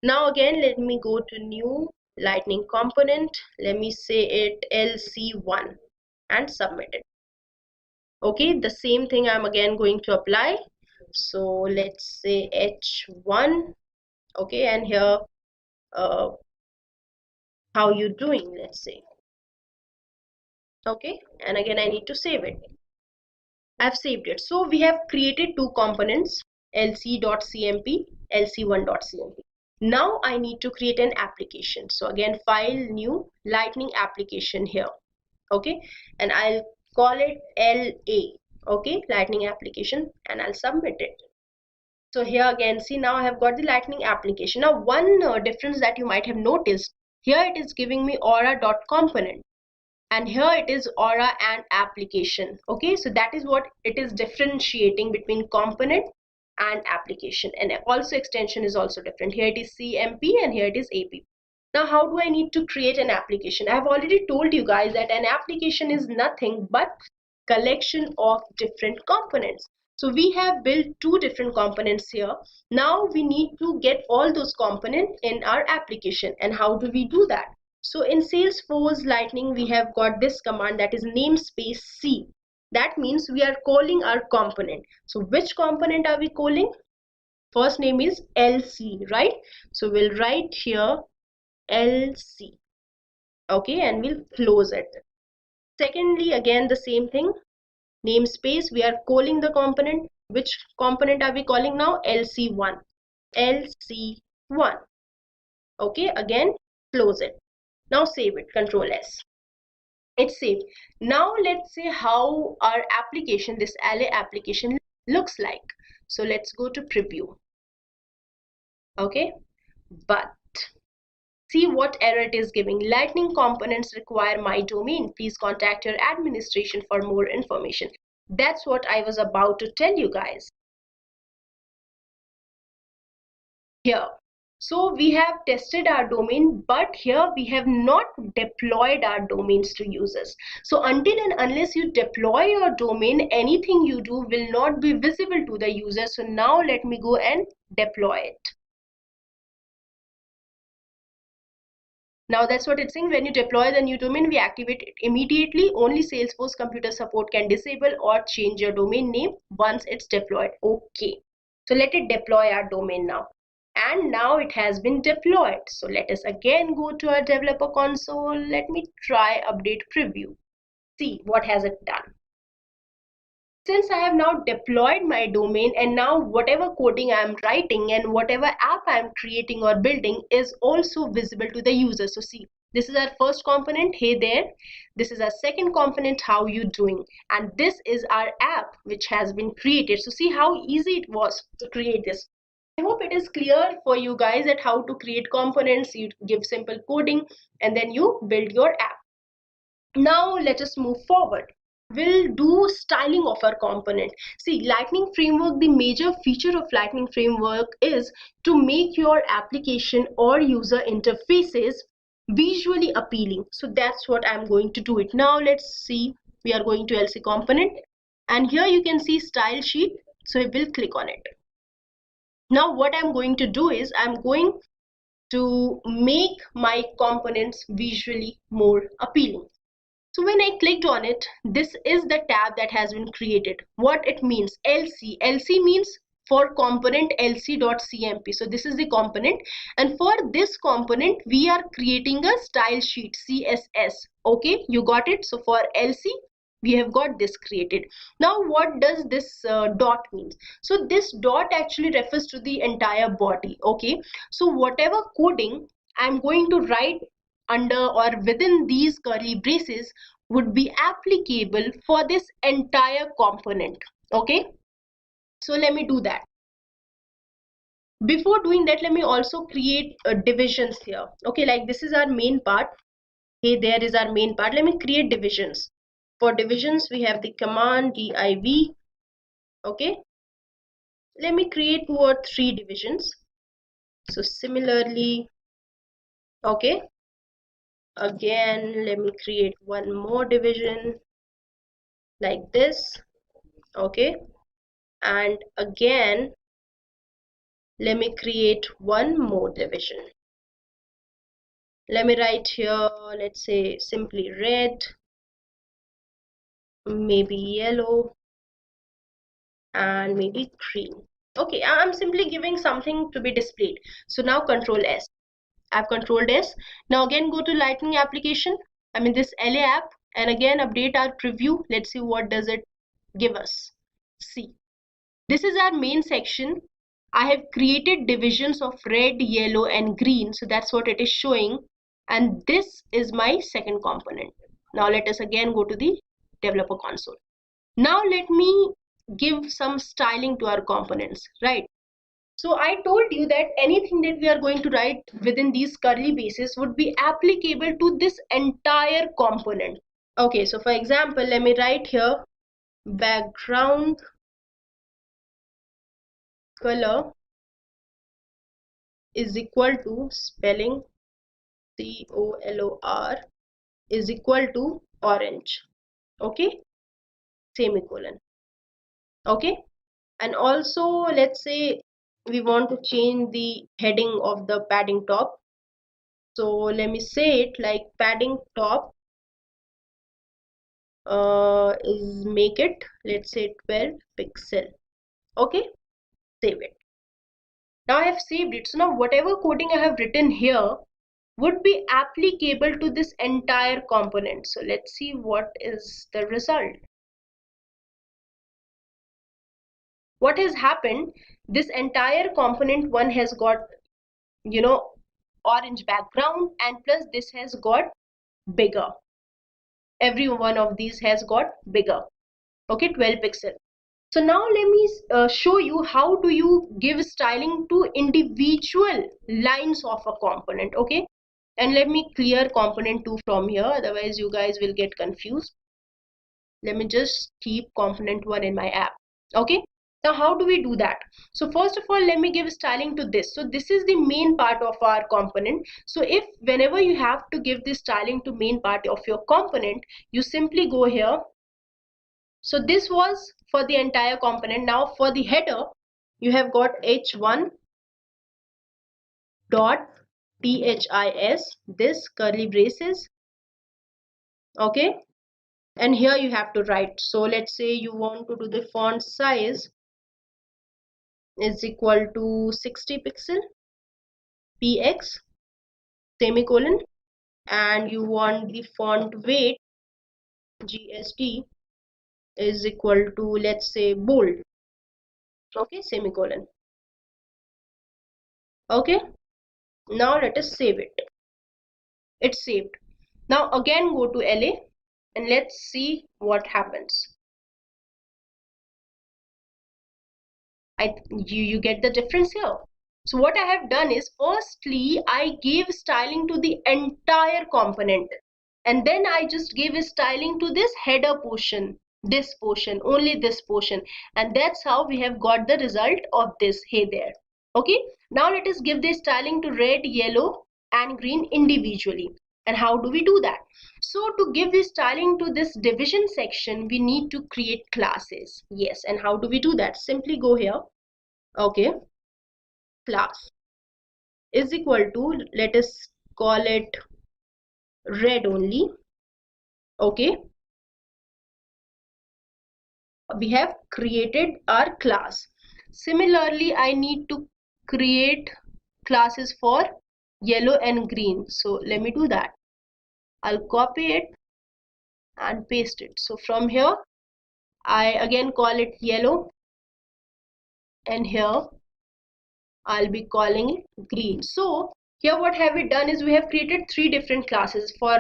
Now again, let me go to new lightning component. Let me say it LC1 and submit it. Okay, the same thing I'm again going to apply. So let's say H1. Okay, and here how you doing, let's say. Okay, and again I need to save it. I've saved it. So we have created two components, lc.cmp, lc1.cmp. Now I need to create an application. So again, file, new, lightning application here. Okay, and I'll call it LA. Okay, lightning application, and I'll submit it. So here again, see, now I have got the lightning application. Now one difference that you might have noticed, here it is giving me aura.component, and here it is aura and application. Okay, so that is what it is differentiating between component and application, and also extension is also different. Here it is CMP and here it is AP. Now, how do I need to create an application? I've already told you guys that an application is nothing but collection of different components. So we have built two different components here. Now we need to get all those components in our application. And how do we do that? So in Salesforce Lightning, we have got this command, that is namespace C. That means we are calling our component. So which component are we calling? First name is LC, right? So we'll write here LC. Okay, and we'll close it. Secondly, again the same thing, namespace, we are calling the component. Which component are we calling now? LC1. LC1. Okay, again close it. Now save it, Control S. It's saved. Now let's see how our application, this LA application, looks like. So let's go to preview. Okay, but see what error it is giving. Lightning components require my domain. Please contact your administration for more information. That's what I was about to tell you guys. Here. So we have tested our domain, but here we have not deployed our domains to users. So until and unless you deploy your domain, anything you do will not be visible to the user. So now let me go and deploy it. Now that's what it's saying. When you deploy the new domain, we activate it immediately. Only Salesforce computer support can disable or change your domain name once it's deployed. Okay. So let it deploy our domain now. And now it has been deployed. So let us again go to our developer console. Let me try update preview. See what has it done. Since I have now deployed my domain, and now whatever coding I am writing and whatever app I am creating or building is also visible to the user. So see, this is our first component, hey there. This is our second component, how you doing. And this is our app which has been created. So see how easy it was to create this. I hope it is clear for you guys that how to create components. You give simple coding and then you build your app. Now let us move forward. We'll do styling of our component. See, Lightning Framework, the major feature of Lightning Framework is to make your application or user interfaces visually appealing. So that's what I'm going to do it. Now let's see, we are going to LC component and here you can see style sheet. So we'll click on it. Now what I'm going to do is I'm going to make my components visually more appealing. So when I clicked on it, this is the tab that has been created. What it means, LC. LC means for component lc.cmp. So this is the component, and for this component we are creating a style sheet, CSS. Okay, you got it. So for LC we have got this created. Now what does this dot means? So this dot actually refers to the entire body. Okay, so whatever coding I'm going to write under or within these curly braces would be applicable for this entire component. Okay, so let me do that. Before doing that, let me also create divisions here. Okay, like this is our main part. Hey, there is our main part. Let me create divisions. For divisions we have the command div. Okay, let me create 2 or 3 divisions. So similarly, okay, again let me create one more division like this. Okay, and again let me create one more division. Let me write here, let's say simply red, maybe yellow, and maybe green. Okay, I'm simply giving something to be displayed. So now Control S. I've Controlled S. Now again go to Lightning application, I mean this LA app, and again update our preview. Let's see what does it give us. See, this is our main section. I have created divisions of red, yellow and green. So that's what it is showing. And this is my second component. Now let us again go to the developer console. Now let me give some styling to our components, right? So I told you that anything that we are going to write within these curly braces would be applicable to this entire component. Okay, so for example, let me write here background color is equal to spelling COLOR is equal to orange. Okay, semicolon. Okay, and also let's say we want to change the heading of the padding top. So let me say it like padding top is make it, let's say 12 pixel. Okay, save it. Now I have saved it. So now whatever coding I have written here would be applicable to this entire component. So let's see what is the result. What has happened, this entire component one has got, you know, orange background, and plus this has got bigger. Every one of these has got bigger. Okay, 12 pixel. So now let me show you how do you give styling to individual lines of a component. Okay, and let me clear component 2 from here, otherwise you guys will get confused. Let me just keep component 1 in my app. Okay, now how do we do that? So first of all, let me give styling to this. So this is the main part of our component. So if whenever you have to give this styling to main part of your component, you simply go here. So this was for the entire component. Now for the header, you have got h1 dot this, this curly braces. Okay, and here you have to write. So let's say you want to do the font size is equal to 60 pixel px semicolon, and you want the font weight gst is equal to, let's say, bold. Okay, semicolon. Okay, now let us save it. It's saved. Now again go to LA and let's see what happens. You get the difference here. So what I have done is, firstly I gave styling to the entire component, and then I just gave a styling to this header portion, this portion, only this portion, and that's how we have got the result of this hey there. Okay, now let us give the styling to red, yellow and green individually. And how do we do that? So to give the styling to this division section, we need to create classes. Yes, and how do we do that? Simply go here. Okay, class is equal to, let us call it red only. Okay, we have created our class. Similarly, I need to create classes for yellow and green. So let me do that. I'll copy it and paste it. So from here, I again call it yellow, and here I'll be calling it green. So here what have we done is we have created 3 different classes for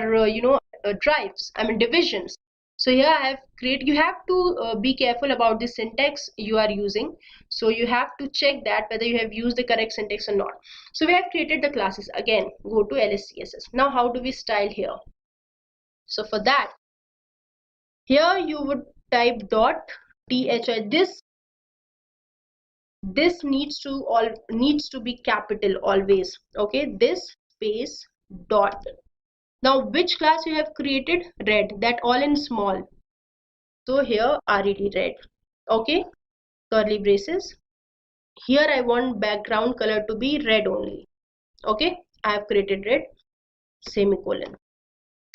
drives, I mean divisions. So here I have created, you have to be careful about the syntax you are using. So you have to check that whether you have used the correct syntax or not. So we have created the classes. Again, go to LSCSS. Now how do we style here? So for that, here you would type dot thi. This needs to be capital always. Okay, this space dot. Now which class you have created? Red, that all in small. So here red, red. Okay, curly braces. Here I want background color to be red only. Okay, I have created red, semicolon.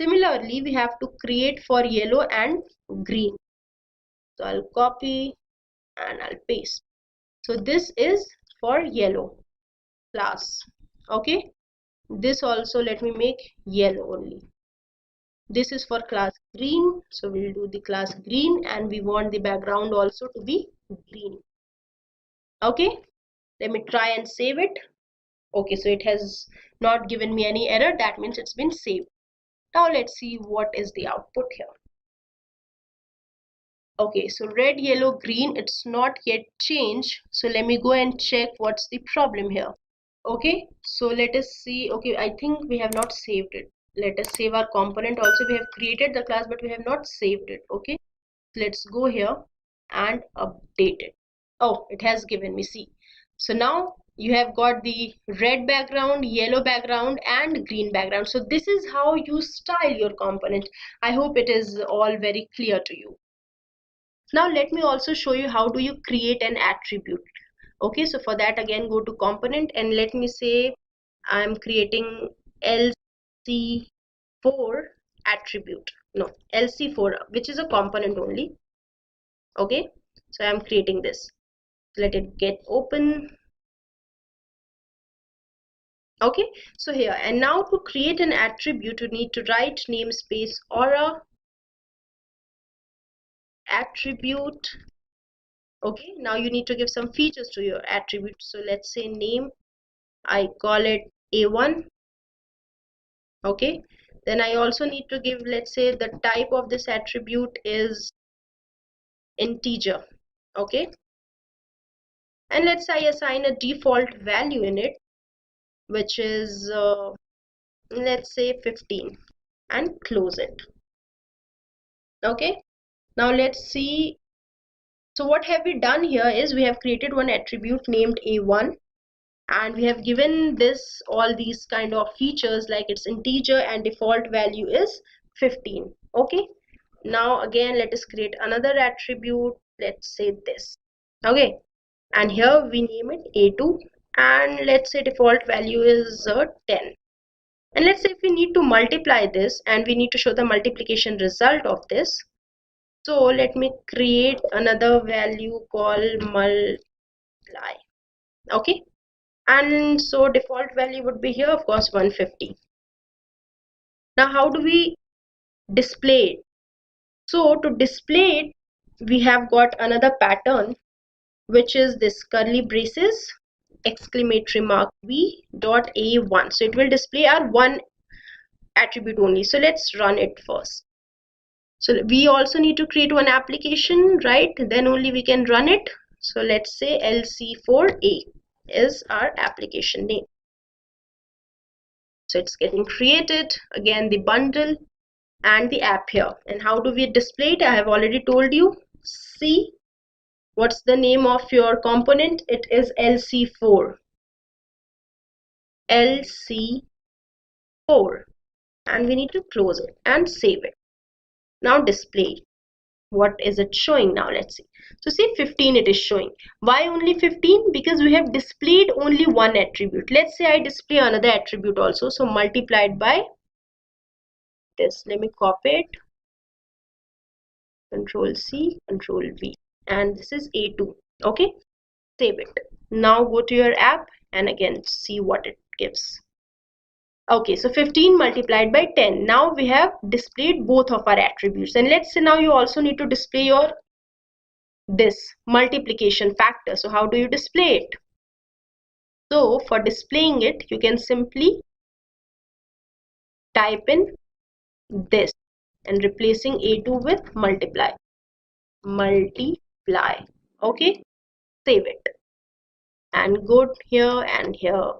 Similarly, we have to create for yellow and green. So I'll copy and I'll paste. So this is for yellow class. Okay, this also let me make yellow only. This is for class green, so we'll do the class green, and we want the background also to be green. Okay, let me try and save it. Okay, so it has not given me any error. That means it's been saved. Now let's see what is the output here. Okay, so red, yellow, green, it's not yet changed. So let me go and check what's the problem here. Okay, so let us see. Okay, I think we have not saved it. Let us save our component also. We have created the class, but we have not saved it. Okay, let's go here and update it. Oh, it has given me, see. So now You have got the red background, yellow background, and green background. So this is how you style your component. I hope it is all very clear to you. Now let me also show you how do you create an attribute. Okay, so for that, again, go to component and let me say I'm creating LC4 attribute. No, LC4, which is a component only. Okay, so I'm creating this. Let it get open. Okay, so here, and now to create an attribute, you need to write namespace aura attribute. Okay, now you need to give some features to your attribute. So let's say name, I call it A1. Okay, then I also need to give, let's say the type of this attribute is integer. Okay, and let's say I assign a default value in it, which is let's say 15, and close it. Okay, now let's see. So what have we done here is we have created one attribute named A1, and we have given this all these kind of features like its integer and default value is 15. Okay, now again let us create another attribute. Let's say this. Okay, and here we name it A2, and let's say default value is 10. And let's say if we need to multiply this and we need to show the multiplication result of this, so let me create another value called multiply. Okay, and so default value would be here, of course, 150. Now how do we display it? So to display it, we have got another pattern, which is this curly braces exclamatory mark v dot a1. So it will display our one attribute only. So let's run it first. So we also need to create one application, right? Then only we can run it. So let's say LC4A is our application name. So it's getting created. Again, the bundle and the app here. And how do we display it? I have already told you. C. What's the name of your component? It is LC4. LC4. And we need to close it and save it. Now display. What is it showing now? Let's see. So see 15 it is showing. Why only 15? Because we have displayed only one attribute. Let's say I display another attribute also. So multiplied by this. Let me copy it. Control C, Control V. And this is A2. Okay. Save it. Now go to your app and again see what it gives. Okay, so 15 multiplied by 10. Now we have displayed both of our attributes. And let's say now you also need to display your this multiplication factor. So how do you display it? So for displaying it, you can simply type in this and replacing A2 with multiply. Multiply. Okay, save it and go here and here.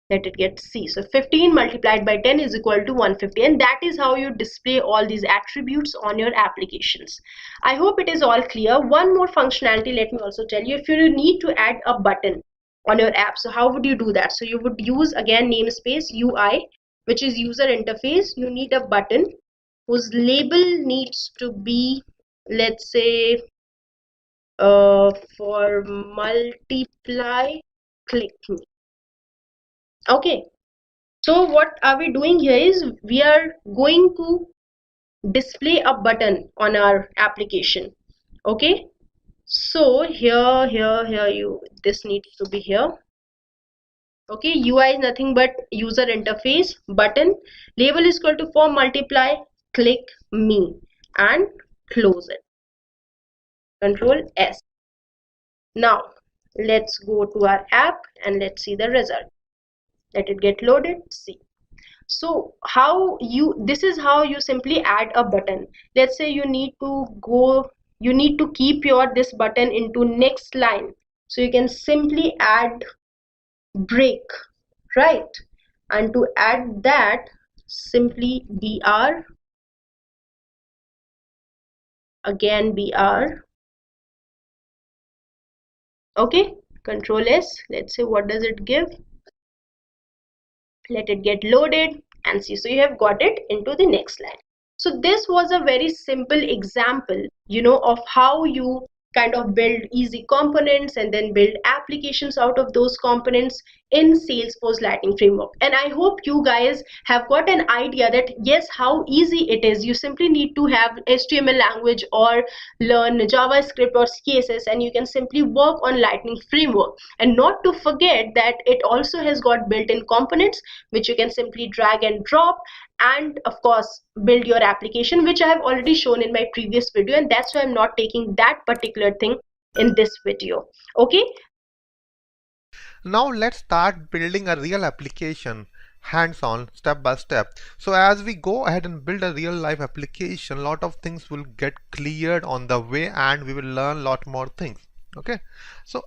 Let it get C. So 15 multiplied by 10 is equal to 150, and that is how you display all these attributes on your applications. I hope it is all clear. One more functionality, let me also tell you. If you need to add a button on your app, so how would you do that? So you would use again namespace UI, which is user interface. You need a button whose label needs to be, let's say, for multiply, click me. Okay, so what are we doing here is we are going to display a button on our application. Okay, so here you this needs to be here. Okay, UI is nothing but user interface, button, label is equal to for multiply, click me, and close it. Control S. Now let's go to our app and let's see the result. Let it get loaded. See. So how you, this is how you simply add a button. Let's say you need to keep your this button into next line. So you can simply add break, right? And to add that, simply br, again br. Okay, Control S. Let's say what does it give. Let it get loaded and see. So you have got it into the next line. So this was a very simple example, of how you kind of build easy components and then build applications out of those components in Salesforce Lightning Framework. And I hope you guys have got an idea that yes, how easy it is. You simply need to have HTML language or learn JavaScript or CSS, and you can simply work on Lightning Framework. And not to forget that it also has got built-in components which you can simply drag and drop, and of course build your application, which I have already shown in my previous video, and that's why I'm not taking that particular thing in this video. Okay, now let's start building a real application hands-on, step by step. So as we go ahead and build a real life application, lot of things will get cleared on the way and we will learn lot more things. Okay, so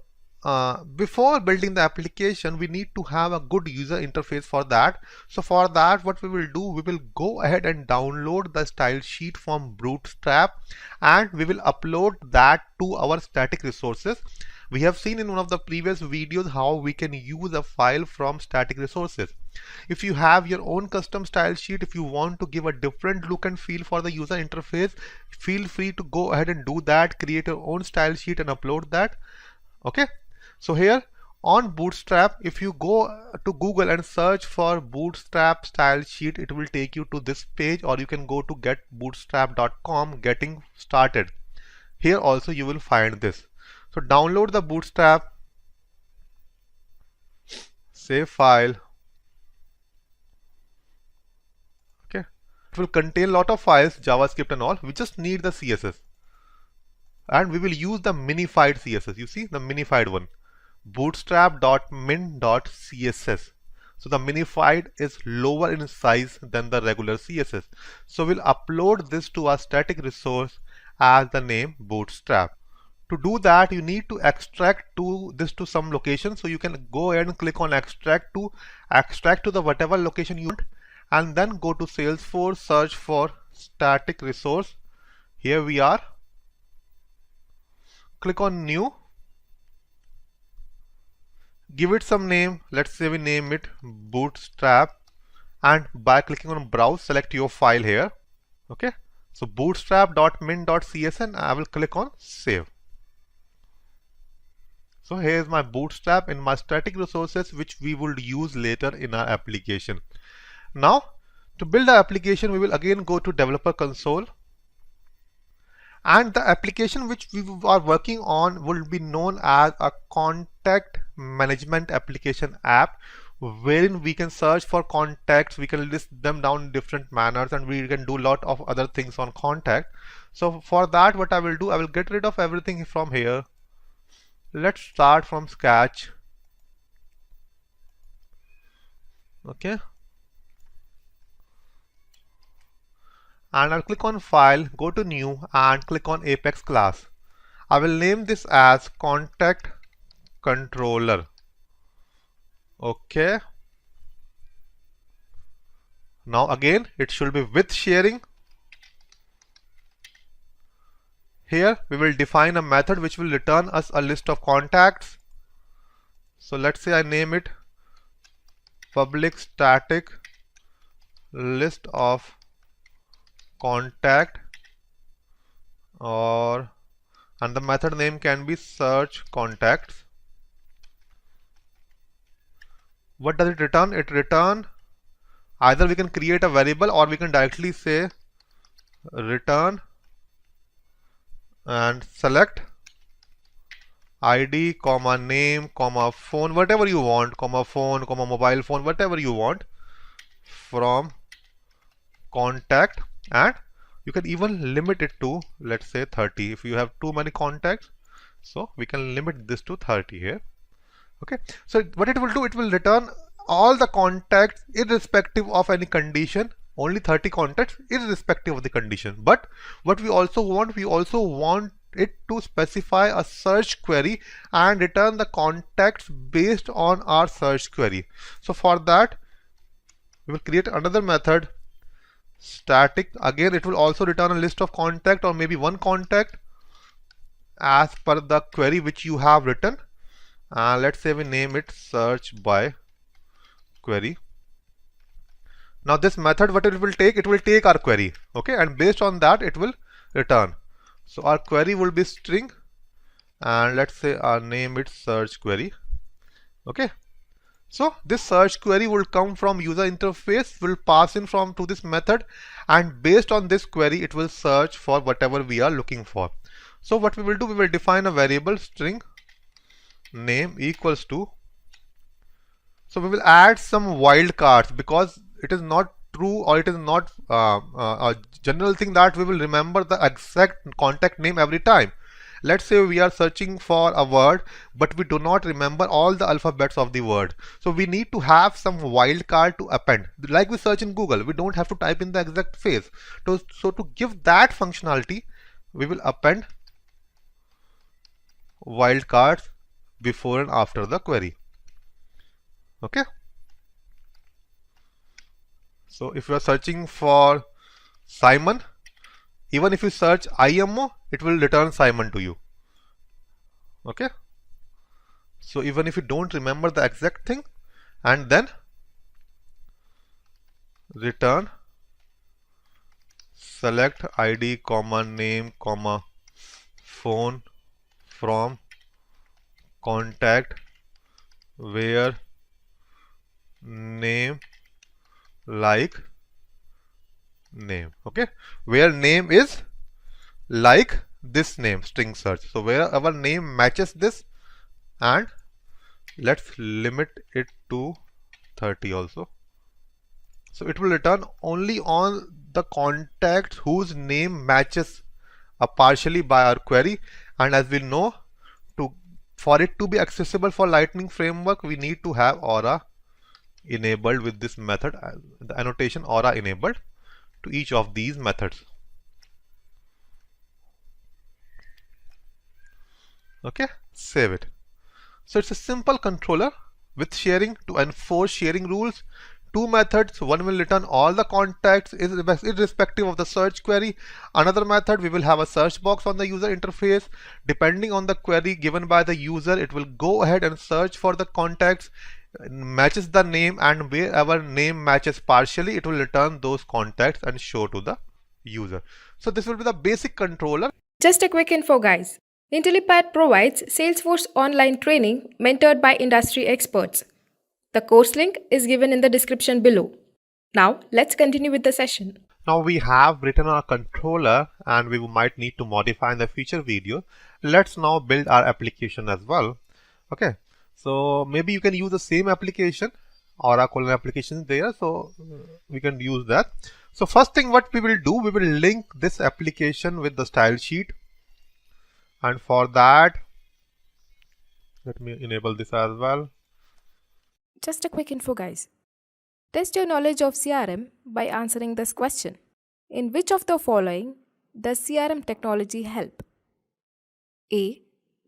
before building the application, we need to have a good user interface for that. So for that, what we will do, we will go ahead and download the style sheet from Bootstrap and we will upload that to our static resources. We have seen in one of the previous videos how we can use a file from static resources. If you have your own custom style sheet, if you want to give a different look and feel for the user interface, feel free to go ahead and do that. Create your own style sheet and upload that. Okay, so here on Bootstrap, if you go to Google and search for Bootstrap style sheet, it will take you to this page, or you can go to getbootstrap.com, getting started. Here also you will find this. So download the Bootstrap, save file. Okay, it will contain lot of files, JavaScript and all. We just need the CSS, and we will use the minified CSS. You see the minified one, bootstrap.min.css. So the minified is lower in size than the regular CSS. So we'll upload this to our static resource as the name Bootstrap. To do that, you need to extract this to some location. So you can go ahead and click on extract to the whatever location you want, and then go to Salesforce, search for static resource. Here we are. Click on new, give it some name. Let's say we name it Bootstrap, and by clicking on browse, select your file here. Okay, so bootstrap.min.cs, and I will click on save. So here is my Bootstrap in my static resources, which we will use later in our application. Now to build the application, we will again go to developer console, and the application which we are working on will be known as a contact management application app, wherein we can search for contacts, we can list them down in different manners, and we can do a lot of other things on contact. So for that, what I will do, I will get rid of everything from here. Let's start from scratch. Okay, and I'll click on file, go to new, and click on Apex class. I will name this as contact controller. Okay, now again it should be with sharing. Here we will define a method which will return us a list of contacts. So let's say I name it public static list of contact, and the method name can be search contacts. What does it return? It return, either we can create a variable or we can directly say return and select ID, comma name, comma phone, whatever you want, comma phone, comma mobile phone, whatever you want from contact, and you can even limit it to, let's say 30 if you have too many contacts. So we can limit this to 30 here. Okay, so what it will do, it will return all the contacts irrespective of any condition, only 30 contacts irrespective of the condition. But what we also want it to specify a search query and return the contacts based on our search query. So for that, we will create another method, static. Again, it will also return a list of contact or maybe one contact as per the query which you have written. and let's say we name it search by query. Now this method, what it will take our query, okay, and based on that it will return. So our query will be string, and let's say our name it search query. Okay, so this search query will come from user interface, will pass in from to this method, and based on this query it will search for whatever we are looking for. So what we will do, we will define a variable string name equals to, so we will add some wildcards because it is not true, or it is not a general thing that we will remember the exact contact name every time. Let's say we are searching for a word, but we do not remember all the alphabets of the word. So we need to have some wildcard to append. Like we search in Google, we don't have to type in the exact phrase. So to give that functionality, we will append wildcards before and after the query. Okay. So if you are searching for Simon, even if you search IMO, it will return Simon to you. Okay. So even if you don't remember the exact thing, and then return select ID comma name comma phone from contact where name like name. Okay, where name is like this name, string search. So where our name matches this, and let's limit it to 30 also. So it will return only on the contact whose name matches partially by our query. And as we know, for it to be accessible for Lightning framework, we need to have Aura enabled with this method, the annotation Aura enabled to each of these methods. Okay, save it. So it's a simple controller with sharing to enforce sharing rules. Two methods, one will return all the contacts irrespective of the search query. Another method, we will have a search box on the user interface. Depending on the query given by the user, it will go ahead and search for the contacts, matches the name, and wherever name matches partially, it will return those contacts and show to the user. So this will be the basic controller. Just a quick info, guys. Intellipaat provides Salesforce online training mentored by industry experts. The course link is given in the description below. Now, let's continue with the session. Now we have written our controller, and we might need to modify in the future video. Let's now build our application as well. Okay, so maybe you can use the same application, Oracle application there, so we can use that. So first thing what we will do, we will link this application with the style sheet. And for that, let me enable this as well. Just a quick info, guys. Test your knowledge of CRM by answering this question. In which of the following does CRM technology help? A.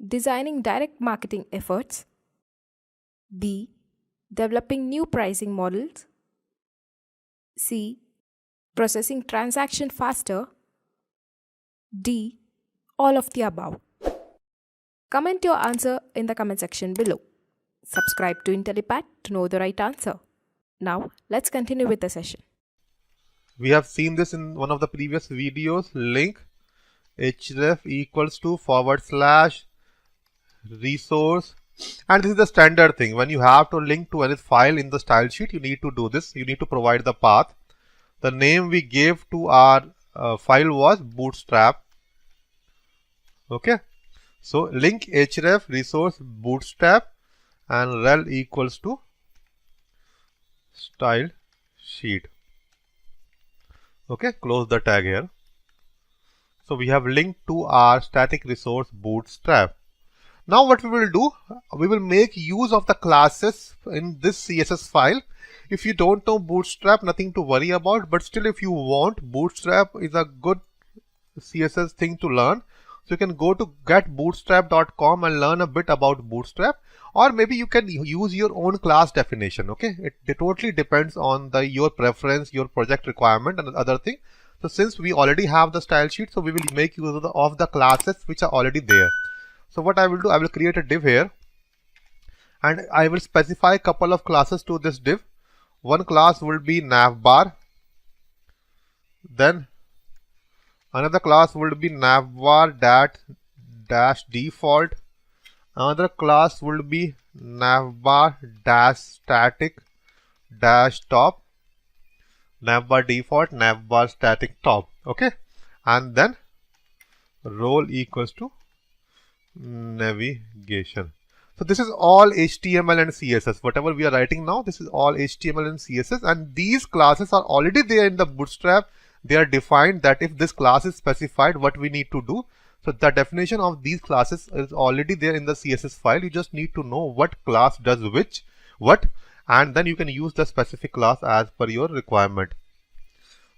Designing direct marketing efforts. B. Developing new pricing models. C. Processing transaction faster. D. All of the above. Comment your answer in the comment section below. Subscribe to Intellipaat to know the right answer. Now, let's continue with the session. We have seen this in one of the previous videos. Link href equals to / resource. And this is the standard thing. When you have to link to any file in the style sheet, you need to do this. You need to provide the path. The name we gave to our file was bootstrap. Okay. So link href resource bootstrap and rel equals to style sheet. Okay, close the tag here. So we have linked to our static resource bootstrap. Now what we will do, we will make use of the classes in this CSS file. If you don't know bootstrap, nothing to worry about, but still if you want, bootstrap is a good CSS thing to learn. So you can go to getbootstrap.com and learn a bit about bootstrap, or maybe you can use your own class definition. Okay, it totally depends on your preference, your project requirement, and other thing. So since we already have the style sheet, so we will make use of the classes which are already there. So what I will do, I will create a div here. and I will specify a couple of classes to this div. One class will be navbar, then another class will be navbar dash default, another class will be navbar dash static dash top, navbar default, navbar static top. Okay, and then role equals to navigation. So this is all HTML and CSS. Whatever we are writing now, this is all HTML and CSS, and these classes are already there in the Bootstrap. They are defined that if this class is specified, what we need to do. So the definition of these classes is already there in the CSS file. You just need to know what class does what, and then you can use the specific class as per your requirement.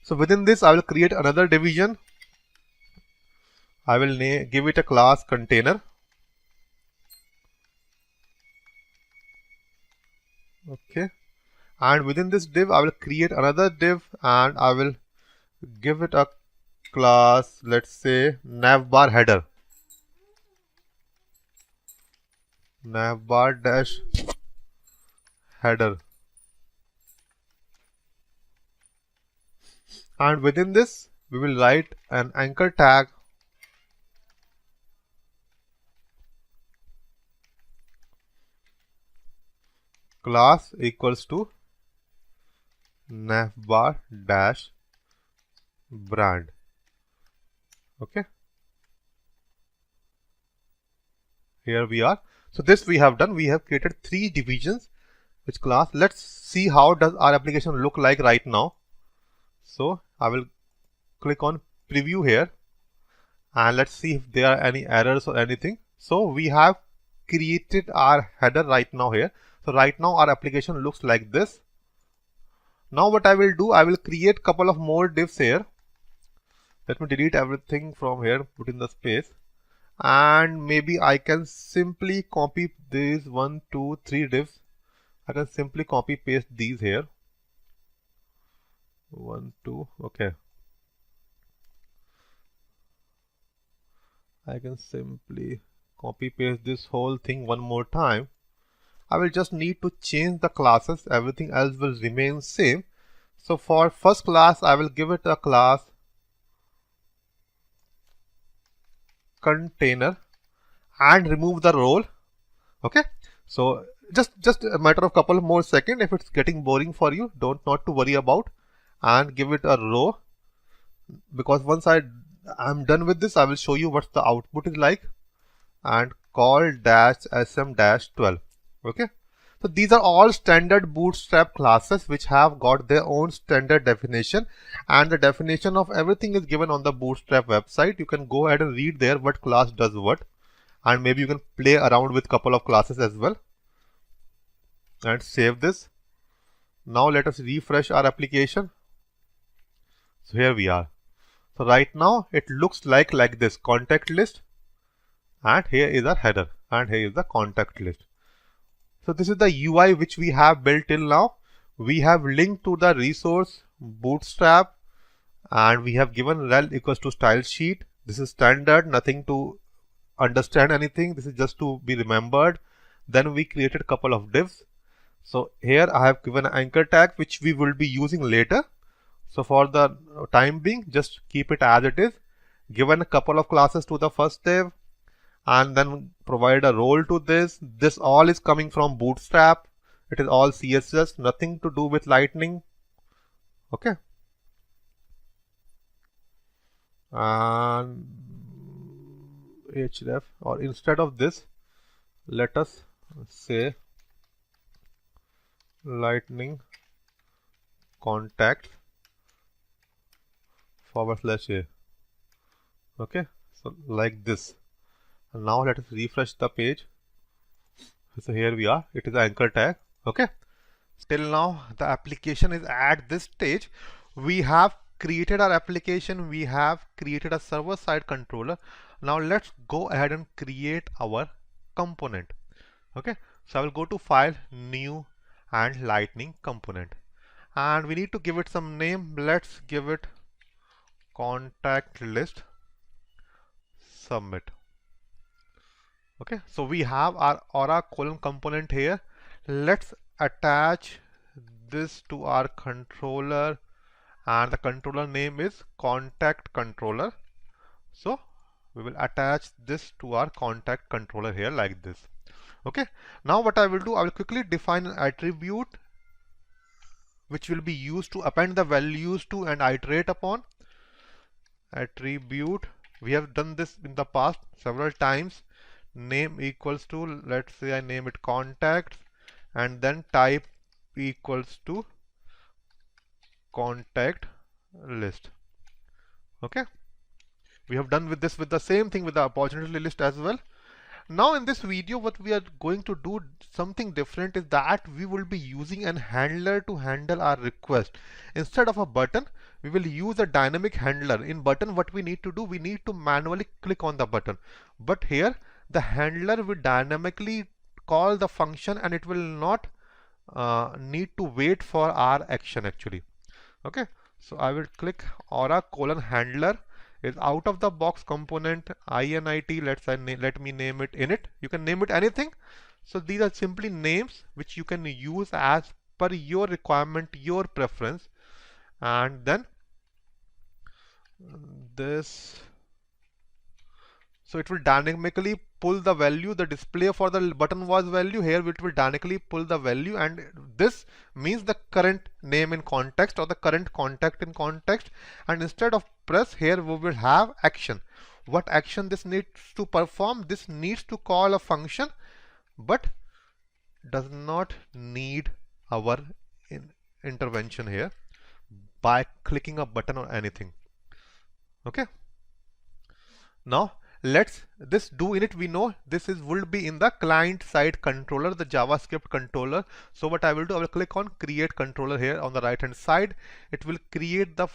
So within this, I will create another division. I will give it a class container. Okay, and within this div I will create another div and I will give it a class, let's say navbar header, navbar dash header, and within this we will write an anchor tag class equals to navbar dash brand. Okay, here we are. So this we have done. We have created 3 divisions. Which class? Let's see how does our application look like right now. So I will click on preview here and let's see if there are any errors or anything. So we have created our header right now here. So right now our application looks like this. Now what I will do, I will create couple of more divs here. Let me delete everything from here, put in the space, and maybe I can simply copy these 1, 2, 3 divs. I can simply copy paste these here. 1, 2, okay. I can simply copy paste this whole thing one more time. I will just need to change the classes, everything else will remain same. So for first class, I will give it a class container and remove the role. Okay, so just a matter of couple more seconds. If it's getting boring for you, not to worry about, and give it a row, because once I'm done with this, I will show you what the output is like, and call dash sm dash 12. Okay, so these are all standard Bootstrap classes which have got their own standard definition, and the definition of everything is given on the Bootstrap website. You can go ahead and read there what class does what, and maybe you can play around with couple of classes as well, and save this. Now let us refresh our application. So here we are. So right now it looks like this contact list, and here is our header, and here is the contact list. So this is the UI which we have built till now. We have linked to the resource Bootstrap, and we have given rel equals to style sheet. This is standard, nothing to understand anything. This is just to be remembered. Then we created a couple of divs. So here I have given an anchor tag which we will be using later. So for the time being, just keep it as it is. Given a couple of classes to the first div, and then provide a role to this. This all is coming from Bootstrap. It is all CSS, nothing to do with Lightning. Okay. And href, or instead of this, let us say Lightning contact /a. Okay, so like this. And now let us refresh the page. So here we are, it is the anchor tag. Okay, till now the application is at this stage. We have created our application, we have created a server side controller. Now let's go ahead and create our component. Okay, so I will go to file, new, and Lightning component, and we need to give it some name. Let's give it contact list submit. Okay, so we have our aura colon component here. Let's attach this to our controller, and the controller name is contact controller. So we will attach this to our contact controller here like this. Okay, now what I will do, I will quickly define an attribute which will be used to append the values to and iterate upon. Attribute, we have done this in the past several times. Name equals to, let's say I name it contacts, and then type equals to contact list. Okay, we have done with this with the same thing with the opportunity list as well. Now in this video, what we are going to do something different is that we will be using an handler to handle our request. Instead of a button, we will use a dynamic handler. In button, what we need to do, we need to manually click on the button. But here, the handler will dynamically call the function, and it will not need to wait for our action actually. Okay, so I will click aura colon handler. Is out of the box component init. Let me name it init. You can name it anything. So these are simply names which you can use as per your requirement, your preference. And then this, so it will dynamically pull the value. The display for the button was value. Here it will dynamically pull the value, and this means the current name in context or the current contact in context. And instead of press, here we will have action. What action this needs to perform? This needs to call a function, but does not need our intervention here by clicking a button or anything. Okay, now let's this do init. We know this is will be in the client side controller, the JavaScript controller. So what I will do, I will click on create controller here on the right hand side. It will create the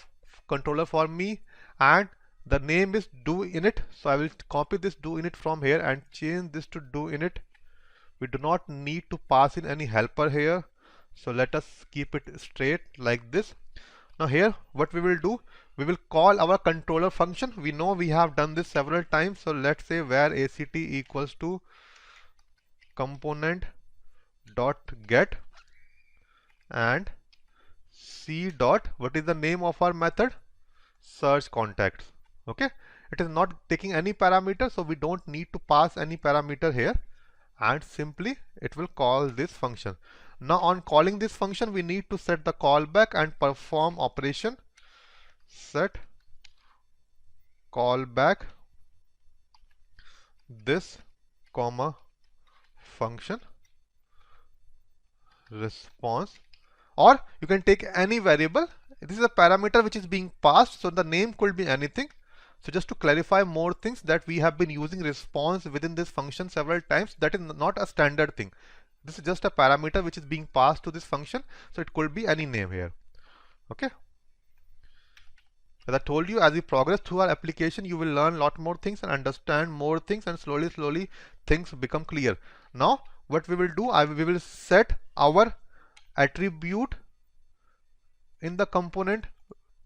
controller for me, and the name is do init. So I will copy this do init from here and change this to do init. We do not need to pass in any helper here, so let us keep it straight like this. Now here what we will do, we will call our controller function. We know we have done this several times. So let's say where act equals to component dot get and c dot, what is the name of our method? Search contacts. Okay, it is not taking any parameter, so we don't need to pass any parameter here, and simply it will call this function. Now on calling this function, we need to set the callback and perform operation set callback this comma function response, or you can take any variable. This is a parameter which is being passed, so the name could be anything. So just to clarify more things, that we have been using response within this function several times. That is not a standard thing. This is just a parameter which is being passed to this function, so it could be any name here. Okay, as I told you, as we progress through our application, you will learn a lot more things and understand more things, and slowly things become clear. Now what we will do, we will set our attribute in the component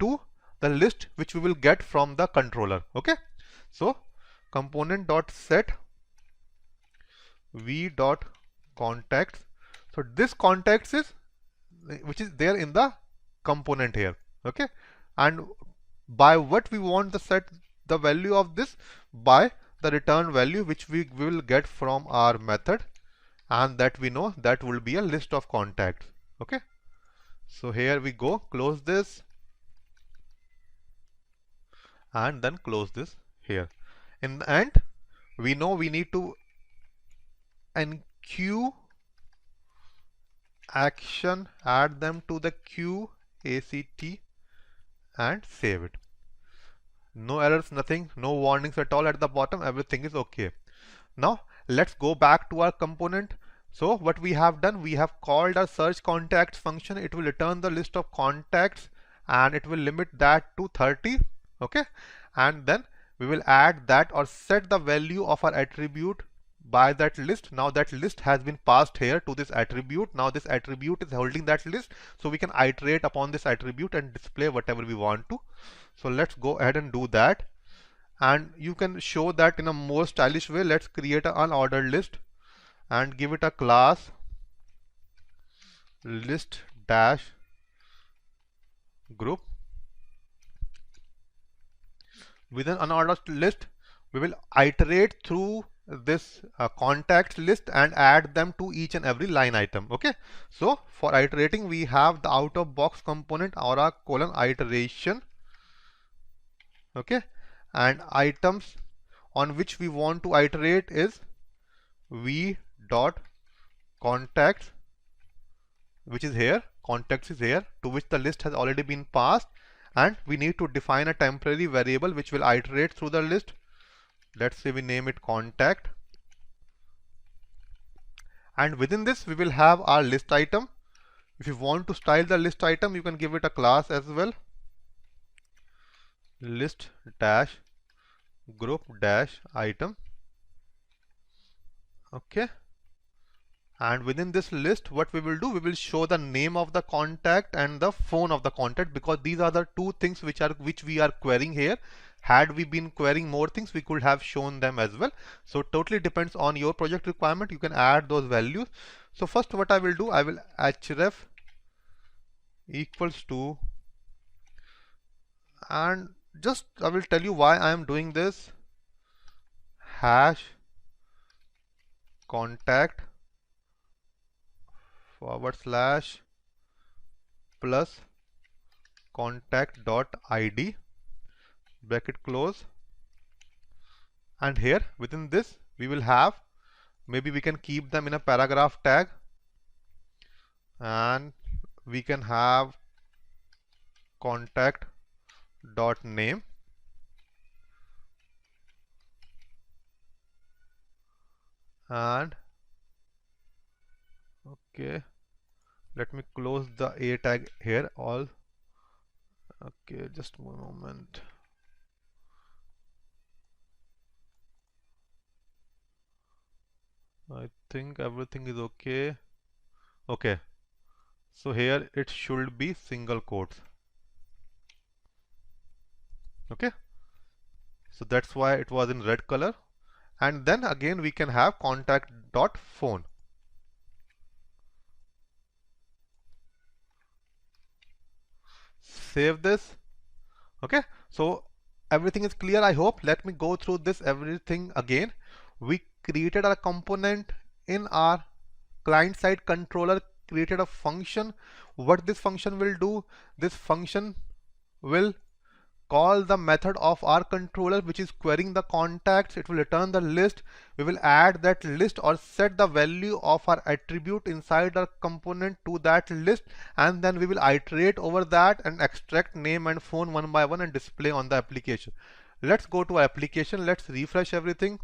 to the list which we will get from the controller. Okay, so component dot set v dot contacts. So this contacts is which is there in the component here. Okay, and by what we want to set the value of this? By the return value which we will get from our method, and that we know that will be a list of contacts. Okay, so here we go, close this and then close this here. In the end, we know we need to enqueue action, add them to the queue act, and save it. No errors, nothing, no warnings at all at the bottom, everything is okay. Now let's go back to our component. So what we have done, we have called our search contacts function. It will return the list of contacts and it will limit that to 30. Okay, and then we will add that or set the value of our attribute by that list. Now that list has been passed here to this attribute. Now this attribute is holding that list, so we can iterate upon this attribute and display whatever we want to. So let's go ahead and do that. and you can show that in a more stylish way. Let's create an unordered list and give it a class list dash group. With an unordered list, we will iterate through this contacts list and add them to each and every line item. Okay, so for iterating we have the out of box component aura colon iteration. Okay, and items on which we want to iterate is v dot contacts, which is here, contacts is here, to which the list has already been passed, and we need to define a temporary variable which will iterate through the list. Let's say we name it contact, and within this we will have our list item. If you want to style the list item, you can give it a class as well, list dash group dash item. Okay, and within this list what we will do, we will show the name of the contact and the phone of the contact, because these are the two things which we are querying here. Had we been querying more things, we could have shown them as well. So totally depends on your project requirement. You can add those values. So first what I will do, I will href equals to, and just I will tell you why I am doing this, hash contact / plus contact dot id bracket close, and here within this we will have, maybe we can keep them in a paragraph tag, and we can have contact dot name, and okay, let me close the a tag here all. Okay, just one moment. I think everything is okay. Okay, so here it should be single quotes. Okay, so that's why it was in red color. And then again we can have contact dot phone. Save this. Okay, so everything is clear, I hope. Let me go through this everything again. We created a component in our client side controller, created a function. What this function will do, this function will call the method of our controller which is querying the contacts. It will return the list. We will add that list or set the value of our attribute inside our component to that list, and then we will iterate over that and extract name and phone one by one and display on the application. Let's go to our application. Let's refresh everything.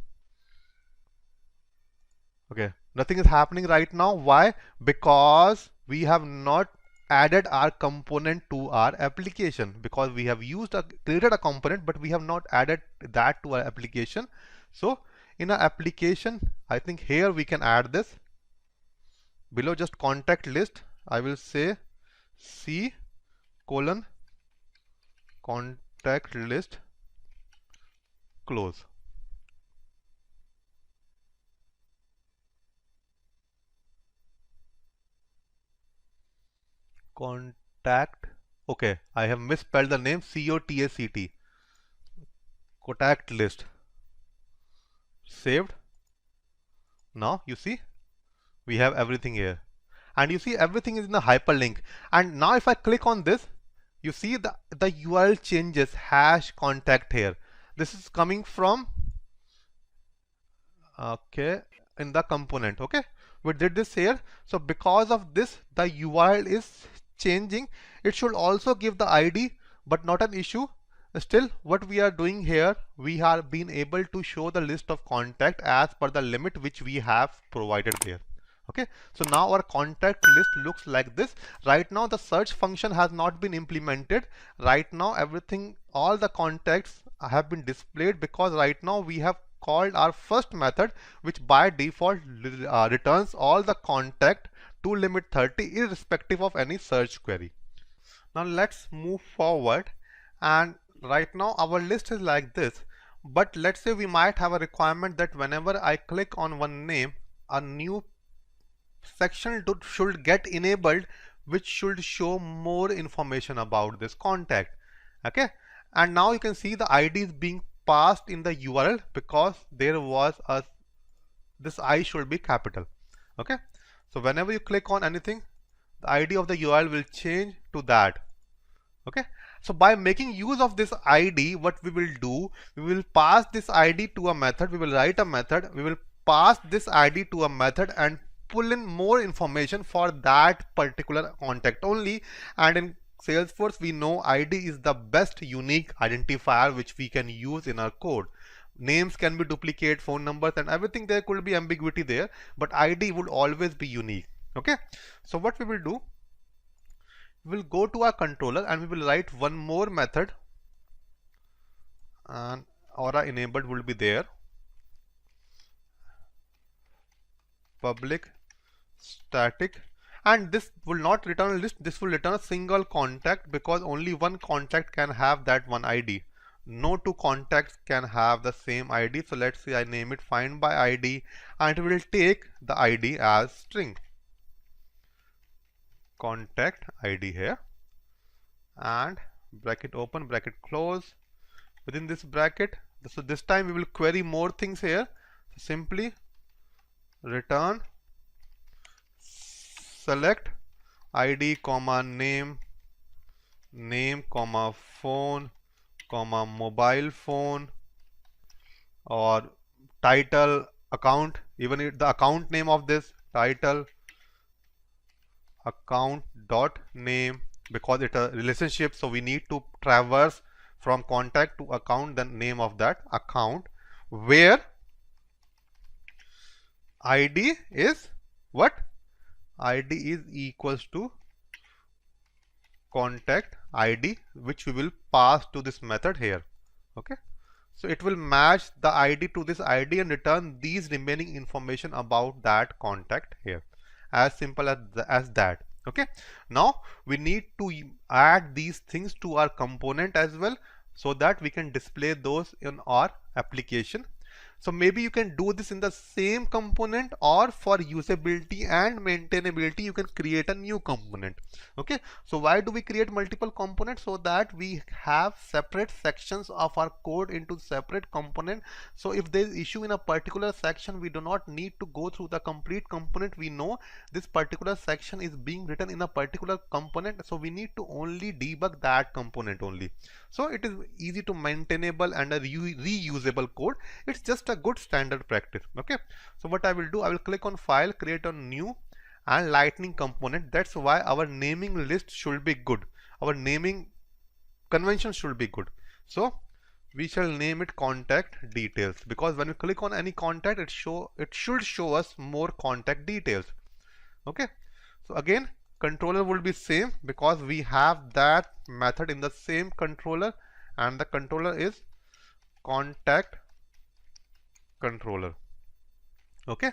Okay, nothing is happening right now. Why? Because we have not added our component to our application, because we have created a component, but we have not added that to our application. So in our application, I think here we can add this. Below just contact list, I will say C colon contact list close. Contact, okay, I have misspelled the name, COTACT, contact list. Saved. Now you see we have everything here, and you see everything is in the hyperlink. And now if I click on this, you see the URL changes, hash contact here. This is coming from, okay, in the component. Okay, we did this here. So because of this, the URL is changing. It should also give the ID, but not an issue. Still, what we are doing here, we have been able to show the list of contact as per the limit which we have provided there. Okay, so now our contact list looks like this. Right now the search function has not been implemented. Right now everything, all the contacts have been displayed, because right now we have called our first method, which by default returns all the contact to limit 30 irrespective of any search query. Now let's move forward, and right now our list is like this. But let's say we might have a requirement that whenever I click on one name, a new section should get enabled, which should show more information about this contact. Okay, and now you can see the ID is being passed in the URL because there was a this I should be capital. Okay, so whenever you click on anything, the ID of the URL will change to that. Okay, so by making use of this ID, what we will do, we will pass this ID to a method, we will write a method, we will pass this ID to a method and pull in more information for that particular contact only. And in Salesforce, we know ID is the best unique identifier which we can use in our code. Names can be duplicate, phone numbers and everything, there could be ambiguity there, but ID would always be unique. Okay, so what we will do, we'll go to our controller and we will write one more method, and aura enabled will be there, public static, and this will not return a list, this will return a single contact because only one contact can have that one ID. No two contacts can have the same ID. So let's say I name it find by ID and it will take the ID as string, contact ID here, and bracket open, bracket close. Within this bracket, so this time we will query more things here. So simply return select ID comma name, name comma phone comma mobile phone, or title account, even if the account name of this title account dot name, because it's a relationship, so we need to traverse from contact to account, the name of that account, where ID is what? ID is equals to contact ID, which we will pass to this method here. Okay, so it will match the ID to this ID and return these remaining information about that contact here. As simple as that. Okay, now we need to add these things to our component as well, so that we can display those in our application. So maybe you can do this in the same component, or for usability and maintainability you can create a new component. Okay, so why do we create multiple components? So that we have separate sections of our code into separate component. So if there is issue in a particular section, we do not need to go through the complete component. We know this particular section is being written in a particular component, so we need to only debug that component only. So it is easy to maintainable and a reusable code. It's just a good standard practice. Okay, so what I will do, I will click on file, create a new and lightning component. That's why our naming list should be good, our naming convention should be good. So we shall name it contact details, because when we click on any contact, it should show us more contact details. Okay, so again controller will be same because we have that method in the same controller, and the controller is contact controller. Okay,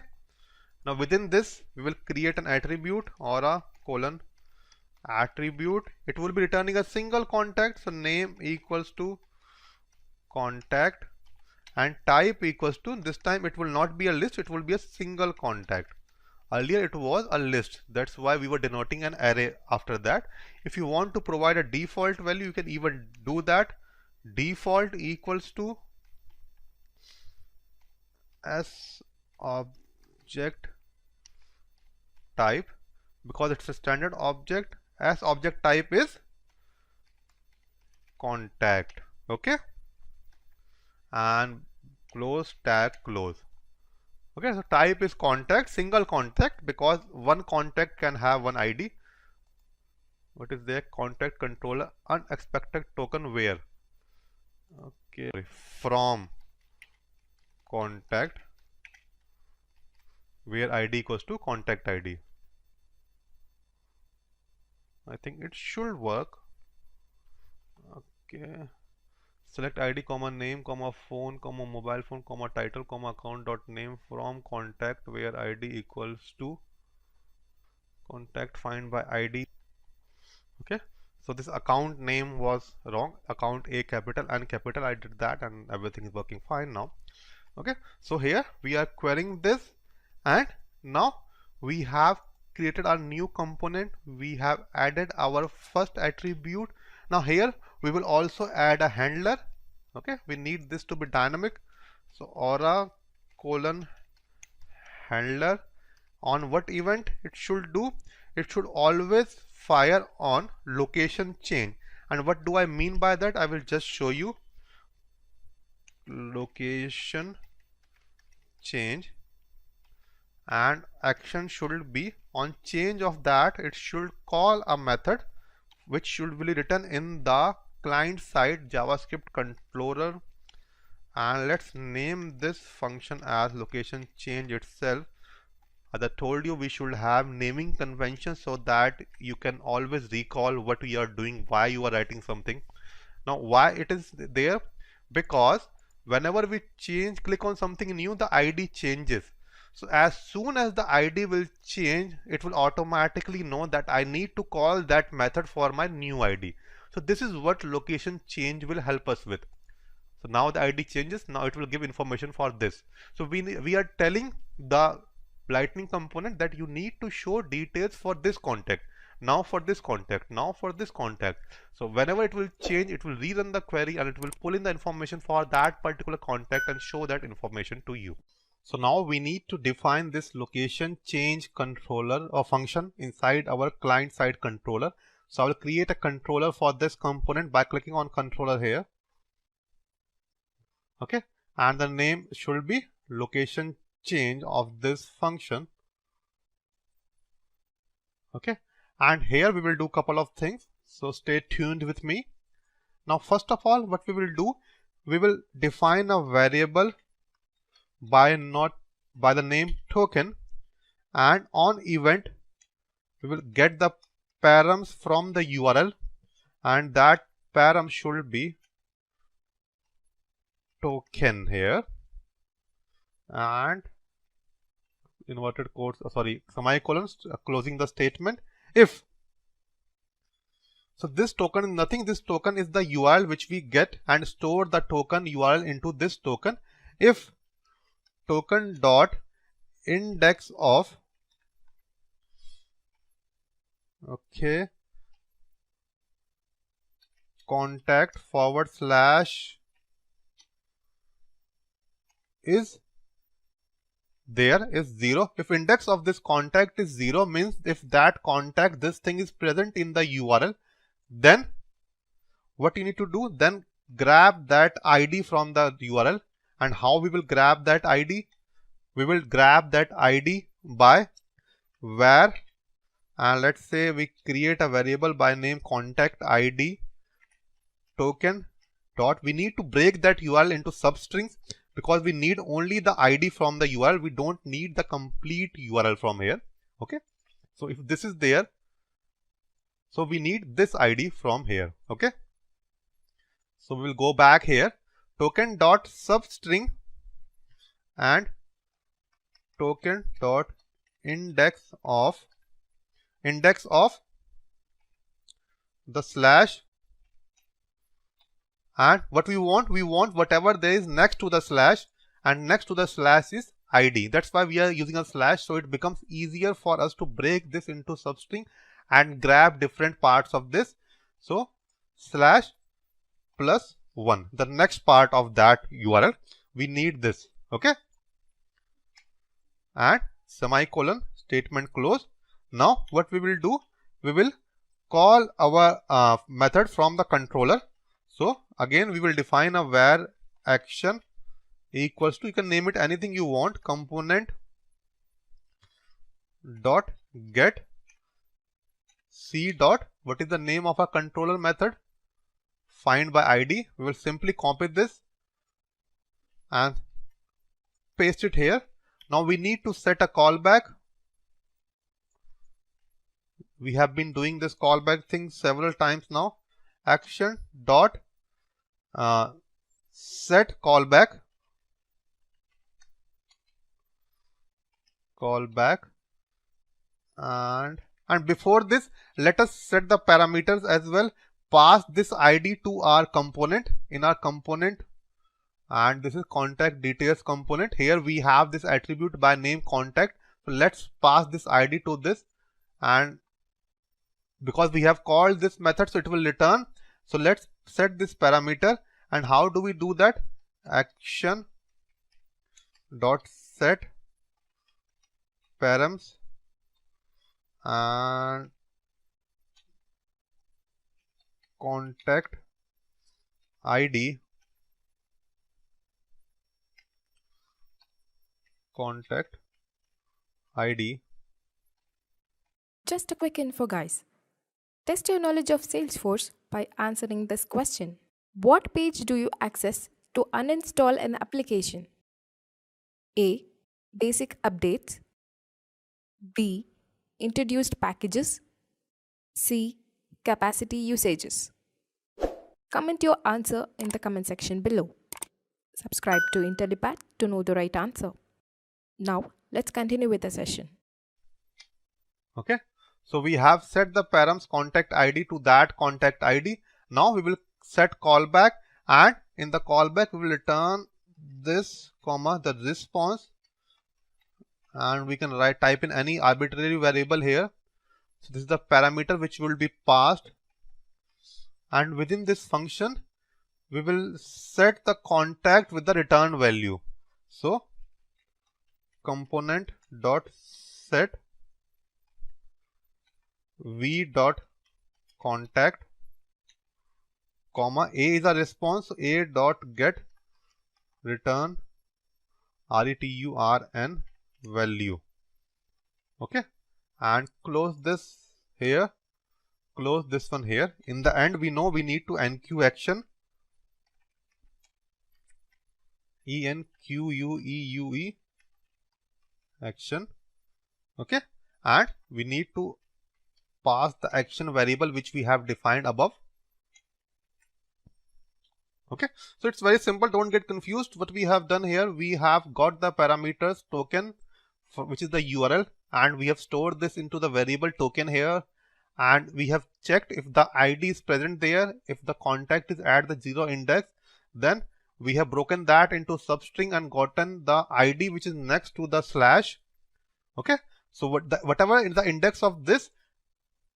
now within this we will create an attribute or a colon attribute. It will be returning a single contact, so name equals to contact and type equals to, this time it will not be a list, it will be a single contact. Earlier it was a list, that's why we were denoting an array after that. If you want to provide a default value, you can even do that. Default equals to as object type, because it's a standard object. As object type is contact. Okay, and close tag close. Okay, so type is contact, single contact, because one contact can have one ID. What is there? Contact controller unexpected token where? Okay, from contact where ID equals to contact ID. I think it should work. Okay, select ID comma name comma phone comma mobile phone comma title comma account dot name from contact where ID equals to contact find by ID. Okay, So this account name was wrong, account A capital and capital. I did that and everything is working fine now. Okay, so here we are querying this, and now we have created a new component. We have added our first attribute. Now here we will also add a handler. Okay, we need this to be dynamic. So aura colon handler, on what event it should do? It should always fire on location change. And what do I mean by that? I will just show you. Location change, and action should be on change of that. It should call a method which should be written in the client side JavaScript controller, and let's name this function as location change itself. As I told you, we should have naming conventions so that you can always recall what you are doing, why you are writing something. Now why it is there? Because whenever we click on something new, the ID changes. So as soon as the ID will change, it will automatically know that I need to call that method for my new ID. So this is what location change will help us with. So now the ID changes, now it will give information for this. So we are telling the Lightning component that you need to show details for this contact, now for this contact, now for this contact. So whenever it will change, it will rerun the query and it will pull in the information for that particular contact and show that information to you. So now we need to define this location change controller or function inside our client side controller. So I will create a controller for this component by clicking on controller here. Okay, and the name should be location change of this function. Okay, and here we will do couple of things, so stay tuned with me. Now first of all, what we will do, we will define a variable by the name token, and on event we will get the params from the URL, and that param should be token here, and inverted quotes, semicolons, closing the statement. If so, this token is nothing. This token is the URL which we get and store the token URL into this token. If token dot index of contact / is there is 0. If index of this contact is 0, means if that contact, this thing is present in the URL, then what you need to do, then grab that ID from the URL. And how we will grab that ID? We will grab that ID by where, and let's say we create a variable by name contact ID token dot. We need to break that URL into substrings because we need only the ID from the URL. We don't need the complete URL from here. Okay, so if this is there, so we need this ID from here. Okay, so we will go back here, token dot substring and token dot index of the slash, and what we want whatever there is next to the slash, and next to the slash is ID. That's why we are using a slash, so it becomes easier for us to break this into substring and grab different parts of this. So slash plus 1, the next part of that URL, we need this. Okay, and semicolon, statement close. Now what we will do, we will call our method from the controller. So again we will define a var action equals to, you can name it anything you want, component dot get c dot, what is the name of a controller method, find by ID. We will simply copy this and paste it here. Now we need to set a callback. We have been doing this callback thing several times now. Action dot set callback and And before this, let us set the parameters as well. Pass this ID to our component. In our component, and this is contact details component. Here we have this attribute by name contact. So let's pass this ID to this, and because we have called this method, so it will return. So let's set this parameter. And how do we do that? Action dot set params and contact ID Just a quick info, guys. Test your knowledge of Salesforce by answering this question. What page do you access to uninstall an application? A. Basic updates. B. Introduced packages. C. Capacity usages. Comment your answer in the comment section below. Subscribe to Intellipaat to know the right answer. Now, let's continue with the session. Okay, so we have set the params contact ID to that contact ID. Now we will set callback, and in the callback we will return this comma the response, and we can type in any arbitrary variable here. So this is the parameter which will be passed, and within this function we will set the contact with the return value. So component dot set v dot contact comma a is a response, so a dot get return return value. Okay, and close this here, close this one here. In the end, we know we need to enqueue action, enqueue action. Okay, and we need to pass the action variable which we have defined above. Okay, so it's very simple, don't get confused. What we have done here, we have got the parameters token which is the URL, and we have stored this into the variable token here, and we have checked if the ID is present there. If the contact is at the 0 index, then we have broken that into substring and gotten the ID which is next to the slash. Okay, so whatever in the index of this,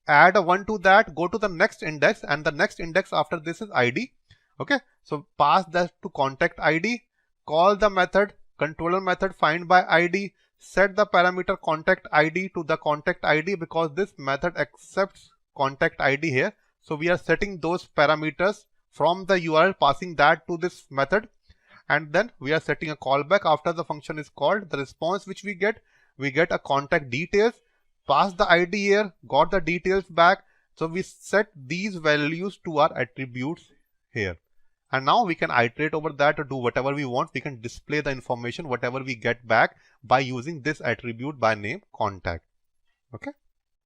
add a 1 to that, go to the next index, and the next index after this is ID. Okay, so pass that to contact ID, call the method controller method find by ID, set the parameter contact ID to the contact ID because this method accepts contact ID here. So we are setting those parameters from the URL, passing that to this method, and then we are setting a callback after the function is called. The response which we get a contact details, pass the ID here, got the details back. So we set these values to our attributes here. And now we can iterate over that to do whatever we want. We can display the information, whatever we get back by using this attribute by name contact. Okay.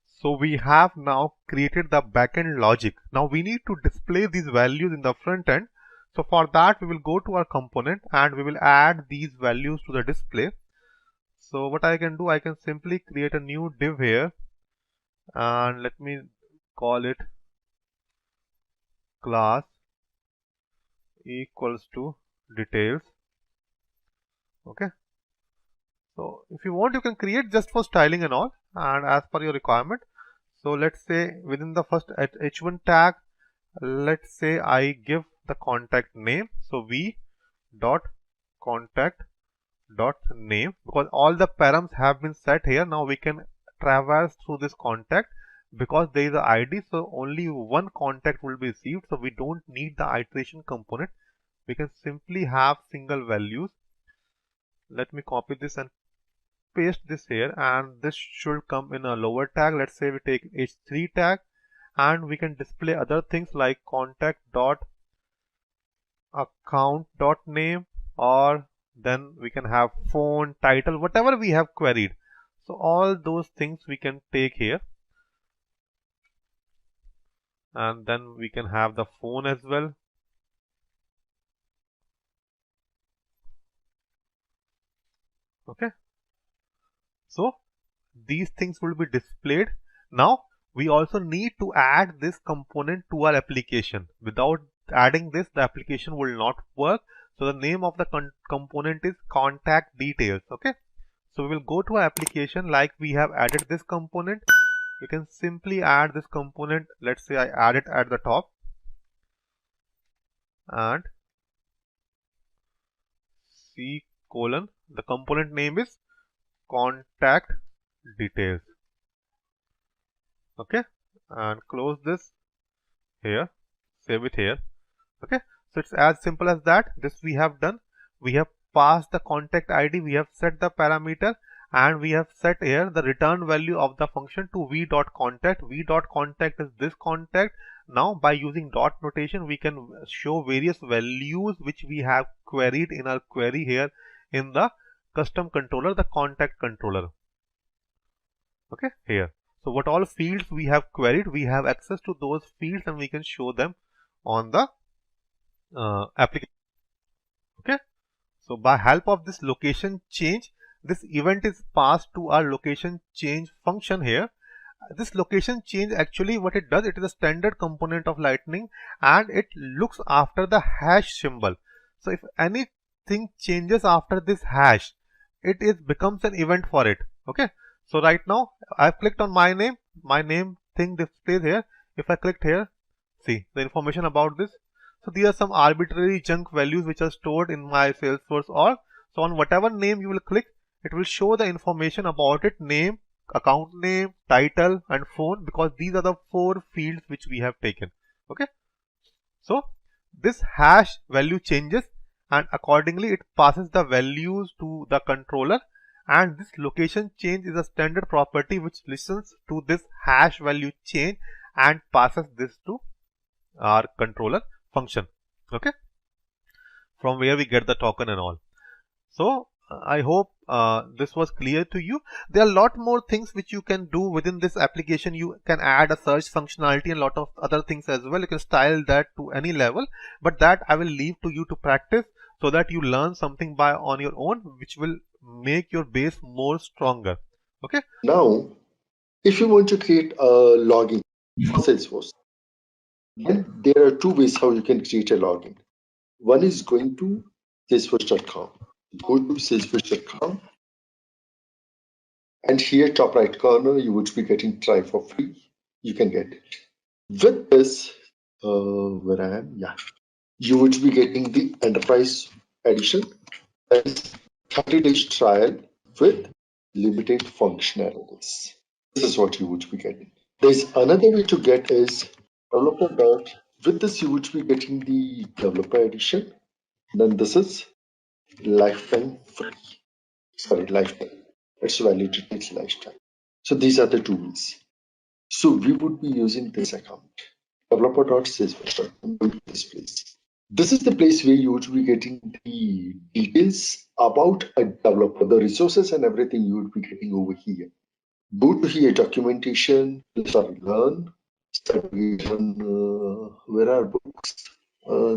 So we have now created the backend logic. Now we need to display these values in the front end. So for that we will go to our component and we will add these values to the display. So what I can do, I can simply create a new div here and let me call it class equals to details. Okay, so if you want you can create just for styling and all and as per your requirement. So let's say within the first h1 tag, let's say I give the contact name, so v dot contact dot name, because all the params have been set here. Now we can traverse through this contact because there is a ID, so only one contact will be received, so we don't need the iteration component. We can simply have single values. Let me copy this and paste this here, and this should come in a lower tag. Let's say we take h3 tag and we can display other things like contact dot account dot name, or then we can have phone, title, whatever we have queried. So all those things we can take here, and then we can have the phone as well. Okay, so these things will be displayed. Now we also need to add this component to our application. Without adding this, the application will not work. So the name of the component is contact details. Okay. So we will go to our application like we have added this component. You can simply add this component. Let's say I add it at the top and C colon. The component name is contact details. Okay. And close this here. Save it here. Okay. So it's as simple as that. This we have done. We have passed the contact ID. We have set the parameter. And we have set here the return value of the function to v.contact. v.contact is this contact. Now by using dot notation, we can show various values which we have queried in our query here in the custom controller, the contact controller. Okay, here. So what all fields we have queried, we have access to those fields and we can show them on the application. Okay. So by help of this location change, this event is passed to our location change function here. This location change, actually what it does, it is a standard component of Lightning and it looks after the hash symbol. So if anything changes after this hash, it becomes an event for it. Okay. So right now I've clicked on my name thing displays here. If I clicked here, see the information about this. So these are some arbitrary junk values which are stored in my Salesforce org. So on whatever name you will click, it will show the information about it: name, account name, title and phone, because these are the 4 fields which we have taken. Okay. So this hash value changes and accordingly it passes the values to the controller, and this location change is a standard property which listens to this hash value change and passes this to our controller function. Okay, from where we get the token and all. So I hope this was clear to you. There are a lot more things which you can do within this application. You can add a search functionality and a lot of other things as well. You can style that to any level, but that I will leave to you to practice so that you learn something by on your own, which will make your base more stronger. Okay. Now, if you want to create a login for Salesforce, then there are 2 ways how you can create a login. One is going to salesforce.com. Go to salesforce.com, and here top right corner you would be getting try for free. You can get it. With this, where I am, yeah, you would be getting the enterprise edition. That is 30 days trial with limited functionalities. This is what you would be getting. There's another way to get is developer dot. With this, you would be getting the developer edition. Then this is lifetime free. Sorry, lifetime. It's valid till lifetime. So these are the 2 ways. So we would be using this account, developer.salesforce.com, this place. This is the place where you would be getting the details about a developer, the resources and everything you would be getting over here. Go to here, documentation, sorry, learn, study, where are books?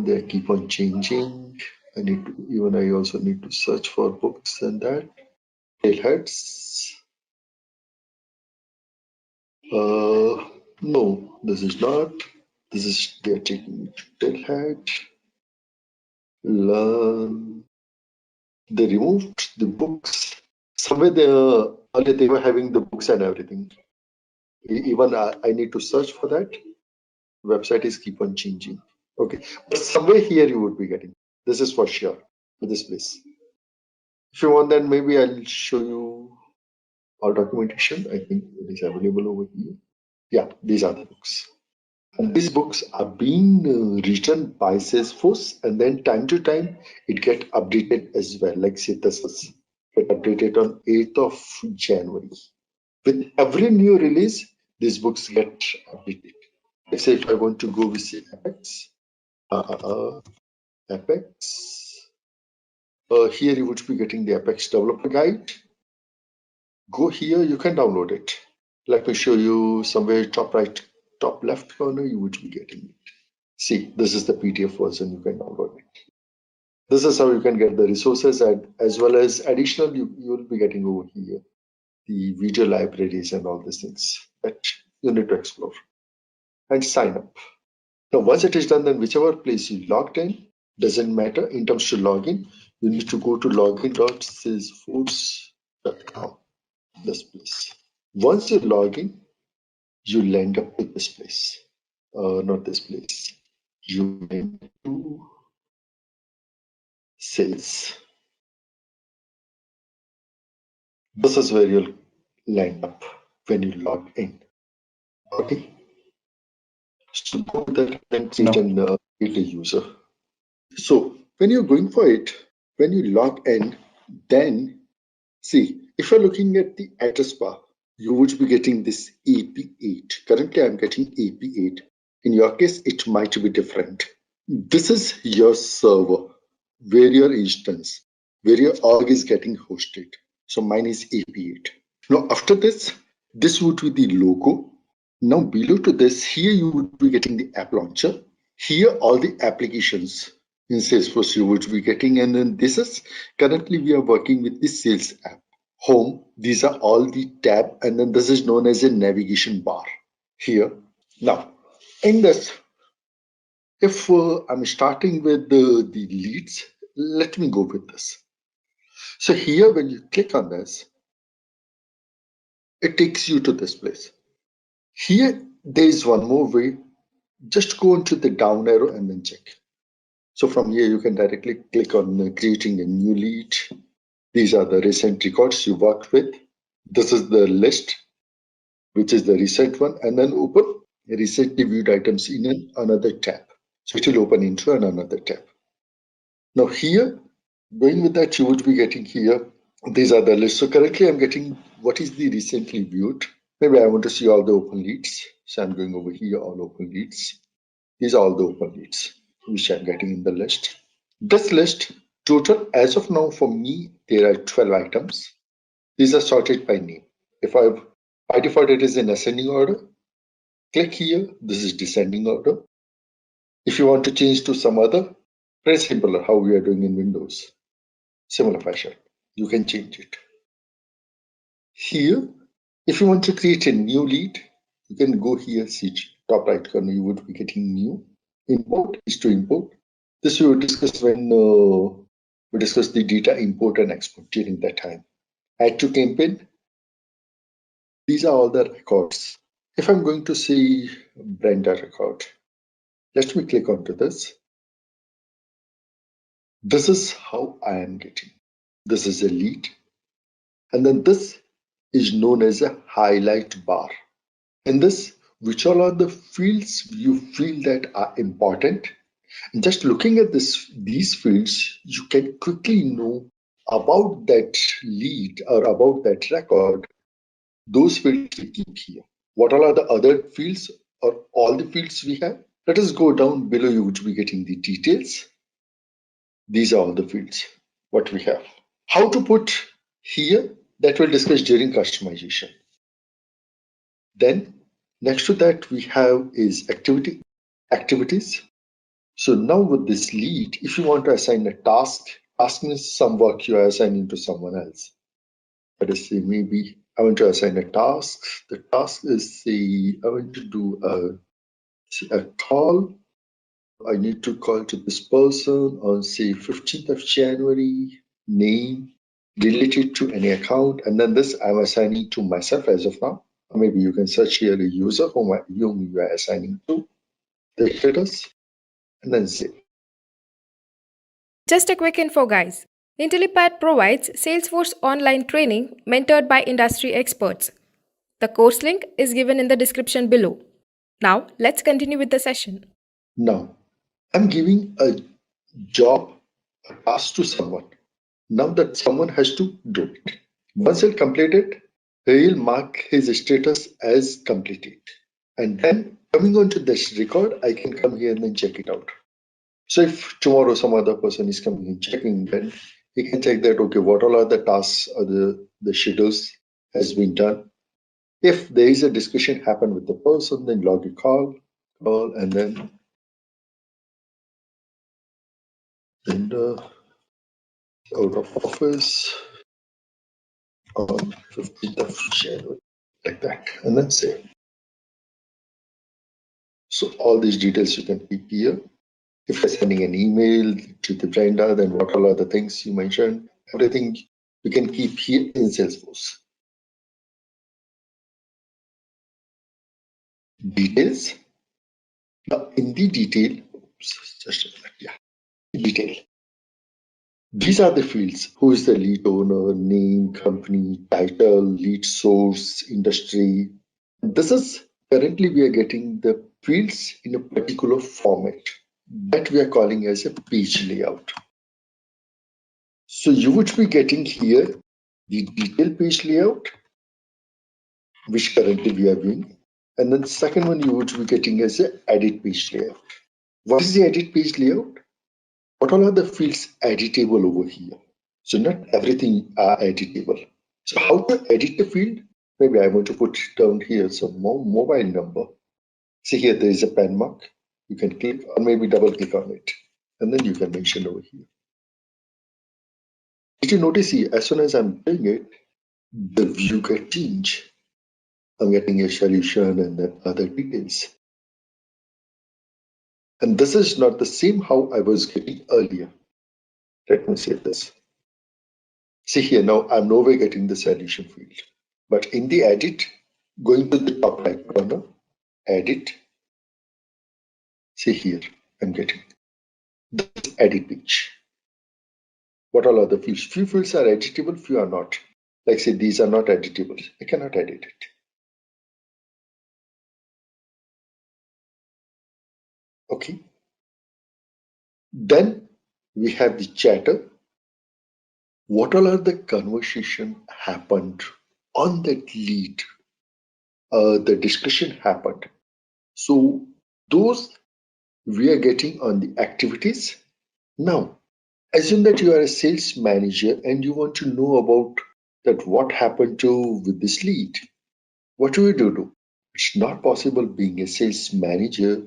They keep on changing. I also need to search for books and that. Tailheads. No, this is not. This is they're taking Tailhead. Learn. They removed the books. Somewhere earlier they were having the books and everything. Even I need to search for that. Website is keep on changing. Okay, but somewhere here you would be getting. This is for sure for this place. If you want, then maybe I'll show you our documentation. I think it is available over here. Yeah, these are the books. And these books are being written by Salesforce, and then time to time it get updated as well. Like say this is get updated on 8th of January. With every new release, these books get updated. Let's say if I want to go with say Apex, Apex. Here you would be getting the Apex developer guide. Go here, you can download it. Let me show you somewhere top right, top left corner, you would be getting it. See, this is the PDF version, you can download it. This is how you can get the resources, and as well as additional you will be getting over here, the video libraries and all these things that you need to explore and sign up. Now, once it is done, then whichever place you logged in, doesn't matter. In terms to login, you need to go to login.salesforce.com, this place. Once you log in, you'll end up with this place. Not this place. You end to sales. This is where you'll land up when you log in. Okay. So go with that and create a user. So when you're going for it, when you log in, then see, if you're looking at the address bar, you would be getting this AP8. Currently, I'm getting AP8. In your case, it might be different. This is your server, where your instance, where your org is getting hosted. So mine is AP8. Now, after this would be the logo. Now, below to this, here you would be getting the app launcher. Here, all the applications in Salesforce you would be getting. And then this is currently we are working with the sales app. Home, these are all the tab, and then this is known as a navigation bar here. Now, in this, if I'm starting with the leads, let me go with this. So here, when you click on this, it takes you to this place. Here, there is one more way. Just go into the down arrow and then check. So from here, you can directly click on creating a new lead. These are the recent records you worked with. This is the list, which is the recent one, and then open recently viewed items in another tab. So it will open into another tab. Now here, going with that, you would be getting here. These are the lists. So currently I'm getting what is the recently viewed. Maybe I want to see all the open leads. So I'm going over here, all open leads. These are all the open leads which I'm getting in the list. This list total as of now for me, there are 12 items. These are sorted by name. By default it is in ascending order. Click here, this is descending order. If you want to change to some other, very simple how we are doing in Windows. Similar fashion, you can change it. Here, if you want to create a new lead, you can go here, see top right corner, you would be getting new. Import is to import. This we will discuss when we discuss the data import and export during that time. Add to campaign. These are all the records. If I'm going to see Brenda record, let me click onto this. This is how I am getting. This is a lead. And then this is known as a highlight bar. In this, which all are the fields you feel that are important. And just looking at these fields, you can quickly know about that lead or about that record. Those fields we keep here. What all are the other fields or all the fields we have? Let us go down below. You would be getting the details. These are all the fields what we have. How to put here, that we'll discuss during customization. Then next to that we have is activities. So now with this lead, if you want to assign a task means some work you are assigning to someone else. Let us say maybe I want to assign a task. The task is say I want to do a call. I need to call to this person on say 15th of January, name related to any account, and then this I'm assigning to myself as of now. Or maybe you can search here a user whom you are assigning to, the status, and then save. Just a quick info, guys. Intellipaat provides Salesforce online training mentored by industry experts. The course link is given in the description below. Now, let's continue with the session. Now, I'm giving a job, a task to someone. Now that someone has to do it. Once he'll complete it, he'll mark his status as completed. And then coming on to this record, I can come here and then check it out. So if tomorrow some other person is coming and checking, then he can check that, okay, what all are the tasks or the schedules has been done. If there is a discussion happen with the person, then log a call, and then out of office on 15th of January, like that, and then save. So all these details you can keep here. If you're sending an email to the Brenda, then what all are the things you mentioned, everything you can keep here in Salesforce. Details. Now in the detail, detail. These are the fields. Who is the lead owner, name, company, title, lead source, industry. This is currently we are getting the fields in a particular format that we are calling as a page layout. So you would be getting here the detailed page layout, which currently we are doing. And then the second one you would be getting as a edit page layout. What is the edit page layout? What all are the fields editable over here? So not everything are editable. So how to edit the field? Maybe I'm going to put down here some more mobile number. See here, there is a pen mark. You can click or maybe double click on it. And then you can mention over here. Did you notice here, as soon as I'm doing it, the view get changed. I'm getting a solution and then other details. And this is not the same how I was getting earlier. Let me say this. See here, now I'm nowhere getting the solution field. But in the edit, going to the top right corner, edit, see here, I'm getting this edit page. What all are the fields? Few fields are editable, few are not. Like say these are not editable. I cannot edit it. Okay. Then we have the chatter. What all are the conversation happened on that lead? The discussion happened. So those we are getting on the activities. Now, assume that you are a sales manager and you want to know about that what happened to with this lead. What do you do? It's not possible being a sales manager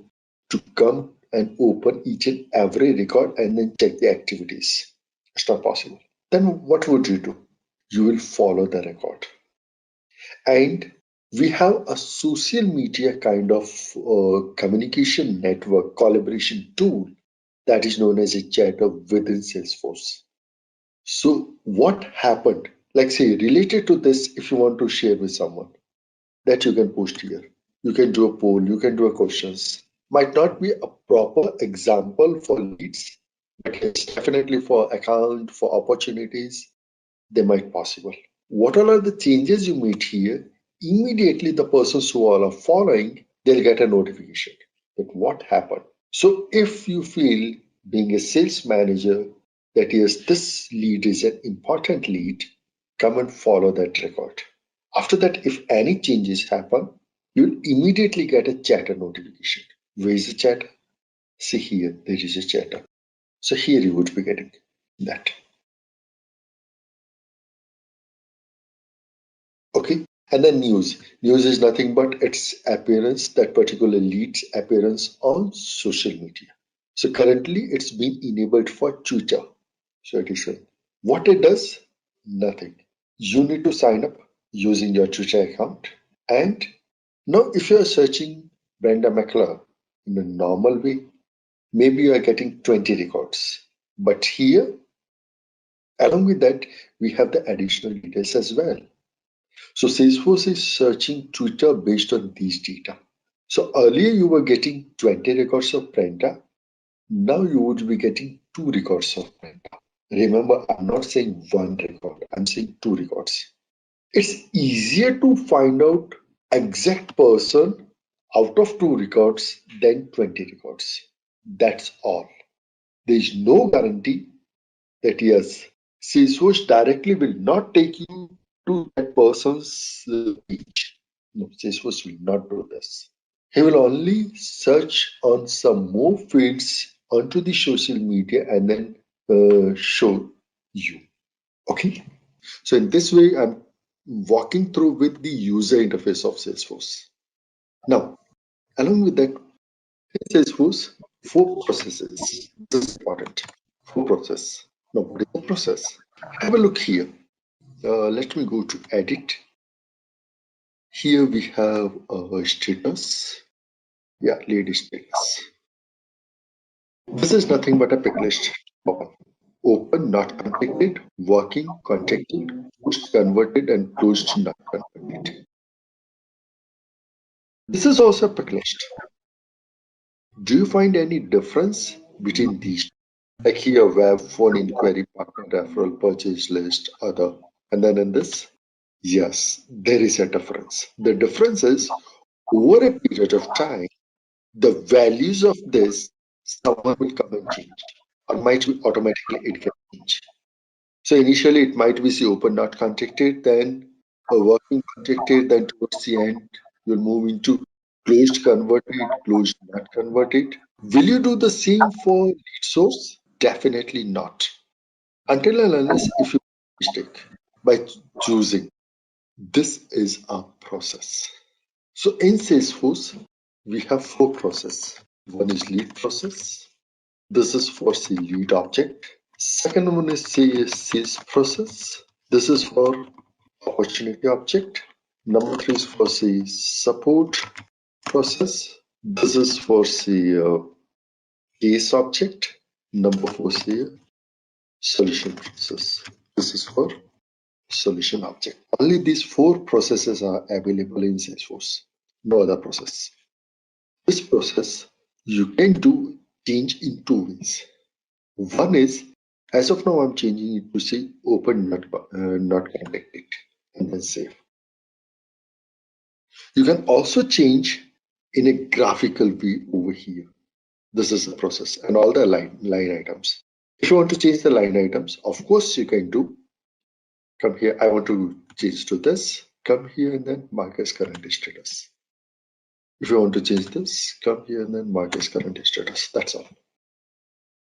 to come and open each and every record and then check the activities. It's not possible. Then what would you do? You will follow the record. And we have a social media kind of communication network collaboration tool that is known as a chatter within Salesforce. So what happened? Like say related to this, if you want to share with someone, that you can post here. You can do a poll, you can do a questions. Might not be a proper example for leads, but it's definitely for account, for opportunities, they might possible. What all are the changes you made here? Immediately the persons who all are following, they'll get a notification that what happened. So if you feel being a sales manager that yes, this lead is an important lead, come and follow that record. After that, if any changes happen, you'll immediately get a chatter notification. Where is the chatter? See here, there is a chatter. So here you would be getting that. Okay. And then news. News is nothing but its appearance, that particular lead's appearance on social media. So currently it's been enabled for Twitter. So it is showing. What it does? Nothing. You need to sign up using your Twitter account. And now if you are searching Brenda McClure in a normal way, maybe you are getting 20 records. But here, along with that, we have the additional details as well. So Salesforce is searching Twitter based on these data. So earlier you were getting 20 records of Brenda. Now you would be getting 2 records of Brenda. Remember, I'm not saying 1 record, I'm saying 2 records. It's easier to find out exact person out of 2 records than 20 records. That's all. There is no guarantee that yes, Salesforce directly will not take you to that person's page. No, Salesforce will not do this. He will only search on some more fields onto the social media and then show you. Okay. So in this way, I'm walking through with the user interface of Salesforce. Now, along with that, in Salesforce, 4 processes. This is important. 4 process. Now, what is the process? Have a look here. Let me go to edit. Here we have a status. Yeah, lead status. This is nothing but a pick list. Open, not contacted, working, contacted, closed, converted, and closed, not converted. This is also a pick list. Do you find any difference between these? Like here, web, phone inquiry, partner referral, purchase list, other. And then in this, yes, there is a difference. The difference is over a period of time, the values of this, someone will come and change, or might be automatically it can change. So initially it might be say open not contacted, then a working contacted, then towards the end you'll move into closed converted, closed not converted. Will you do the same for lead source? Definitely not. Until and unless if you mistake by choosing. This is a process. So in Salesforce, we have four processes. One is lead process. This is for the lead object. Second one is sales process. This is for opportunity object. Number three is for the support process. This is for the case object. Number four is the solution process. This is for solution object. Only these four processes are available in Salesforce. No other process. This process you can do change in two ways. One is, as of now, I'm changing it to say open, not contacted, and then save. You can also change in a graphical way over here. This is the process and all the line items. If you want to change the line items, of course you can do. Come here, I want to change to this. Come here and then mark as current status. If you want to change this, come here and then mark as current status. That's all.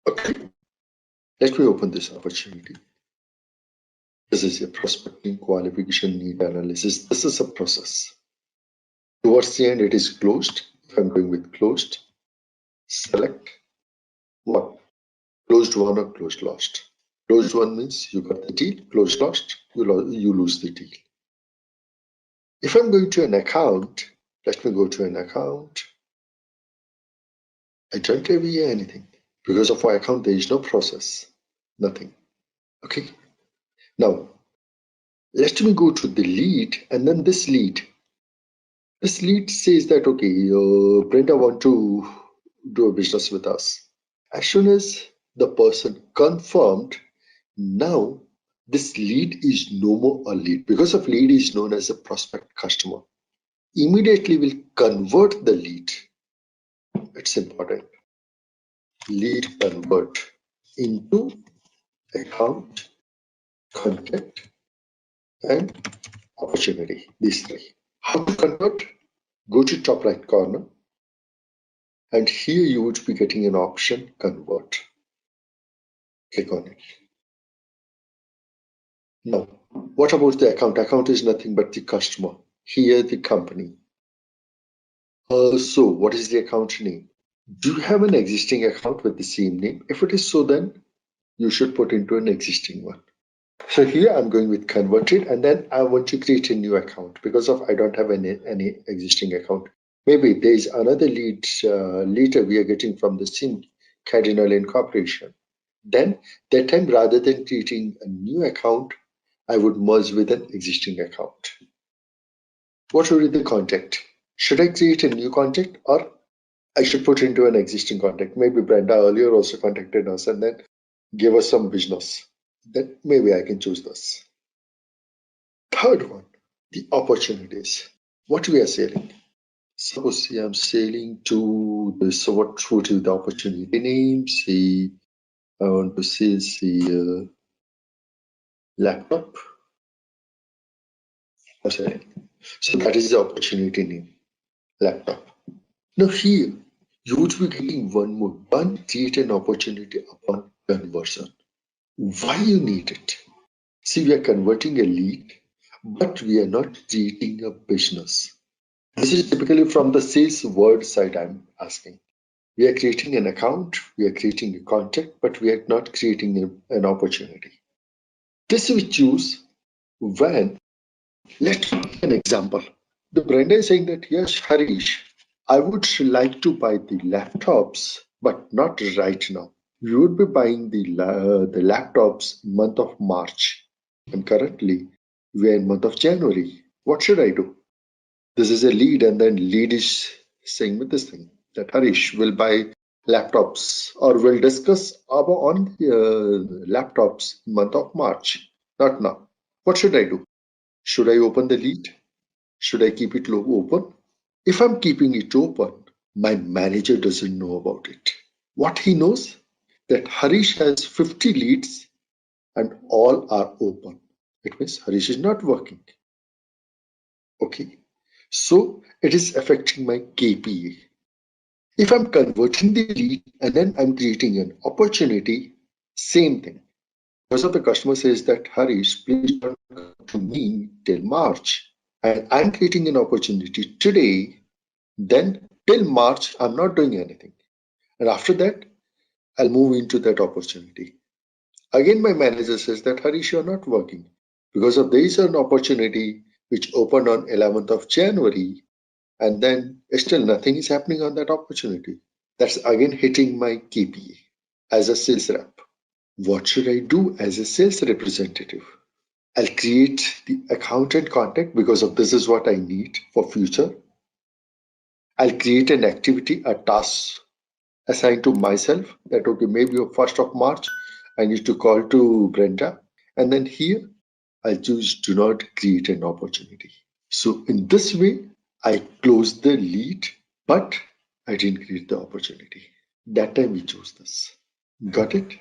Okay, let me open this opportunity. This is a prospecting qualification need analysis. This is a process. Towards the end, it is closed. If I'm going with closed, select one. Closed one or closed lost. Closed one means you got the deal. Closed lost, you lose the deal. If I'm going to an account, let me go to an account. I don't have here anything. Because of my account, there is no process. Nothing. Okay. Now, let me go to the lead, and then this lead. This lead says that, okay, Brenda want to do a business with us. As soon as the person confirmed, now this lead is no more a lead. Because of lead is known as a prospect customer. Immediately will convert the lead. It's important. Lead convert into account, contact, and opportunity. These three. How to convert? Go to top right corner, and here you would be getting an option convert. Click on it. Now, what about the account? Account is nothing but the customer. Here the company. So what is the account name? Do you have an existing account with the same name? If it is so, then you should put into an existing one. So here I'm going with converted, and then I want to create a new account because of I don't have any existing account. Maybe there is another lead later we are getting from the same Cardinal Incorporation. Then that time, rather than creating a new account, I would merge with an existing account. What would be the contact? Should I create a new contact, or I should put into an existing contact? Maybe Brenda earlier also contacted us and then gave us some business. Then maybe I can choose this. Third one, the opportunities. What we are selling. Suppose I'm selling to this. So what would be the opportunity name? Say I want to sell the laptop. Okay. So that is the opportunity name, laptop. Now here, you would be getting one more. One, create an opportunity upon conversion. Why you need it? See, we are converting a lead, but we are not creating a business. This is typically from the sales word side I'm asking. We are creating an account, we are creating a contact, but we are not creating an opportunity. This we choose when, let's take an example. The Brenda is saying that, yes, Harish, I would like to buy the laptops, but not right now. We would be buying the laptops month of March, and currently we are in month of January. What should I do? This is a lead, and then lead is saying me this thing that Harish will buy laptops or will discuss about on laptops month of March, not now. What should I do? Should I open the lead? Should I keep it open? If I'm keeping it open, my manager doesn't know about it. What he knows that Harish has 50 leads and all are open. It means Harish is not working. Okay. So it is affecting my KPA. If I'm converting the lead and then I'm creating an opportunity, same thing. Because of the customer says that Harish, please don't come to me till March. And I'm creating an opportunity today, then till March, I'm not doing anything. And after that, I'll move into that opportunity. Again, my manager says that Harish, you're not working because of there is an opportunity which opened on 11th of January, and then still nothing is happening on that opportunity. That's again hitting my KPA as a sales rep. What should I do as a sales representative? I'll create the account and contact because of this is what I need for future. I'll create an activity, a task assigned to myself that okay, maybe on 1st of March, I need to call to Brenda. And then here, I choose do not create an opportunity. So in this way, I closed the lead, but I didn't create the opportunity. That time we chose this. Got it?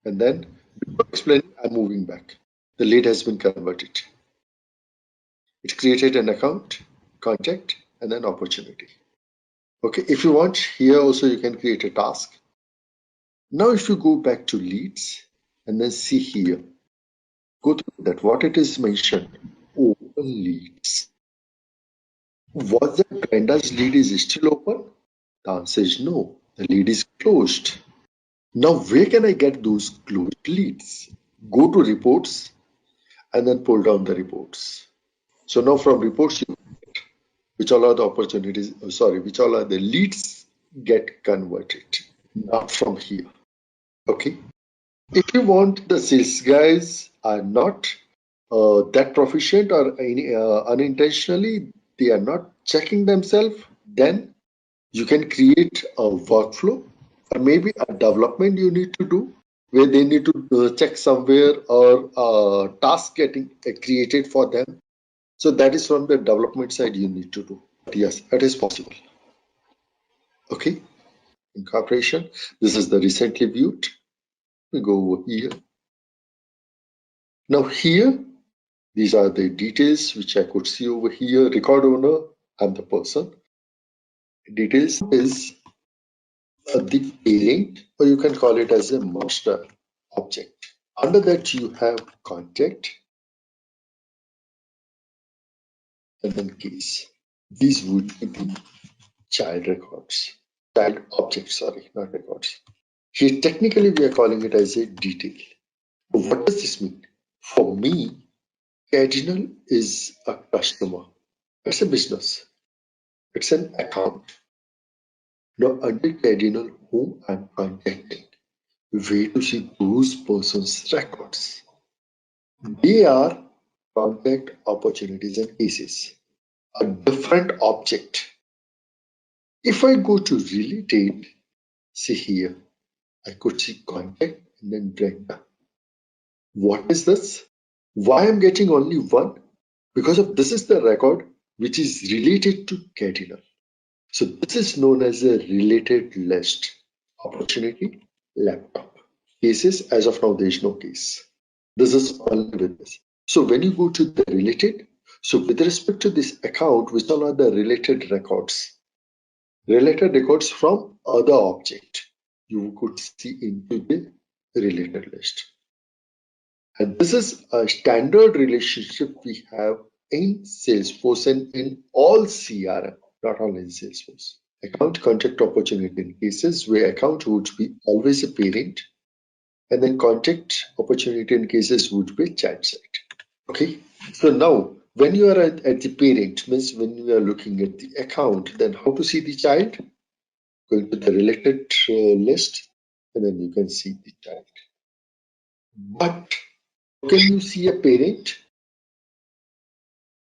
And then before explaining, I'm moving back. The lead has been converted. It created an account, contact, and then opportunity. Okay, if you want, here also you can create a task. Now if you go back to leads and then see here, go through that what it is mentioned, open leads. Was the Brenda's lead is still open? The answer is no, the lead is closed. Now where can I get those closed leads? Go to reports and then pull down the reports. So now from reports, which all are the opportunities, which all are the leads get converted, not from here. Okay. If you want, the sales guys are not that proficient or unintentionally they are not checking themselves, then you can create a workflow or maybe a development you need to do where they need to check somewhere or a task getting created for them. So that is from the development side you need to do. But yes, that is possible. Okay. Incorporation. This is the recently viewed. We go over here. Now here, these are the details which I could see over here. Record owner, I'm the person. Details is the parent, or you can call it as a master object. Under that you have contact and then case. These would be the child records. Child objects, sorry, not records. Here technically we are calling it as a detail. What does this mean? For me, Cardinal is a customer. It's a business. It's an account. Now under Cardinal, whom I'm contacting, where to see those persons' records. They are contact opportunities and cases, a different object. If I go to related, see here, I could see contact and then Brenda. What is this? Why I'm getting only one? Because of this is the record which is related to Cardinal. So this is known as a related list. Opportunity, laptop. Cases, as of now, there is no case. This is only with this. So when you go to the related, so with respect to this account, which all are the related records? Related records from other object. You could see into the related list. And this is a standard relationship we have in Salesforce and in all CRM, not only in Salesforce. Account contact opportunity in cases where account would be always a parent, and then contact opportunity in cases would be child side. Okay, so now When you are at the parent, means when you are looking at the account, then how to see the child? Going to the related list, and then you can see the child. But can you see a parent?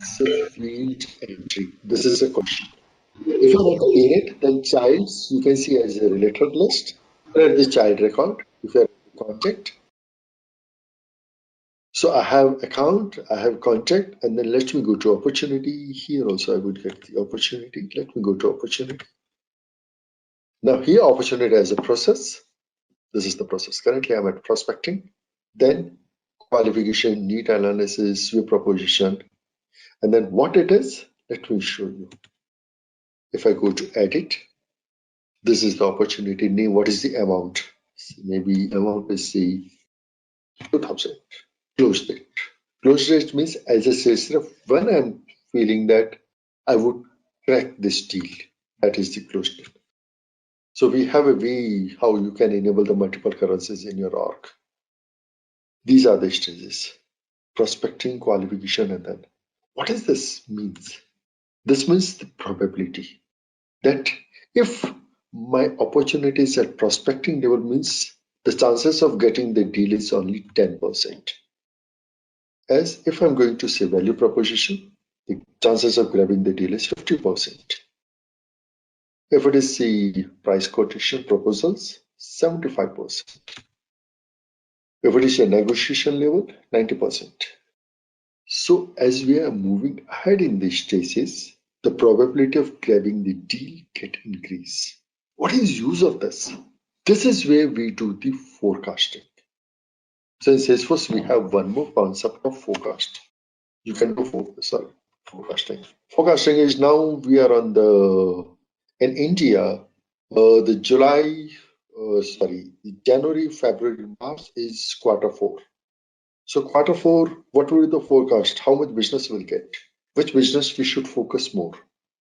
It's a field entry. This is a question. If you're at the parent, then child you can see as a related list. Or at the child record, if you're at the contact. So I have account, I have contact, and then let me go to opportunity. Here also I would get the opportunity. Let me go to opportunity. Now here opportunity as a process. This is the process. Currently I'm at prospecting. Then qualification, need analysis, view proposition. And then what it is, let me show you. If I go to edit, this is the opportunity name. What is the amount? Maybe amount is the 2000. Close date. Close date means as a sales rep, when I'm feeling that I would crack this deal, that is the close date. So we have a way how you can enable the multiple currencies in your org. These are the stages: prospecting, qualification, and then what does this means? This means the probability that if my opportunity is at prospecting level, means the chances of getting the deal is only 10%. As if I'm going to say value proposition, the chances of grabbing the deal is 50%. If it is the price quotation proposals, 75%. If it is a negotiation level, 90%. So as we are moving ahead in these stages, the probability of grabbing the deal get increased. What is use of this? This is where we do the forecasting. So in Salesforce, we have one more concept of forecast. You can do forecasting. Forecasting is now we are on the in India, the the January, February, March is quarter four. So quarter four, what will be the forecast? How much business we'll get? Which business we should focus more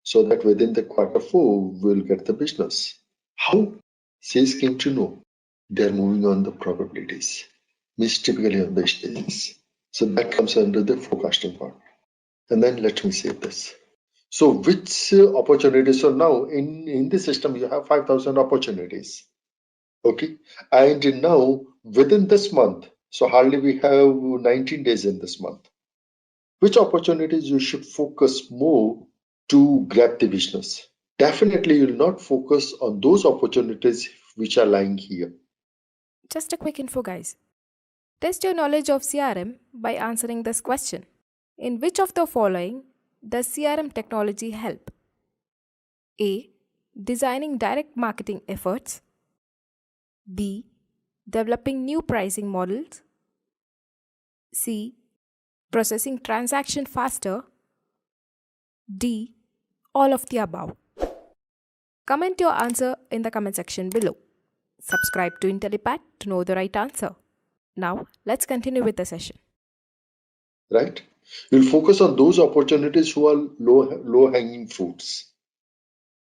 so that within the quarter four we'll get the business. How sales came to know? They're moving on the probabilities, means typically on the stages. So that comes under the forecasting part. And then let me save this. So which opportunities? So now in the system you have 5,000 opportunities. Okay, and now within this month, so hardly we have 19 days in this month. Which opportunities you should focus more to grab the business? Definitely you'll not focus on those opportunities which are lying here. Just a quick info, guys. Test your knowledge of CRM by answering this question. In which of the following does CRM technology help? A. Designing direct marketing efforts. B. Developing new pricing models. C. Processing transaction faster. D. All of the above. Comment your answer in the comment section below. Subscribe to Intellipaat to know the right answer. Now, let's continue with the session. Right? You'll focus on those opportunities who are low hanging fruits,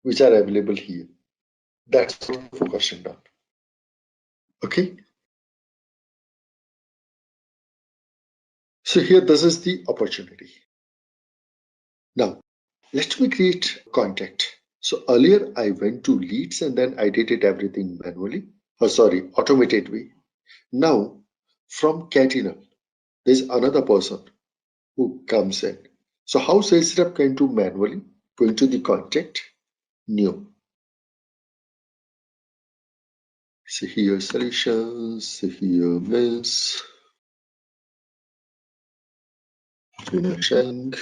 which are available here. That's what focusing on. Okay. So here, this is the opportunity. Now, let me create contact. So earlier I went to leads and then I did it everything manually. Automated way. Now, from Catinal, there's another person who comes in. So how sales rep can do manually? Going to the contact, new. So here solutions, so here means finishing.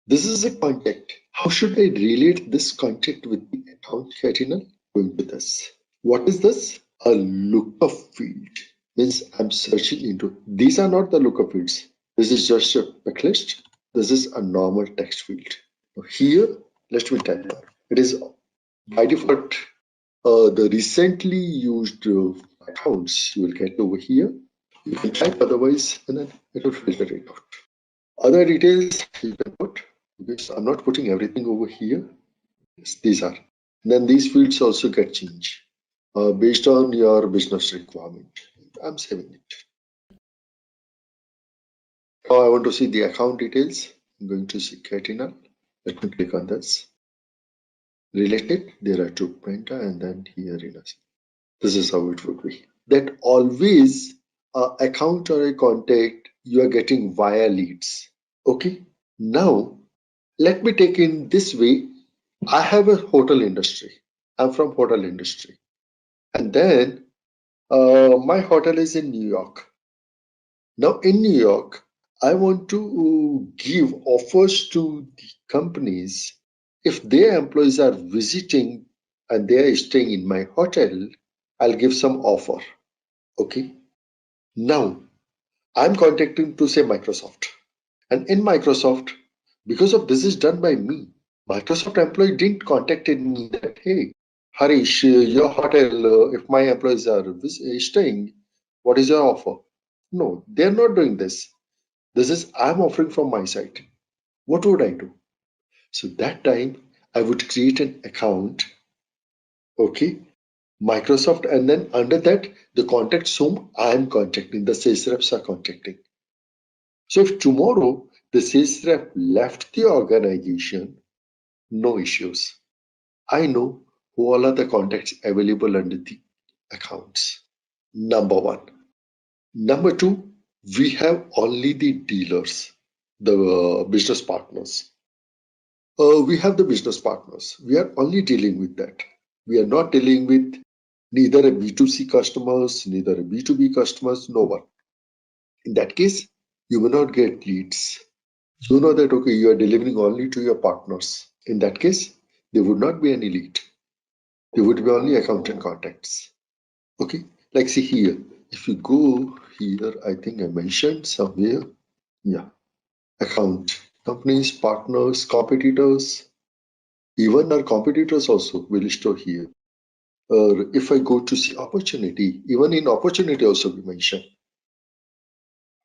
This is a contact. How should I relate this contact with the account Catinal? Going to this. What is this? A lookup field. Means I'm searching into. These are not the lookup fields. This is just a checklist. This is a normal text field. Here, let me type. It is by default the recently used accounts you will get over here. You can type otherwise, and then it will filter it out. Other details you can put because I'm not putting everything over here. Yes, these are. Then these fields also get changed based on your business requirement. I'm saving it. Now I want to see the account details. I'm going to see Cardinal. Let me click on this. Related, there are two Penta and then here in us. This is how it would be. That always account or a contact you are getting via leads. Okay. Now let me take in this way. I have a hotel industry. I'm from hotel industry, and then my hotel is in New York. Now in New York, I want to give offers to the companies. If their employees are visiting and they are staying in my hotel, I'll give some offer. Okay. Now I'm contacting to say Microsoft. And in Microsoft, because of this is done by me, Microsoft employee didn't contacted me that, hey, Harish, your hotel, if my employees are staying, what is your offer? No, they're not doing this. This is I'm offering from my side. What would I do? So that time I would create an account, okay, Microsoft, and then under that the contacts whom I'm contacting, the sales reps are contacting. So if tomorrow the sales rep left the organization, no issues. I know who all are the contacts available under the accounts. Number one. Number two, we have only the dealers, the business partners. We have the business partners. We are only dealing with that. We are not dealing with neither a B2C customers, neither a B2B customers, no one. In that case, you will not get leads. You know that, okay, you are delivering only to your partners. In that case, there would not be any lead. There would be only account and contacts. Okay, like see here, if you go here, I think I mentioned somewhere, yeah, account, companies, partners, competitors, even our competitors also will store here. Or if I go to see opportunity, even in opportunity also we mention,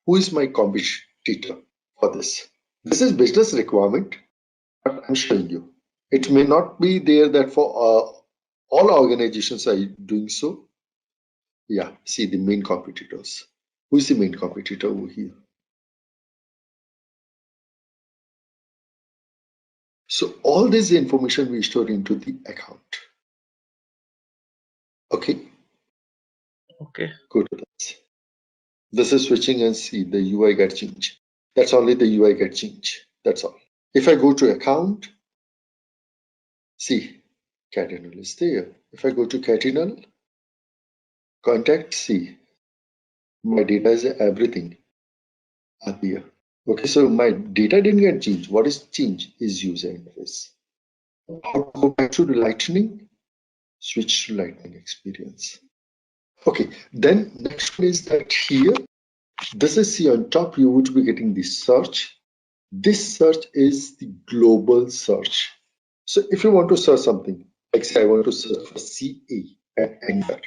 who is my competitor for this? This is business requirement, but I'm showing you. It may not be there that for all organizations are doing so. Yeah, see the main competitors. Who is the main competitor over here? So all this information we store into the account. Okay, Okay. go to this. This is switching and see the UI get changed. That's only the UI get changed. That's all. If I go to account, see, Cardinal is there. If I go to Cardinal, contact, see, my data is everything are there. Okay, so my data didn't get changed. What is changed is user interface. How to go back to the Lightning? Switch to Lightning experience. Okay, then next one is that here, this is see on top, you would be getting the search. This search is the global search. So if you want to search something, like say I want to search for CA and enter.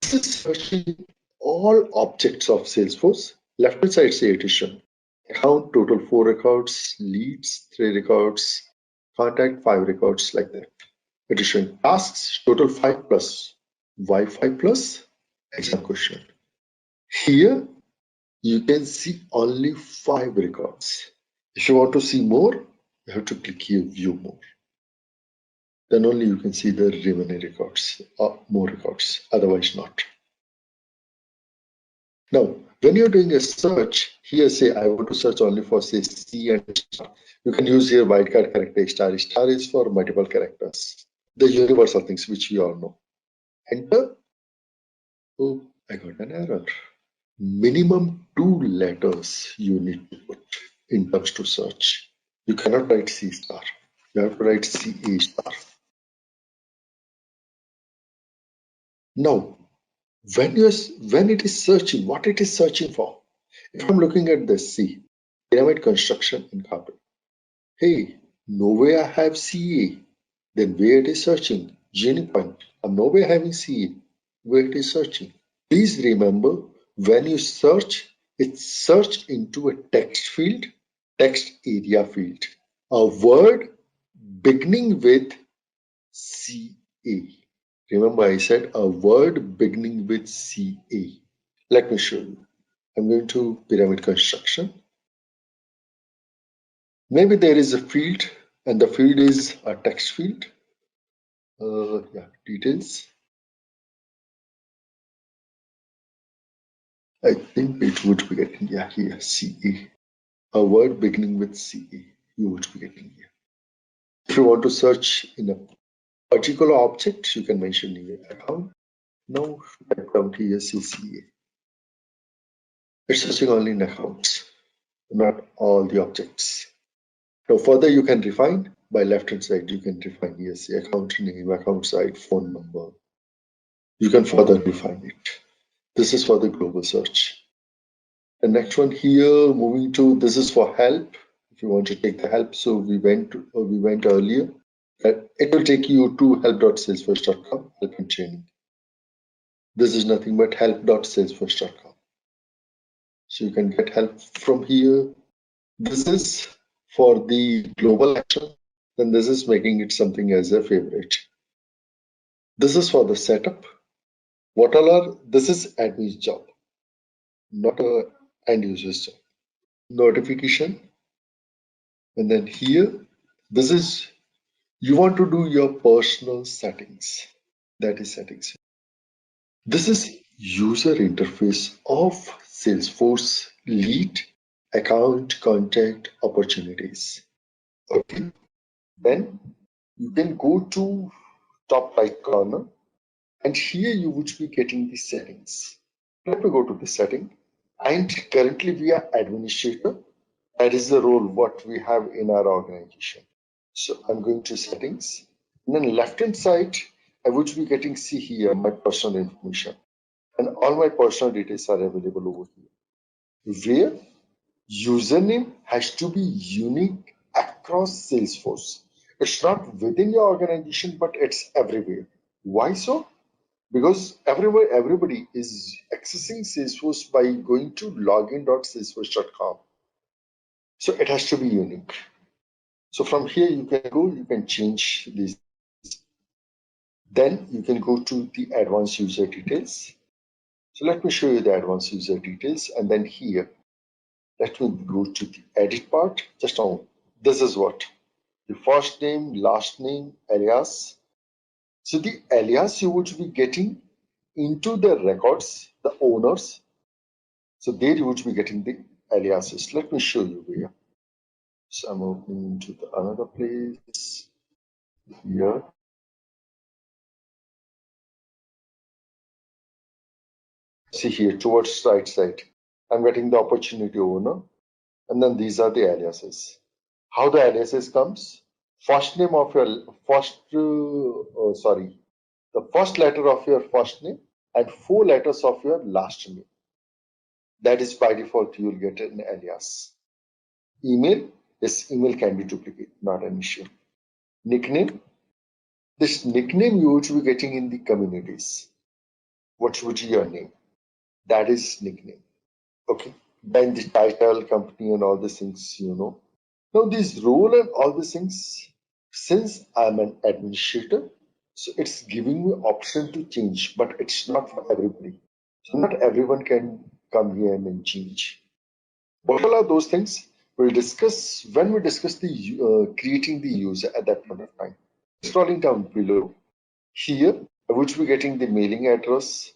This is searching all objects of Salesforce. Left hand side say addition. Account total 4 records, leads 3 records, contact 5 records, like that. Addition tasks total 5 plus. Why 5 plus? Exam question. Here you can see only 5 records. If you want to see more, you have to click here view more. Then only you can see the remaining records or more records, otherwise not. Now, when you're doing a search, here say I want to search only for say C and star. You can use here wildcard character star. Star is for multiple characters, the universal things which we all know. Enter. Oh, I got an error. Minimum 2 letters you need to put in terms to search. You cannot write C star. You have to write CA star. Now, when it is searching, what it is searching for? If I'm looking at this C, pyramid construction in carbon. Hey, nowhere I have CA. Then where it is searching? Genie point. I'm nowhere having CA. Where it is searching? Please remember, when you search, it's search into a text field, text area field. A word beginning with CA. Remember, I said a word beginning with CA. Let me show you. I'm going to pyramid construction. Maybe there is a field and the field is a text field. Yeah, details. I think it would be getting, yeah, here, CA. A word beginning with CA, you would be getting here. If you want to search in a particular object, you can mention here account. Now, type down here CCA. It's searching only in accounts, not all the objects. Now, further you can refine by left hand side. You can refine here, say account name, account site, phone number. You can further refine it. This is for the global search. The next one here, moving to, this is for help. If you want to take the help, so we went earlier. It will take you to help.salesforce.com, help and training. This is nothing but help.salesforce.com. So you can get help from here. This is for the global action, and this is making it something as a favorite. This is for the setup. What all are, this is admin's job, not a end user's job. Notification, and then here, this is, you want to do your personal settings. That is settings. This is user interface of Salesforce lead, account, contact, opportunities. Okay, then you can go to top right corner, and here you would be getting the settings. Let me go to the setting, and currently we are administrator. That is the role what we have in our organization. So I'm going to settings, and then left hand side I would be getting, see here, my personal information, and all my personal details are available over here, where username has to be unique across Salesforce. It's not within your organization, but it's everywhere. Why so? Because everybody is accessing Salesforce by going to login.salesforce.com. So it has to be unique. So from here you can go, you can change these. Then you can go to the advanced user details. So let me show you the advanced user details, and then here, let me go to the edit part. Just now, this is what the first name, last name, alias. So the alias you would be getting into the records, the owners. So there you would be getting the aliases. Let me show you here. So I'm opening to the another place here. See here towards right side, I'm getting the opportunity owner, and then these are the aliases. How the aliases comes? First name of your the first letter of your first name and 4 letters of your last name. That is by default, you will get an alias. Email, this email can be duplicate, not an issue. Nickname, this nickname you would be getting in the communities. What would be your name? That is nickname. Okay. Then the title, company, and all these things, you know. Now, this role and all these things, since I'm an administrator, so it's giving me option to change, but it's not for everybody. So not everyone can come here and then change. What all are those things? We'll discuss when we discuss the creating the user at that point of time. Scrolling down below, here I would be getting the mailing address.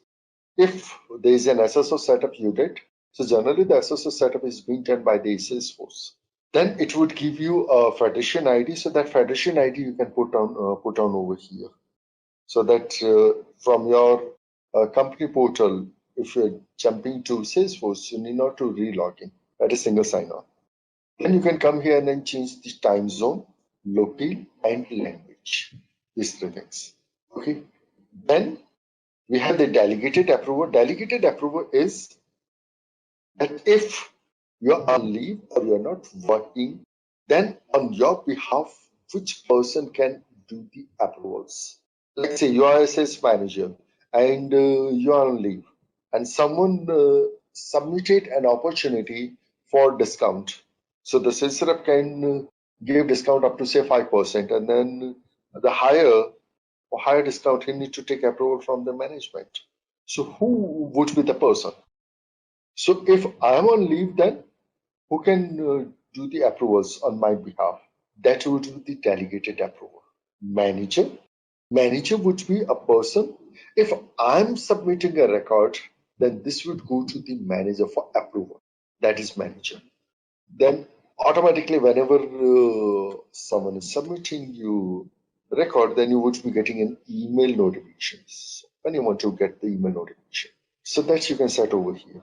If there is an SSO setup you did, so generally the SSO setup is being done by the Salesforce. Then it would give you a Federation ID. So that Federation ID you can put on over here. So that from your company portal, if you're jumping to Salesforce, you need not to re-log in. That is single sign-on. Then you can come here and then change the time zone, local, and language. These 3 things. Okay. Then we have the delegated approver. Delegated approver is that if you're on leave or you're not working, then on your behalf, which person can do the approvals? Let's say you are a sales manager and you are on leave, and someone submitted an opportunity for discount. So the sales rep can give discount up to say 5%, and then the higher discount he need to take approval from the management. So who would be the person? So if I'm on leave, then who can do the approvals on my behalf? That would be the delegated approver. Manager. Manager would be a person. If I'm submitting a record, then this would go to the manager for approval. That is manager. Then automatically, whenever someone is submitting you record, then you would be getting an email notifications when you want to get the email notification. So that you can set over here.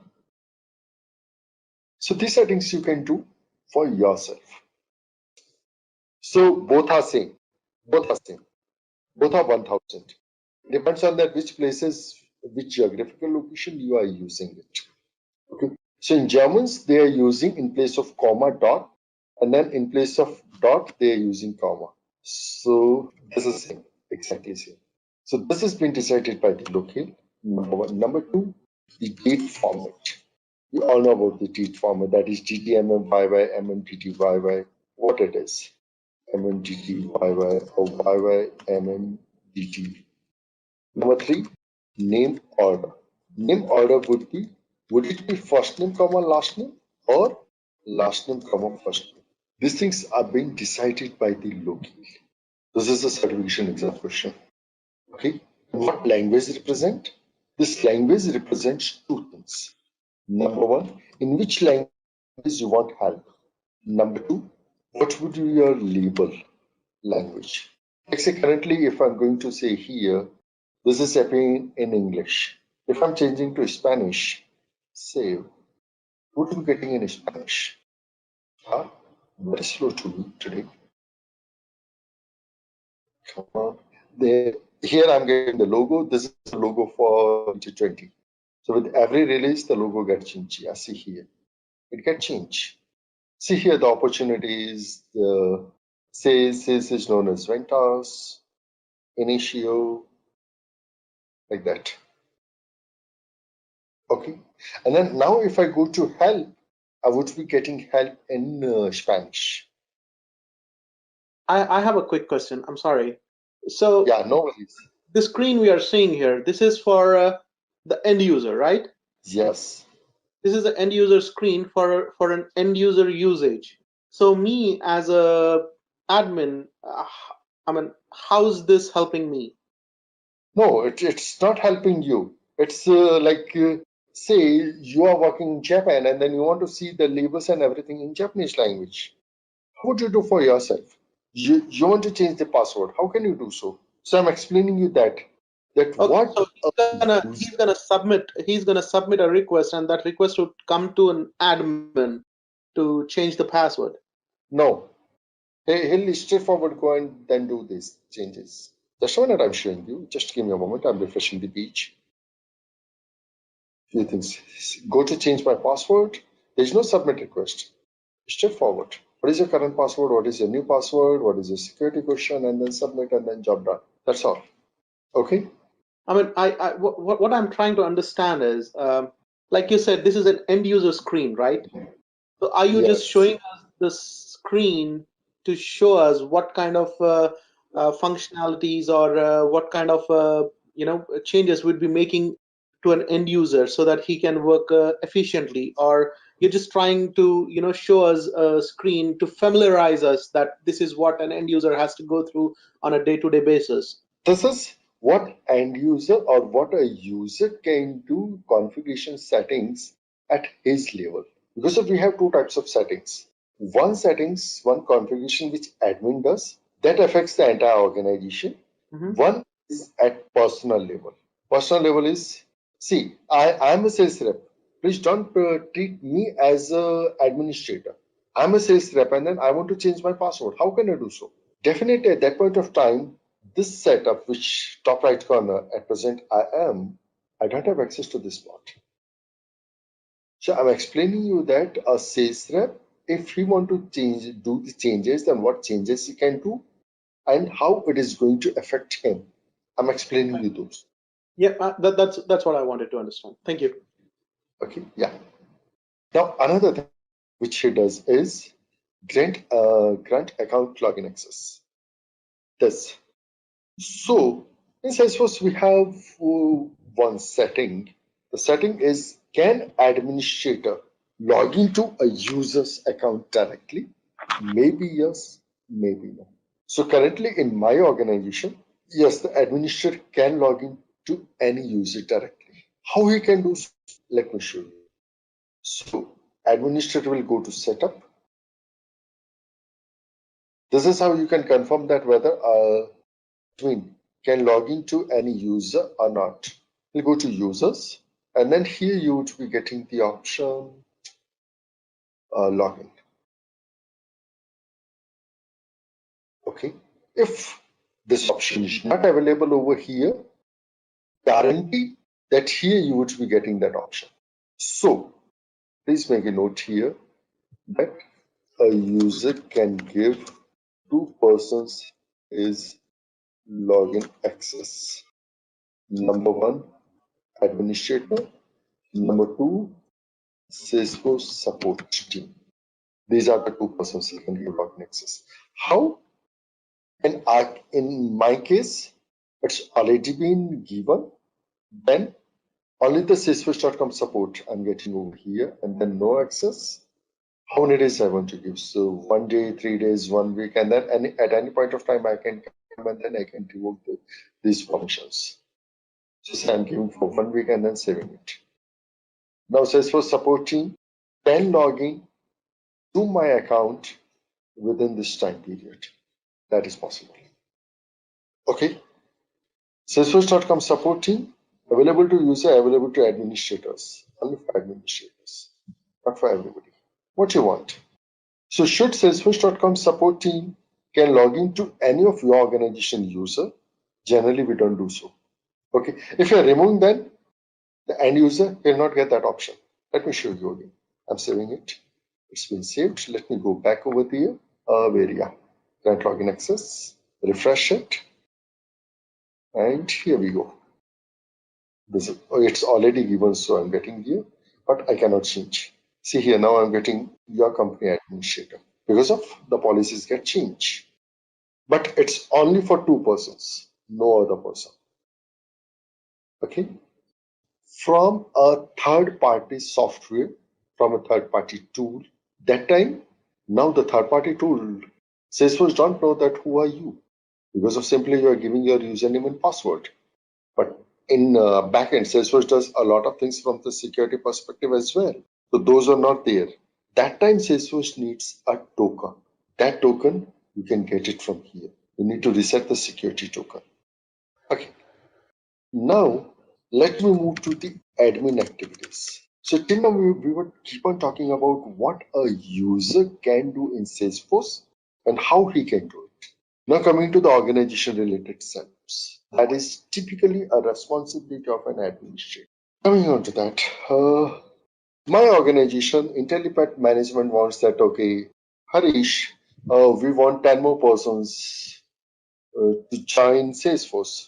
So these settings you can do for yourself. So both are same. Both are same. Both are 1000. Depends on that which places, which geographical location you are using it. Okay. So in Germans, they are using in place of comma dot, and then in place of dot, they are using comma. So this is same, exactly same. So this has been decided by the locale. Number one. Number two, the date format. You all know about the date format. That is DTMMYY, MMDTYY, what it is. MMDTYY or YYMMDT. Number three, name order. Name order would it be first name comma last name or last name comma first name? These things are being decided by the locale. This is a certification exam question. Okay. What language represent? This language represents two things. Number one, in which language you want help. Number two, what would be your label language? Like say currently, if I'm going to say here, this is happening in English. If I'm changing to Spanish, save. What are we getting in Spanish? Huh? Very slow to me today. Come on. There, here I'm getting the logo. This is the logo for 2020. So with every release, the logo gets changed. I see here. It gets changed. See here the opportunities. The sales is known as Ventas, Initio, like that. Okay. And then now if I go to help, I would be getting help in Spanish. I have a quick question. I'm sorry. So Yeah, no worries. the screen we are seeing here, this is for the end user, right? Yes. This is the end user screen for an end user usage. So me as a admin, I mean, how's this helping me? No, it's not helping you. It's say you are working in Japan and then you want to see the labels and everything in Japanese language. How would you do for yourself? You want to change the password. How can you do so? So I'm explaining you that Okay, what so he's gonna submit a request, and that request would come to an admin to change the password. no, he'll straightforward go and then do these changes. That's one that I'm showing you. Just give me a moment. I'm refreshing the page. Few things. Go to change my password. There's no submit request. Straightforward. What is your current password? What is your new password? What is your security question? And then submit and then job done. That's all. Okay. I mean, what I'm trying to understand is, like you said, this is an end user screen, right? So are you just Yes. showing us the screen to show us what kind of functionalities or what kind of changes we'd be making to an end user so that he can work efficiently, or you're just trying to show us a screen to familiarize us that this is what an end user has to go through on a day-to-day basis? This is what end user or what a user can do configuration settings at his level. Because we have two types of settings. One settings, one configuration which admin does that affects the entire organization. One is at personal level. Personal level is, see, I'm a sales rep. Please don't treat me as a administrator. I'm a sales rep and then I want to change my password. How can I do so? Definitely at that point of time, this setup, which top right corner at present I don't have access to this part. So I'm explaining you that a sales rep, if he want to do the changes, then what changes he can do and how it is going to affect him. I'm explaining you those. Yeah, that's what I wanted to understand. Thank you. Okay, yeah. Now another thing which he does is grant account login access. This. So in Salesforce we have one setting The setting is, can administrator log into a user's account directly? Maybe yes, maybe no. So currently in my organization, yes, the administrator can log in to any user directly. How he can do so? Let me show you. So administrator will go to setup. This is how you can confirm that whether a twin can log into any user or not. We'll go to users, and then here you would be getting the option login. Okay. If this option is not available over here, guarantee that here you would be getting that option. So please make a note here that a user can give two persons his login access. Number one, administrator. Number two, Salesforce support team. These are the two persons who can give login access. How? In my case, it's already been given. Then only the Salesforce.com support I'm getting over here, and then no access. How many days I want to give? So 1 day, 3 days, 1 week, and then at any point of time I can come and then I can revoke these functions. So say I'm giving for 1 week and then saving it. Now Salesforce support team can log in to my account within this time period. That is possible. Okay. Salesforce.com support team available to user, available to administrators. Only for administrators, not for everybody. What you want? So should Salesforce.com support team can log into any of your organization user? Generally, we don't do so. Okay. If you're removing then the end user will not get that option. Let me show you again. I'm saving it. It's been saved. Let me go back over there. Where yeah, grant login access. Refresh it, and here we go. It's already given, so I'm getting here, but I cannot change. See here, now I'm getting your company administrator because of the policies get changed. But it's only for two persons, no other person. Okay. From a third party software, from a third party tool, that time, now the third party tool, Salesforce don't know that who are you because of simply you are giving your username and password. But in backend, Salesforce does a lot of things from the security perspective as well. So those are not there. That time Salesforce needs a token. That token, you can get it from here. You need to reset the security token. Okay. Now, let me move to the admin activities. So till now, we would keep on talking about what a user can do in Salesforce and how he can do it. Now coming to the organization related steps. That is typically a responsibility of an administrator. Coming on to that, my organization, Intellipaat management wants that, okay, Harish, we want 10 more persons to join Salesforce.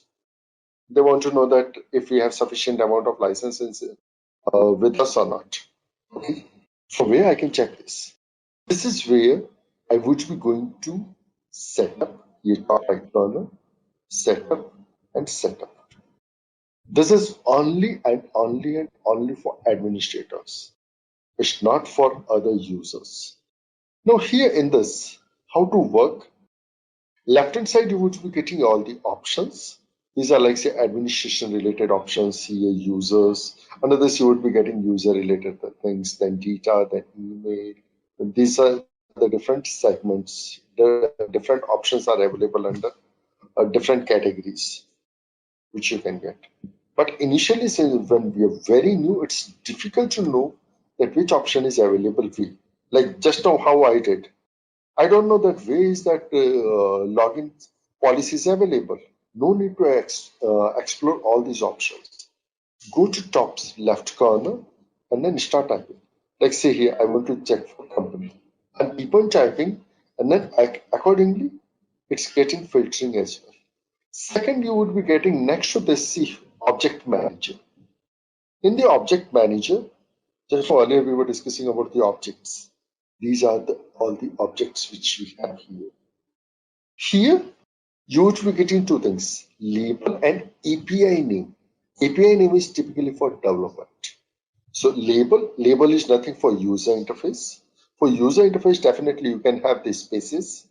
They want to know that if we have sufficient amount of licenses with us or not. Okay. From where I can check this? This is where I would be going to set up a right corner, set up and set up. This is only and only for administrators. It's not for other users. Now here in this, how to work, left hand side you would be getting all the options. These are like say administration related options here, users. Under this you would be getting user related things, then data, then email. And these are the different segments. The different options are available under different categories which you can get. But initially, when we are very new, it's difficult to know that which option is available. Like just now how I did. I don't know that way is that login policy is available. No need to explore all these options. Go to top left corner and then start typing. Like say here, I want to check for company. And keep on typing and then accordingly, it's getting filtering as well. Second, you would be getting next to this see object manager. In the object manager, just earlier we were discussing about the objects. These are all the objects which we have here. Here, you would be getting two things, label and API name. API name is typically for development. So label is nothing for user interface. For user interface, definitely you can have the spaces,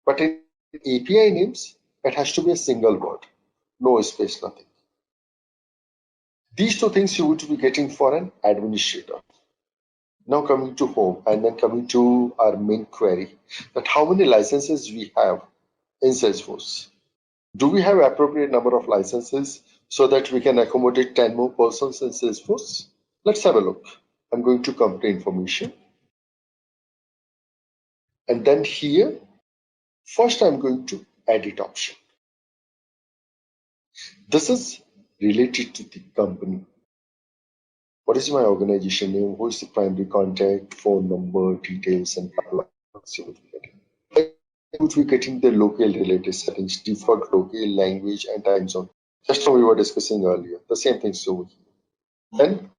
but in API names, it has to be a single word, no space, nothing. These two things you would be getting for an administrator. Now coming to home and then coming to our main query, that how many licenses we have in Salesforce. Do we have appropriate number of licenses so that we can accommodate 10 more persons in Salesforce? Let's have a look. I'm going to company information. And then here, first I'm going to edit option. This is related to the company. What is my organization name? Who is the primary contact, phone number, details, and would be getting the local related settings, default local language and time zone. Just how we were discussing earlier. The same things over here. Then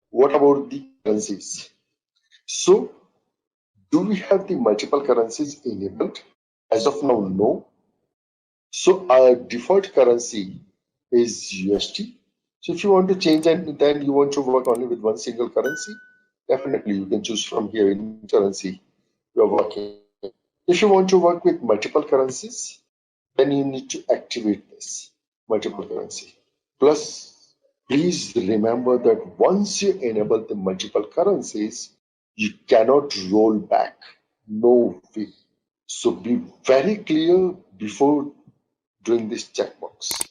what about the currencies? So do we have the multiple currencies enabled? As of now, no. So our default currency is USD. So if you want to change and then you want to work only with one single currency, definitely you can choose from here in currency you're working. If you want to work with multiple currencies, then you need to activate this multiple currency. Plus, please remember that once you enable the multiple currencies, you cannot roll back. No way. So be very clear before doing this checkbox.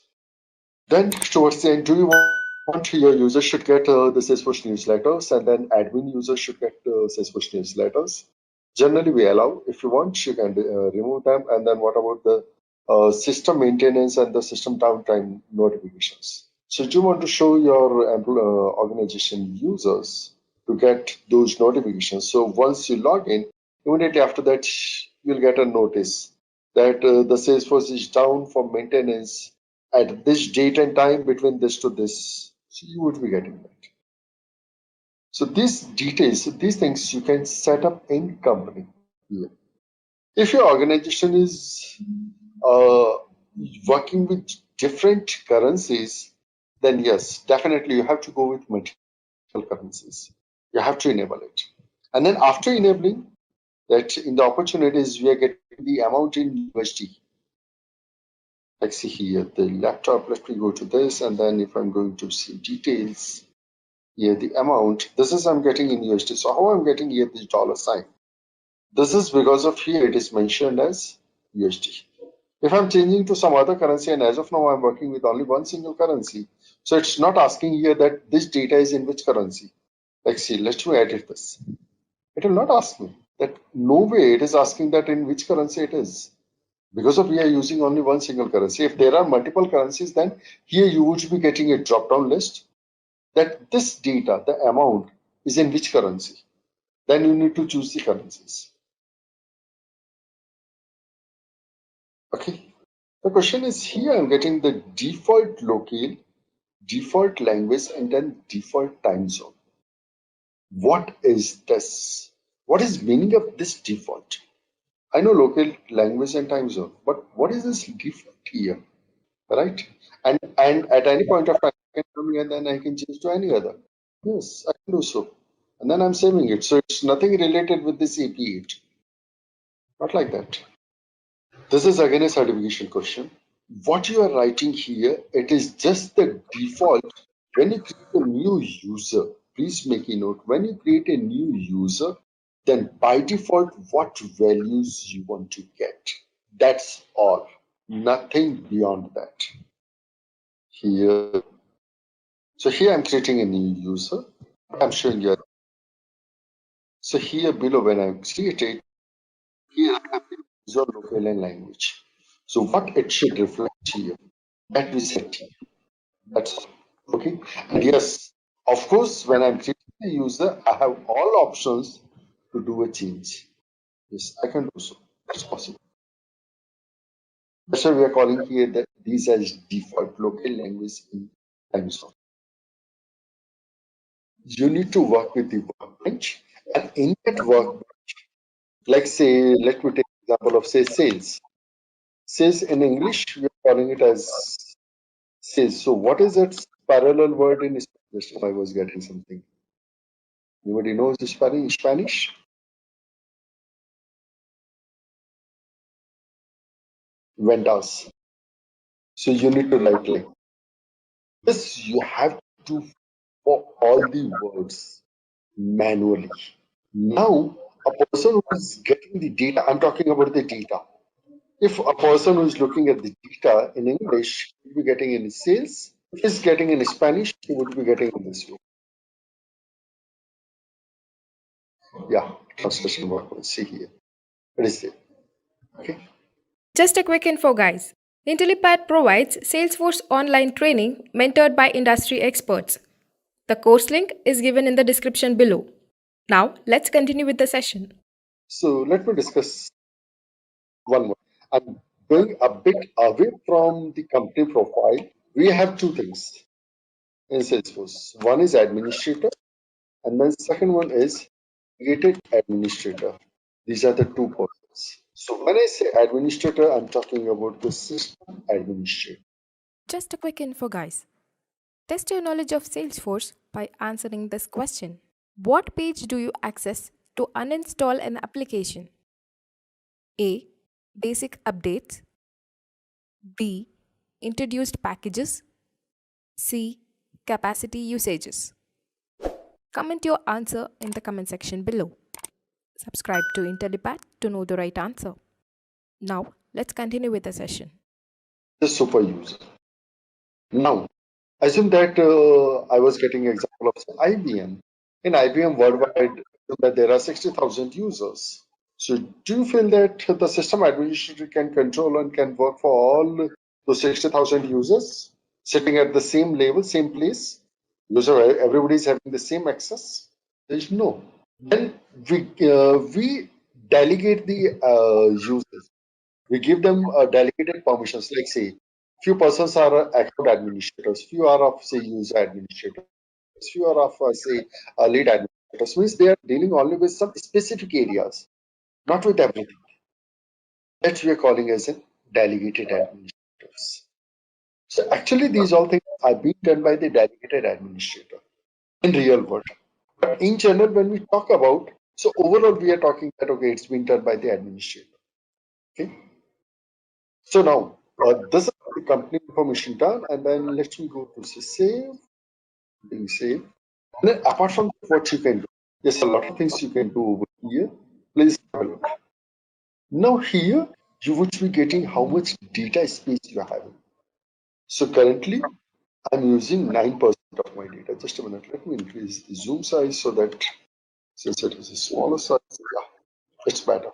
Then towards the end, do you want your users should get the Salesforce newsletters and then admin users should get Salesforce newsletters? Generally, we allow. If you want, you can remove them. And then what about the system maintenance and the system downtime notifications? So do you want to show your organization users to get those notifications? So once you log in, immediately after that, you'll get a notice that the Salesforce is down for maintenance at this date and time between this to this. So you would be getting that. So these details, these things you can set up in company here. If your organization is uh, working with different currencies, then yes, definitely you have to go with multiple currencies. You have to enable it. And then after enabling that, in the opportunities, we are getting the amount in USD. Like see here, the laptop, let me go to this, and then if I'm going to see details, here the amount, this is I'm getting in USD. So how I'm getting here the dollar sign? This is because of here it is mentioned as USD. If I'm changing to some other currency, and as of now I'm working with only one single currency, so it's not asking here that this data is in which currency. Like see, let's me edit this. It will not ask me that. No way it is asking that in which currency it is, because of we are using only one single currency. If there are multiple currencies, then here you would be getting a drop down list that this data, the amount, is in which currency. Then you need to choose the currencies. Okay. The question is here I'm getting the default local, default language, and then default time zone. What is this? What is meaning of this default? I know local language and time zone, but what is this default here? Right? And at any point of time I can come here and then I can change to any other. Yes, I can do so. And then I'm saving it. So it's nothing related with this AP8. Not like that. This is again a certification question. What you are writing here, it is just the default. When you create a new user, please make a note. When you create a new user, then by default, what values you want to get. That's all. Nothing beyond that. Here. So here I'm creating a new user. I'm showing you. So here below when I create it, here I have user local and language. So what it should reflect here, that we set here. That's all. Okay. And yes, of course, when I'm creating the user, I have all options to do a change. Yes, I can do so. That's possible. That's why we are calling here that these as default local language in time zone. You need to work with the workbench, and in that work, like say, let me take example of say sales. Sales in English, we are calling it as sales. So what is it? parallel word in Spanish? I was getting something. Anybody knows the Spanish? Ventas. So you need to write like this. You have to for all the words manually. Now, a person who is getting the data, I'm talking about the data. If a person who is looking at the data in English would be getting in sales, if he's getting in Spanish, he would be getting in this way. Yeah, translation work. Let's see here. What is it? Okay. Just a quick info, guys. Intellipaat provides Salesforce online training mentored by industry experts. The course link is given in the description below. Now, let's continue with the session. So let me discuss one more. I'm going a bit away from the company profile. We have two things in Salesforce. One is administrator, and then second one is delegated administrator. These are the two persons. So when I say administrator, I'm talking about the system administrator. Just a quick info, guys. Test your knowledge of Salesforce by answering this question. What page do you access to uninstall an application? A. Basic updates. B. Introduced packages. C. Capacity usages. Comment your answer in the comment section below. Subscribe to Intellipaat to know the right answer. Now, let's continue with the session. The super user. Now, assume that I was getting example of IBM. In IBM worldwide, assume that there are 60,000 users. So do you feel that the system administrator can control and can work for all those 60,000 users sitting at the same level, same place? User, everybody is having the same access? There is no. Then we delegate the users. We give them delegated permissions, like say, few persons are account administrators, few are of say user administrators, few are of say lead administrators. Means they are dealing only with some specific areas, not with everything. That we are calling as in delegated administrators. So actually, these all things are being done by the delegated administrator in real world. But in general, when we talk about, so overall, we are talking that okay, it's being done by the administrator. Okay. So now, this is the company information done, and then let me go to save, being save. And then apart from what you can do, there's a lot of things you can do over here. Please have a look. Now here, you would be getting how much data space you are having. So currently, I'm using 9% of my data. Just a minute, let me increase the zoom size so that since it is a smaller size, yeah, it's better.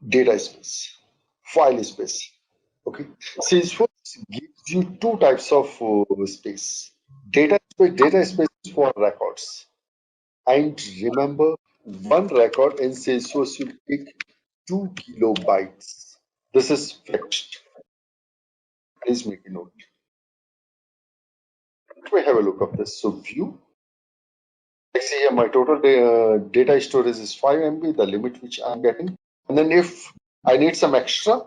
Data space, file space. Okay, Salesforce gives you two types of space. Data space is for records. And remember, one record in Salesforce will take 2 kilobytes. This is fixed. Please make a note. Let me have a look of this. So view. Let's see here, my total data storage is 5 MB, the limit which I'm getting. And then if I need some extra,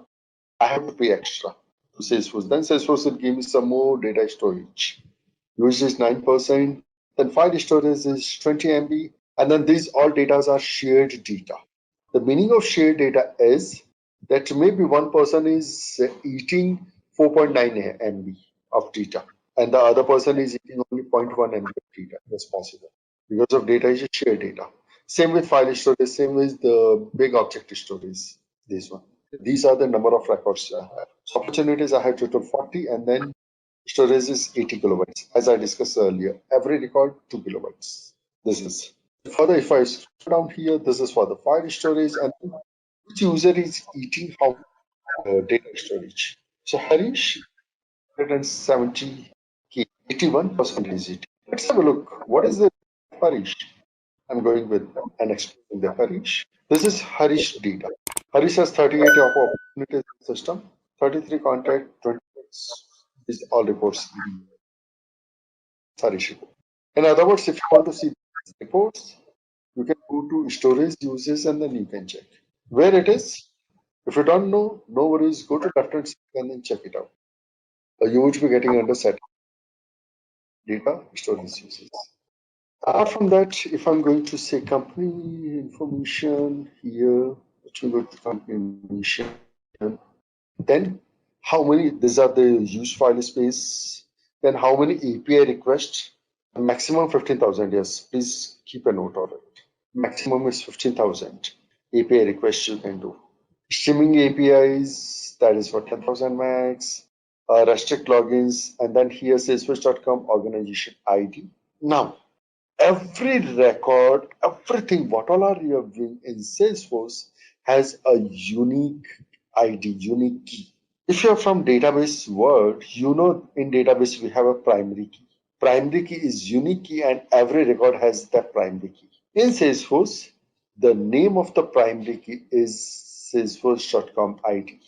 I have to pay extra to Salesforce. Then Salesforce will give me some more data storage. Usage is 9%, then file storage is 20 MB, and then these all data are shared data. The meaning of shared data is that maybe one person is eating 4.9 MB of data, and the other person is eating only 0.1 MB of data. That's possible because of data is shared data. Same with file storage, same with the big object storage. This one. These are the number of records I have. So opportunities I have total 40, and then storage is 80 kilobytes. As I discussed earlier, every record 2 kilobytes. This is further. If I scroll down here, this is for the file storage and which user is eating how data storage. So Harish, 170 K, 81% is it. Let's have a look. What is the Harish? I'm going with and explaining the Harish. This is Harish data. Harish has 38 of opportunities in the system, 33 contact, 26 is all reports. Harish report. In other words, if you want to see these reports, you can go to storage uses and then you can check where it is. If you don't know, no worries. Go to left hand side and then check it out. You would be getting under setting. data, storage uses. Apart from that, if I'm going to say company information here, let me go to company information, then how many, these are the used file space, then how many API requests, maximum 15,000, yes, please keep a note of it. Maximum is 15,000 API requests you can do. Streaming APIs, that is for 10,000 max, restrict logins, and then here Salesforce.com organization ID. Now, every record, everything, what all are you doing in Salesforce has a unique ID, unique key. If you're from database world, you know in database we have a primary key. Primary key is unique key and every record has that primary key. In Salesforce, the name of the primary key is Salesforce.com ID.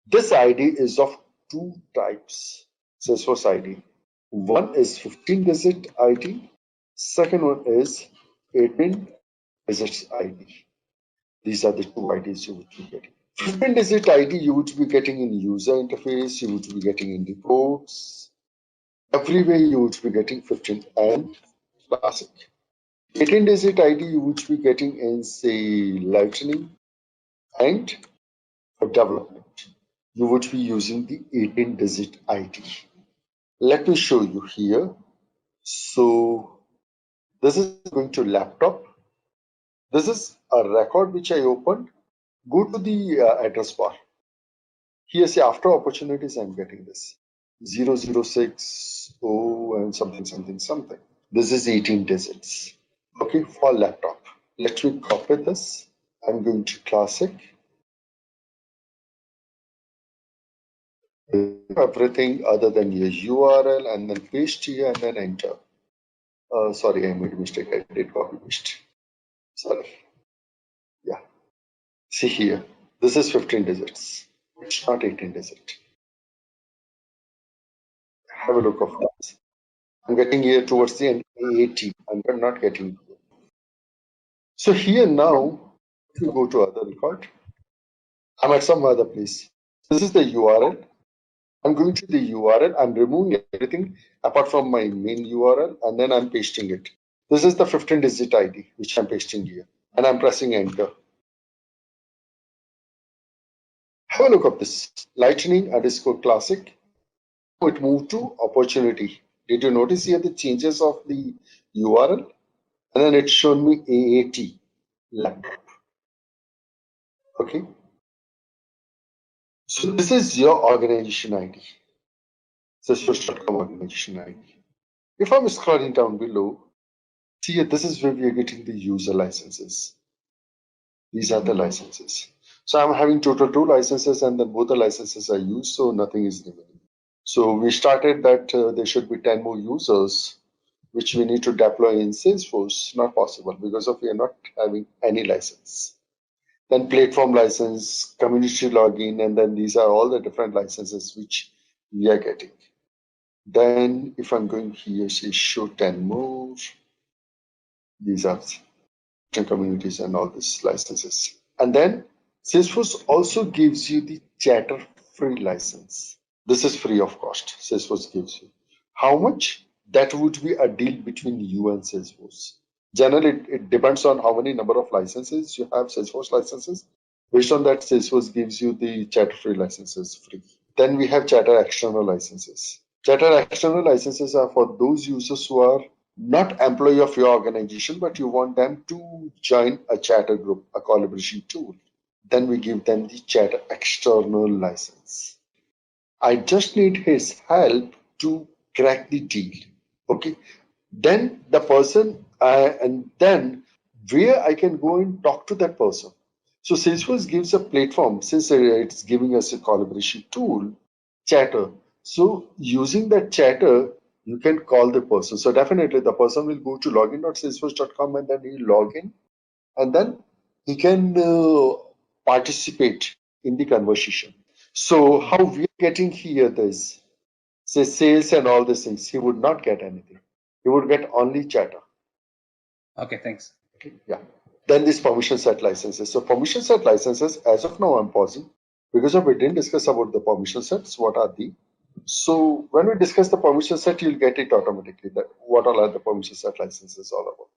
This ID is of two types, Salesforce ID. One is 15-digit ID, second one is 18 digits ID. These are the two IDs you would be getting. 15-digit ID you would be getting in user interface, you would be getting in reports. Everywhere you would be getting 15 and classic. 18-digit ID you would be getting in say Lightning and for development. You would be using the 18-digit ID. Let me show you here. So this is going to laptop. This is a record which I opened. Go to the address bar. Here say after opportunities I'm getting this 0060 and something. This is 18 digits. Okay, for laptop. Let me copy this. I'm going to classic. Everything other than your URL and then paste here and then enter. Sorry, I made a mistake. I did copy paste. Sorry. Yeah. See here. This is 15 digits. It's not 18 digit. Have a look of that. I'm getting here towards the end 80. I'm not getting here. So here now, if you go to other record, I'm at some other place. This is the URL. I'm going to the URL. I'm removing everything apart from my main URL and then I'm pasting it. This is the 15-digit ID which I'm pasting here and I'm pressing enter. Have a look of this lightning underscore classic. It moved to opportunity. Did you notice here the changes of the URL? And then it's shown me AAT laptop. Okay. So this is your organization ID. Salesforce.com organization ID. If I'm scrolling down below, see here, this is where we are getting the user licenses. These are the licenses. So I'm having total 2 licenses and then both the licenses are used, so nothing is remaining. So we started that there should be 10 more users which we need to deploy in Salesforce. Not possible because of we are not having any license. Then platform license, community login, and then these are all the different licenses which we are getting. Then if I'm going here, say show 10 more, these are communities and all these licenses. And then Salesforce also gives you the chatter free license. This is free of cost. Salesforce gives you. How much? That would be a deal between you and Salesforce. Generally, it depends on how many number of licenses you have, Salesforce licenses. Based on that, Salesforce gives you the chatter free licenses free. Then we have chatter external licenses. Chatter external licenses are for those users who are not employee of your organization, but you want them to join a chatter group, a collaboration tool. Then we give them the chatter external license. I just need his help to crack the deal. Okay. Then the person, and then where I can go and talk to that person. So Salesforce gives a platform, since it's giving us a collaboration tool, chatter. So using that chatter, you can call the person. So definitely the person will go to login.salesforce.com and then he'll log in and then he can participate in the conversation. So how we are getting here this, say sales and all these things, he would not get anything. He would get only chatter. Okay, thanks. Okay, yeah. Then these permission set licenses. So permission set licenses, as of now, I'm pausing because we didn't discuss about the permission sets. What are the? So when we discuss the permission set, you'll get it automatically that what all are the permission set licenses all about.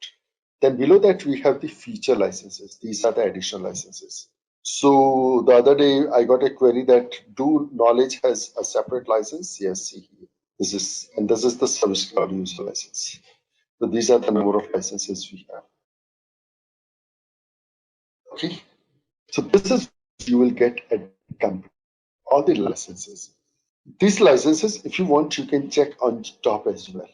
Then below that, we have the feature licenses. These are the additional licenses. So the other day I got a query that do knowledge has a separate license? Yes, see here. This is the service cloud user license. So these are the number of licenses we have. Okay. So this is you will get at company, all the licenses. These licenses, if you want, you can check on top as well.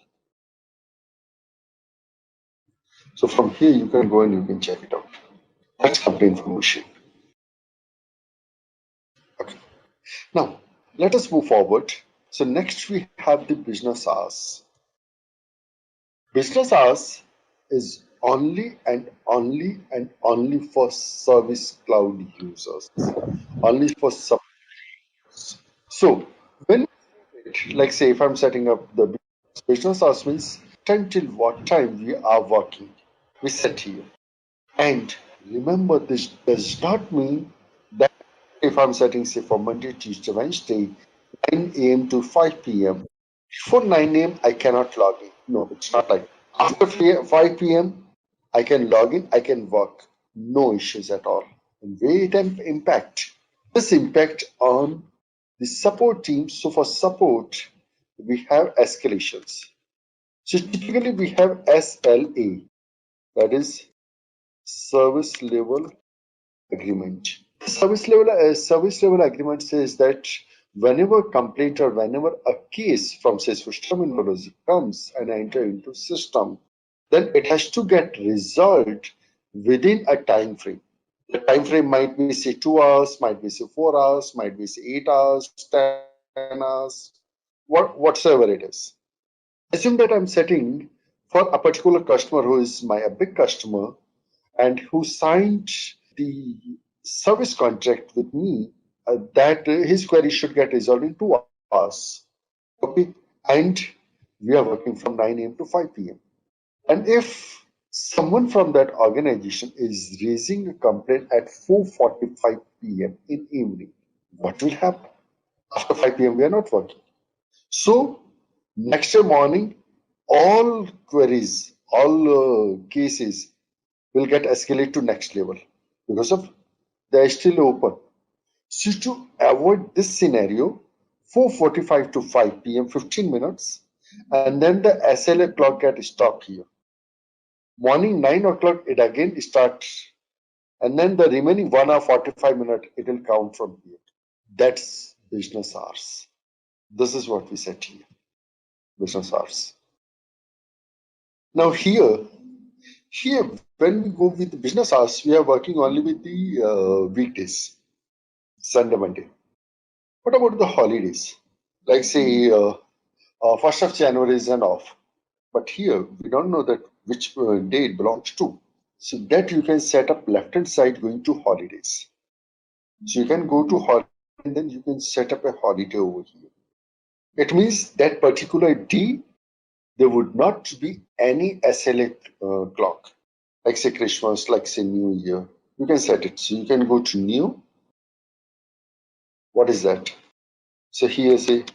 So from here you can go and you can check it out. That's company information. Okay. Now let us move forward. So next we have the business hours. Business hours is only and only and only for service cloud users, only for sub. So when, like say if I'm setting up the business hours means until what time we are working, we set here. And remember, this does not mean that if I'm setting say for Monday, Tuesday, Wednesday, 9 a.m. to 5 p.m. Before 9 a.m. I cannot log in. No, it's not like after 5 p.m. I can log in, I can work. No issues at all. And where it impact? This impact on the support team. So for support, we have escalations. So typically we have SLA, that is service level agreement. Service level agreement says that whenever complaint or whenever a case from Salesforce terminology comes and enter into system, then it has to get resolved within a time frame. The time frame might be say 2 hours, might be say 4 hours, might be say 8 hours, 10 hours, whatsoever it is. Assume that I'm setting for a particular customer who is my a big customer and who signed the service contract with me, that his query should get resolved in 2 hours. Okay, and we are working from 9 a.m. to 5 p.m. And if someone from that organization is raising a complaint at 4:45 p.m. in evening, what will happen? After 5 p.m. we are not working. So next day morning, all queries, all cases will get escalated to next level because of they are still open. So to avoid this scenario, 4:45 to 5 p.m. 15 minutes, and then the SLA clock gets stopped here. Morning 9 o'clock it again starts, and then the remaining 1 hour 45 minutes it will count from here. That's business hours. This is what we said here, business hours. Now here when we go with the business hours, we are working only with the weekdays, Sunday, Monday. What about the holidays? Like say 1st of January is an off, but here we don't know that which day it belongs to. So that you can set up left hand side going to holidays. So you can go to holiday and then you can set up a holiday over here. It means that particular day there would not be any SLA clock. Like say Christmas, like say New Year. You can set it. So you can go to new. What is that? So here say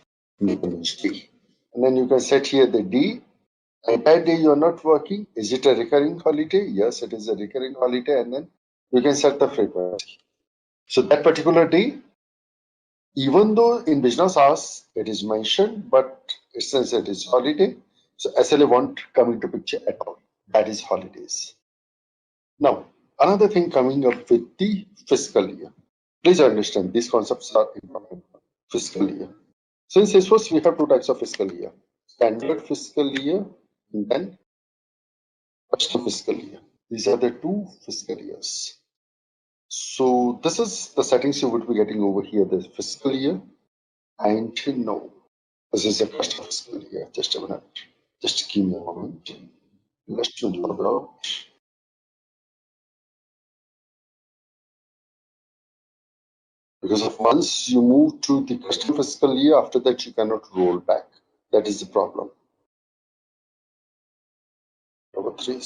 Independence Day. And then you can set here the D. Entire day you are not working. Is it a recurring holiday? Yes, it is a recurring holiday. And then you can set the frequency. So that particular day, even though in business hours it is mentioned, but since it is holiday, so SLA won't come into picture at all. That is holidays. Now, another thing coming up with the fiscal year. Please understand these concepts are important. Fiscal year. So in Salesforce, we have two types of fiscal year: standard fiscal year and then custom fiscal year. These are the two fiscal years. So this is the settings you would be getting over here: the fiscal year and no. This is a custom fiscal year. Just a minute. Just give me a moment. Let's log out. Because of once you move to the custom fiscal year, after that you cannot roll back. That is the problem. Number three.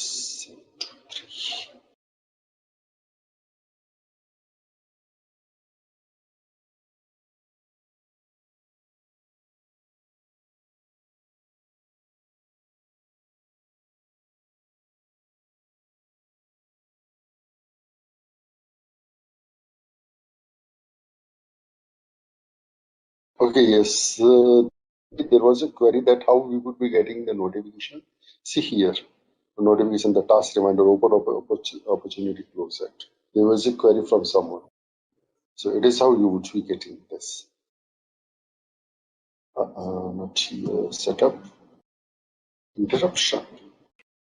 Okay, yes. There was a query that how we would be getting the notification. See here, the notification, the task reminder, opportunity close it. There was a query from someone. So it is how you would be getting this. Not here. Setup interruption.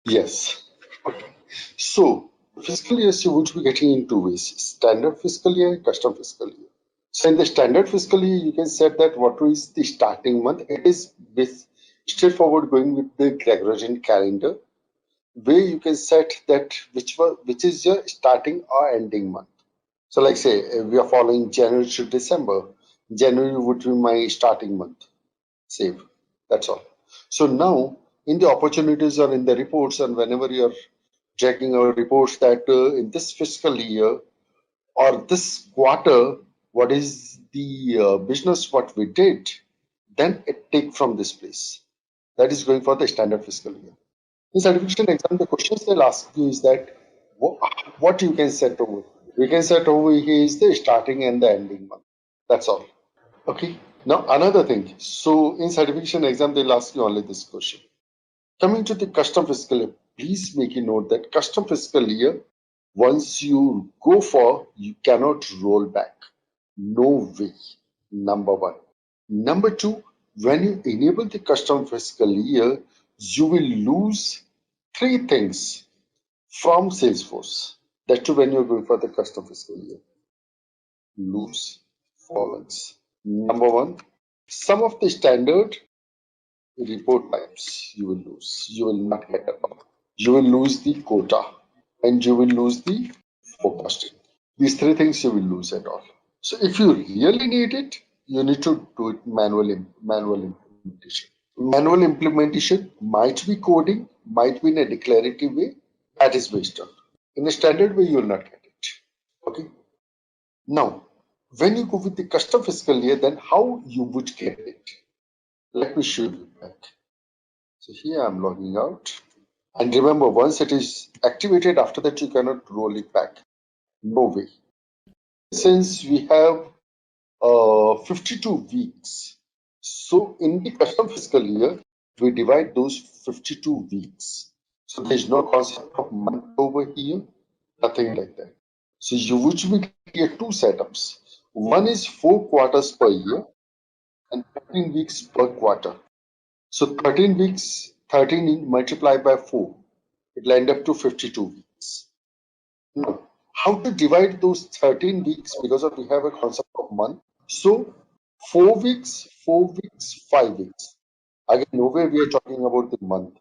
Yes. Okay. So fiscal years you would be getting in two ways: standard fiscal year and custom fiscal year. So in the standard fiscal year, you can set that what is the starting month. It is with straightforward going with the Gregorian calendar, where you can set that which is your starting or ending month. So like say we are following January to December. January would be my starting month. Save. That's all. So now in the opportunities or in the reports, and whenever you're checking our reports that in this fiscal year or this quarter, what is the business what we did, then it take from this place. That is going for the standard fiscal year. In certification exam, the questions they'll ask you is that what you can set over. We can set over here is the starting and the ending month. That's all. Okay. Now another thing. So in certification exam, they'll ask you only this question. Coming to the custom fiscal year, please make a note that custom fiscal year, once you go for, you cannot roll back. No way. Number one. Number two, when you enable the custom fiscal year, you will lose three things from Salesforce. That too, when you're going for the custom fiscal year, lose followings. Number one, some of the standard report types you will lose. You will not get at all. You will lose the quota and you will lose the forecasting. These three things you will lose at all. So if you really need it, you need to do it manual implementation. Manual implementation might be coding, might be in a declarative way. That is based on. In a standard way, you will not get it. Okay. Now, when you go with the custom fiscal year, then how you would get it? Let me show you back. So here I'm logging out. And remember, once it is activated, after that you cannot roll it back. No way. Since we have 52 weeks, so in the custom fiscal year, we divide those 52 weeks. So there's no concept of month over here, nothing like that. So you would be here two setups. One is 4 quarters per year and 13 weeks per quarter. So 13 weeks, 13 multiplied by 4, it'll end up to 52 weeks. Now, how to divide those 13 weeks, because we have a concept of month. So 4 weeks, 4 weeks, 5 weeks. Again, nowhere we are talking about the month.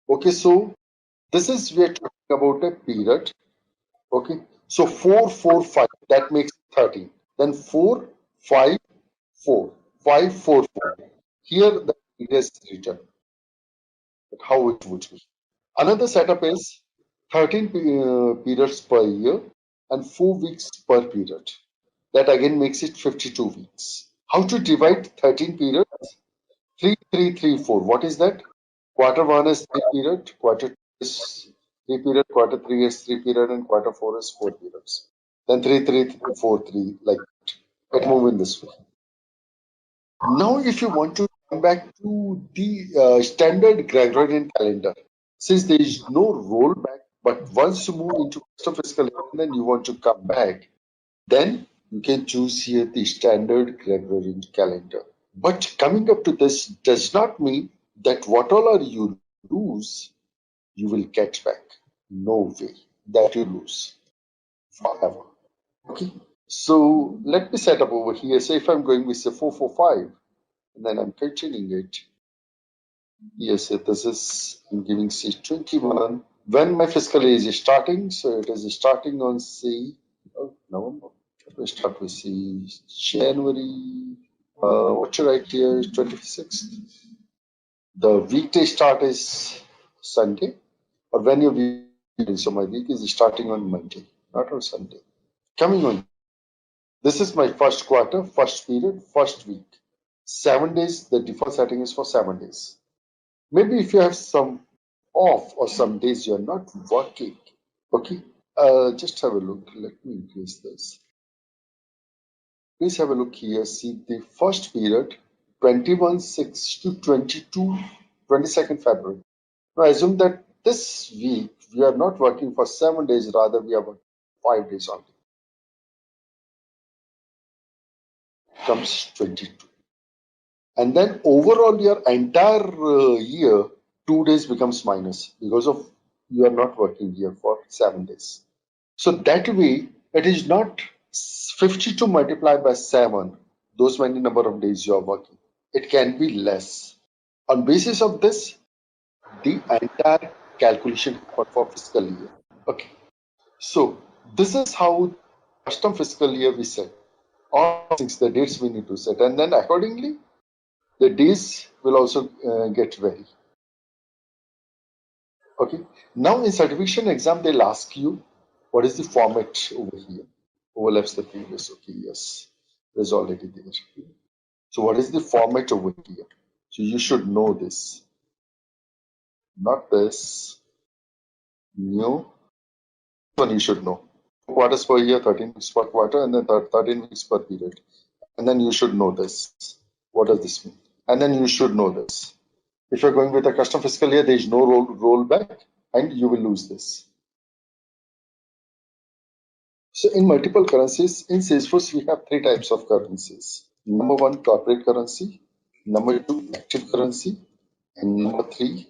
Okay, so this is we are talking about a period. Okay, so 4, 4, 5, that makes 13. Then 4, 5, 4, 5, 4, 4. Here the period is written, but how it would be. Another setup is 13 periods per year and 4 weeks per period. That again makes it 52 weeks. How to divide 13 periods? 3, 3, 3, 4. What is that? Quarter 1 is 3 period, quarter 2 is 3 period, quarter 3 is 3 period, and quarter 4 is 4 periods. Then 3, 3, 4, 3, like that. It move in this way. Now, if you want to come back to the standard Gregorian calendar, since there is no rollback, but once you move into custom fiscal year, then you want to come back, then you can choose here the standard Gregorian calendar. But coming up to this does not mean that what all are you lose, you will get back. No way that you lose forever. Okay. So let me set up over here. Say if I'm going with say 445, and then I'm continuing it. Yes, this is I'm giving say 21. When my fiscal year is starting, so it is starting on say November. Let me start with say January. What should I write here? 26th. The weekday start is Sunday, or when your week is. So my week is starting on Monday, not on Sunday. Coming on. This is my first quarter, first period, first week. 7 days, the default setting is for 7 days. Maybe if you have some off or some days you're not working. Okay. Just have a look. Let me increase this. Please have a look here. See the first period, 21/6 to 22nd February. Now assume that this week we are not working for 7 days, rather we are working 5 days only. Comes 22. And then overall your entire year, 2 days becomes minus because of you are not working here for 7 days. So that way it is not 52 multiplied by 7, those many number of days you are working. It can be less. On basis of this, the entire calculation for fiscal year. Okay. So this is how custom fiscal year we set. All things, the dates we need to set, and then accordingly, the days will also get vary. Okay. Now in certification exam, they'll ask you what is the format over here. Overlaps the previous. Okay. Yes. There's already there. So what is the format over here? So you should know this. Not this. New. One you should know. Quarters per year, 13 weeks per quarter, and then 13 weeks per period. And then you should know this. What does this mean? And then you should know this. If you're going with a custom fiscal year, there is no rollback, and you will lose this. So in multiple currencies, in Salesforce, we have 3 types of currencies. Number 1, corporate currency. Number 2, active currency. And number 3,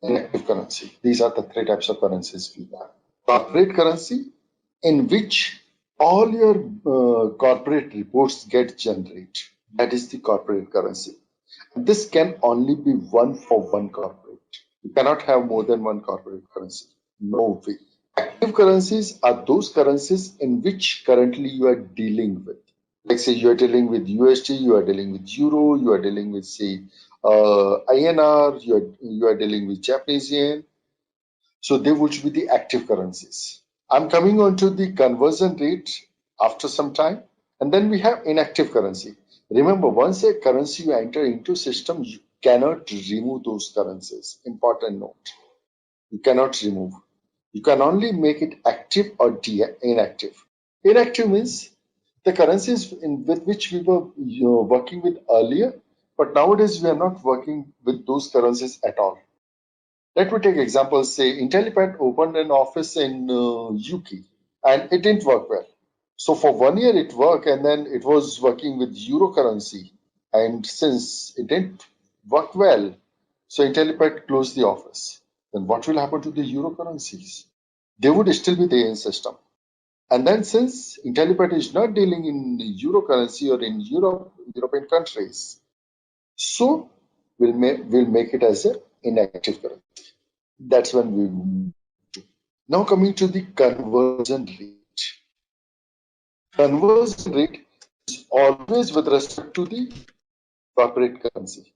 inactive currency. These are the 3 types of currencies we have. Corporate currency, in which all your corporate reports get generated. That is the corporate currency. This can only be one for one corporate. You cannot have more than one corporate currency. No way. Active currencies are those currencies in which currently you are dealing with. Like say you are dealing with USD, you are dealing with Euro, you are dealing with say INR, you are dealing with Japanese yen. So they would be the active currencies. I'm coming on to the conversion rate after some time. And then we have inactive currency. Remember, once a currency you enter into system, you cannot remove those currencies. Important note. You cannot remove. You can only make it active or inactive. Inactive means the currencies with which we were working with earlier, but nowadays we are not working with those currencies at all. Let me take example, say Intellipaat opened an office in UK and it didn't work well. So for 1 year it worked and then it was working with euro currency. And since it didn't work well, so Intellipaat closed the office. Then what will happen to the euro currencies? They would still be there in system. And then since Intellipaat is not dealing in euro currency or in European countries, so we'll make it as an inactive currency. That's when we now coming to the conversion rate. Conversion rate is always with respect to the corporate currency.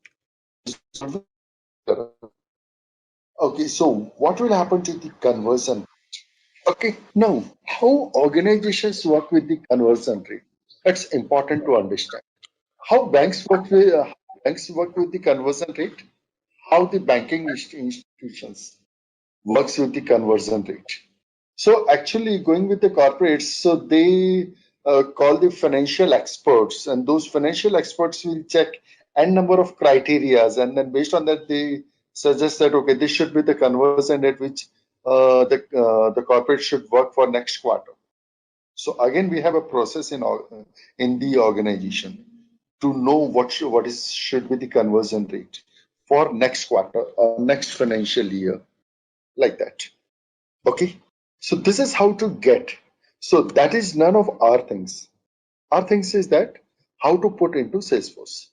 Okay, so what will happen to the conversion? Okay, now how organizations work with the conversion rate? That's important to understand. How banks work with the conversion rate? How the banking institutions works with the conversion rate? So actually going with the corporates, so they call the financial experts, and those financial experts will check n number of criterias, and then based on that they suggest that okay, this should be the conversion at which the corporate should work for next quarter. So again, we have a process in the organization to know what should be the conversion rate for next quarter or next financial year, like that. Okay, so this is how to get. So that is none of our things. Our things is that how to put into Salesforce.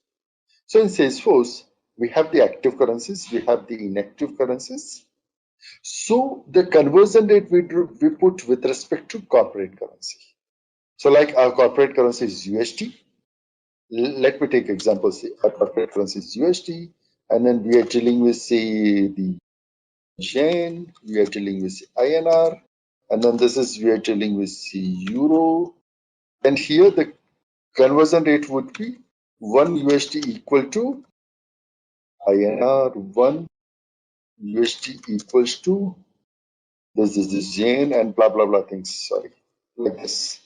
So in Salesforce, we have the active currencies, we have the inactive currencies. So the conversion rate we put with respect to corporate currency. So like our corporate currency is USD. Let me take example, say our corporate currency is USD, and then we are dealing with say the yen, we are dealing with INR, and then this is we are dealing with the euro, and here the conversion rate would be 1 USD equal to INR, 1 USD equals to this is yen, and blah blah blah things, sorry, like this.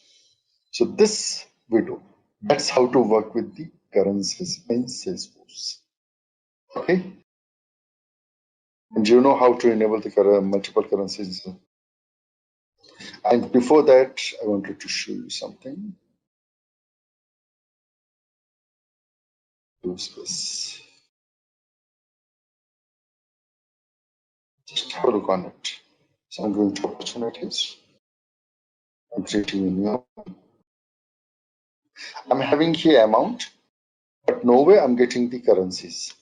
So this we do. That's how to work with the currencies in Salesforce. Okay. And do you know how to enable the multiple currencies? And before that, I wanted to show you something. Use this. Just have a look on it. So I'm going to opportunities. I'm creating a new. I'm having here amount, but no way I'm getting the currencies.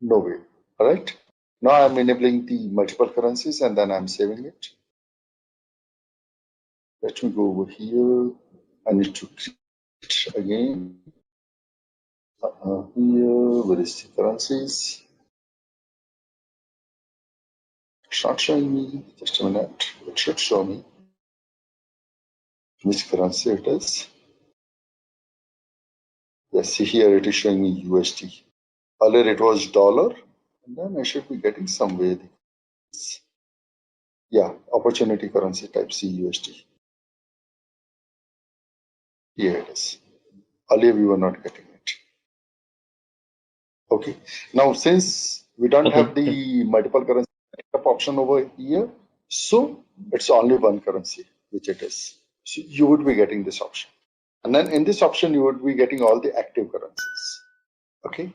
No way. All right. Now I'm enabling the multiple currencies and then I'm saving it. Let me go over here. I need to create again. Here, where is the currencies? It's not showing me. Just a minute. It should show me which currency it is. Yes, see here it is showing me USD. Earlier it was dollar, and then I should be getting somewhere. Yeah, opportunity currency type CUSD. Here it is. Earlier we were not getting it. Okay. Now since we don't have the multiple currency option over here, so it's only one currency, which it is. So you would be getting this option. And then in this option, you would be getting all the active currencies. Okay.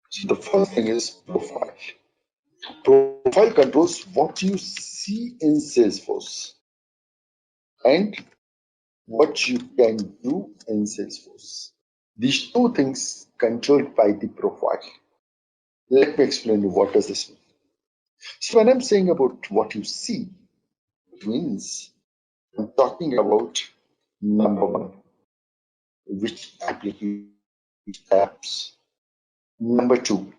So the first thing is profile. Profile controls what you see in Salesforce and what you can do in Salesforce. These two things controlled by the profile. Let me explain you what does this mean. So when I'm saying about what you see, it means I'm talking about number one, which application apps. Number two,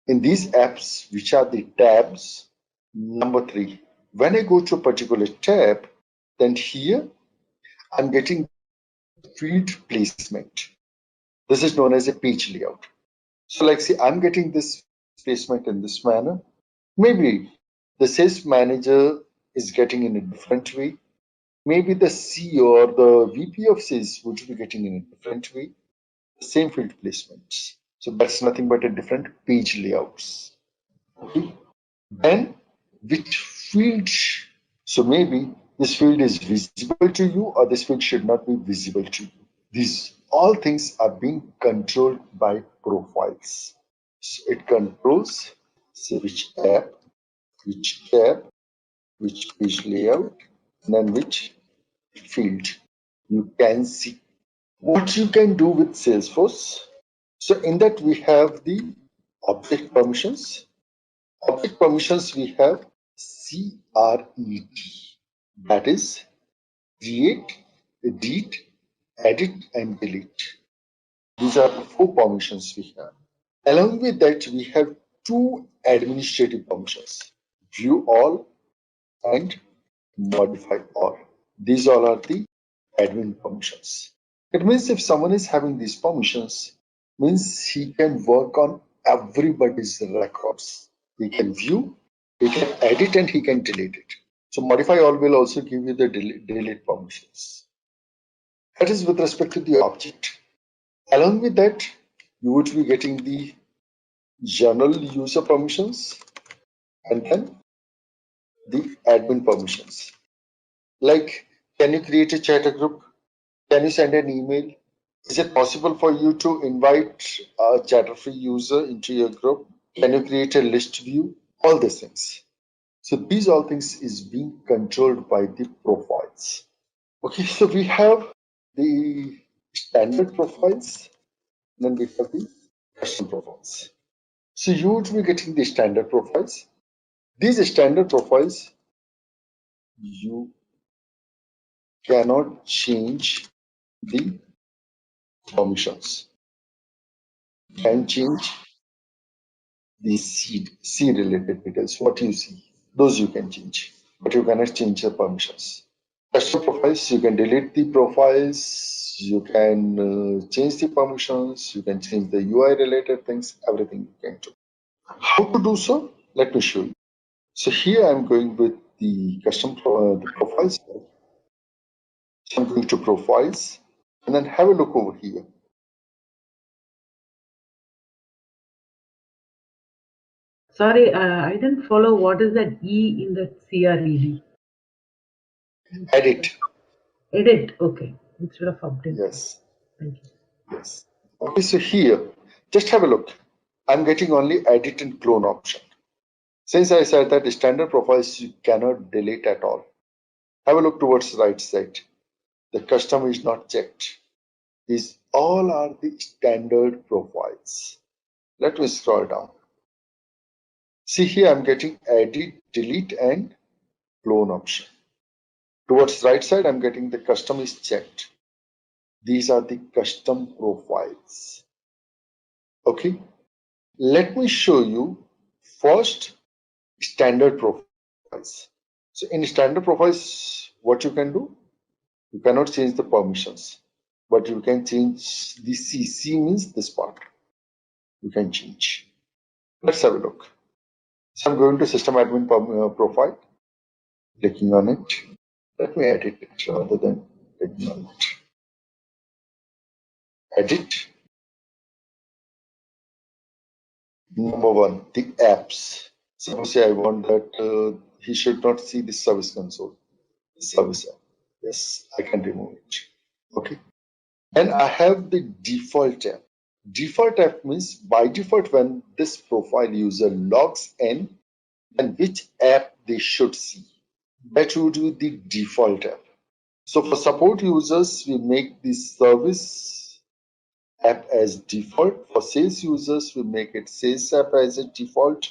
in these apps, which are the tabs. Number three, when I go to a particular tab, then here I'm getting field placement. This is known as a page layout. So like say I'm getting this placement in this manner. Maybe the sales manager is getting in a different way. Maybe the CEO or the VP of sales would be getting in a different way. The same field placements. So that's nothing but a different page layouts. Okay. Then which field? So maybe this field is visible to you or this field should not be visible to you. These all things are being controlled by profiles. So it controls say which app, which tab, which page layout, and then which field you can see. What you can do with Salesforce. So in that we have the object permissions. Object permissions we have CRED. That is create, edit, edit, and delete. These are the four permissions we have. Along with that, we have two administrative permissions, view all and modify all. These all are the admin permissions. It means if someone is having these permissions, means he can work on everybody's records. He can view, he can edit, and he can delete it. So modify all will also give you the delete permissions. That is with respect to the object. Along with that, you would be getting the general user permissions and then the admin permissions. Like, can you create a chatter group? Can you send an email? Is it possible for you to invite a chatter-free user into your group? Can you create a list view? All these things. So these all things is being controlled by the profiles. Okay, so we have the standard profiles, then we have the custom profiles. So you would be getting the standard profiles. These standard profiles, you cannot change the permissions. You can change the C related details, what you see, those you can change, but you cannot change the permissions. Custom profiles, you can delete the profiles, you can change the permissions, you can change the UI related things, everything you can do. How to do so? Let me show you. So here I'm going with the custom the profiles. I'm going to profiles and then have a look over here. Sorry, I didn't follow. What is that E in the CRED? Edit. Edit. Okay. Instead of update. Yes. Thank you. Yes. Okay, so here, just have a look. I'm getting only edit and clone option. Since I said that standard profiles you cannot delete at all. Have a look towards the right side. The custom is not checked. These all are the standard profiles. Let me scroll down. See here, I'm getting edit, delete, and clone option. Towards right side, I'm getting the custom is checked. These are the custom profiles. Okay. Let me show you first standard profiles. So in standard profiles, what you can do, you cannot change the permissions, but you can change the CC means this part. You can change. Let's have a look. So I'm going to system admin profile, clicking on it. Let me edit it rather than clicking on it. Edit. Number one, the apps. Suppose say I want that he should not see the service console, the service app. Yes, I can remove it. Okay. And I have the default tab. Default tab means by default when this profile user logs in, then which app they should see. That would be the default tab. So for support users, we make the service app as default. For sales users, we make it sales app as a default.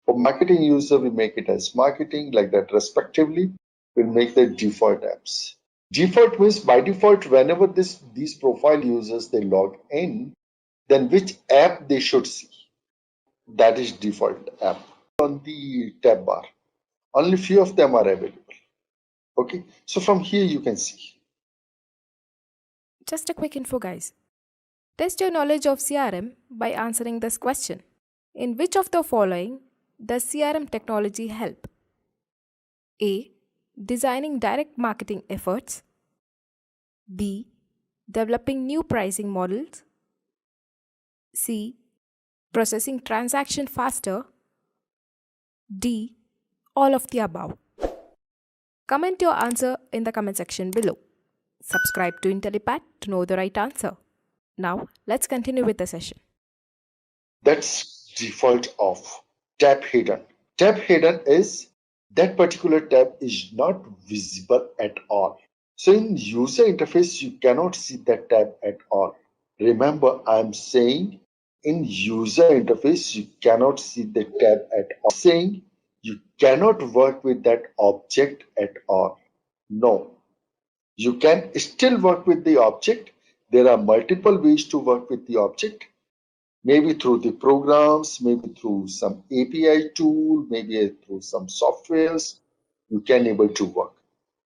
For marketing user, we make it as marketing, like that respectively. We'll make the default apps. Default means by default, whenever these profile users they log in, then which app they should see. That is default app. On the tab bar, only few of them are available. Okay, so from here you can see. Just a quick info, guys. Test your knowledge of CRM by answering this question. In which of the following does CRM technology help? A. Designing direct marketing efforts. B. Developing new pricing models. C. Processing transaction faster. D. All of the above. Comment your answer in the comment section below. Subscribe to Intellipaat to know the right answer. Now, let's continue with the session. That's default off. Tab hidden. Tab hidden is that particular tab is not visible at all. So in user interface, you cannot see that tab at all. Remember, I'm saying in user interface, you cannot see the tab at all. I'm saying you cannot work with that object at all. No, you can still work with the object. There are multiple ways to work with the object. Maybe through the programs, maybe through some API tool, maybe through some softwares, you can able to work.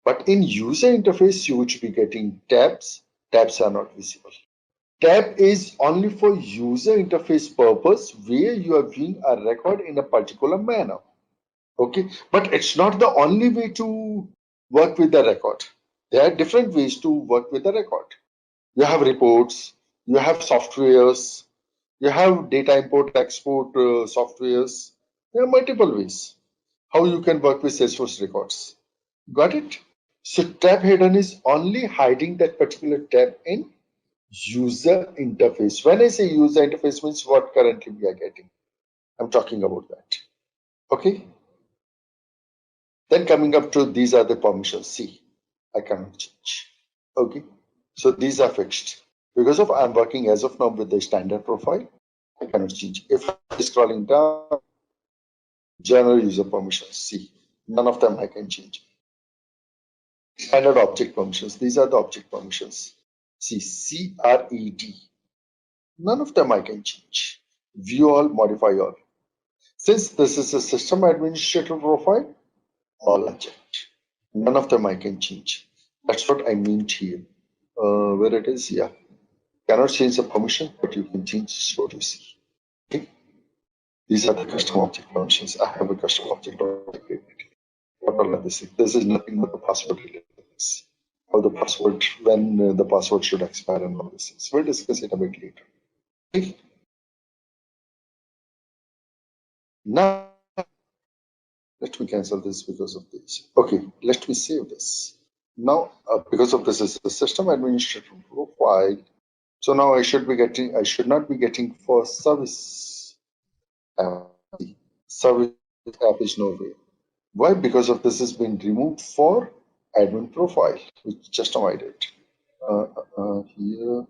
But in user interface, you would be getting tabs. Tabs are not visible. Tab is only for user interface purpose where you are viewing a record in a particular manner. Okay, but it's not the only way to work with the record. There are different ways to work with the record. You have reports, you have softwares, you have data import export softwares. There are multiple ways how you can work with Salesforce records. Got it? So tab hidden is only hiding that particular tab in user interface. When I say user interface means what currently we are getting. I'm talking about that. Okay. Then coming up to these are the permissions. See, I cannot change. Okay. So these are fixed. Because of I'm working as of now with the standard profile, I cannot change. If I'm scrolling down, general user permissions, see, none of them I can change. Standard object permissions, these are the object permissions. See, CRED, none of them I can change. View all, modify all. Since this is a system administrator profile, all are checked. None of them I can change. That's what I meant here. Where it is, yeah. Cannot change the permission, but you can change what you see. Okay. These are the custom object permissions. I have a custom object. What all are this? This is nothing but the password related. how the password, when the password should expire and all these things. We'll discuss it a bit later. Okay. Now, let me cancel this because of this. Okay, let me save this. Now, because of this is the system administrator profile. So now I should not be getting for service app. Service app is nowhere. Why? Because of this has been removed for admin profile, which just now I did. Here,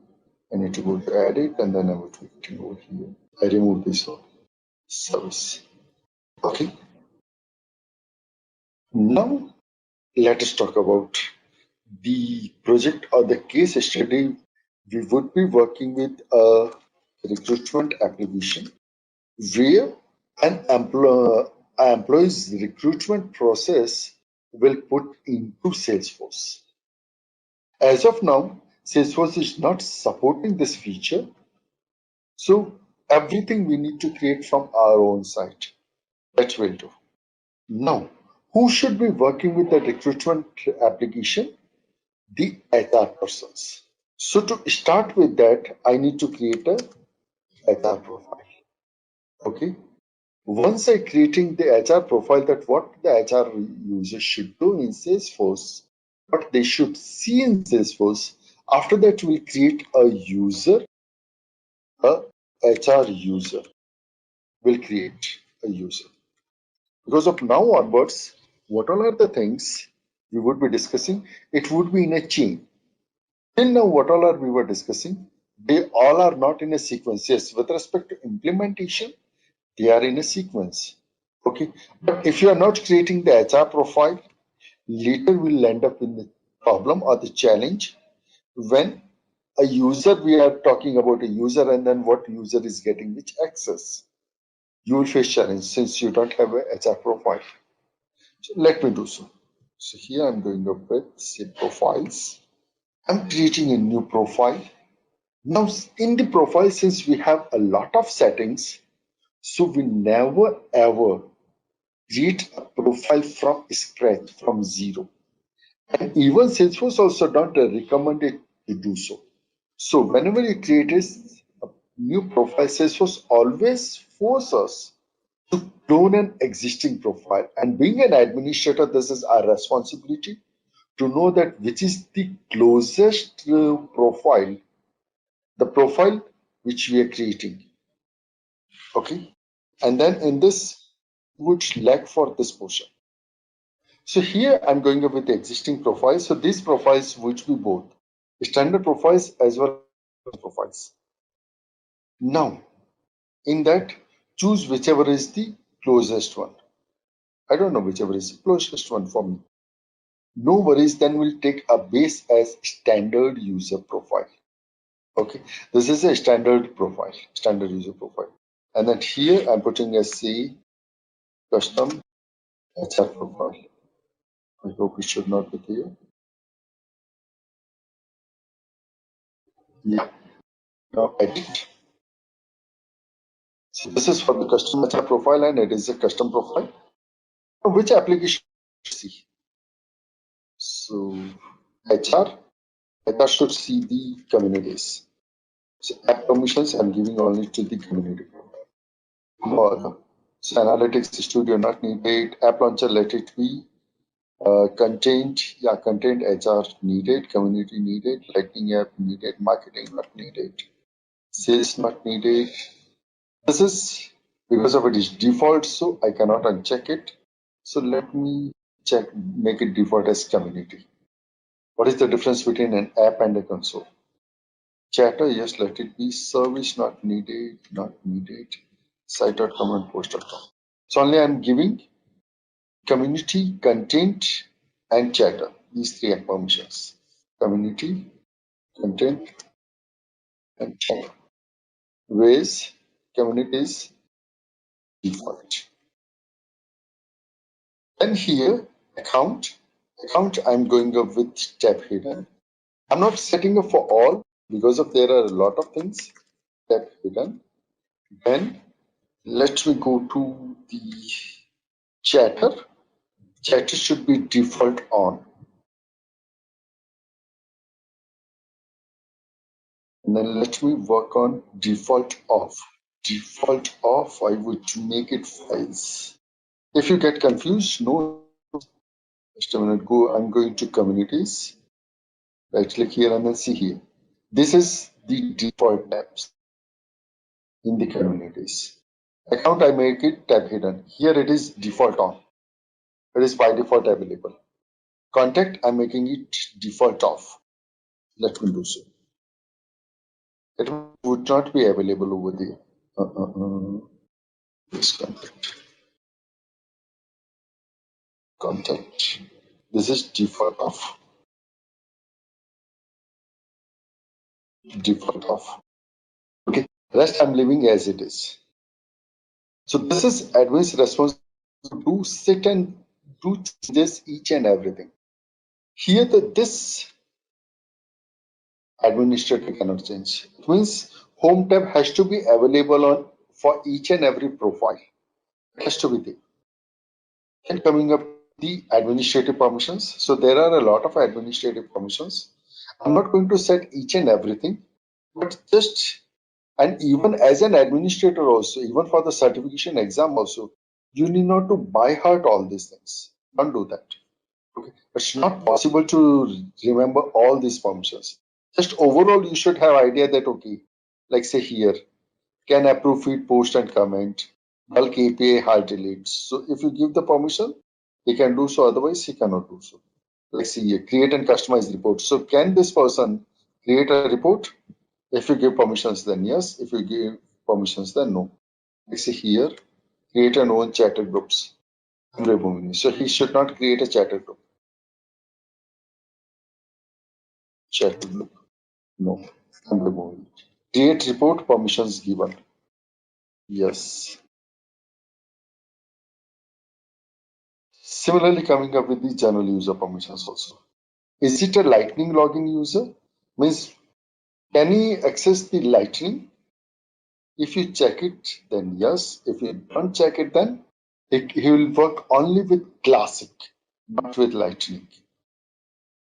I need to go to edit and then I will be clicking over here. I remove this one. Service. Okay. Now, let us talk about the project or the case study. We would be working with a recruitment application where an employee's recruitment process will put into Salesforce. As of now, Salesforce is not supporting this feature, so everything we need to create from our own site. That will do. Now, who should be working with the recruitment application? The HR persons. So to start with that, I need to create a HR profile. Okay. Once I creating the HR profile, that what the HR user should do in Salesforce, what they should see in Salesforce. After that, we'll create a user, a HR user. We'll create a user. Because of now onwards, what all are the things we would be discussing? It would be in a chain. Till now, what all are we were discussing? They all are not in a sequence. Yes, with respect to implementation, they are in a sequence. Okay, but if you are not creating the HR profile, later we'll end up in the problem or the challenge when a user, we are talking about a user and then what user is getting which access. You will face challenge since you don't have a HR profile. So let me do so. So here I'm going up with say profiles. I'm creating a new profile. Now in the profile, since we have a lot of settings, so we never ever create a profile from scratch, from zero. And even Salesforce also don't recommend it to do so. So whenever you create a new profile, Salesforce always force us to clone an existing profile. And being an administrator, this is our responsibility to know that which is the closest profile, the profile which we are creating. Okay. And then in this would lack for this portion. So here I'm going up with the existing profiles. So these profiles would be both standard profiles as well as profiles. Now, in that, choose whichever is the closest one. I don't know whichever is the closest one for me. No worries, then we'll take a base as standard user profile. Okay, this is a standard profile, standard user profile. And then here I'm putting a C custom HR profile. I hope it should not be here. Yeah, now edit. So this is for the custom HR profile and it is a custom profile. Now, which application should see? So HR should see the communities. So app permissions I'm giving only to the community. No other. So analytics studio not needed. App launcher let it be. Content, yeah, content HR needed. Community needed. Lightning app needed. Marketing not needed. Sales not needed. This is because of it is default, so I cannot uncheck it. So let me check, make it default as community. What is the difference between an app and a console? Chatter, yes, let it be. Service not needed, not needed. Site.com and post.com. So only I'm giving community, content, and chatter. These three are permissions. Community, content, and chatter. Ways, communities, default. Then here, account. Account, I'm going up with tab hidden. I'm not setting up for all because of there are a lot of things. Tab hidden. Then let me go to the chatter. Chatter should be default on. And then let me work on default off. Default off, I would make it files. If you get confused, no, just a minute, go, I'm going to communities, right click here and then see here. This is the default tabs in the communities. Account, I make it tab hidden. Here it is default on. It is by default available. Contact, I'm making it default off. Let me do so. It would not be available over there. This contact. Contact. This is default off. Default off. Okay. Rest I'm leaving as it is. So this is admin's responsibility to sit and do changes each and everything. Here this administrator cannot change. It means home tab has to be available on for each and every profile. It has to be there. And coming up the administrative permissions. So there are a lot of administrative permissions. I'm not going to set each and everything, but just, and even as an administrator also, even for the certification exam also, you need not to by heart all these things. Don't do that. Okay. It's not possible to remember all these permissions. Just overall, you should have idea that, okay, like say here, can approve, feed, post and comment, bulk API, hard delete. So if you give the permission, he can do so, otherwise he cannot do so. Like see here, create and customize report. So can this person create a report? If you give permissions, then yes. If you give permissions, then no. Like see here, create and own chatter groups. I'm removing it. So he should not create a chatter group. Chatter group. No, I'm removing it. Create report permissions given. Yes. Similarly, coming up with the general user permissions also. Is it a lightning login user? Means can he access the lightning? If you check it, then yes. If you don't check it, then he will work only with classic, not with lightning.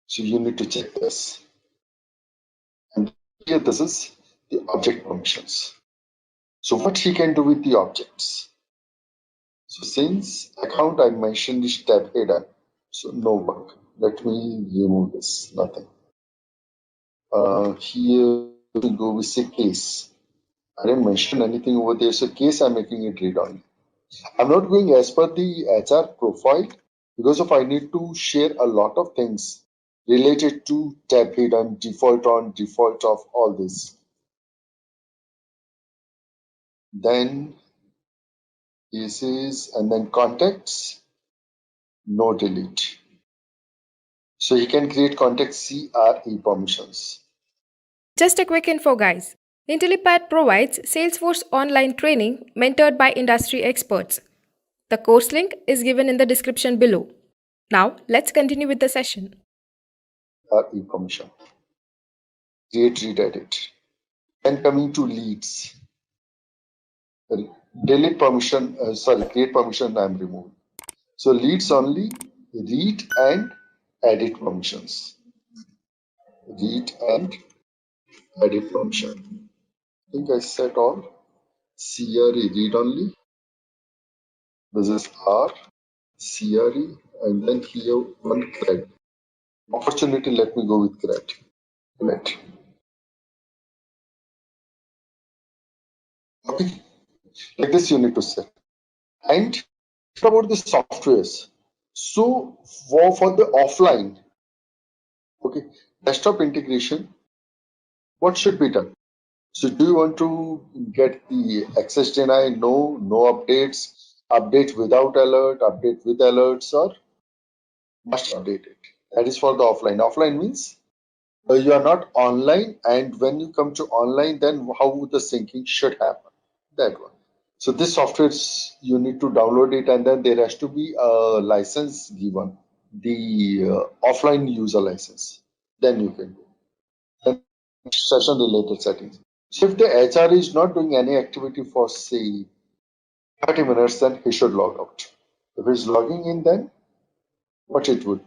So you need to check this. And here this is the object permissions. So what he can do with the objects? So since account I mentioned is tab hidden, so no work. Let me remove this, nothing. Here we go with say case. I didn't mention anything over there, so case I'm making it read only. I'm not going as per the HR profile because of I need to share a lot of things related to tab hidden, default on, default off, all this. Then this is, and then contacts, no delete. So he can create contact CRE permissions. Just a quick info, guys. Intellipaat provides Salesforce online training mentored by industry experts. The course link is given in the description below. Now, let's continue with the session. CRE permission. Create, read, edit. Then coming to leads. Delete permission, create permission I'm removing. So leads only read and edit permissions. Read and edit permission. I think I set all. CRE read only. This is R, CRE, and then here one CRED. Opportunity, let me go with CRED. Right. Okay. Like this you need to set. And about the softwares. So for the offline, okay, desktop integration, what should be done? So do you want to get the access denied? No, no updates, update without alert, update with alerts, or must update it. That is for the offline. Offline means you are not online, and when you come to online, then how the syncing should happen. That one. So this software you need to download it, and then there has to be a license given, the offline user license. Then you can do. Then session related settings. So if the HR is not doing any activity for say 30 minutes, then he should log out. If he's logging in, then what it would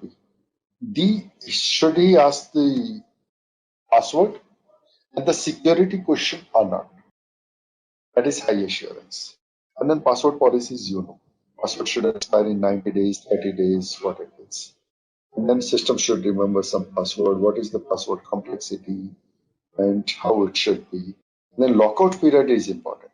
be? Should he ask the password? and the security question or not. That is high assurance. And then password policies, password should expire in 90 days, 30 days, what it is. And then system should remember some password, what is the password complexity, and how it should be. And then lockout period is important.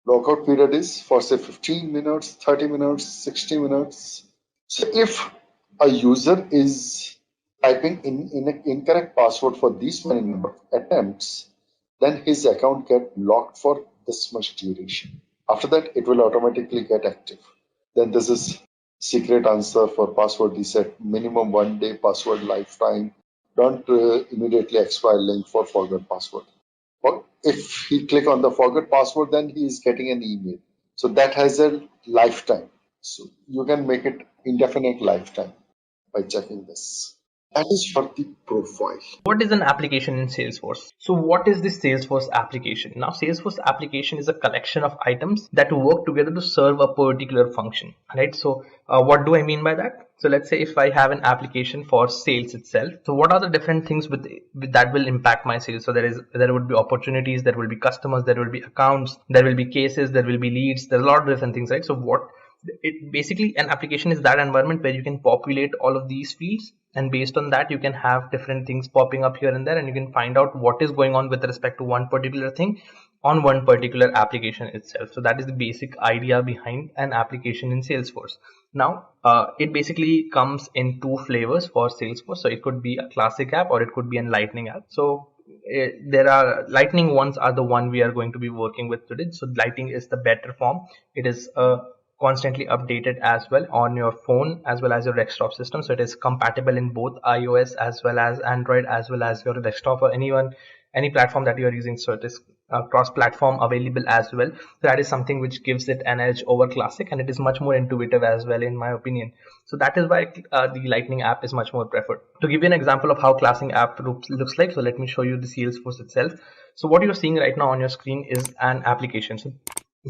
Lockout period is for say 15 minutes, 30 minutes, 60 minutes. So if a user is typing in an incorrect password for these many number of attempts, then his account get locked for this much duration. After that, it will automatically get active. Then this is secret answer for password reset, minimum 1 day password lifetime. Don't immediately expire link for forgot password. Or if he click on the forgot password, then he is getting an email. So that has a lifetime. So you can make it indefinite lifetime by checking this. That is for the profile. What is an application in Salesforce? So what is this Salesforce application? Now Salesforce application is a collection of items that work together to serve a particular function, right? So what do I mean by that? So let's say if I have an application for sales itself, so what are the different things with that will impact my sales? So there would be opportunities, there will be customers, there will be accounts, there will be cases, there will be leads, there's a lot of different things, right? So what it basically, an application is that environment where you can populate all of these fields, and based on that you can have different things popping up here and there, and you can find out what is going on with respect to one particular thing on one particular application itself. So that is the basic idea behind an application in Salesforce. Now it basically comes in two flavors for Salesforce. So it could be a classic app or it could be a lightning app. So there are lightning ones are the one we are going to be working with today. So lightning is the better form. It is constantly updated as well on your phone as well as your desktop system. So it is compatible in both iOS as well as Android as well as your desktop or any platform that you are using. So it is cross-platform available as well. So that is something which gives it an edge over classic, and it is much more intuitive as well in my opinion. So that is why the lightning app is much more preferred. To give you an example of how classic app looks like, so let me show you the Salesforce itself. So what you're seeing right now on your screen is an application. So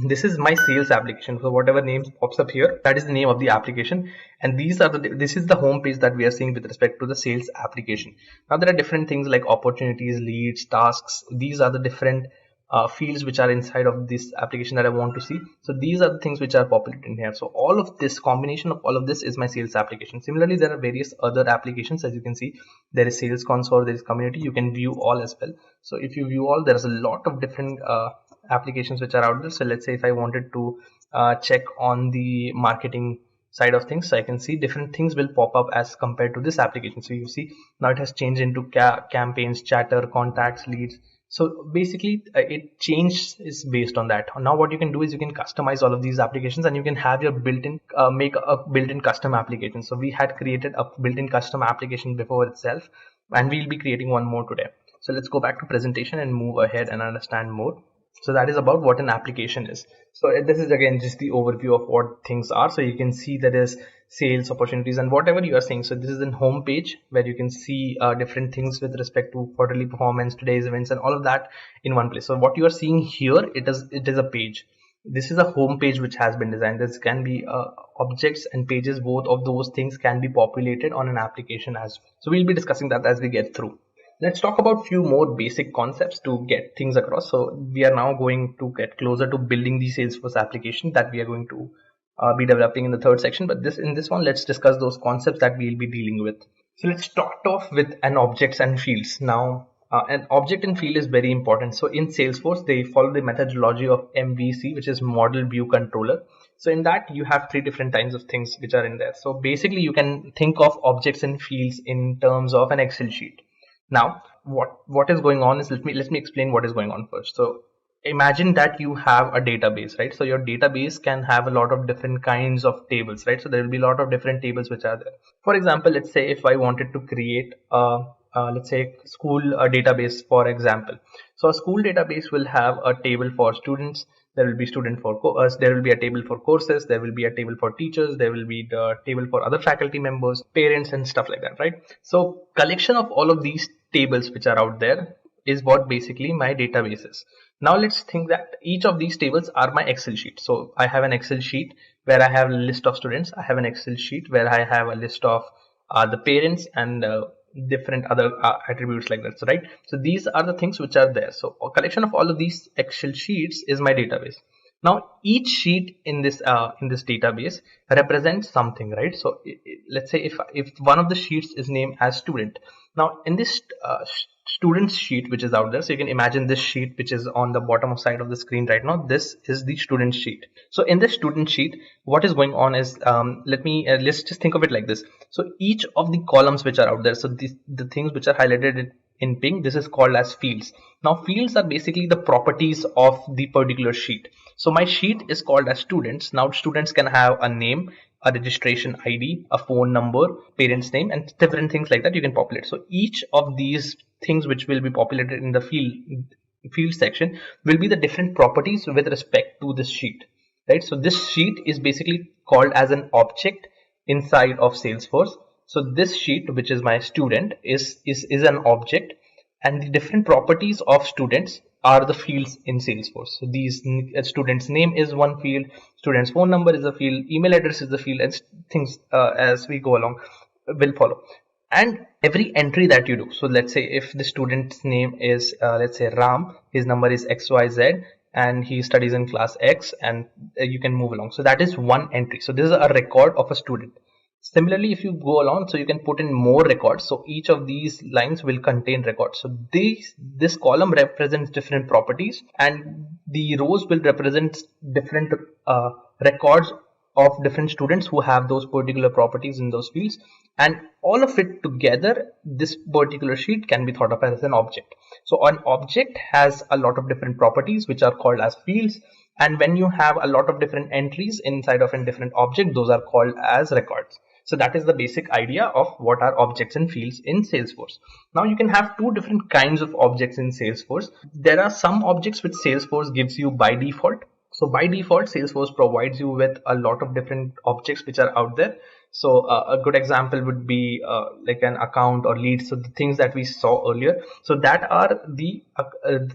this is my sales application. So whatever name pops up here, that is the name of the application, and this is the home page that we are seeing with respect to the sales application. Now there are different things like opportunities, leads, tasks. These are the different fields which are inside of this application that I want to see. So these are the things which are populated in here. So all of this combination of all of this is my sales application. Similarly, there are various other applications. As you can see, there is sales console, there is community. You can view all as well. So if you view all, there's a lot of different applications which are out there. So let's say if I wanted to check on the marketing side of things, so I can see different things will pop up as compared to this application. So you see now it has changed into campaigns, chatter, contacts, leads. So basically it changes based on that. Now what you can do is you can customize all of these applications, and you can have your built-in make a built-in custom application. So we had created a built-in custom application before itself, and we'll be creating one more today. So let's go back to presentation and move ahead and understand more. So that is about what an application is. So this is again just the overview of what things are. So you can see that is sales opportunities and whatever you are seeing. So this is the home page where you can see different things with respect to quarterly performance, today's events, and all of that in one place. So what you are seeing here, it is a page. This is a home page which has been designed. This can be objects and pages. Both of those things can be populated on an application as well. So we'll be discussing that as we get through. Let's talk about few more basic concepts to get things across. So we are now going to get closer to building the Salesforce application that we are going to be developing in the third section. But in this one, let's discuss those concepts that we'll be dealing with. So let's start off with an objects and fields. Now an object and field is very important. So in Salesforce, they follow the methodology of MVC, which is Model View Controller. So in that you have three different kinds of things which are in there. So basically you can think of objects and fields in terms of an Excel sheet. Now what is going on is, let me explain what is going on first. So imagine that you have a database, right? So your database can have a lot of different kinds of tables, right? So there will be a lot of different tables which are there. For example, let's say if I wanted to create let's say school database, for example. So a school database will have a table for students. There will be there will be a table for courses, there will be a table for teachers, there will be the table for other faculty members, parents, and stuff like that, right? So collection of all of these tables which are out there is what basically my database is. Now let's think that each of these tables are my Excel sheet. So I have an Excel sheet where I have a list of students. I have an Excel sheet where I have a list of the parents and different other attributes like that. So right, so these are the things which are there. So a collection of all of these Excel sheets is my database. Now each sheet in this database represents something, right? So let's say if one of the sheets is named as student. Now in this student sheet which is out there, so you can imagine this sheet which is on the bottom of side of the screen right now, this is the student sheet. So in this student sheet, what is going on is, let's just think of it like this. So each of the columns which are out there, so the things which are highlighted in pink, this is called as fields. Now fields are basically the properties of the particular sheet. So my sheet is called as students. Now students can have a name, a registration ID, a phone number, parent's name, and different things like that you can populate. So each of these things which will be populated in the field section will be the different properties with respect to this sheet, right? So this sheet is basically called as an object inside of Salesforce. So this sheet, which is my student, is an object, and the different properties of students are the fields in Salesforce. So these student's name is one field, student's phone number is a field, email address is a field, and things as we go along will follow. And every entry that you do, so let's say if the student's name is let's say Ram, his number is XYZ, and he studies in class X, and you can move along. So that is one entry. So this is a record of a student. Similarly, if you go along, so you can put in more records. So each of these lines will contain records. So this column represents different properties, and the rows will represent different records of different students who have those particular properties in those fields, and all of it together, this particular sheet can be thought of as an object. So an object has a lot of different properties which are called as fields, and when you have a lot of different entries inside of a different object, those are called as records. So that is the basic idea of what are objects and fields in Salesforce. Now you can have two different kinds of objects in Salesforce. There are some objects which Salesforce gives you by default. So by default, Salesforce provides you with a lot of different objects which are out there. So a good example would be like an account or lead. So the things that we saw earlier. So that are the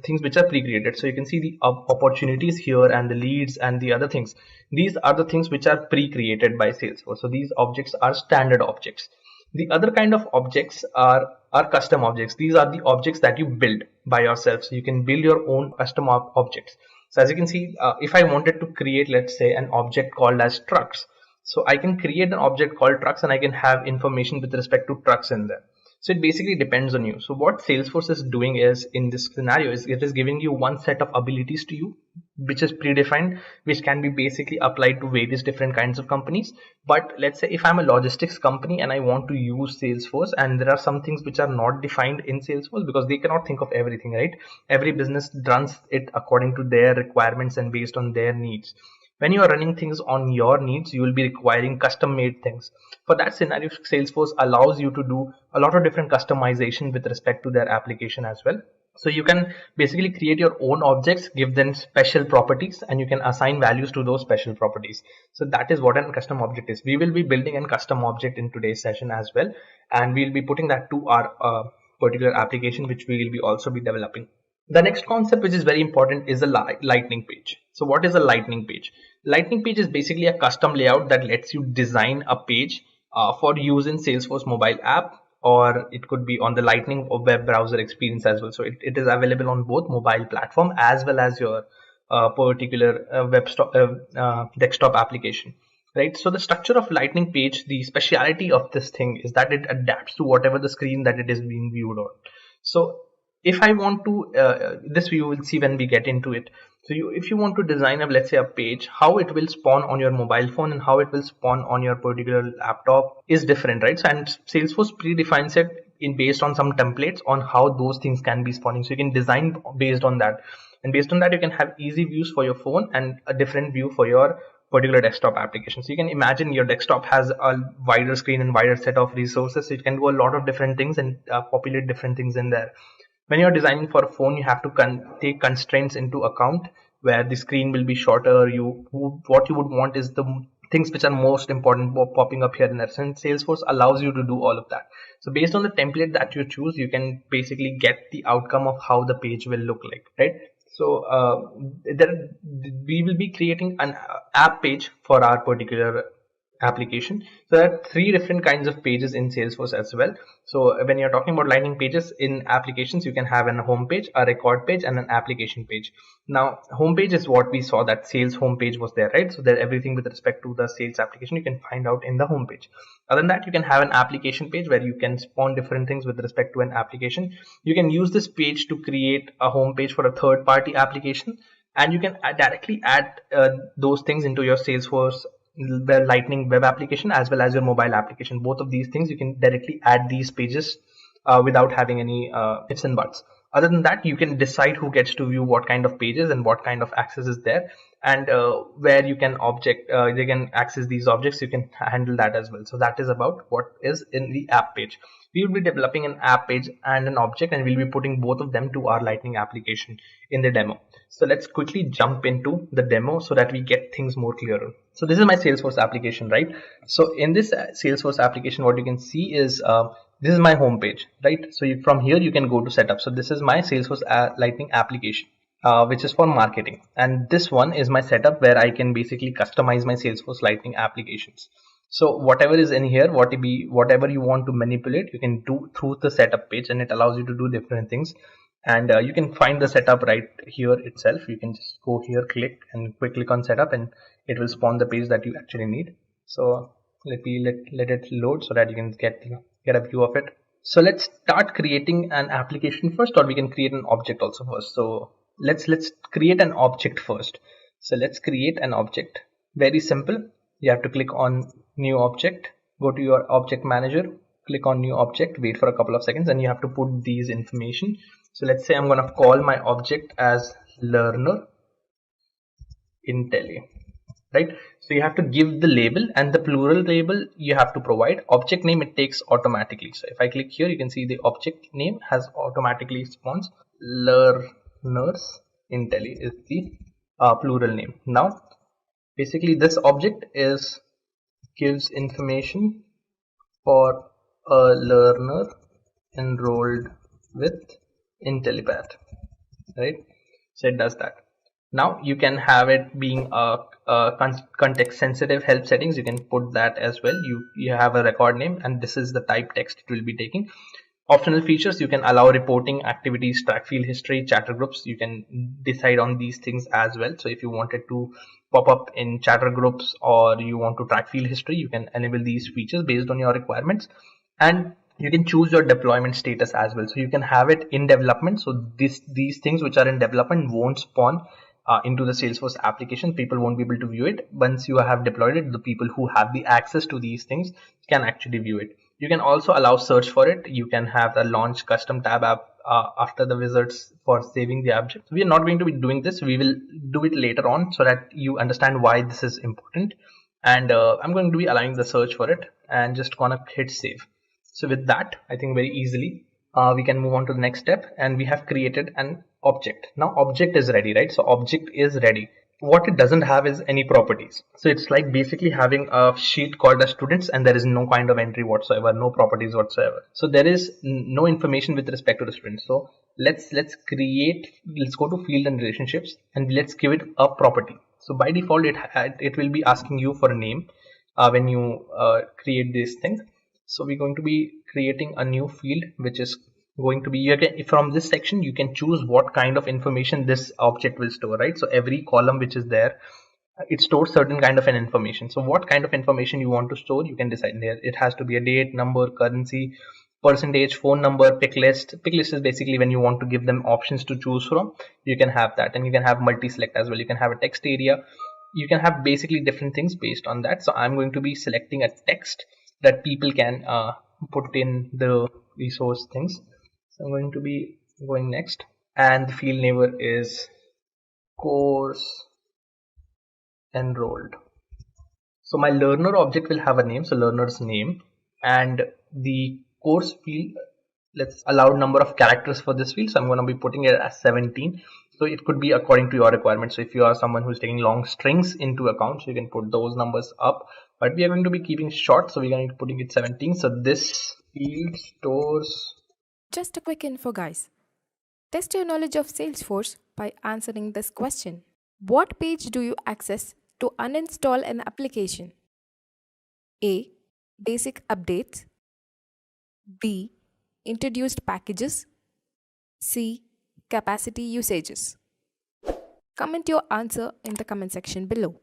things which are pre-created. So you can see the opportunities here and the leads and the other things. These are the things which are pre-created by Salesforce. So these objects are standard objects. The other kind of objects are custom objects. These are the objects that you build by yourself. So you can build your own custom objects. So as you can see, if I wanted to create, let's say, an object called as trucks, so I can create an object called trucks, and I can have information with respect to trucks in there. So it basically depends on you. So what Salesforce is doing is, in this scenario, is it is giving you one set of abilities to you, which is predefined, which can be basically applied to various different kinds of companies. But let's say if I'm a logistics company and I want to use Salesforce, and there are some things which are not defined in Salesforce because they cannot think of everything, right? Every business runs it according to their requirements and based on their needs. When you are running things on your needs, you will be requiring custom made things. For that scenario, Salesforce allows you to do a lot of different customization with respect to their application as well. So you can basically create your own objects, give them special properties, and you can assign values to those special properties. So that is what a custom object is. We will be building a custom object in today's session as well, and we'll be putting that to our particular application, which we will be also be developing. The next concept, which is very important, is a lightning page. So what is a lightning page? Lightning page is basically a custom layout that lets you design a page for use in Salesforce mobile app, or it could be on the Lightning or web browser experience as well. So it is available on both mobile platform as well as your particular desktop application. Right. So the structure of Lightning page, the speciality of this thing is that it adapts to whatever the screen that it is being viewed on. So if I want to, this we will see when we get into it. So if you want to design let's say a page, how it will spawn on your mobile phone and how it will spawn on your particular laptop is different, right? So, and Salesforce predefines it based on some templates on how those things can be spawning. So you can design based on that, and based on that you can have easy views for your phone and a different view for your particular desktop application. So you can imagine your desktop has a wider screen and wider set of resources, so you can do a lot of different things and populate different things in there. When you're designing for a phone, you have to take constraints into account, where the screen will be shorter. What you would want is the things which are most important popping up here and there. And Salesforce allows you to do all of that. So based on the template that you choose, you can basically get the outcome of how the page will look like, right? So we will be creating an app page for our particular application. So there are three different kinds of pages in Salesforce as well. So when you're talking about Lightning pages in applications, you can have a home page, a record page, and an application page. Now, home page is what we saw, that sales home page was there, right? So that everything with respect to the sales application you can find out in the home page. Other than that, you can have an application page where you can spawn different things with respect to an application. You can use this page to create a home page for a third party application, and you can directly add those things into your Salesforce the Lightning web application as well as your mobile application. Both of these things you can directly add these pages without having any ifs and buts. Other than that, you can decide who gets to view what kind of pages and what kind of access is there, and where you can they can access these objects. You can handle that as well. So that is about what is in the app page. We will be developing an app page and an object, and we'll be putting both of them to our Lightning application in the demo. So let's quickly jump into the demo so that we get things more clearer. So this is my Salesforce application, right? So in this Salesforce application, what you can see is this is my home page, right? So from here you can go to setup. So this is my Salesforce Lightning application, which is for marketing, and this one is my setup where I can basically customize my Salesforce Lightning applications. So whatever is in here, whatever you want to manipulate, you can do through the setup page, and it allows you to do different things. And you can find the setup right here itself. You can just go here, click, and quick click on setup, and it will spawn the page that you actually need. So let it load so that you can get a view of it. So let's start creating an application first, or we can create an object also first. So let's create an object first. So let's create an object. Very simple. You have to click on new object, go to your object manager, click on new object, wait for a couple of seconds, and you have to put these information. So let's say I'm going to call my object as learner Intelli, right? So you have to give the label, and the plural label you have to provide. Object name it takes automatically. So if I click here, you can see the object name has automatically spawns. Learners Intelli is the plural name. Now basically this object gives information for a learner enrolled with Intellipaat, right? So it does that. Now you can have it being a context sensitive help settings. You can put that as well. You have a record name, and this is the type text it will be taking. Optional features, you can allow reporting, activities, track field history, chatter groups. You can decide on these things as well. So if you wanted to pop up in chatter groups, or you want to track field history, you can enable these features based on your requirements. And you can choose your deployment status as well. So you can have it in development. So these things which are in development won't spawn into the Salesforce application. People won't be able to view it. Once you have deployed it, the people who have the access to these things can actually view it. You can also allow search for it. You can have the launch custom tab app after the wizards for saving the object. We are not going to be doing this. We will do it later on so that you understand why this is important. And I'm going to be allowing the search for it, and just gonna hit save. So with that, I think very easily we can move on to the next step, and we have created an object. Now object is ready, right? So object is ready. What it doesn't have is any properties. So it's like basically having a sheet called as students, and there is no kind of entry whatsoever, no properties whatsoever. So there is no information with respect to the students. So let's go to field and relationships, and let's give it a property. So by default it will be asking you for a name when you create these things. So we're going to be creating a new field, which is going to be, from this section you can choose what kind of information this object will store, right? So every column which is there, it stores certain kind of an information. So what kind of information you want to store, you can decide there. It has to be a date, number, currency, percentage, phone number, pick list. Pick list is basically when you want to give them options to choose from. You can have that, and you can have multi-select as well. You can have a text area. You can have basically different things based on that. So I'm going to be selecting a text that people can put in the resource things. So I'm going to be going next, and the field name is course enrolled. So my learner object will have a name, so learner's name, and the course field, let's allow number of characters for this field. So I'm going to be putting it as 17. So it could be according to your requirements. So if you are someone who's taking long strings into account, so you can put those numbers up, but we are going to be keeping short, so we're going to be putting it 17. So this field stores. Just a quick info, guys. Test your knowledge of Salesforce by answering this question. What page do you access to uninstall an application? A. Basic updates. B. Introduced packages. C. Capacity usages. Comment your answer in the comment section below.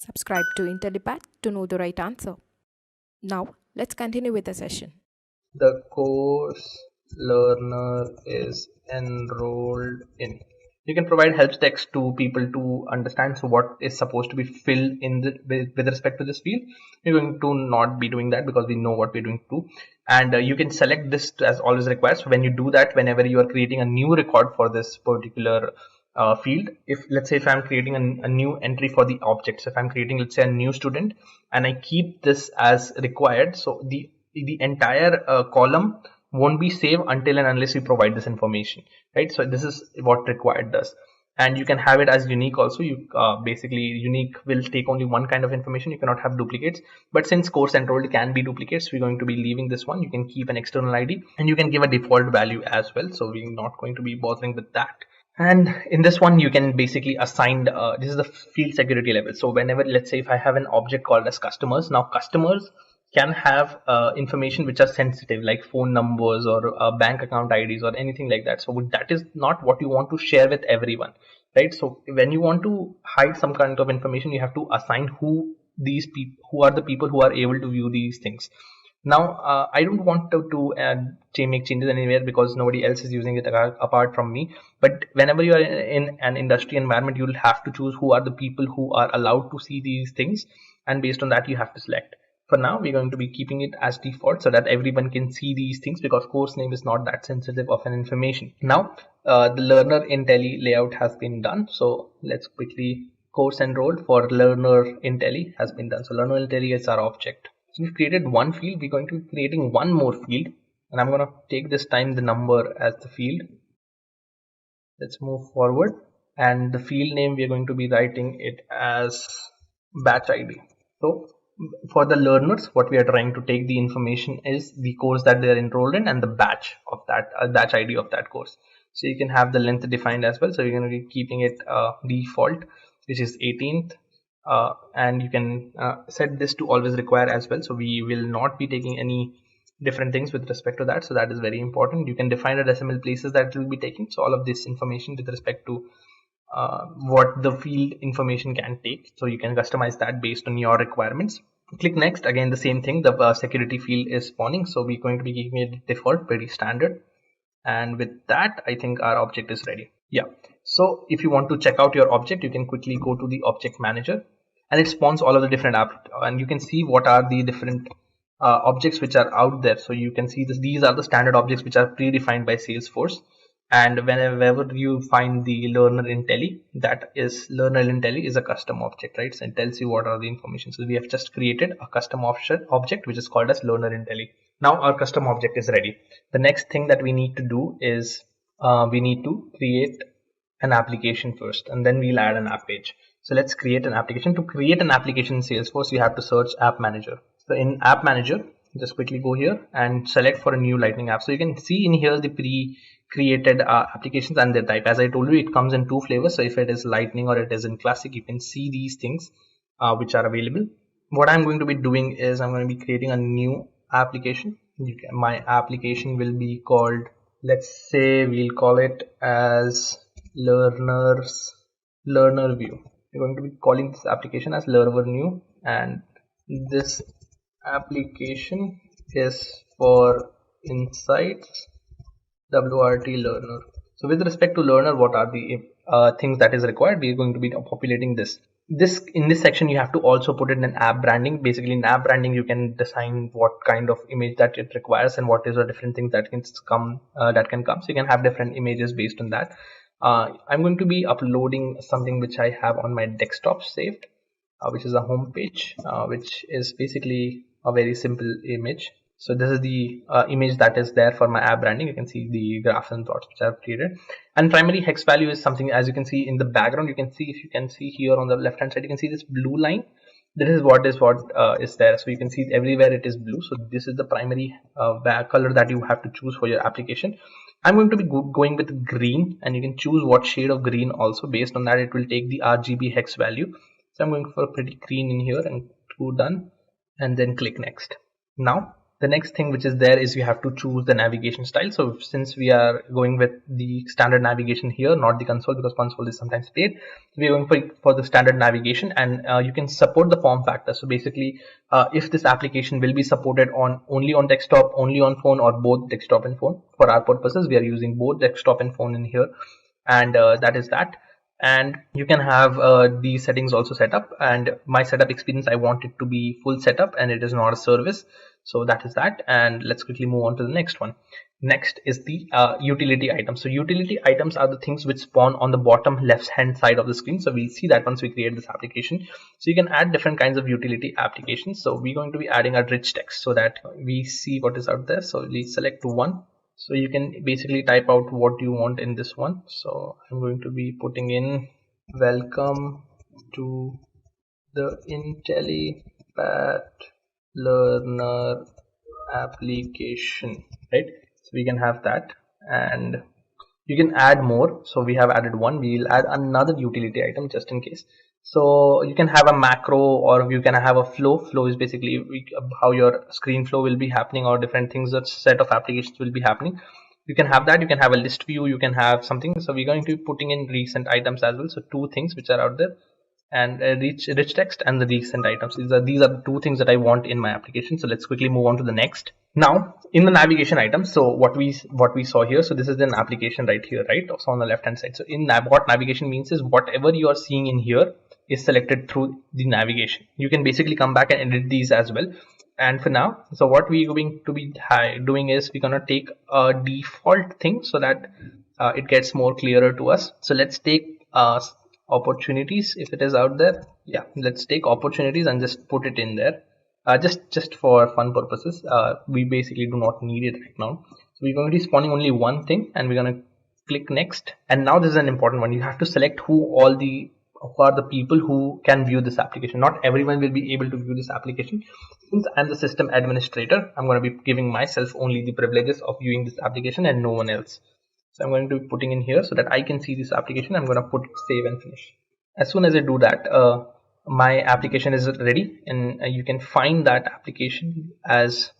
Subscribe to Intellipaat to know the right answer. Now, let's continue with the session. The course learner is enrolled in. You can provide help text to people to understand what is supposed to be filled in with respect to this field. We're going to not be doing that because we know what we're doing too. And you can select this as always required. So when you do that, whenever you are creating a new record for this particular field, if let's say if I'm creating a new entry for the object, so if I'm creating, let's say, a new student, and I keep this as required, so the entire column won't be saved until and unless you provide this information, right? So this is what required does. And you can have it as unique also. You basically unique will take only one kind of information. You cannot have duplicates, but since course enrolled can be duplicates, we're going to be leaving this one. You can keep an external ID and you can give a default value as well, so we're not going to be bothering with that. And in this one, you can basically assign this is the field security level. So whenever, let's say if I have an object called as customers, now customers can have information which are sensitive, like phone numbers or bank account IDs or anything like that. So that is not what you want to share with everyone, right? So when you want to hide some kind of information, you have to assign who are the people who are able to view these things. Now, I don't want to make changes anywhere because nobody else is using it apart from me. But whenever you are in an industry environment, you'll have to choose who are the people who are allowed to see these things. And based on that, you have to select. For now, we're going to be keeping it as default so that everyone can see these things because course name is not that sensitive of an information. Now, the learner Intelli layout has been done. So let's quickly course enrolled for learner Intelli has been done. So learner Intelli is our object. So we've created one field. We're going to be creating one more field, and I'm going to take this time the number as the field. Let's move forward, and the field name we're going to be writing it as batch ID. So for the learners, what we are trying to take the information is the course that they are enrolled in and the batch of that batch ID of that course. So you can have the length defined as well. So you're going to be keeping it default, which is 18th. And you can set this to always require as well. So we will not be taking any different things with respect to that. So that is very important. You can define the decimal places that will be taking. So all of this information with respect to what the field information can take. So you can customize that based on your requirements. Click next. Again, the same thing. The security field is spawning. So we're going to be keeping it default, pretty standard. And with that, I think our object is ready. Yeah. So if you want to check out your object, you can quickly go to the object manager, and it spawns all of the different apps, and you can see what are the different objects which are out there. So you can see this, these are the standard objects which are predefined by Salesforce. And whenever you find the learner Intelli, that is learner Intelli is a custom object, right? So it tells you what are the information. So we have just created a custom object which is called as learner Intelli. Now our custom object is ready. The next thing that we need to do is we need to create an application first, and then we'll add an app page. So let's create an application. To create an application in Salesforce, you have to search App Manager. So in App Manager, just quickly go here and select for a new Lightning app. So you can see in here the pre-created applications and their type. As I told you, it comes in two flavors. So if it is Lightning or it is in Classic, you can see these things which are available. What I'm going to be doing is I'm going to be creating a new application. My application will be called, let's say we'll call it as learner view. We're going to be calling this application as learner view, and this application is for insights WRT learner. So with respect to learner, what are the things that is required? We are going to be populating this. In this section, you have to also put in an app branding. Basically, in app branding, you can design what kind of image that it requires and what is the different things that can come. So you can have different images based on that. I'm going to be uploading something which I have on my desktop saved, which is a home page, which is basically a very simple image. So this is the image that is there for my app branding. You can see the graphs and plots which I have created. And primary hex value is something, as you can see in the background, you can see, if you can see here on the left hand side, you can see this blue line. This is what is there. So you can see everywhere it is blue. So this is the primary color that you have to choose for your application. I'm going to be going with green, and you can choose what shade of green also. Based on that, it will take the RGB hex value. So I'm going for a pretty green in here and do done. and then click next. Now the next thing which is there is you have to choose the navigation style. So since we are going with the standard navigation here, not the console, because console is sometimes paid, we are going for the standard navigation, and you can support the form factor. So basically if this application will be supported on only on desktop, only on phone, or both desktop and phone. For our purposes we are using both desktop and phone in here, and that is that. And you can have these settings also set up, and my setup experience, I want it to be full setup and it is not a service. So that is that, and let's quickly move on to the next one. Next is the utility items. So utility items are the things which spawn on the bottom left hand side of the screen. So we'll see that once we create this application. So you can add different kinds of utility applications. So we're going to be adding a rich text so that we see what is out there. So let's select one. So you can basically type out what you want in this one. So I'm going to be putting in welcome to the Intellipaat learner application, right? So we can have that, and you can add more. So we have added one, we'll add another utility item just in case. So you can have a macro, or you can have a flow is basically how your screen flow will be happening, or different things, that set of applications will be happening. You can have that, you can have a list view, you can have something. So we're going to be putting in recent items as well. So two things which are out there, and rich text and the recent items. These are the two things that I want in my application. So let's quickly move on to the next. Now in the navigation item, so what we saw here, so this is an application right here, right? So on the left hand side, so in what navigation means is whatever you are seeing in here is selected through the navigation. You can basically come back and edit these as well. And for now, so what we're going to be doing is we're gonna take a default thing so that it gets more clearer to us. So let's take opportunities, if it is out there. Yeah, let's take opportunities and just put it in there, just for fun purposes. We basically do not need it right now. So we're going to be spawning only one thing, and we're going to click next. And now this is an important one. You have to select who are the people who can view this application. Not everyone will be able to view this application. Since I'm the system administrator, I'm going to be giving myself only the privileges of viewing this application and no one else. So I'm going to be putting in here so that I can see this application. I'm going to put save and finish. As soon as I do that, my application is ready, and you can find that application as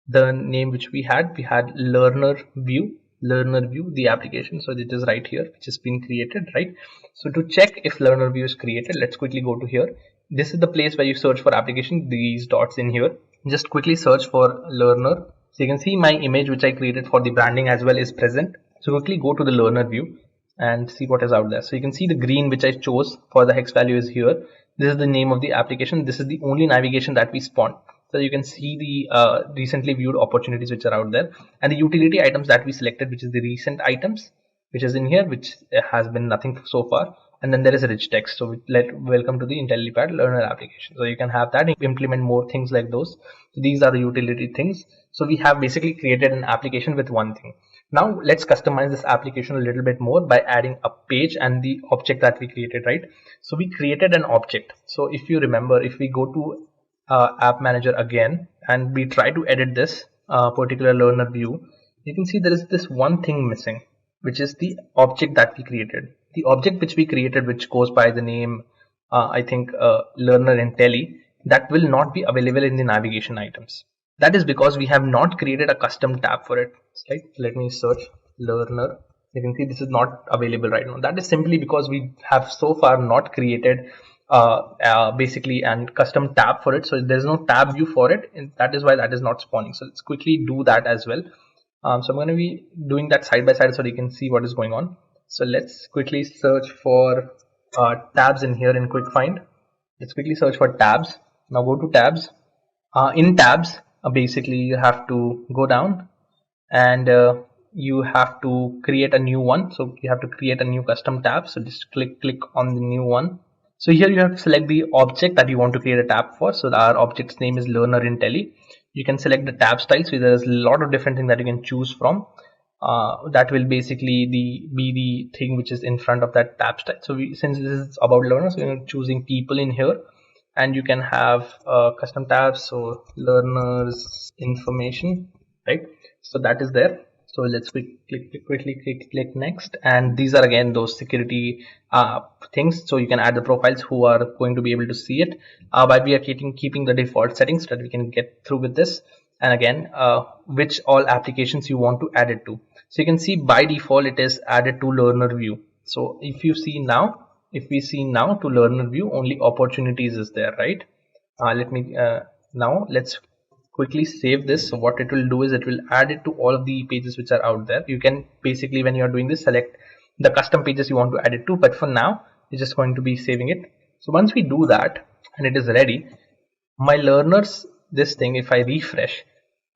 the name which we had learner view, the application. So it is right here, which has been created, right? So to check if learner view is created, let's quickly go to here. This is the place where you search for application, these dots in here. Just quickly search for learner. So you can see my image which I created for the branding as well is present. So quickly go to the learner view and see what is out there. So you can see the green which I chose for the hex value is here. This is the name of the application. This is the only navigation that we spawned. So you can see the recently viewed opportunities which are out there, and the utility items that we selected, which is the recent items, which is in here, which has been nothing so far. And then there is a rich text. So welcome to the Intellipaat learner application. So you can have that, implement more things like those. So these are the utility things. So we have basically created an application with one thing. Now let's customize this application a little bit more by adding a page and the object that we created, right? So we created an object. So if you remember, if we go to app manager again and we try to edit this particular learner view, you can see there is this one thing missing, which is the object that we created. The object which we created, which goes by the name I think learner Intelli, that will not be available in the navigation items. That is because we have not created a custom tab for it, right? Let me search learner. You can see this is not available right now. That is simply because we have so far not created basically and custom tab for it. So there's no tab view for it, and that is why that is not spawning. So let's quickly do that as well. So I'm going to be doing that side by side so you can see what is going on. So let's quickly search for tabs in here in quick find. Let's quickly search for tabs. Now go to tabs. In tabs, basically you have to go down and you have to create a new one. So you have to create a new custom tab. So just click on the new one. So here you have to select the object that you want to create a tab for. So our object's name is learner Intelli. You can select the tab style. So there's a lot of different things that you can choose from. That will basically be the thing which is in front of that tab style. So since this is about learners, we're choosing people in here, and you can have custom tabs. So learners information, right? So that is there. So let's quickly click next, and these are again those security things. So you can add the profiles who are going to be able to see it, but we are keeping the default settings so that we can get through with this. And again, which all applications you want to add it to. So you can see by default it is added to learner view. So if we see now to learner view, only opportunities is there, right? Now let's quickly save this. So what it will do is it will add it to all of the pages which are out there. You can basically, when you are doing this, select the custom pages you want to add it to, but for now it's just going to be saving it. So once we do that and it is ready, my learners, this thing, if I refresh,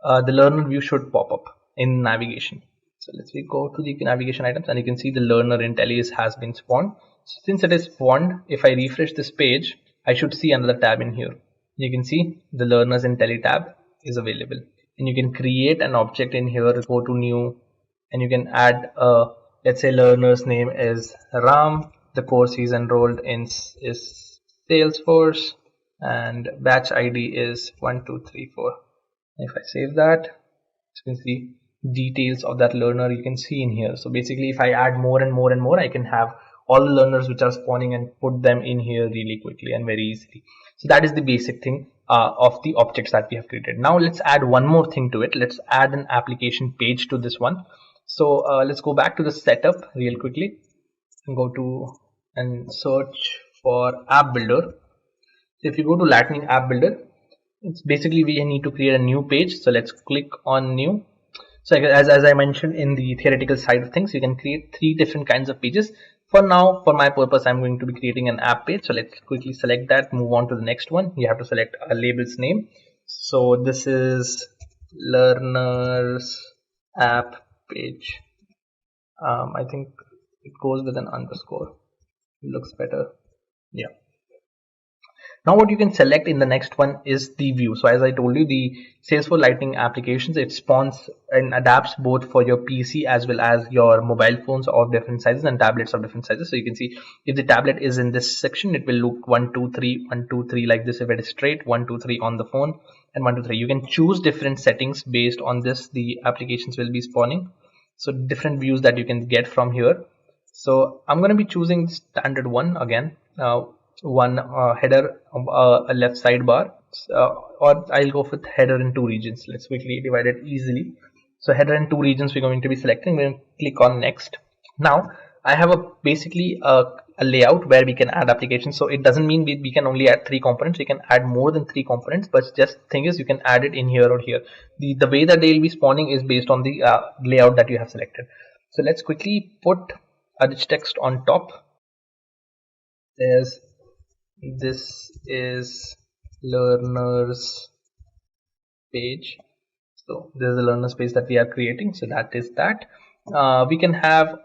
the learner view should pop up in navigation. So let's go to the navigation items, and you can see the learner Intellis has been spawned. So since it is spawned, if I refresh this page, I should see another tab in here. You can see the learners Intelli tab is available, and you can create an object in here, go to new, and you can add let's say learner's name is Ram, the course he's enrolled in is Salesforce, and batch ID is 1234. If I save that, you can see details of that learner you can see in here. So basically, if I add more and more and more, I can have all the learners which are spawning and put them in here really quickly and very easily. So that is the basic thing of the objects that we have created. Now let's add one more thing to it. Let's add an application page to this one. So let's go back to the setup real quickly and go to and search for app builder. So if you go to Lightning app builder, it's basically we need to create a new page. So let's click on new. So as I mentioned in the theoretical side of things, you can create 3 different kinds of pages. For now, for my purpose, I'm going to be creating an app page. So let's quickly select that, move on to the next one. You have to select a label's name. So this is learners app page. I think it goes with an underscore. It looks better. Yeah. Now what you can select in the next one is the view. So as I told you, the Salesforce Lightning applications, it spawns and adapts both for your PC as well as your mobile phones of different sizes and tablets of different sizes. So you can see if the tablet is in this section, it will look 1, 2, 3, 1, 2, 3 like this. If it is straight, 1, 2, 3 on the phone, and 1, 2, 3. You can choose different settings based on this. The applications will be spawning. So different views that you can get from here. So I'm going to be choosing standard one again. One header, a left sidebar, or I'll go with header in 2 regions. Let's quickly divide it easily. So header in 2 regions we're going to be selecting. We're going to click on next. Now I have basically a layout where we can add applications. So it doesn't mean we can only add 3 components. We can add more than 3 components, but just thing is you can add it in here or here. The way that they'll be spawning is based on the layout that you have selected. So let's quickly put a rich text on top. This is learners page. So this is the learners page that we are creating. So that is that. We can have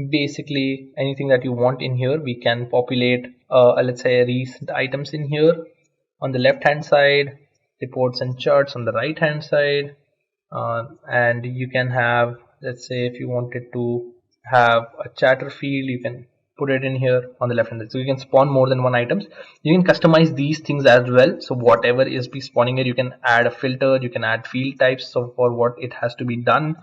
basically anything that you want in here. We can populate let's say recent items in here on the left hand side, reports and charts on the right hand side, and you can have, let's say if you wanted to have a chatter field, you can put it in here on the left hand side. So you can spawn more than 1 items. You can customize these things as well. So whatever is be spawning it, you can add a filter, you can add field types, so for what it has to be done,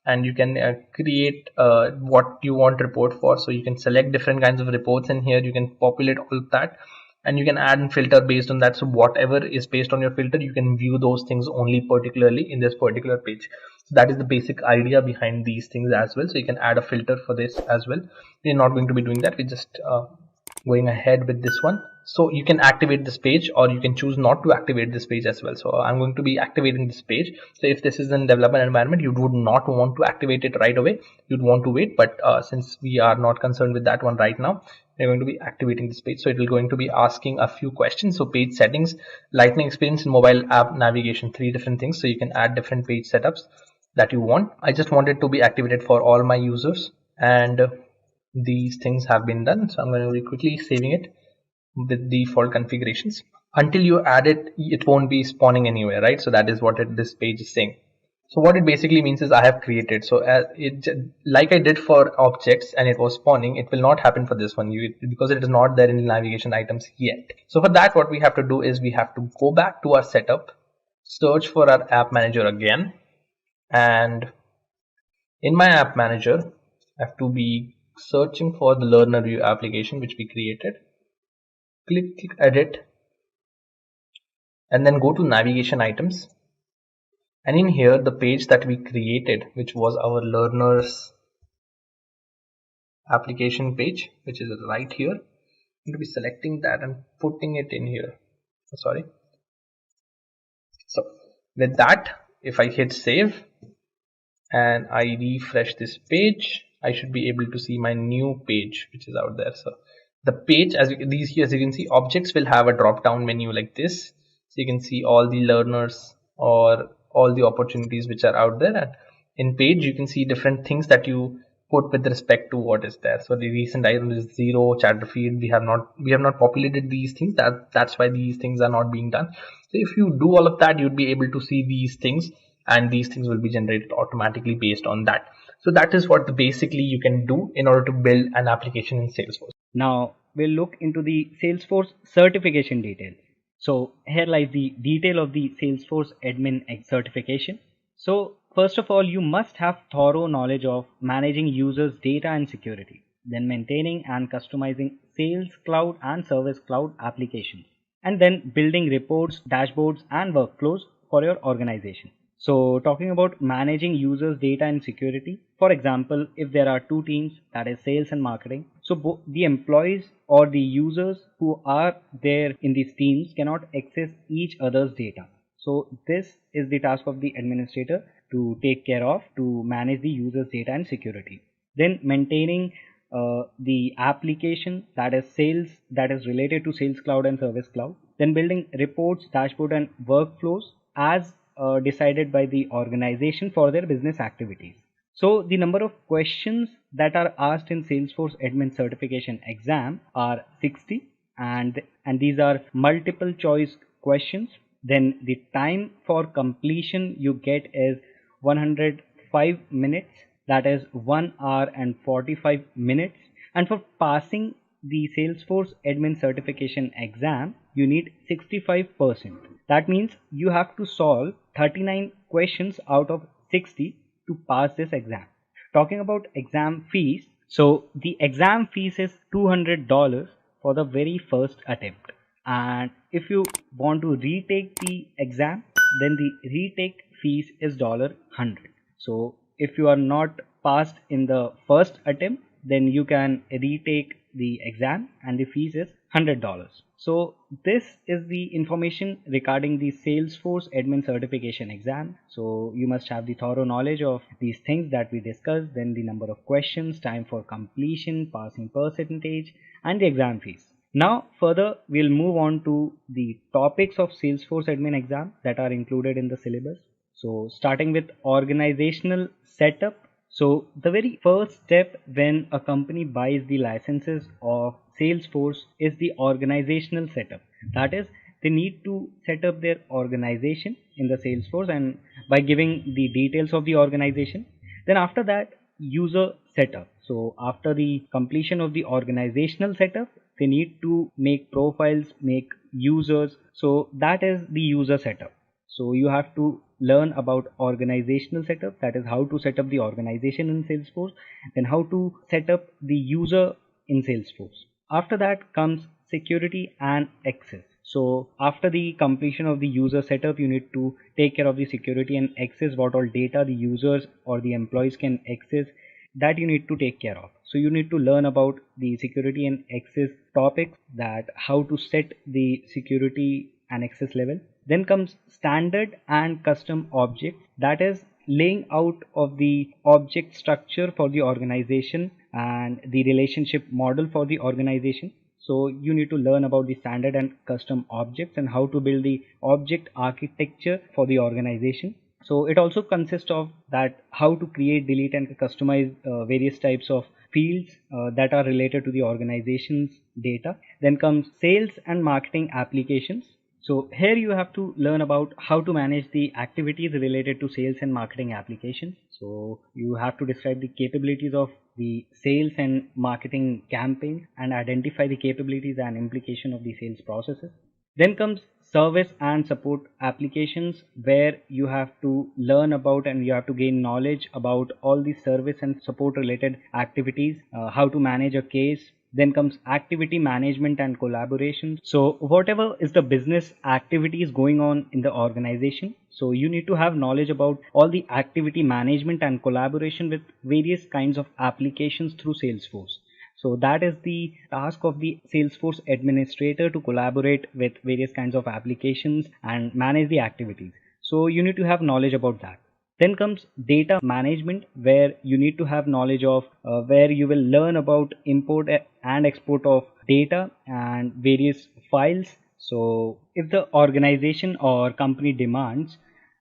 and you can create what you want report for. So you can select different kinds of reports in here. You can populate all of that, and you can add and filter based on that. So whatever is based on your filter, you can view those things only particularly in this particular page. So that is the basic idea behind these things as well. So you can add a filter for this as well. We're not going to be doing that. We're just going ahead with this one. So you can activate this page, or you can choose not to activate this page as well. So I'm going to be activating this page. So if this is in development environment, you would not want to activate it right away. You'd want to wait, but since we are not concerned with that one right now, we're going to be activating this page. So it will going to be asking a few questions. So page settings, lightning experience, and mobile app navigation, 3 different things. So you can add different page setups that you want. I just want it to be activated for all my users, and these things have been done. So I'm going to be quickly saving it with default configurations. Until you add it, it won't be spawning anywhere, right? So that is what this page is saying. So what it basically means is I have created, so like I did for objects and it was spawning, it will not happen for this one because it is not there in the navigation items yet. So for that, what we have to do is we have to go back to our setup, search for our app manager again, and In my app manager, I have to be searching for the learner view application which we created. Click edit and then go to navigation items. And in here, the page that we created, which was our learners application page, which is right here, I'm going to be selecting that and putting it in here. Sorry. So with that, if I hit save and I refresh this page, I should be able to see my new page which is out there. So the page, as you can see, objects will have a drop down menu like this, so you can see all the learners or all the opportunities which are out there. And in page you can see different things that you put with respect to what is there. So the recent item is 0, chatter feed, we have not populated these things, that's why these things are not being done. So if you do all of that, you'd be able to see these things, and these things will be generated automatically based on that. So that is what basically you can do in order to build an application in Salesforce. Now we'll look into the Salesforce certification details. So here lies the detail of the Salesforce admin certification. So first of all, you must have thorough knowledge of managing users' data and security, then maintaining and customizing Sales Cloud and Service Cloud applications, and then building reports, dashboards, and workflows for your organization. So talking about managing users data and security, for example, if there are two teams, that is sales and marketing, so the employees or the users who are there in these teams cannot access each other's data. So this is the task of the administrator to take care of, to manage the users data and security. Then maintaining the application, that is sales, that is related to Sales Cloud and Service Cloud. Then building reports, dashboard, and workflows as decided by the organization for their business activities. So the number of questions that are asked in Salesforce admin certification exam are 60, and these are multiple choice questions. Then the time for completion you get is 105 minutes, that is 1 hour and 45 minutes. And for passing the Salesforce admin certification exam, you need 65%. That means you have to solve 39 questions out of 60 to pass this exam. Talking about exam fees, so the exam fees is $200 for the very first attempt. And if you want to retake the exam, then the retake fees is $100. So if you are not passed in the first attempt, then you can retake the exam and the fees is $100. So this is the information regarding the Salesforce admin certification exam. So you must have the thorough knowledge of these things that we discussed, then the number of questions, time for completion, passing percentage, and the exam fees. Now further we'll move on to the topics of Salesforce admin exam that are included in the syllabus. So starting with organizational setup. So the very first step when a company buys the licenses of Salesforce is the organizational setup. That is, they need to set up their organization in the Salesforce, and by giving the details of the organization. Then after that, user setup. So after the completion of the organizational setup, they need to make profiles, make users. So that is the user setup. So you have to learn about organizational setup, that is how to set up the organization in Salesforce, then how to set up the user in Salesforce. After that comes security and access. So after the completion of the user setup, you need to take care of the security and access, what all data the users or the employees can access, that you need to take care of. So you need to learn about the security and access topics, that how to set the security and access level. Then comes standard and custom objects, that is laying out of the object structure for the organization and the relationship model for the organization. So you need to learn about the standard and custom objects and how to build the object architecture for the organization. So it also consists of that how to create, delete, and customize various types of fields that are related to the organization's data. Then comes sales and marketing applications. So here you have to learn about how to manage the activities related to sales and marketing applications. So you have to describe the capabilities of the sales and marketing campaigns and identify the capabilities and implication of the sales processes. Then comes service and support applications, where you have to learn about and you have to gain knowledge about all the service and support related activities, how to manage a case. Then comes activity management and collaboration. So whatever is the business activities going on in the organization, so you need to have knowledge about all the activity management and collaboration with various kinds of applications through Salesforce. So that is the task of the Salesforce administrator, to collaborate with various kinds of applications and manage the activities. So you need to have knowledge about that. Then comes data management, where you need to have knowledge of where you will learn about import and export of data and various files. So if the organization or company demands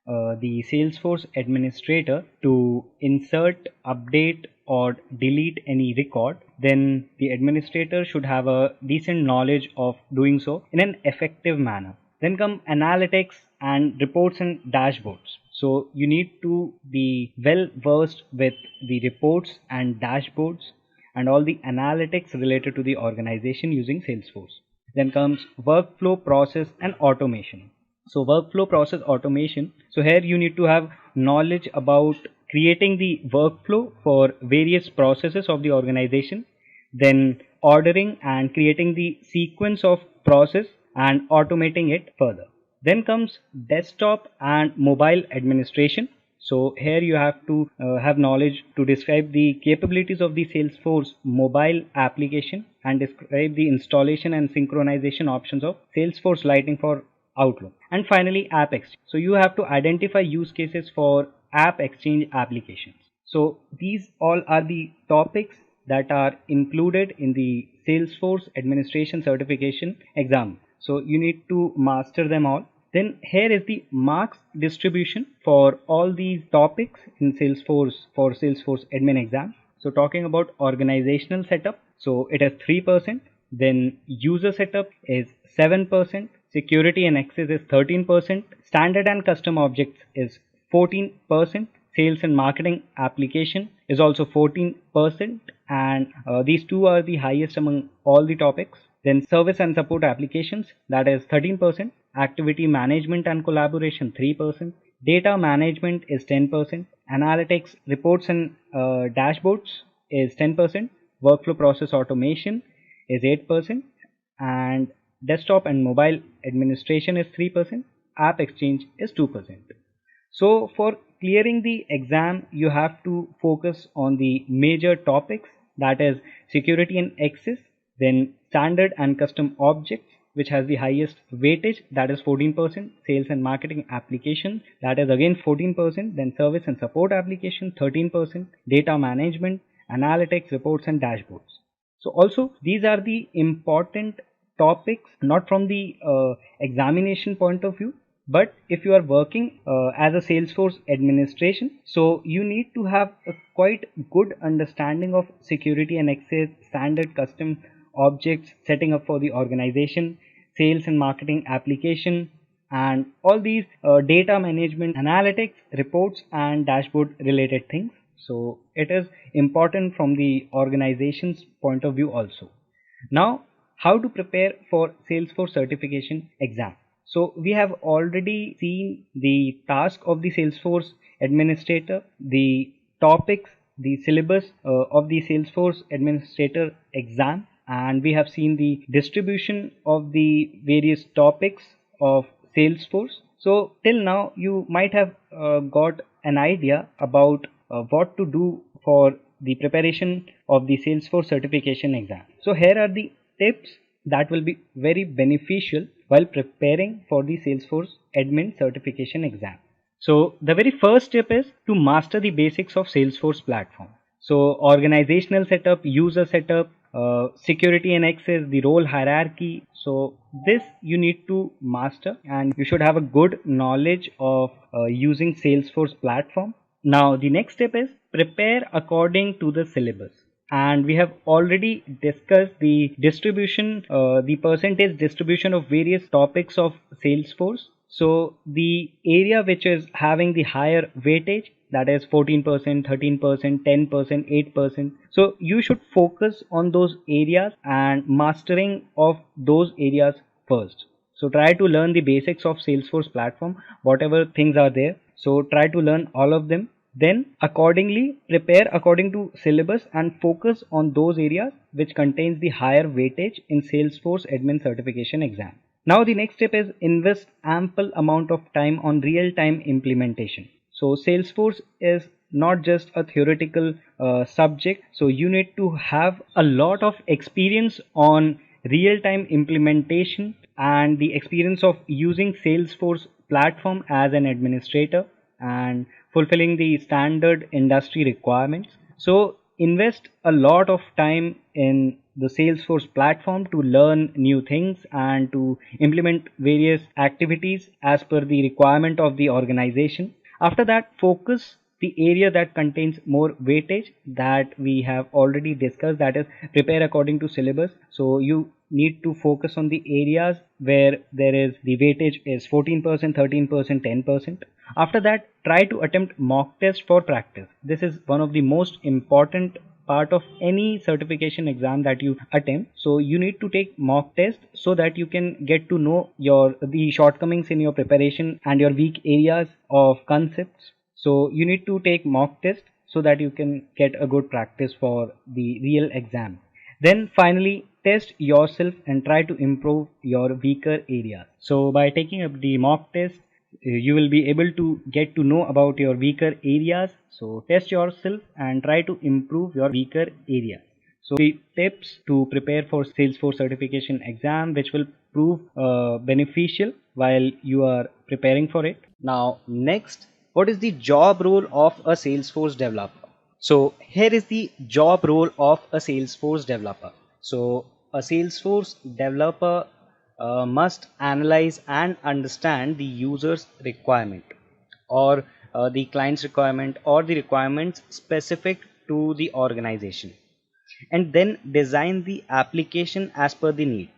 the Salesforce administrator to insert, update, or delete any record, then the administrator should have a decent knowledge of doing so in an effective manner. Then come analytics and reports and dashboards. So you need to be well versed with the reports and dashboards and all the analytics related to the organization using Salesforce. Then comes workflow, process, and automation. So workflow, process, automation. So here you need to have knowledge about creating the workflow for various processes of the organization, then ordering and creating the sequence of process and automating it further. Then comes desktop and mobile administration. So here you have to have knowledge to describe the capabilities of the Salesforce mobile application and describe the installation and synchronization options of Salesforce Lightning for Outlook. And finally, App Exchange. So you have to identify use cases for App Exchange applications. So these all are the topics that are included in the Salesforce Administration Certification exam. So you need to master them all. Then here is the marks distribution for all these topics in Salesforce for Salesforce admin exam. So talking about organizational setup, so it is 3%. Then user setup is 7%. Security and access is 13%. Standard and custom objects is 14%. Sales and marketing application is also 14%, and these two are the highest among all the topics. Then service and support applications, that is 13%. Activity management and collaboration 3%. Data management is 10%. Analytics, reports and dashboards is 10%. Workflow process automation is 8%, and desktop and mobile administration is 3%. App exchange is 2%. So for clearing the exam, you have to focus on the major topics, that is security and access, then standard and custom objects, which has the highest weightage, that is 14%. Sales and marketing application, that is again 14%. Then service and support application 13%. Data management, analytics, reports and dashboards. So also these are the important topics, not from the examination point of view, but if you are working as a Salesforce administration, so you need to have a quite good understanding of security and access, standard, custom objects, setting up for the organization, sales and marketing application, and all these data management, analytics, reports and dashboard related things. So it is important from the organization's point of view also. Now, how to prepare for Salesforce certification exam? So we have already seen the task of the Salesforce administrator, the topics, the syllabus of the Salesforce administrator exam, and we have seen the distribution of the various topics of Salesforce. So till now you might have got an idea about what to do for the preparation of the Salesforce certification exam. So here are the tips that will be very beneficial while preparing for the Salesforce admin certification exam. So the very first step is to master the basics of Salesforce platform. So organizational setup, user setup, security and access, the role hierarchy. So this you need to master, and you should have a good knowledge of using Salesforce platform. Now the next step is prepare according to the syllabus. And we have already discussed the distribution, the percentage distribution of various topics of Salesforce. So the area which is having the higher weightage, that is 14%, 13%, 10%, 8%. So you should focus on those areas and mastering of those areas first. So try to learn the basics of Salesforce platform, whatever things are there. So try to learn all of them. Then accordingly prepare according to syllabus and focus on those areas which contains the higher weightage in Salesforce admin certification exam. Now the next step is invest ample amount of time on real time implementation. So Salesforce is not just a theoretical subject, so you need to have a lot of experience on real time implementation and the experience of using Salesforce platform as an administrator and fulfilling the standard industry requirements. So invest a lot of time in the Salesforce platform to learn new things and to implement various activities as per the requirement of the organization. After that, focus the area that contains more weightage that we have already discussed, that is prepare according to syllabus. So you need to focus on the areas where there is the weightage is 14%, 13%, 10%. After that, try to attempt mock test for practice. This is one of the most important part of any certification exam that you attempt. So you need to take mock test so that you can get to know the shortcomings in your preparation and your weak areas of concepts. So you need to take mock test so that you can get a good practice for the real exam. Then finally test yourself and try to improve your weaker areas. So by taking up the mock test, you will be able to get to know about your weaker areas. So test yourself and try to improve your weaker areas. So the tips to prepare for Salesforce certification exam which will prove beneficial while you are preparing for it. Now next, what is the job role of a Salesforce developer? So here is the job role of a Salesforce developer. So a Salesforce developer must analyze and understand the user's requirement or the client's requirement or the requirements specific to the organization, and then design the application as per the need.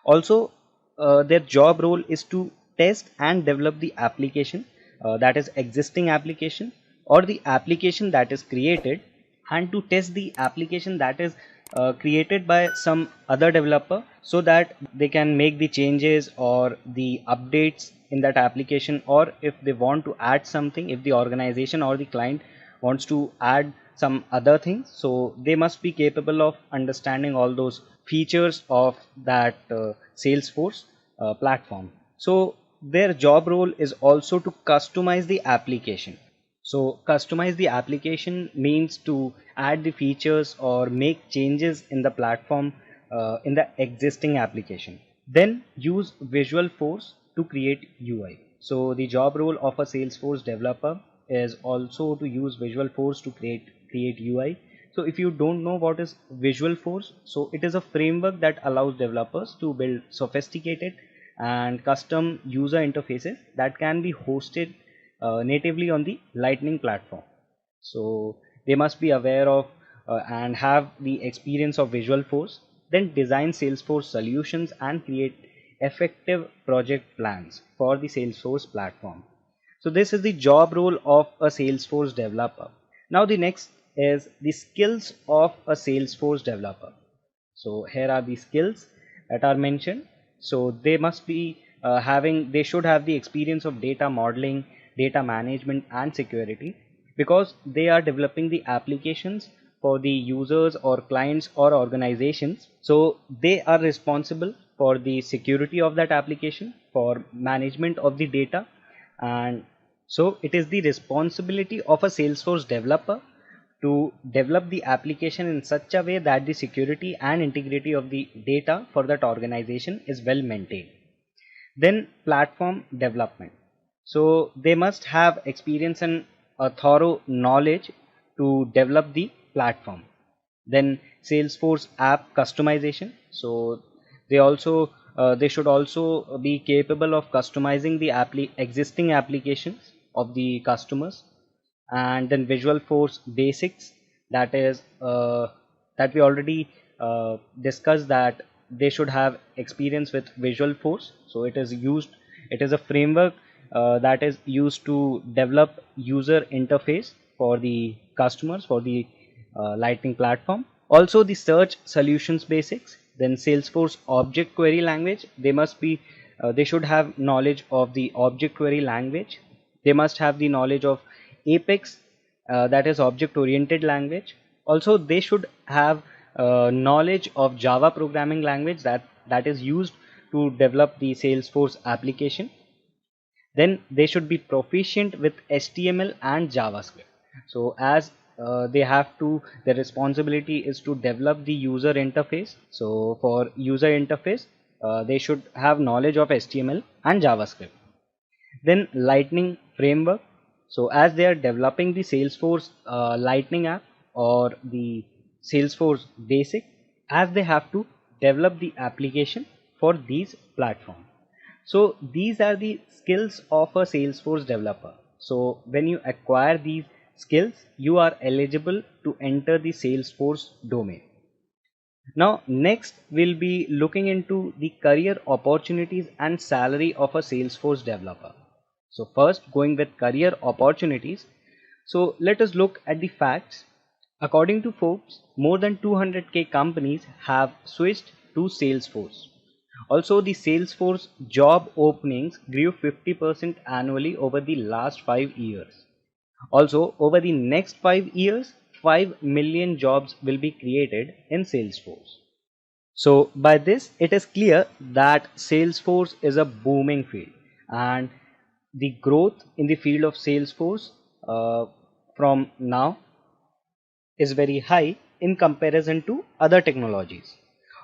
Also, their job role is to test and develop the application, that is existing application or the application that is created, and to test the application that is created by some other developer so that they can make the changes or the updates in that application, or if they want to add something, if the organization or the client wants to add some other things, so they must be capable of understanding all those features of that Salesforce platform. So their job role is also to customize the application. So customize the application means to add the features or make changes in the platform in the existing application. Then use Visualforce to create UI. So the job role of a Salesforce developer is also to use Visualforce to create UI. So if you don't know what is Visualforce, so it is a framework that allows developers to build sophisticated and custom user interfaces that can be hosted natively on the Lightning platform. So they must be aware of and have the experience of Visualforce, then design Salesforce solutions and create effective project plans for the Salesforce platform. So this is the job role of a Salesforce developer. Now the next is the skills of a Salesforce developer. So here are the skills that are mentioned. So they must be they should have the experience of data modeling, data management and security, because they are developing the applications for the users or clients or organizations. So they are responsible for the security of that application, for management of the data, and so it is the responsibility of a Salesforce developer to develop the application in such a way that the security and integrity of the data for that organization is well maintained. Then platform development. So they must have experience and a thorough knowledge to develop the platform. Then Salesforce app customization. So they should also be capable of customizing the existing applications of the customers. And then Visualforce basics, that is that we already discussed, that they should have experience with Visualforce. So it is a framework that is used to develop user interface for the customers for the Lightning platform. Also the search solutions basics, then Salesforce object query language. They must be They should have knowledge of the object query language. They must have the knowledge of Apex, that is object oriented language. Also, they should have knowledge of Java programming language that is used to develop the Salesforce application. Then they should be proficient with HTML and JavaScript. So as they have to, their responsibility is to develop the user interface. So for user interface, they should have knowledge of HTML and JavaScript. Then Lightning framework. So as they are developing the Salesforce Lightning app or the Salesforce basic, as they have to develop the application for these platforms. So these are the skills of a Salesforce developer. So when you acquire these skills, you are eligible to enter the Salesforce domain. Now next we'll be looking into the career opportunities and salary of a Salesforce developer. So first, going with career opportunities. So let us look at the facts. According to Forbes, more than 200k companies have switched to Salesforce. Also, the Salesforce job openings grew 50% annually over the last 5 years. Also, over the next 5 years, 5 million jobs will be created in Salesforce. So by this, it is clear that Salesforce is a booming field, and the growth in the field of Salesforce from now is very high in comparison to other technologies.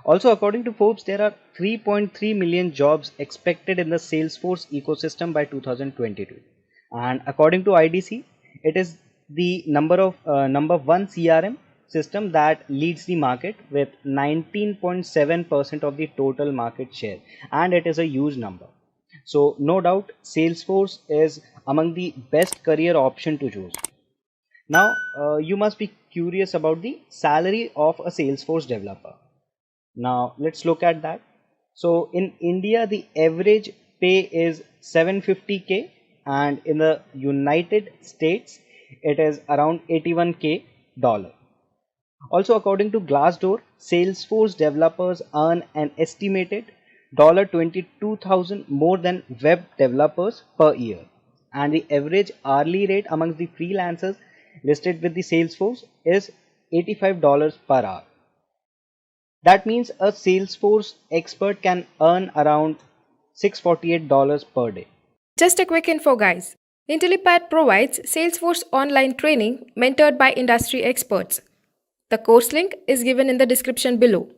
Also, according to Forbes, there are 3.3 million jobs expected in the Salesforce ecosystem by 2022. And according to IDC, it is the number one CRM system that leads the market with 19.7% of the total market share, and it is a huge number. So no doubt Salesforce is among the best career option to choose. Now you must be curious about the salary of a Salesforce developer. Now let's look at that. So in India, the average pay is 750k, and in the United States it is around 81k dollar. Also, according to Glassdoor, Salesforce developers earn an estimated $22,000 more than web developers per year, and the average hourly rate amongst the freelancers listed with the Salesforce is $85 per hour. That means a Salesforce expert can earn around $648 per day. Just a quick info, guys. Intellipaat provides Salesforce online training mentored by industry experts. The course link is given in the description below.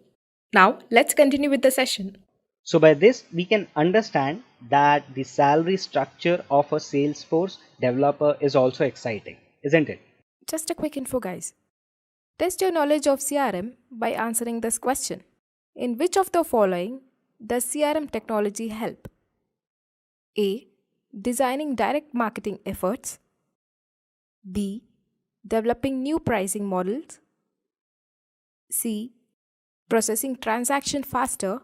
Now, let's continue with the session. So by this, we can understand that the salary structure of a Salesforce developer is also exciting, isn't it? Just a quick info, guys. Test your knowledge of CRM by answering this question. In which of the following does CRM technology help? A. Designing direct marketing efforts. B. Developing new pricing models. C. Processing transaction faster.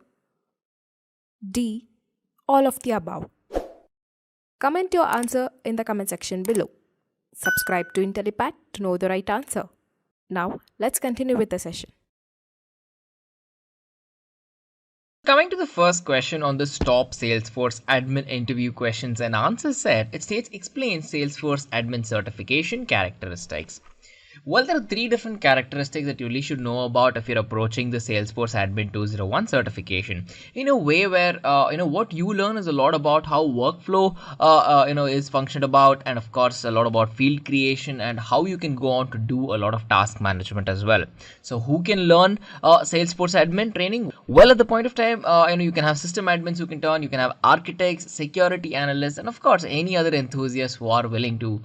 D. All of the above. Comment your answer in the comment section below. Subscribe to Intellipaat to know the right answer. Now, let's continue with the session. Coming to the first question on the top Salesforce admin interview questions and answers set, it states explain Salesforce admin certification characteristics. Well, there are 3 different characteristics that you really should know about if you're approaching the Salesforce Admin 201 certification. In a way where, what you learn is a lot about how workflow, is functioned about, and of course, a lot about field creation and how you can go on to do a lot of task management as well. So who can learn Salesforce Admin training? Well, at the point of time, you can have system admins who can turn, you can have architects, security analysts, and of course, any other enthusiasts who are willing to,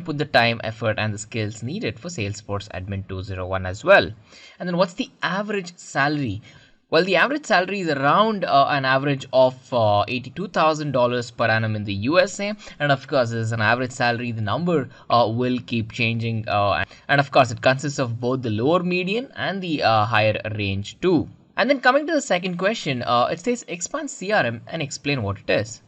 put the time, effort, and the skills needed for Salesforce Admin 201 as well. And then what's the average salary? Well, the average salary is around an average of $82,000 per annum in the USA. And of course, this is an average salary. The number will keep changing. And of course, it consists of both the lower median and the higher range too. And then coming to the second question, it says expand CRM and explain what it is.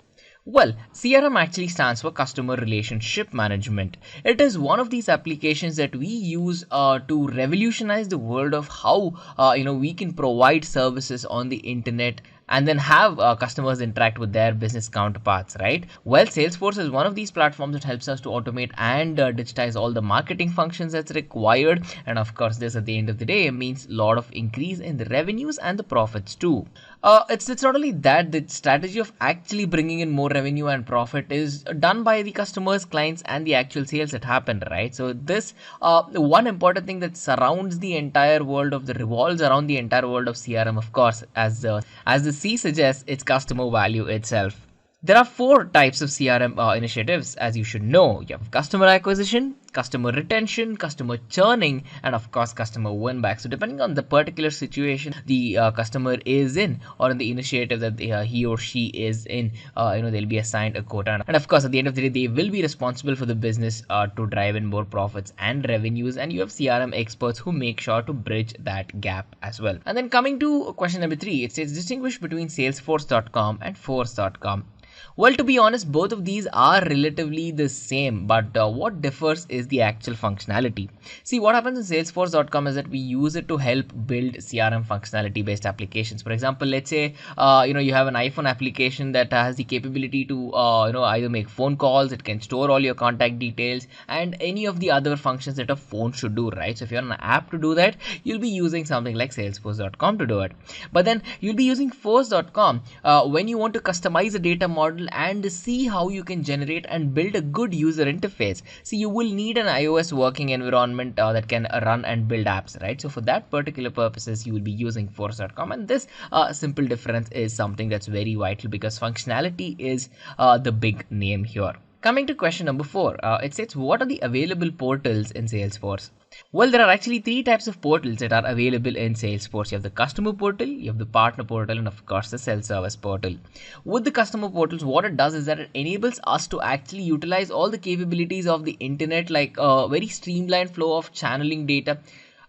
Well, CRM actually stands for Customer Relationship Management. It is one of these applications that we use to revolutionize the world of how we can provide services on the internet and then have customers interact with their business counterparts, right? Well, Salesforce is one of these platforms that helps us to automate and digitize all the marketing functions that's required. And of course, this at the end of the day means a lot of increase in the revenues and the profits too. It's not only that, the strategy of actually bringing in more revenue and profit is done by the customers, clients, and the actual sales that happen, right? So this one important thing that surrounds the entire world of the revolves around the entire world of CRM, of course, as the C suggests, it's customer value itself. There are four types of CRM initiatives, as you should know. You have customer acquisition, customer retention, customer churning, and of course, customer win back. So depending on the particular situation the customer is in, or in the initiative that he or she is in, they'll be assigned a quota. And of course, at the end of the day, they will be responsible for the business to drive in more profits and revenues. And you have CRM experts who make sure to bridge that gap as well. And then coming to question number 3, it says distinguish between Salesforce.com and Force.com. Well, to be honest, both of these are relatively the same, but what differs is the actual functionality. See, what happens in Salesforce.com is that we use it to help build CRM functionality based applications. For example, let's say you have an iPhone application that has the capability to either make phone calls, it can store all your contact details, and any of the other functions that a phone should do, right? So if you're an app to do that, you'll be using something like Salesforce.com to do it. But then you'll be using Force.com when you want to customize a data model and see how you can generate and build a good user interface. See, you will need an iOS working environment that can run and build apps, right? So for that particular purposes, you will be using Force.com, and this simple difference is something that's very vital because functionality is the big name here. Coming to question number 4, it says what are the available portals in Salesforce? Well, there are actually 3 types of portals that are available in Salesforce. You have the customer portal, you have the partner portal, and of course the self-service portal. With the customer portals, what it does is that it enables us to actually utilize all the capabilities of the internet, like a very streamlined flow of channeling data.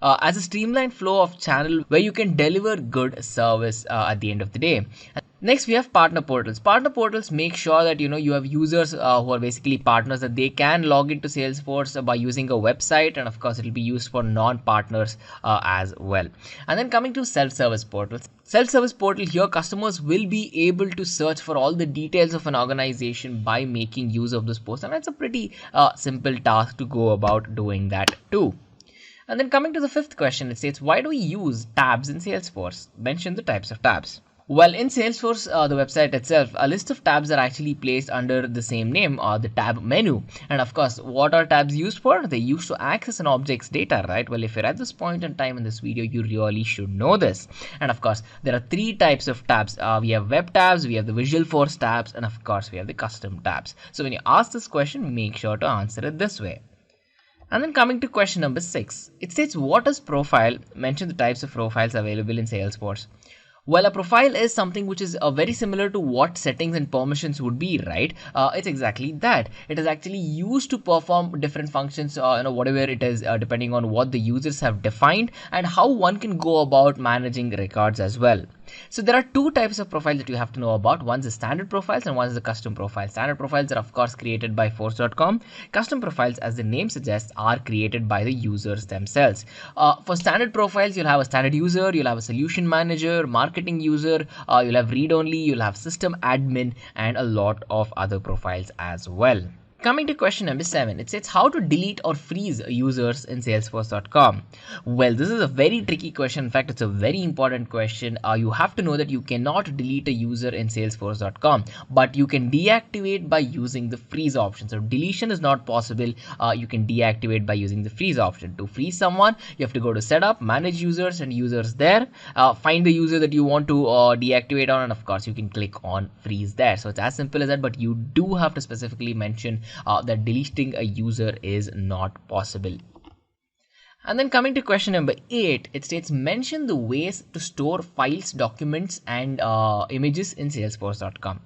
As a streamlined flow of channel where you can deliver good service at the end of the day. Next, we have partner portals. Partner portals make sure that you have users who are basically partners, that they can log into Salesforce by using a website, and of course it will be used for non-partners as well. And then coming to self-service portals. Self-service portal, here customers will be able to search for all the details of an organization by making use of this post, and it's a pretty simple task to go about doing that too. And then coming to the 5th question, it states why do we use tabs in Salesforce? Mention the types of tabs. Well, in Salesforce, the website itself, a list of tabs are actually placed under the same name, the tab menu. And of course, what are tabs used for? They're used to access an object's data, right? Well, if you're at this point in time in this video, you really should know this. And of course, there are 3 types of tabs. We have web tabs, we have the Visualforce tabs, and of course, we have the custom tabs. So when you ask this question, make sure to answer it this way. And then coming to question number 6, it states what is profile? Mention the types of profiles available in Salesforce. Well, a profile is something which is very similar to what settings and permissions would be, right? It's exactly that. It is actually used to perform different functions, whatever it is, depending on what the users have defined and how one can go about managing records as well. So there are 2 types of profiles that you have to know about. One is standard profiles and one is the custom profiles. Standard profiles are of course created by Force.com. Custom profiles, as the name suggests, are created by the users themselves. For standard profiles, you'll have a standard user, you'll have a solution manager, marketing user, you'll have read-only, you'll have system admin, and a lot of other profiles as well. Coming to question number 7, it says how to delete or freeze users in Salesforce.com. Well, this is a very tricky question. In fact, it's a very important question. You have to know that you cannot delete a user in Salesforce.com, but you can deactivate by using the freeze option. So deletion is not possible. You can deactivate by using the freeze option. To freeze someone, you have to go to setup, manage users and users there, find the user that you want to deactivate on, and of course you can click on freeze there. So it's as simple as that, but you do have to specifically mention that deleting a user is not possible. And then coming to question number 8, it states mention the ways to store files, documents, and images in Salesforce.com.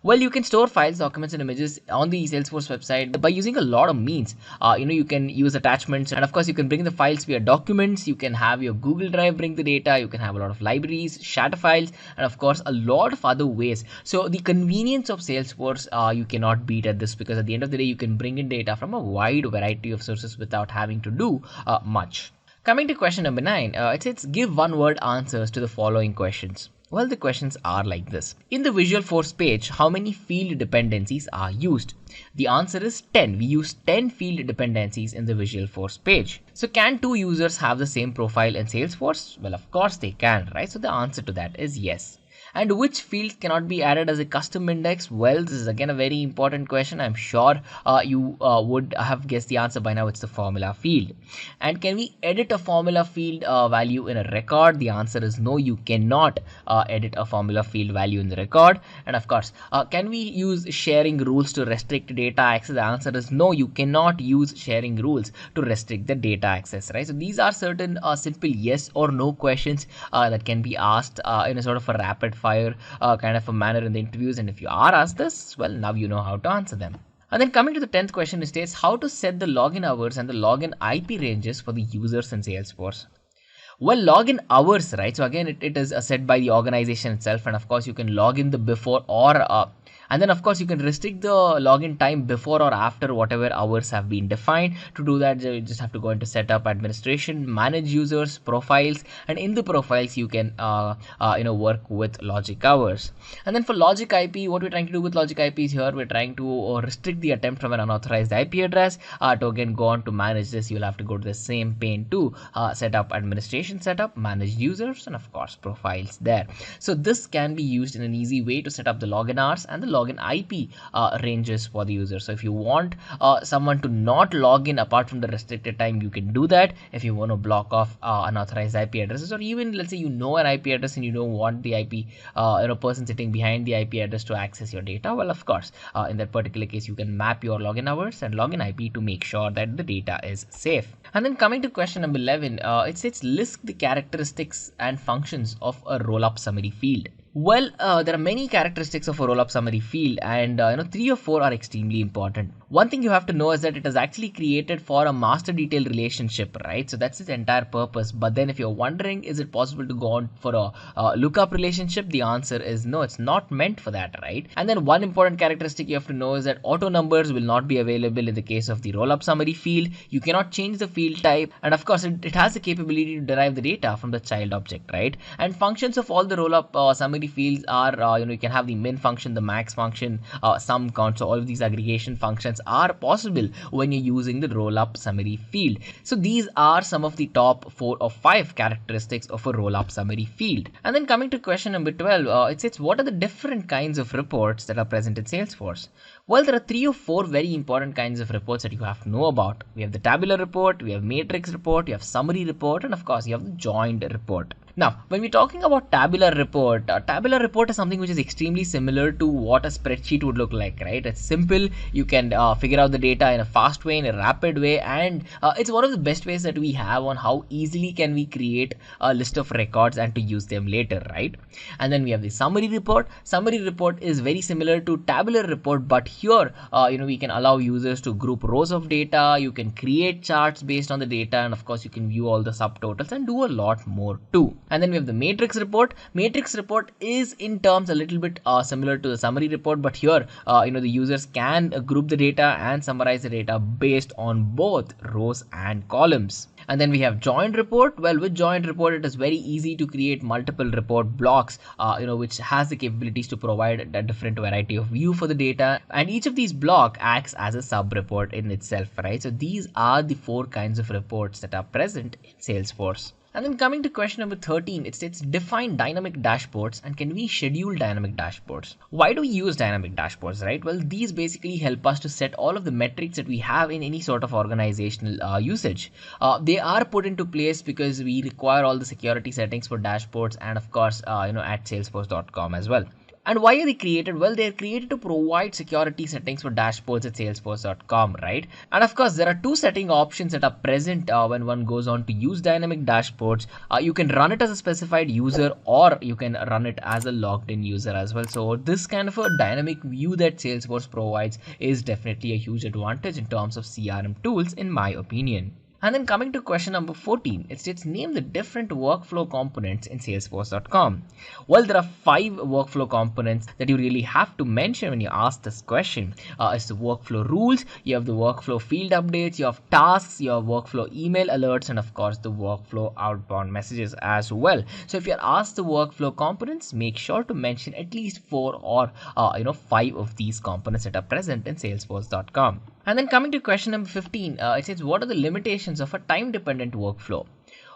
Well, you can store files, documents, and images on the Salesforce website by using a lot of means. You can use attachments, and of course you can bring the files via documents. You can have your Google Drive bring the data. You can have a lot of libraries, shatter files, and of course a lot of other ways. So the convenience of Salesforce, you cannot beat at this, because at the end of the day you can bring in data from a wide variety of sources without having to do much. Coming to question number 9, it says give one word answers to the following questions. Well, the questions are like this. In the Visualforce page, how many field dependencies are used? The answer is 10. We use 10 field dependencies in the Visualforce page. So can two users have the same profile in Salesforce? Well, of course they can, right? So the answer to that is yes. And which field cannot be added as a custom index? Well, this is again a very important question. I'm sure you would have guessed the answer by now. It's the formula field. And can we edit a formula field value in a record? The answer is no, you cannot edit a formula field value in the record. And of course, can we use sharing rules to restrict data access? The answer is no, you cannot use sharing rules to restrict the data access, right? So these are certain simple yes or no questions that can be asked in a sort of a rapid fire kind of a manner in the interviews, and if you are asked this, well, now you know how to answer them. And then coming to the 10th question, it states how to set the login hours and the login IP ranges for the users in Salesforce. Well, login hours, right? So again, it is set by the organization itself, and of course you can log in the before or and then of course you can restrict the login time before or after whatever hours have been defined. To do that, you just have to go into setup, administration, manage users, profiles, and in the profiles you can work with logic hours. And then for logic IP, what we're trying to do with logic IP is here we're trying to restrict the attempt from an unauthorized IP address. To again go on to manage this, you'll have to go to the same pane to setup, administration, setup, manage users, and of course profiles there. So this can be used in an easy way to set up the login hours and the login IP ranges for the user. So if you want someone to not log in apart from the restricted time, you can do that. If you want to block off unauthorized IP addresses, or even let's say you know an IP address and you don't want the IP person sitting behind the IP address to access your data, well, of course in that particular case you can map your login hours and login IP to make sure that the data is safe. And then coming to question number 11, it says list the characteristics and functions of a roll-up summary field. Well, there are many characteristics of a roll-up summary field, and 3 or 4 are extremely important. One thing you have to know is that it is actually created for a master detail relationship, right? So that's its entire purpose. But then if you're wondering, is it possible to go on for a lookup relationship? The answer is no, it's not meant for that, right? And then one important characteristic you have to know is that auto numbers will not be available in the case of the roll-up summary field. You cannot change the field type, and of course it has the capability to derive the data from the child object, right? And functions of all the roll-up summary fields are you can have the min function, the max function, sum count. So all of these aggregation functions are possible when you're using the roll-up summary field. So these are some of the top 4 or 5 characteristics of a roll-up summary field. And then coming to question number 12, it says what are the different kinds of reports that are present in Salesforce? Well, there are 3 or 4 very important kinds of reports that you have to know about. We have the tabular report, we have matrix report, you have summary report, and of course you have the joined report. Now, when we're talking about tabular report is something which is extremely similar to what a spreadsheet would look like, right? It's simple. You can figure out the data in a fast way, in a rapid way, and it's one of the best ways that we have on how easily can we create a list of records and to use them later, right? And then we have the summary report. Summary report is very similar to tabular report, but here we can allow users to group rows of data. You can create charts based on the data, and of course you can view all the subtotals and do a lot more too. And then we have the matrix report. Matrix report is in terms a little bit similar to the summary report, but here the users can group the data and summarize the data based on both rows and columns. And then we have joined report. Well, with joined report, it is very easy to create multiple report blocks, which has the capabilities to provide a different variety of view for the data. And each of these block acts as a sub report in itself, right? So these are the 4 kinds of reports that are present in Salesforce. And then coming to question number 13, it states define dynamic dashboards and can we schedule dynamic dashboards? Why do we use dynamic dashboards, right? Well, these basically help us to set all of the metrics that we have in any sort of organizational usage. They are put into place because we require all the security settings for dashboards and of course, at salesforce.com as well. And why are they created? Well, they're created to provide security settings for dashboards at salesforce.com, right? And of course, there are 2 setting options that are present when one goes on to use dynamic dashboards. You can run it as a specified user or you can run it as a logged in user as well. So this kind of a dynamic view that Salesforce provides is definitely a huge advantage in terms of CRM tools, in my opinion. And then coming to question number 14, it states name the different workflow components in Salesforce.com. Well, there are 5 workflow components that you really have to mention when you ask this question. It's the workflow rules, you have the workflow field updates, you have tasks, you have workflow email alerts, and of course the workflow outbound messages as well. So if you're asked the workflow components, make sure to mention at least 4 or 5 of these components that are present in Salesforce.com. And then coming to question number 15, it says what are the limitations of a time-dependent workflow?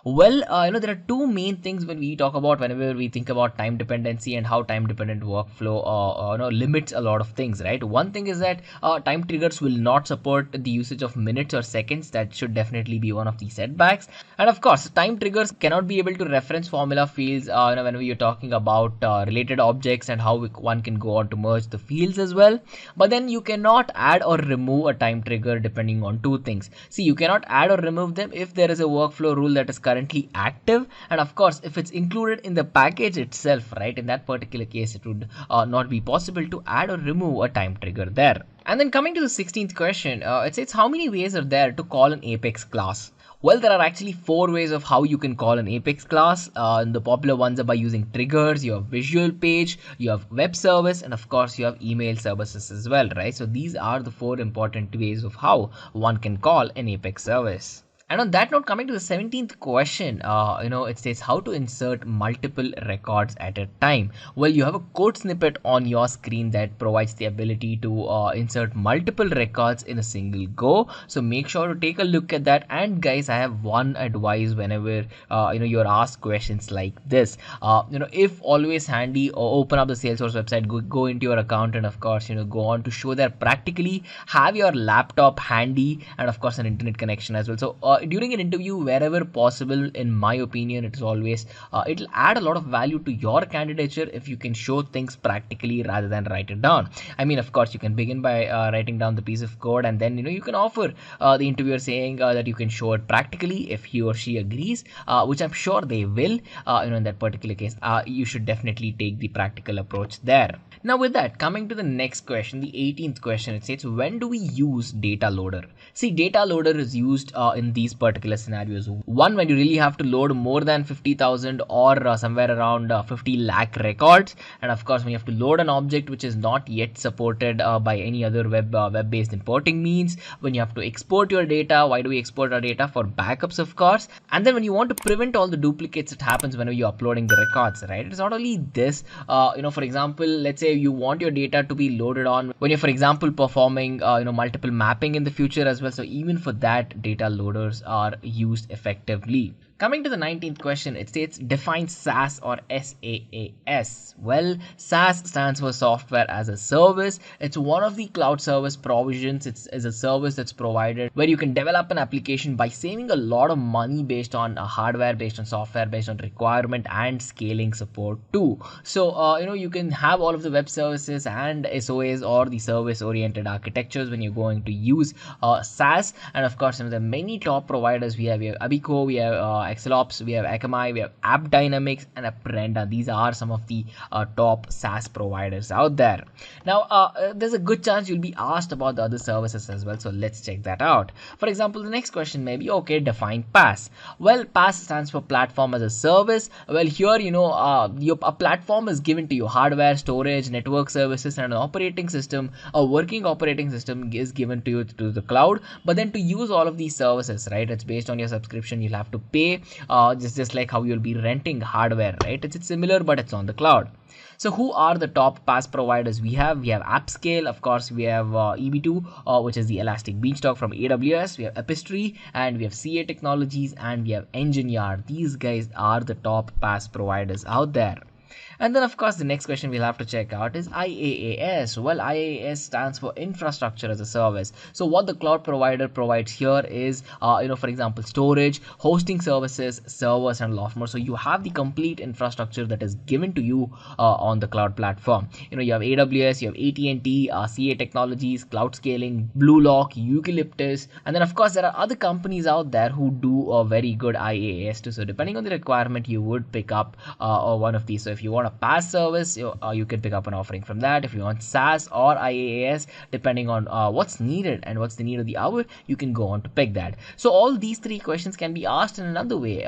Well, there are two main things when we talk about whenever we think about time dependency and how time dependent workflow limits a lot of things, right? One thing is that time triggers will not support the usage of minutes or seconds. That should definitely be one of the setbacks. And of course, time triggers cannot be able to reference formula fields whenever you're talking about related objects and how one can go on to merge the fields as well. But then you cannot add or remove a time trigger depending on two things. See, you cannot add or remove them if there is a workflow rule that is currently active, and of course if it's included in the package itself, right? In that particular case it would not be possible to add or remove a time trigger there. And then coming to the 16th question, it says how many ways are there to call an Apex class? Well, there are actually 4 ways of how you can call an Apex class. And the popular ones are by using triggers, you have visual page, you have web service, and of course you have email services as well, right? So these are the 4 important ways of how one can call an Apex service. And on that note, coming to the 17th question, it says how to insert multiple records at a time. Well, you have a code snippet on your screen that provides the ability to insert multiple records in a single go. So make sure to take a look at that. And guys, I have one advice whenever you're asked questions like this. If always handy, or open up the Salesforce website, go into your account, and of course go on to show there practically. Have your laptop handy, and of course an internet connection as well. So during an interview, wherever possible, in my opinion, it's always it'll add a lot of value to your candidature if you can show things practically rather than write it down. I mean, of course you can begin by writing down the piece of code, and then you can offer the interviewer saying that you can show it practically if he or she agrees, which I'm sure they will. In that particular case, you should definitely take the practical approach there. Now with that, coming to the next question, the 18th question, it says when do we use data loader? See, data loader is used in these particular scenarios. One, when you really have to load more than 50,000 or somewhere around 50 lakh records, and of course when you have to load an object which is not yet supported by any other web-based importing means. When you have to export your data, why do we export our data? For backups, of course. And then when you want to prevent all the duplicates that happens whenever you're uploading the records, right? It's not only this. For example, let's say you want your data to be loaded on when you're, for example, performing multiple mapping in the future as well. So even for that, data loaders are used effectively. Coming to the 19th question, it states define SaaS or SaaS. Well, SaaS stands for software as a service. It's one of the cloud service provisions. It's a service that's provided where you can develop an application by saving a lot of money based on hardware, based on software, based on requirement and scaling support too. So, you can have all of the web services and SOAs or the service oriented architectures when you're going to use SaaS. And of course, there are many top providers. We have Abico, we have Excelops, we have Akamai, we have App Dynamics and Apprenda. These are some of the top SaaS providers out there. Now, there's a good chance you'll be asked about the other services as well. So let's check that out. For example, the next question may be, okay, define PaaS. Well, PaaS stands for platform as a service. Well, here, a platform is given to you. Hardware, storage, network services, and an operating system, a working operating system is given to you to the cloud. But then to use all of these services, right, it's based on your subscription. You'll have to pay. Just like how you'll be renting hardware, right? It's similar, but it's on the cloud. So who are the top PaaS providers we have? We have AppScale, of course. We have EB2, which is the Elastic Beanstalk from AWS. We have Epistry, and we have CA Technologies, and we have Engineer. These guys are the top PaaS providers out there. And then, of course, the next question we'll have to check out is IaaS. Well, IaaS stands for Infrastructure as a Service. So what the cloud provider provides here is, for example, storage, hosting services, servers, and a lot more. So you have the complete infrastructure that is given to you on the cloud platform. You have AWS, you have AT&T, CA Technologies, Cloud Scaling, Bluelock, Eucalyptus, and then, of course, there are other companies out there who do a very good IaaS too. So depending on the requirement, you would pick up one of these. So if you want a PaaS service, you can pick up an offering from that. If you want SaaS or IaaS, depending on what's needed and what's the need of the hour, you can go on to pick that. So all these three questions can be asked in another way.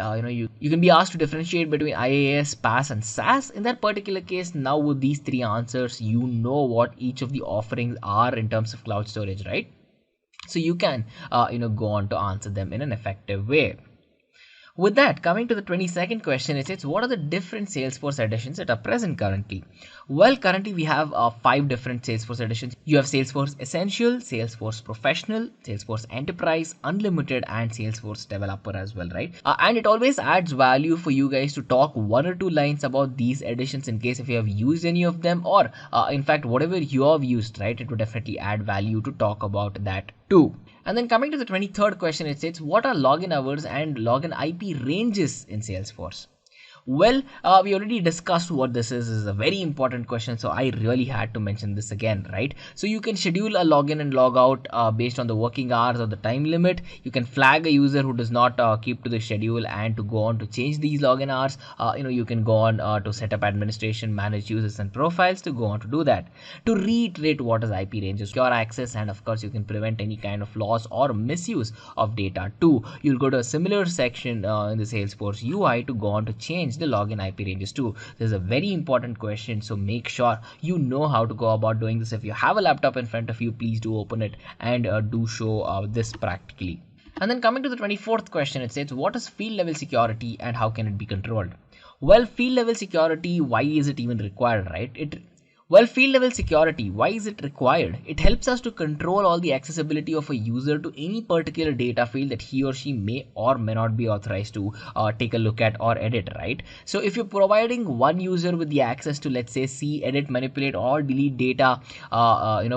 You can be asked to differentiate between IaaS, PaaS, and SaaS. In that particular case, now with these three answers, you know what each of the offerings are in terms of cloud storage, right? So you can go on to answer them in an effective way. With that, coming to the 22nd question, it says, what are the different Salesforce editions that are present currently? Well, currently we have 5 different Salesforce editions. You have Salesforce Essential, Salesforce Professional, Salesforce Enterprise, Unlimited, and Salesforce Developer as well, right? And it always adds value for you guys to talk 1 or 2 lines about these editions in case if you have used any of them, or in fact, whatever you have used, right? It would definitely add value to talk about that too. And then coming to the 23rd question, it says, what are login hours and login IP ranges in Salesforce? Well, we already discussed what this is. This is a very important question, so I really had to mention this again, right? So you can schedule a login and log out based on the working hours or the time limit. You can flag a user who does not keep to the schedule and to go on to change these login hours. You can go on to set up administration, manage users and profiles to go on to do that. To reiterate what is IP ranges, secure access, and of course you can prevent any kind of loss or misuse of data too. You'll go to a similar section in the Salesforce UI to go on to change the login IP ranges too. This is a very important question, so make sure you know how to go about doing this. If you have a laptop in front of you, please do open it and do show this practically. And then coming to the 24th question, it says, what is field level security and how can it be controlled? Well, field level security, why is it even required, right? Field level security, why is it required? It helps us to control all the accessibility of a user to any particular data field that he or she may or may not be authorized to take a look at or edit, right? So if you're providing one user with the access to, let's say, see, edit, manipulate, or delete data,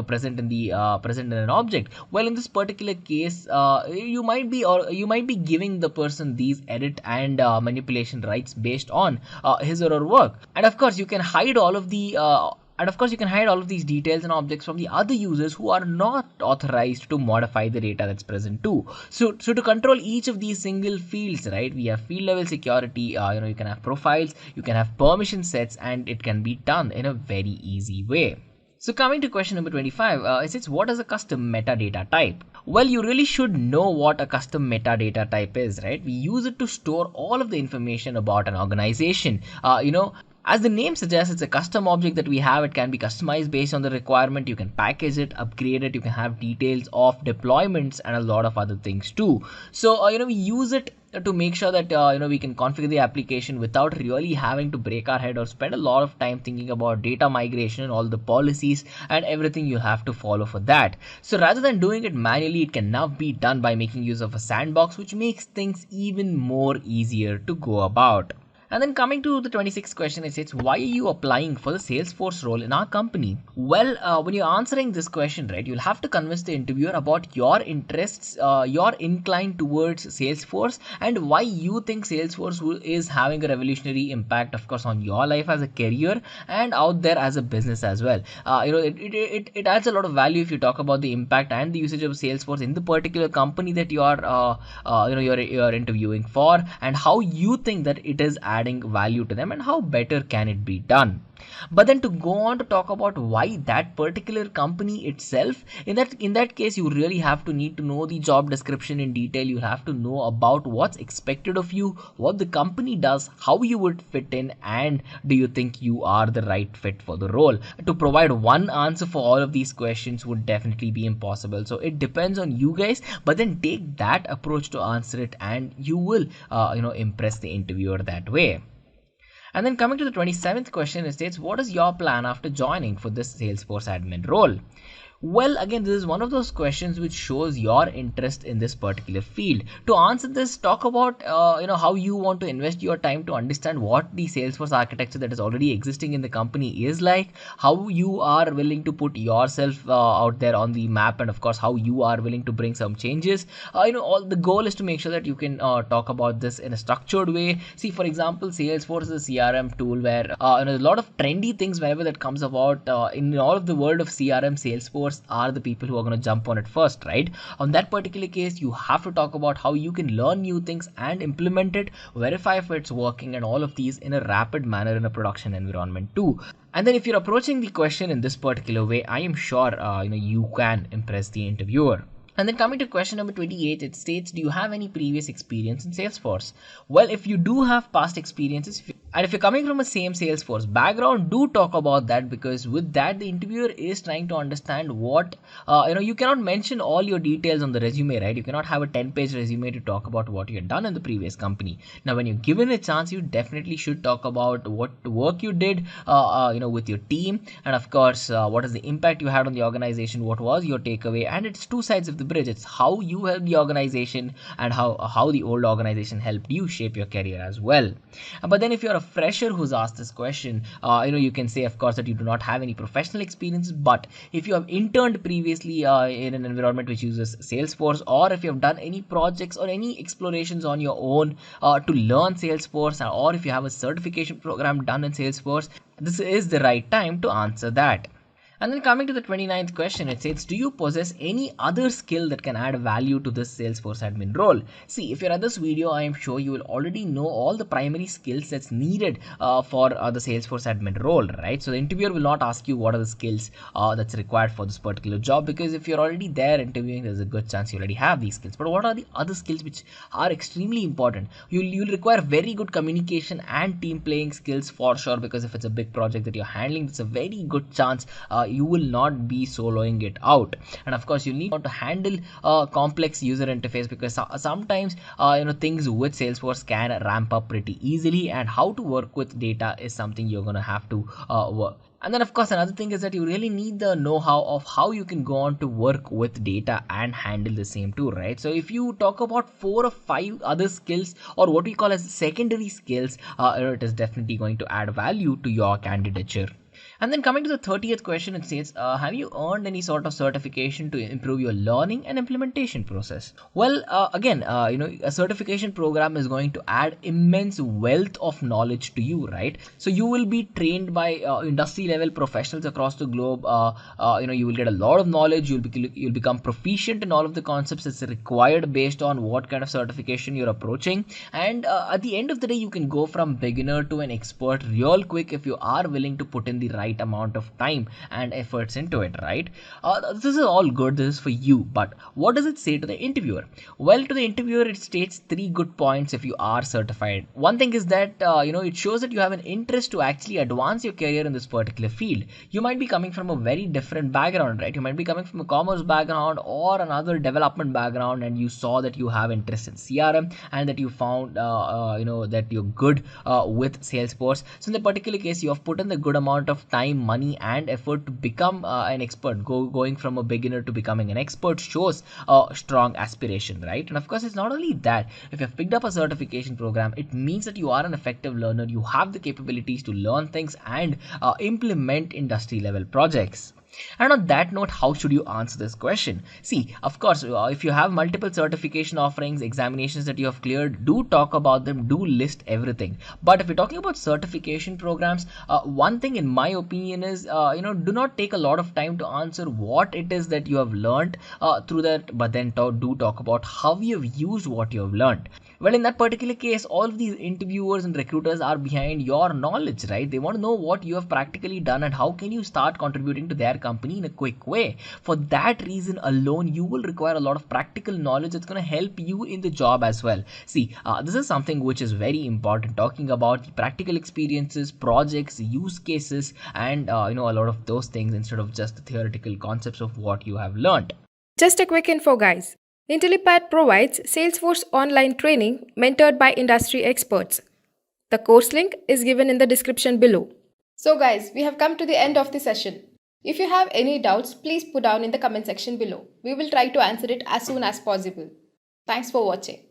present in an object, well, in this particular case, you might be giving the person these edit and manipulation rights based on his or her work, and of course you can hide all of these details and objects from the other users who are not authorized to modify the data that's present too. So to control each of these single fields, right, we have field level security. You can have profiles, you can have permission sets, and it can be done in a very easy way. So coming to question number 25, it says, what is a custom metadata type? Well, you really should know what a custom metadata type is, right? We use it to store all of the information about an organization. As the name suggests, it's a custom object that we have. It can be customized based on the requirement. You can package it, upgrade it. You can have details of deployments and a lot of other things too. So, we use it to make sure that, we can configure the application without really having to break our head or spend a lot of time thinking about data migration and all the policies and everything you have to follow for that. So rather than doing it manually, it can now be done by making use of a sandbox, which makes things even more easier to go about. And then coming to the 26th question, it says, why are you applying for the Salesforce role in our company? Well, when you're answering this question, right, you'll have to convince the interviewer about your interests, your incline towards Salesforce, and why you think Salesforce is having a revolutionary impact, of course, on your life as a career and out there as a business as well. It adds a lot of value if you talk about the impact and the usage of Salesforce in the particular company that you are, you're interviewing for, and how you think that it is adding value to them and how better can it be done. But then to go on to talk about why that particular company itself, in that case, you really have to need to know the job description in detail. You have to know about what's expected of you, what the company does, how you would fit in, and do you think you are the right fit for the role. To provide one answer for all of these questions would definitely be impossible. So it depends on you guys, but then take that approach to answer it and you will impress the interviewer that way. And then coming to the 27th question, it states, what is your plan after joining for this Salesforce admin role? Well, again, this is one of those questions which shows your interest in this particular field. To answer this, talk about how you want to invest your time to understand what the Salesforce architecture that is already existing in the company is like, how you are willing to put yourself out there on the map, and of course how you are willing to bring some changes. All the goal is to make sure that you can talk about this in a structured way. See, for example, Salesforce is a CRM tool where a lot of trendy things whenever that comes about in all of the world of CRM, Salesforce Salesforce are the people who are going to jump on it first, right? On that particular case, you have to talk about how you can learn new things and implement it, verify if it's working, and all of these in a rapid manner in a production environment too. And then if you're approaching the question in this particular way, I am sure you can impress the interviewer. And then coming to question number 28, it states, do you have any previous experience in Salesforce? Well, if you do have past experiences, and if you're coming from a same Salesforce background, do talk about that, because with that, the interviewer is trying to understand what, you cannot mention all your details on the resume, right? You cannot have a 10-page resume to talk about what you had done in the previous company. Now, when you're given a chance, you definitely should talk about what work you did, with your team, and of course, what is the impact you had on the organization, what was your takeaway, and it's two sides of the bridge. It's how you helped the organization and how the old organization helped you shape your career as well. But then if you're a fresher who's asked this question, you can say, of course, that you do not have any professional experience. But if you have interned previously in an environment which uses Salesforce, or if you have done any projects or any explorations on your own to learn Salesforce, or if you have a certification program done in Salesforce, this is the right time to answer that. And then coming to the 29th question, it says, do you possess any other skill that can add value to this Salesforce admin role? See, if you're at this video, I am sure you will already know all the primary skills that's needed for the Salesforce admin role, right? So the interviewer will not ask you what are the skills that's required for this particular job, because if you're already there interviewing, there's a good chance you already have these skills. But what are the other skills which are extremely important? You'll require very good communication and team playing skills for sure, because if it's a big project that you're handling, it's a very good chance you will not be soloing it out. And of course, you need to handle complex user interface, because sometimes things with Salesforce can ramp up pretty easily, and how to work with data is something you're going to have to work. And then of course, another thing is that you really need the know-how of how you can go on to work with data and handle the same too, right? So if you talk about 4 or 5 other skills, or what we call as secondary skills, it is definitely going to add value to your candidature. And then coming to the 30th question, it says, have you earned any sort of certification to improve your learning and implementation process? Well, again, a certification program is going to add immense wealth of knowledge to you, right? So you will be trained by industry level professionals across the globe. You will get a lot of knowledge. You'll become proficient in all of the concepts that's required based on what kind of certification you're approaching. And at the end of the day, you can go from beginner to an expert real quick if you are willing to put in the right amount of time and efforts into it, right? This is all good, this is for you, but what does it say to the interviewer? Well, to the interviewer, it states 3 good points if you are certified. One thing is that it shows that you have an interest to actually advance your career in this particular field. You might be coming from a very different background, right? You might be coming from a commerce background or another development background, and you saw that you have interest in CRM, and that you found that you're good with Salesforce. So in the particular case, you have put in the good amount of time, money, and effort to become an expert. Going from a beginner to becoming an expert shows a strong aspiration, right? And of course, it's not only that. If you've picked up a certification program, it means that you are an effective learner. You have the capabilities to learn things and implement industry level projects. And on that note, how should you answer this question? See, of course, if you have multiple certification offerings, examinations that you have cleared, do talk about them, do list everything. But if you're talking about certification programs, one thing in my opinion is, do not take a lot of time to answer what it is that you have learned through that, but then do talk about how you have used what you have learned. Well, in that particular case, all of these interviewers and recruiters are behind your knowledge, right? They want to know what you have practically done and how can you start contributing to their company in a quick way. For that reason alone, you will require a lot of practical knowledge that's going to help you in the job as well. See, this is something which is very important, talking about the practical experiences, projects, use cases, and a lot of those things instead of just the theoretical concepts of what you have learned. Just a quick info, guys. Intellipaat provides Salesforce online training mentored by industry experts. The course link is given in the description below. So guys, we have come to the end of the session. If you have any doubts, please put down in the comment section below. We will try to answer it as soon as possible. Thanks for watching.